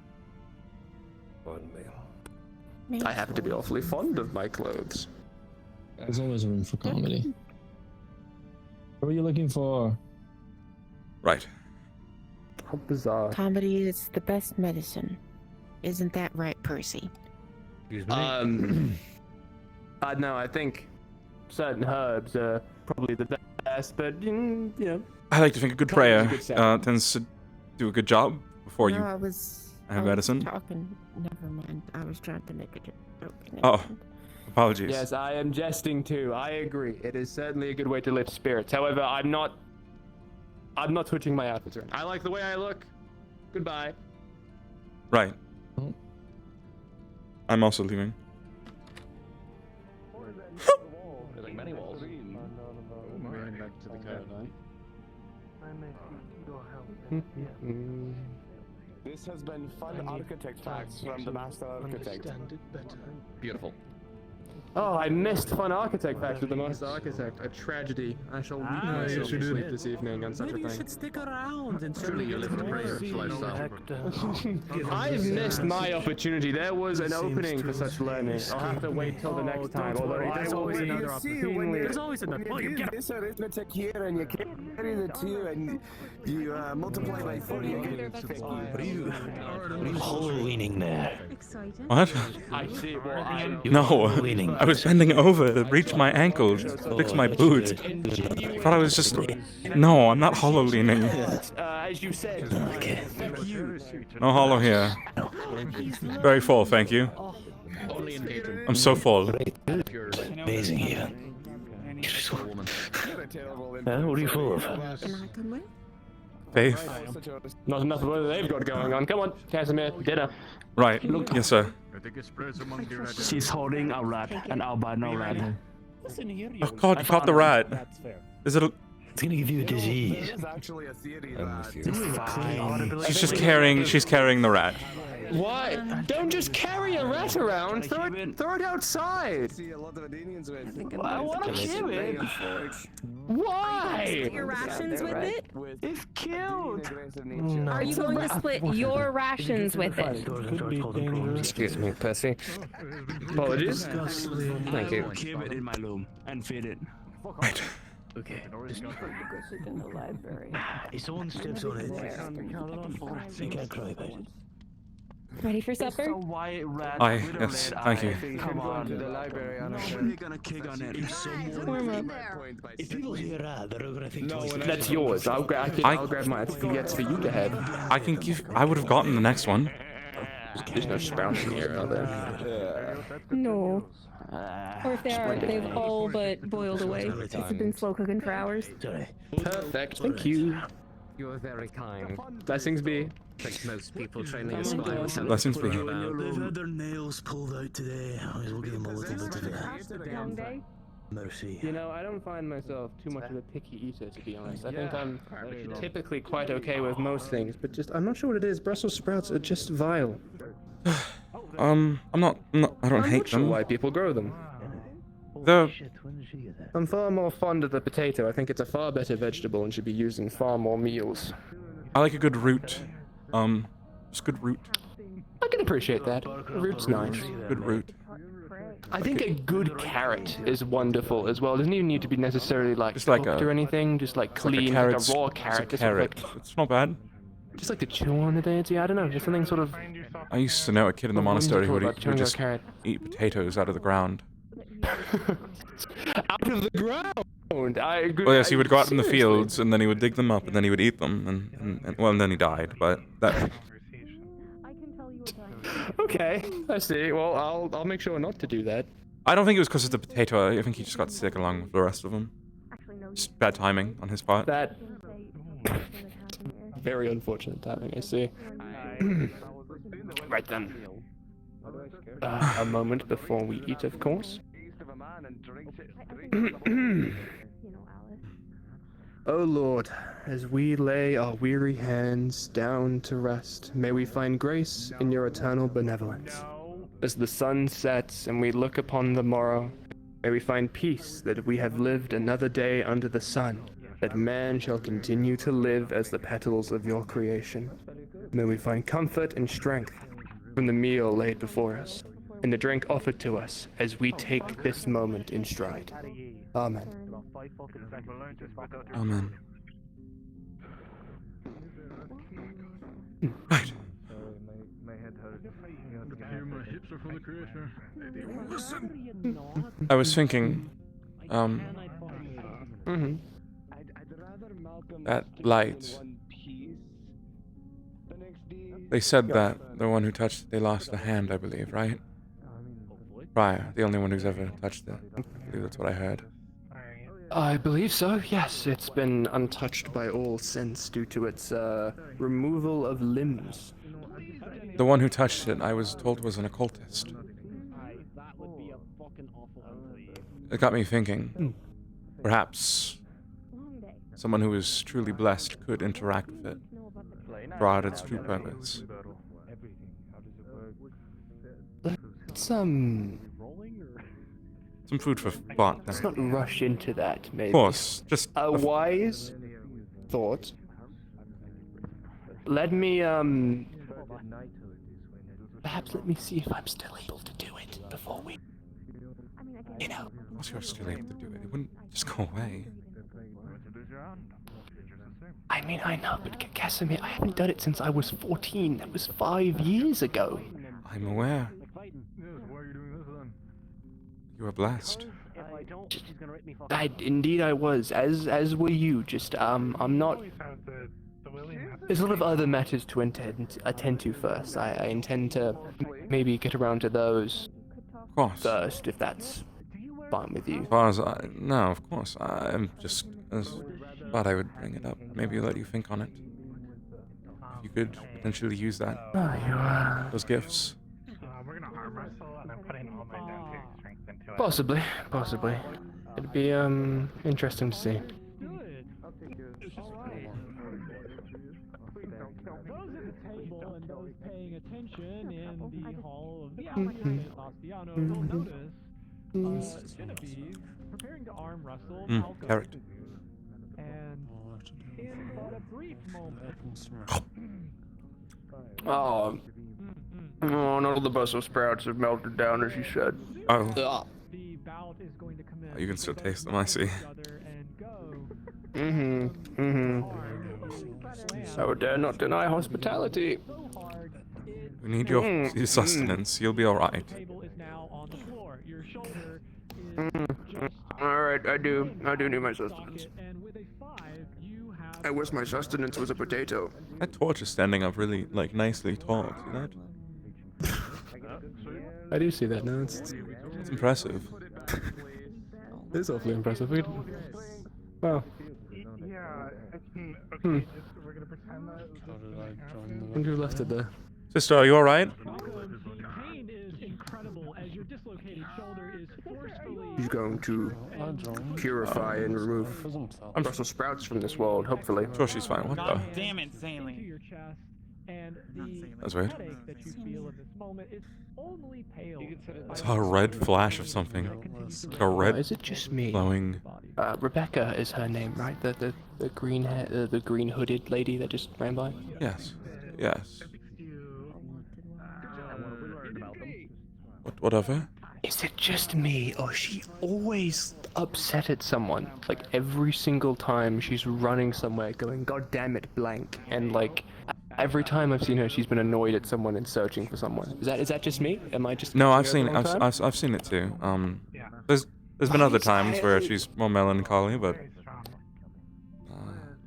I happen to be awfully fond of my clothes. There's always room for comedy. What are you looking for? Right. How bizarre. Comedy is the best medicine. Isn't that right, Percy? No, I think certain herbs are probably the best, but you know. I like to think a good prayer tends to do a good job before you I was medicine. Talking. Never mind. I was trying to make a joke. Oh, apologies. Yes, I am jesting too. I agree. It is certainly a good way to lift spirits. However, I'm not switching my outfits around. I like the way I look. Goodbye. Right. I'm also leaving. Like many walls. Going back to the caravan. This has been fun architect facts from the master architect. Beautiful. Oh, I missed fun architect facts with the master architect. A tragedy. I shall weep myself to sleep this evening on such a thing. You should stick around and Truly, you live to praise lifestyle. I've missed my opportunity. There was an opening for such learning. I'll have to wait till the next time. Although there's always another opportunity. There's always another. When you get this arithmetic here and you carry the 2 and you multiply by 4, you get 50. What are you Halloweening there? What? I see. Well, No, I was bending over to reach my ankle, to fix my boot. I thought I was just... No, I'm not hollow leaning. as you said. No hollow here. Very full, thank you. I'm so full. Amazing here. What are you full of? Faith. Not enough of what they've got going on. Come on, Casimir, dinner. Right. Yes, sir. She's holding a rat, an albino rat. Oh God, you caught the rat. Is it a... It's gonna give you a disease. There's actually a theory I'm that with you. Fine. She's carrying the rat. What? Don't just carry a rat around. Throw it outside. see a lot of Adenians with. I want to kill it. Why? Your rations with it? It's cute. Are you going to split your rations with it? Excuse me, Percy. Apologies. Thank you. Keep it in my room and feed it. Right. Okay. Just sit in the library. If someone steps on it, they can't cry about it. Ready for supper? Aye, yes, thank you. Come on. To the library on We're gonna kick on it. If someone, if people hear that, they're gonna think twice. That's yours. I'll grab mine. It's for you to have. I would have gotten the next one. There's no sprouts in here, are there? No. Or if there are, they've all but boiled away. It's been slow cooking for hours. Perfect. Thank you. You are very kind. Blessings be. Like most people training a spy would have Blessings be. They've had their nails pulled out today. I will give them a little bit of that. Mercy. You know, I don't find myself too much of a picky eater, to be honest. I think I'm typically quite okay with most things, but I'm not sure what it is. Brussels sprouts are just vile. I don't hate Sure them. why people grow them. I'm far more fond of the potato. I think it's a far better vegetable and should be used in far more meals. I like a good root. Just good root. I can appreciate that. Root's nice. Good root. I think a good carrot is wonderful as well. It doesn't even need to be necessarily Just like cooked or anything. Just like clean, like a raw carrot. It's a carrot. It's not bad. Just like to chew on the day. Yeah, I don't know. Just something sort of. I used to know a kid in the monastery who would just carrot. eat potatoes out of the ground. Out of the ground. Well, yes, he would go out in the fields and then he would dig them up and then he would eat them and then he died. But that. Okay, I see. Well, I'll make sure not to do that. I don't think it was because of the potato. I think he just got sick along with the rest of them. Just bad timing on his part. That. Very unfortunate timing, I see. Right then. A moment before we eat, of course. O Lord, as we lay our weary hands down to rest, may we find grace in your eternal benevolence. As the sun sets and we look upon the morrow, may we find peace that we have lived another day under the sun, that man shall continue to live as the petals of your creation. May we find comfort and strength from the meal laid before us, and the drink offered to us as we take this moment in stride. Amen. Amen. Right. I was thinking, that light. They said that the one who touched it, they lost a hand, I believe, right? Raya, the only one who's ever touched it. I believe that's what I heard. I believe so, yes. It's been untouched by all since due to its removal of limbs. The one who touched it, I was told, was an occultist. It got me thinking. Perhaps someone who is truly blessed could interact with it, draw out its true purpose. Let's, Some food for thought. Let's not rush into that, maybe. Of course, just a wise thought. Let me, perhaps let me see if I'm still able to do it before we, you know. Of course you're still able to do it. It wouldn't just go away. I mean, I know, but Casimir, I haven't done it since I was 14. That was 5 years ago. I'm aware. You were blessed. Indeed I was, as were you. Just, I'm not... There's a lot of other matters to attend to first. I intend to maybe get around to those first, if that's fine with you. As far as no, of course. I'm just thought I would bring it up. Maybe let you think on it. If you could potentially use that. Those gifts. Possibly. It'd be interesting to see. Those at the table and those paying attention in the hall of the Alcatraz Bastiano will notice Genevieve preparing to arm wrestle Malcolm. Carrot. And in but a brief moment. Oh, not all the Brussels sprouts have melted down as you said. Oh. The bout is going to commence. You can still taste them, I see. I would dare not deny hospitality. We need your sustenance. You'll be alright. Alright, I do need my sustenance. I wish my sustenance was a potato. That torch is standing up really, like, nicely tall. See that? I do see that now. It's impressive. It is awfully impressive. Wow. Yeah, okay, we're gonna pretend that it was just Who left it there? Sister, are you alright? Pain is incredible as your dislocated shoulder is forcefully. He's going to purify and remove Brussels sprouts from this world, hopefully. Sure, she's fine. What the? Damn it, Saline. And the That's weird. headache that you feel in this moment is only pale. I saw a red flash of something. Like a red. Is it just me? Glowing. Rebecca is her name, right? The green hair, the green hooded lady that just ran by. Yes. Yes. What of her? Is it just me, or is she always upset at someone? Like every single time she's running somewhere, going, "God damn it, blank," and like. Every time I've seen her, she's been annoyed at someone and searching for someone. Is that just me? Am I just? No, I've seen it. I've seen it too. There's been other times where she's more melancholy, but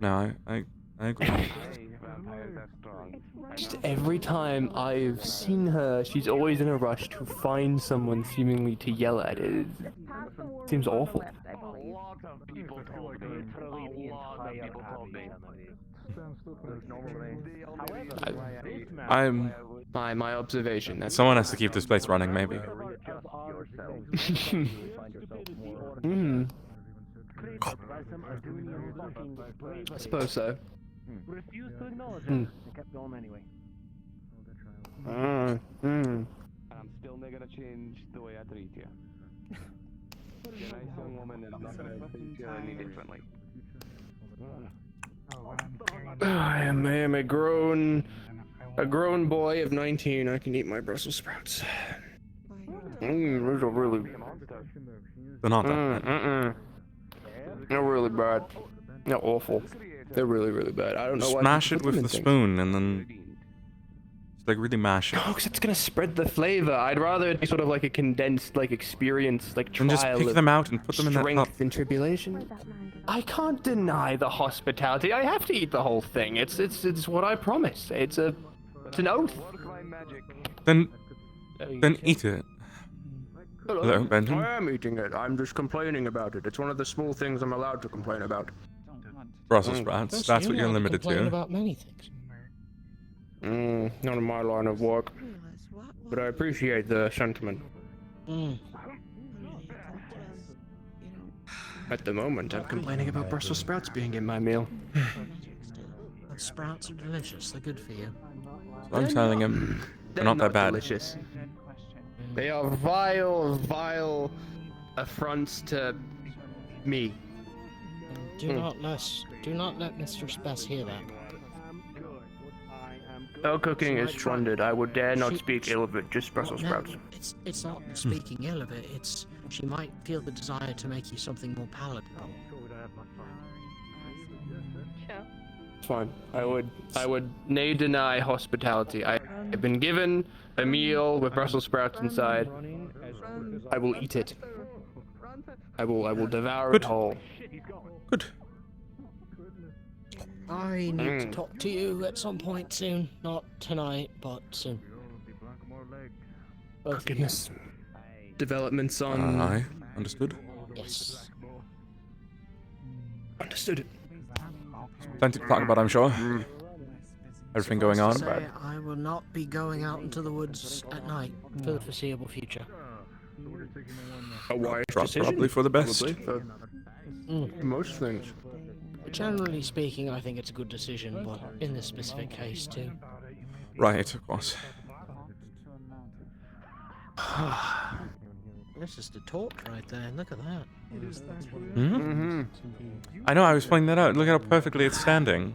no, I agree. Just every time I've seen her, she's always in a rush to find someone seemingly to yell at. It seems awful. I'm. My observation. That's Someone has to keep this place running, maybe. I suppose so. Refused to acknowledge it. They kept going anyway. And I'm still not gonna change the way I treat you. You're a nice young woman and I'm not gonna treat you any differently. I am a grown boy of 19. I can eat my Brussels sprouts. Those are really. They're not that. They're really bad. They're awful. They're really, really bad. I don't know why. Smash it with the spoon and then. Like really mash it. No, because it's gonna spread the flavor. I'd rather it be sort of like a condensed like experience, like trial. And just pick them out and put them in that cup. Strength and tribulation. I can't deny the hospitality. I have to eat the whole thing. It's what I promised. It's an oath. Then eat it. Hello, Benjamin. I am eating it. I'm just complaining about it. It's one of the small things I'm allowed to complain about. Brussels sprouts. That's what you're limited to. About many things. Not in my line of work. But I appreciate the sentiment. At the moment, I'm complaining about Brussels sprouts being in my meal. Sprouts are delicious. They're good for you. So I'm telling him they're not that bad. Delicious. They are vile affronts to me. Do not let Mr. Spess hear that. Her cooking is splendid. I would dare not speak ill of it, just Brussels sprouts. It's not speaking ill of it, it's she might feel the desire to make you something more palatable. It's fine. I would nay deny hospitality. I've been given a meal with Brussels sprouts inside. I will eat it. I will devour it whole. Good. I need to talk to you at some point soon. Not tonight, but soon. Oh goodness. Developments on... Aye. Understood. Yes. Understood. Plenty to talk about, I'm sure. Everything going on, but... I will not be going out into the woods at night for the foreseeable future. A wise decision. Probably for the best. Probably for most things. Generally speaking, I think it's a good decision, but in this specific case too. Right, of course. This is the torch right there. Look at that. Hmm? I know, I was pointing that out. Look how perfectly it's standing.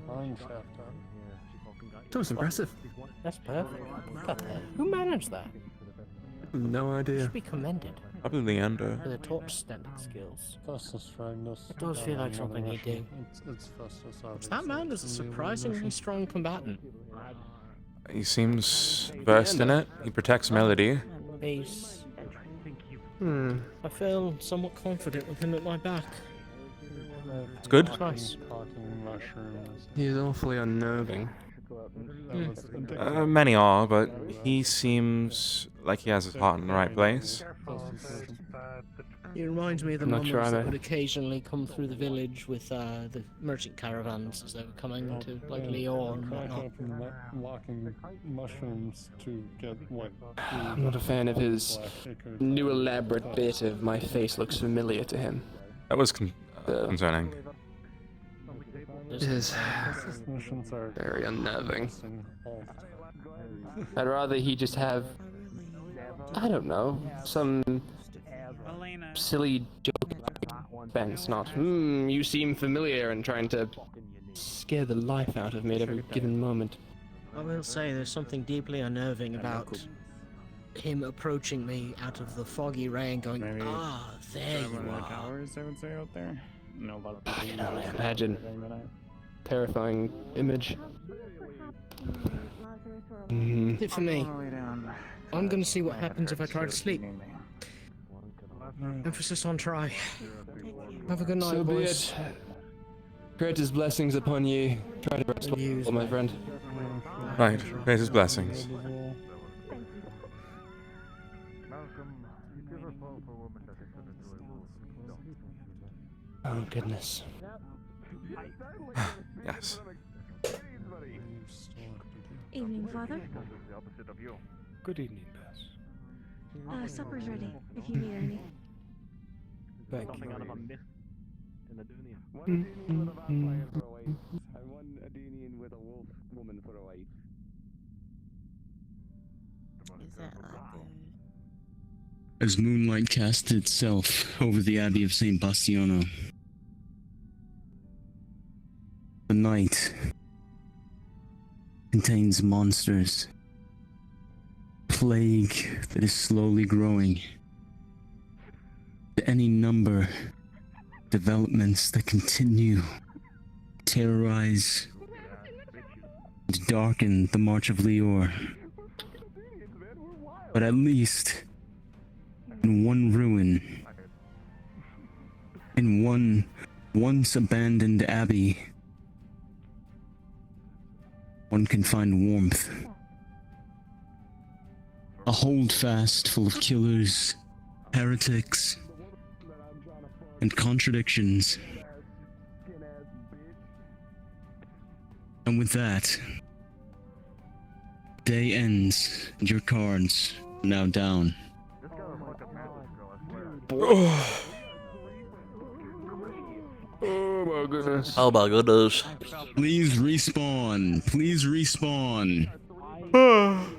That was impressive. That's perfect. Look at that. Who managed that? No idea. Should be commended. Probably Leander. For the torch standing skills. It does feel like something he'd do. That man is a surprisingly strong combatant. He seems versed in it. He protects Melody. He's... I feel somewhat confident with him at my back. It's good. Nice. He's awfully unnerving. Many are, but he seems like he has his heart in the right place. He reminds me of the moments that would occasionally come through the village with the merchant caravans as they were coming to like Lyon and whatnot. Walking mushrooms to get what? I'm not a fan of his new elaborate bit of my face looks familiar to him. That was concerning. His missions are very unnerving. I'd rather he just have, I don't know, some silly joke Ben's not, you seem familiar, and trying to scare the life out of me at every given moment. I will say there's something deeply unnerving about him approaching me out of the foggy rain going, there you are. Towers, I would say, out there. No, but I can only imagine. Terrifying image. It for me. I'm gonna see what happens if I try to sleep. Emphasis on try. Have a good night, So be boys. it. Great his blessings upon you. Try to rest well, my friend. Right, great his blessings. Oh goodness. Yes. Evening, Father. Good evening, Bess. Supper's ready, if you need any. Thank you. One Athenian with a vampire for a wife, and one Athenian with a wolf woman for a wife. Is that like As moonlight casts itself over the Abbey of St. Bastiano, the night contains monsters, plague that is slowly growing, to any number of developments that continue to terrorize and darken the March of Lior. But at least in one ruin, in one once abandoned abbey, one can find warmth. A holdfast full of killers, heretics, and contradictions. And with that, day ends, and your cards are now down. Oh my goodness. Oh my goodness. Please respawn. Please respawn.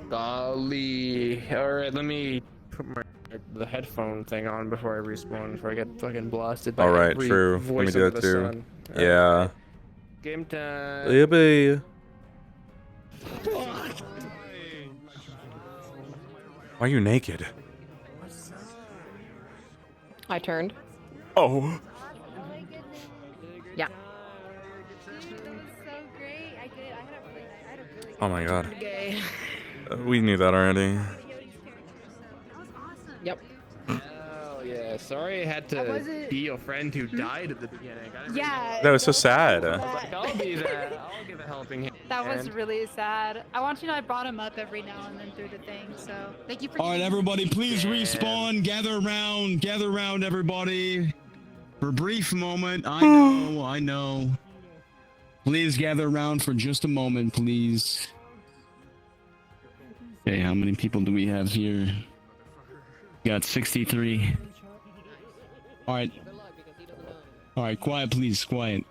Golly. Alright, let me put the headphone thing on before I respawn, before I get fucking blasted by Alright, every true. Let me voice do under that the too. sun. Yeah. Game time. Yippee. Why are you naked? I turned. Oh. Yeah. Oh my god. We knew that already. Yep. Oh yeah, sorry I had to be your friend who died at the beginning. Yeah. That was so sad. Like, I'll be there. I'll give a helping hand. That was really sad. I want you to know I brought him up every now and then through the thing, so thank you for. All right, everybody, please respawn. Gather around, everybody. For a brief moment. I know. Please gather around for just a moment, please. Okay, how many people do we have here? We got 63. All right, quiet, please, quiet.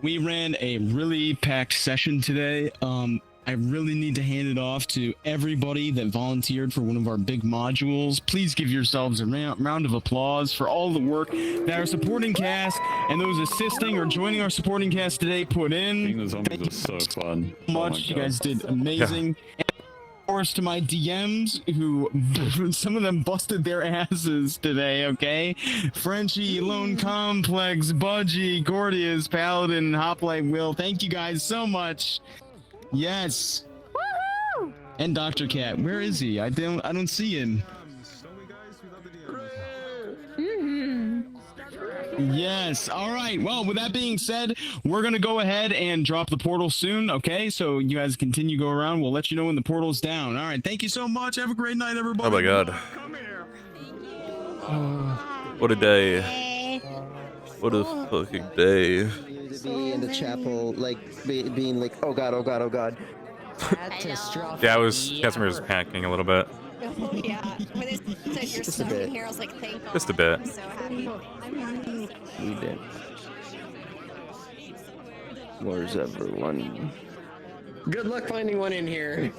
We ran a really packed session today. I really need to hand it off to everybody that volunteered for one of our big modules. Please give yourselves a round of applause for all the work that our supporting cast and those assisting or joining our supporting cast today put in. The zombies are so fun. So much. You guys did amazing. Yeah. And of course, to my DMs, who some of them busted their asses today, okay? Frenchie, Lone Complex, Budgie, Gordius, Paladin, Hoplite Will. Thank you guys so much. Yes. Woohoo! And Dr. Cat, where is he? I don't see him. Yes. All right. Well, with that being said, we're going to go ahead and drop the portal soon. Okay. So you guys continue to go around. We'll let you know when the portal's down. All right. Thank you so much. Have a great night, everybody. Oh my God. What a day. What a fucking day. To be in the chapel, like, being like, oh God, oh God, oh God. Yeah, Casimir was panicking a little bit. Oh yeah, when they said you're Just a bit. summoning here, I was like, thank God. Just a bit. I'm so happy. We did. Where's everyone? Good luck finding one in here.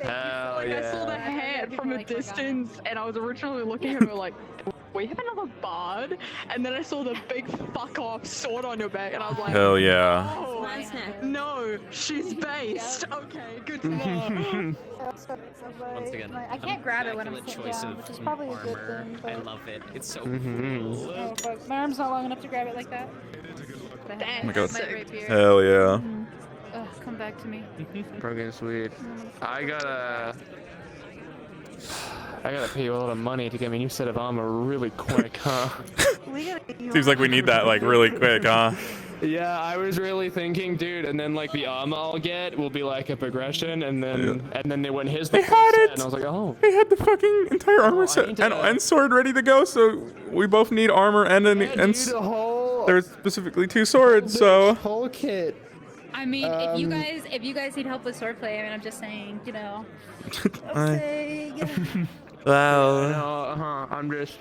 Hell yeah. I saw the hat from a distance, and I was originally looking at her like, we have another bard? And then I saw the big fuck off sword on your back, and I was like, hell yeah. oh, no, she's based. Okay, good to know. Once again, I can't grab it when I'm sitting choice down, of which is probably a good armor. thing, but... I love it. It's so Oh, fuck. My arm's not long enough to grab it like that. Oh my God. Hell yeah. Ugh, come back to me. Broken sweet. I gotta pay you a lot of money to get me a new set of armor really quick, huh? Seems like we need that like really quick, huh? Yeah, I was really thinking, dude, and then like the armor I'll get will be like a progression, and then they went, here's the full set, and I was like, oh. They had the fucking entire armor set and sword ready to go, so we both need armor and there's specifically 2 swords, so whole kit. I mean, if you guys need help with swordplay, I mean, I'm just saying, you know. Wow. I'm just.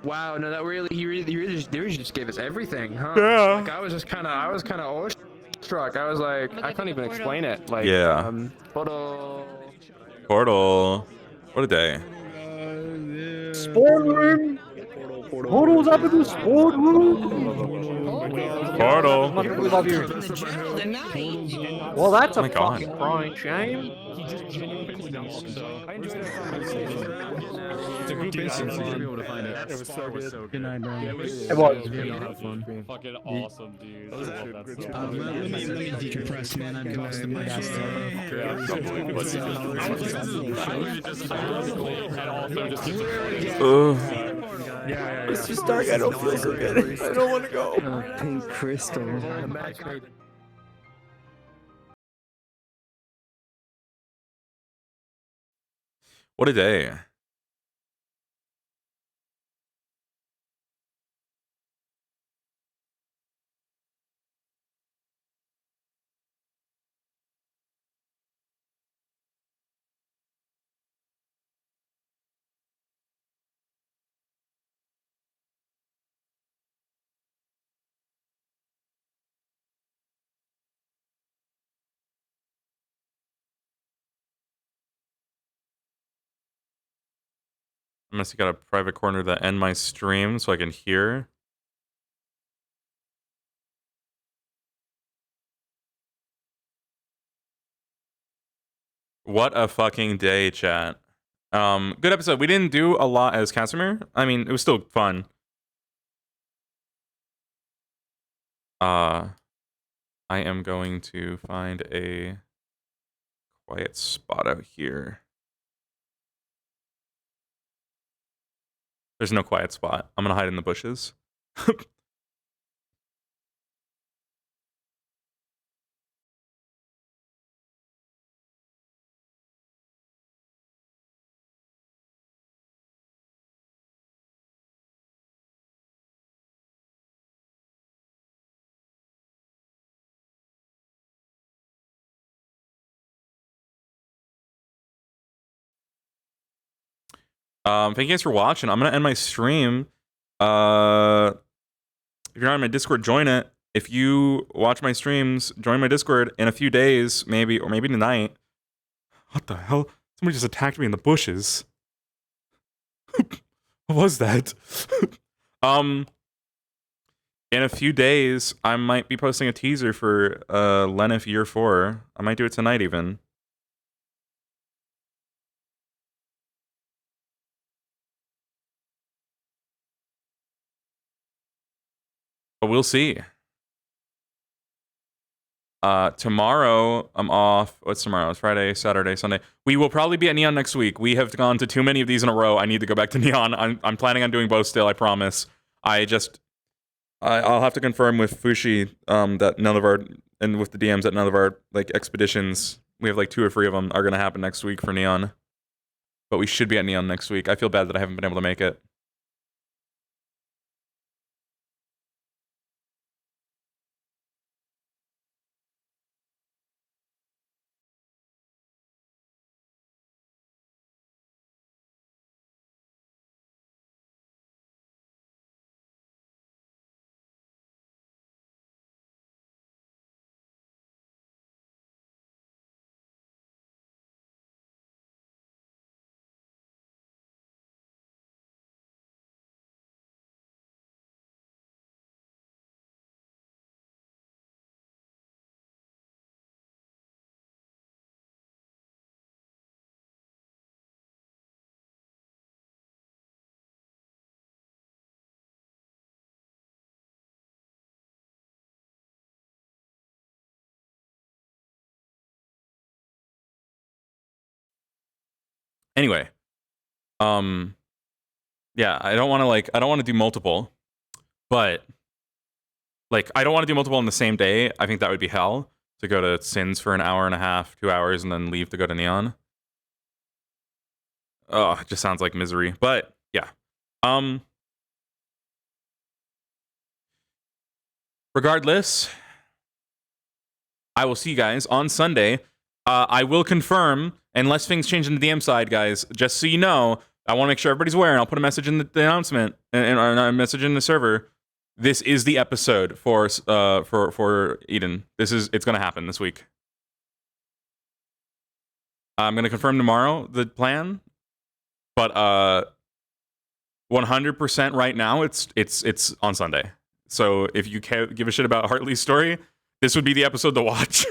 Wow, no, that really, he really just gave us everything, huh? Yeah. Like I was kind of awestruck. I was like, I can't even explain it. Like, yeah. Portal. What a day. Spawn room. Portal's up in the spawn room. Portal. We love you. Well, that's a God. fucking crying shame. It's a group instance, you should be able to find it. It was so good. Good night, bro. It was. Fucking awesome, dude. I love that stuff. Let me decompress, man. I've exhausted myself. It's just dark. I don't feel so good. I don't want to go. Pink crystal. What a day. I must have got a private corner to end my stream so I can hear. What a fucking day, chat. Good episode. We didn't do a lot as Casimir. I mean, it was still fun. I am going to find a quiet spot out here. There's no quiet spot. I'm gonna hide in the bushes. Thank you guys for watching. I'm gonna end my stream. If you're not on my Discord, join it. If you watch my streams, join my Discord in a few days, maybe, or maybe tonight. What the hell? Somebody just attacked me in the bushes. What was that? In a few days, I might be posting a teaser for Lenif Year 4. I might do it tonight even. But we'll see. Tomorrow, I'm off. What's tomorrow? It's Friday, Saturday, Sunday. We will probably be at Neon next week. We have gone to too many of these in a row. I need to go back to Neon. I'm planning on doing both still, I promise. I'll have to confirm with Fushi that none of our, and with the DMs that none of our like expeditions, we have like 2 or 3 of them, are going to happen next week for Neon. But we should be at Neon next week. I feel bad that I haven't been able to make it. Anyway, yeah, I don't want to do multiple, but like I don't want to do multiple on the same day. I think that would be hell to go to Sins for an hour and a half, 2 hours, and then leave to go to Neon. Oh, it just sounds like misery. But yeah, regardless, I will see you guys on Sunday. I will confirm, unless things change in the DM side, guys, just so you know, I want to make sure everybody's aware, and I'll put a message in the announcement, and a message in the server. This is the episode for Eden. It's going to happen this week. I'm going to confirm tomorrow the plan, but 100% right now, it's on Sunday. So if you give a shit about Hartley's story, this would be the episode to watch.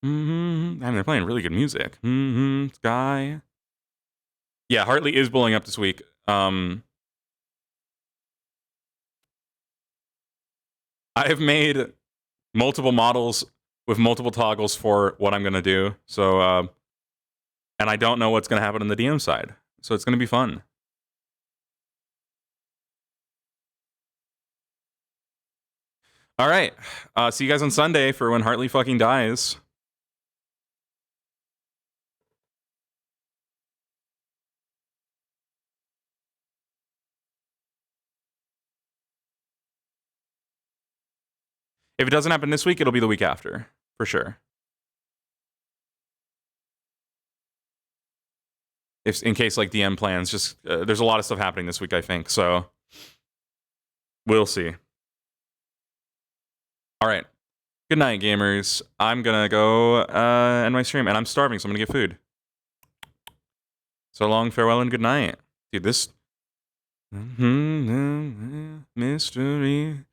And they're playing really good music. Sky. Yeah, Hartley is blowing up this week. I have made multiple models with multiple toggles for what I'm going to do. So, and I don't know what's going to happen on the DM side. So it's going to be fun. All right. See you guys on Sunday for when Hartley fucking dies. If it doesn't happen this week, it'll be the week after, for sure. If in case like DM plans, just there's a lot of stuff happening this week, I think. So we'll see. All right. Good night, gamers. I'm gonna go end my stream, and I'm starving, so I'm gonna get food. So long, farewell, and good night, dude. This mystery.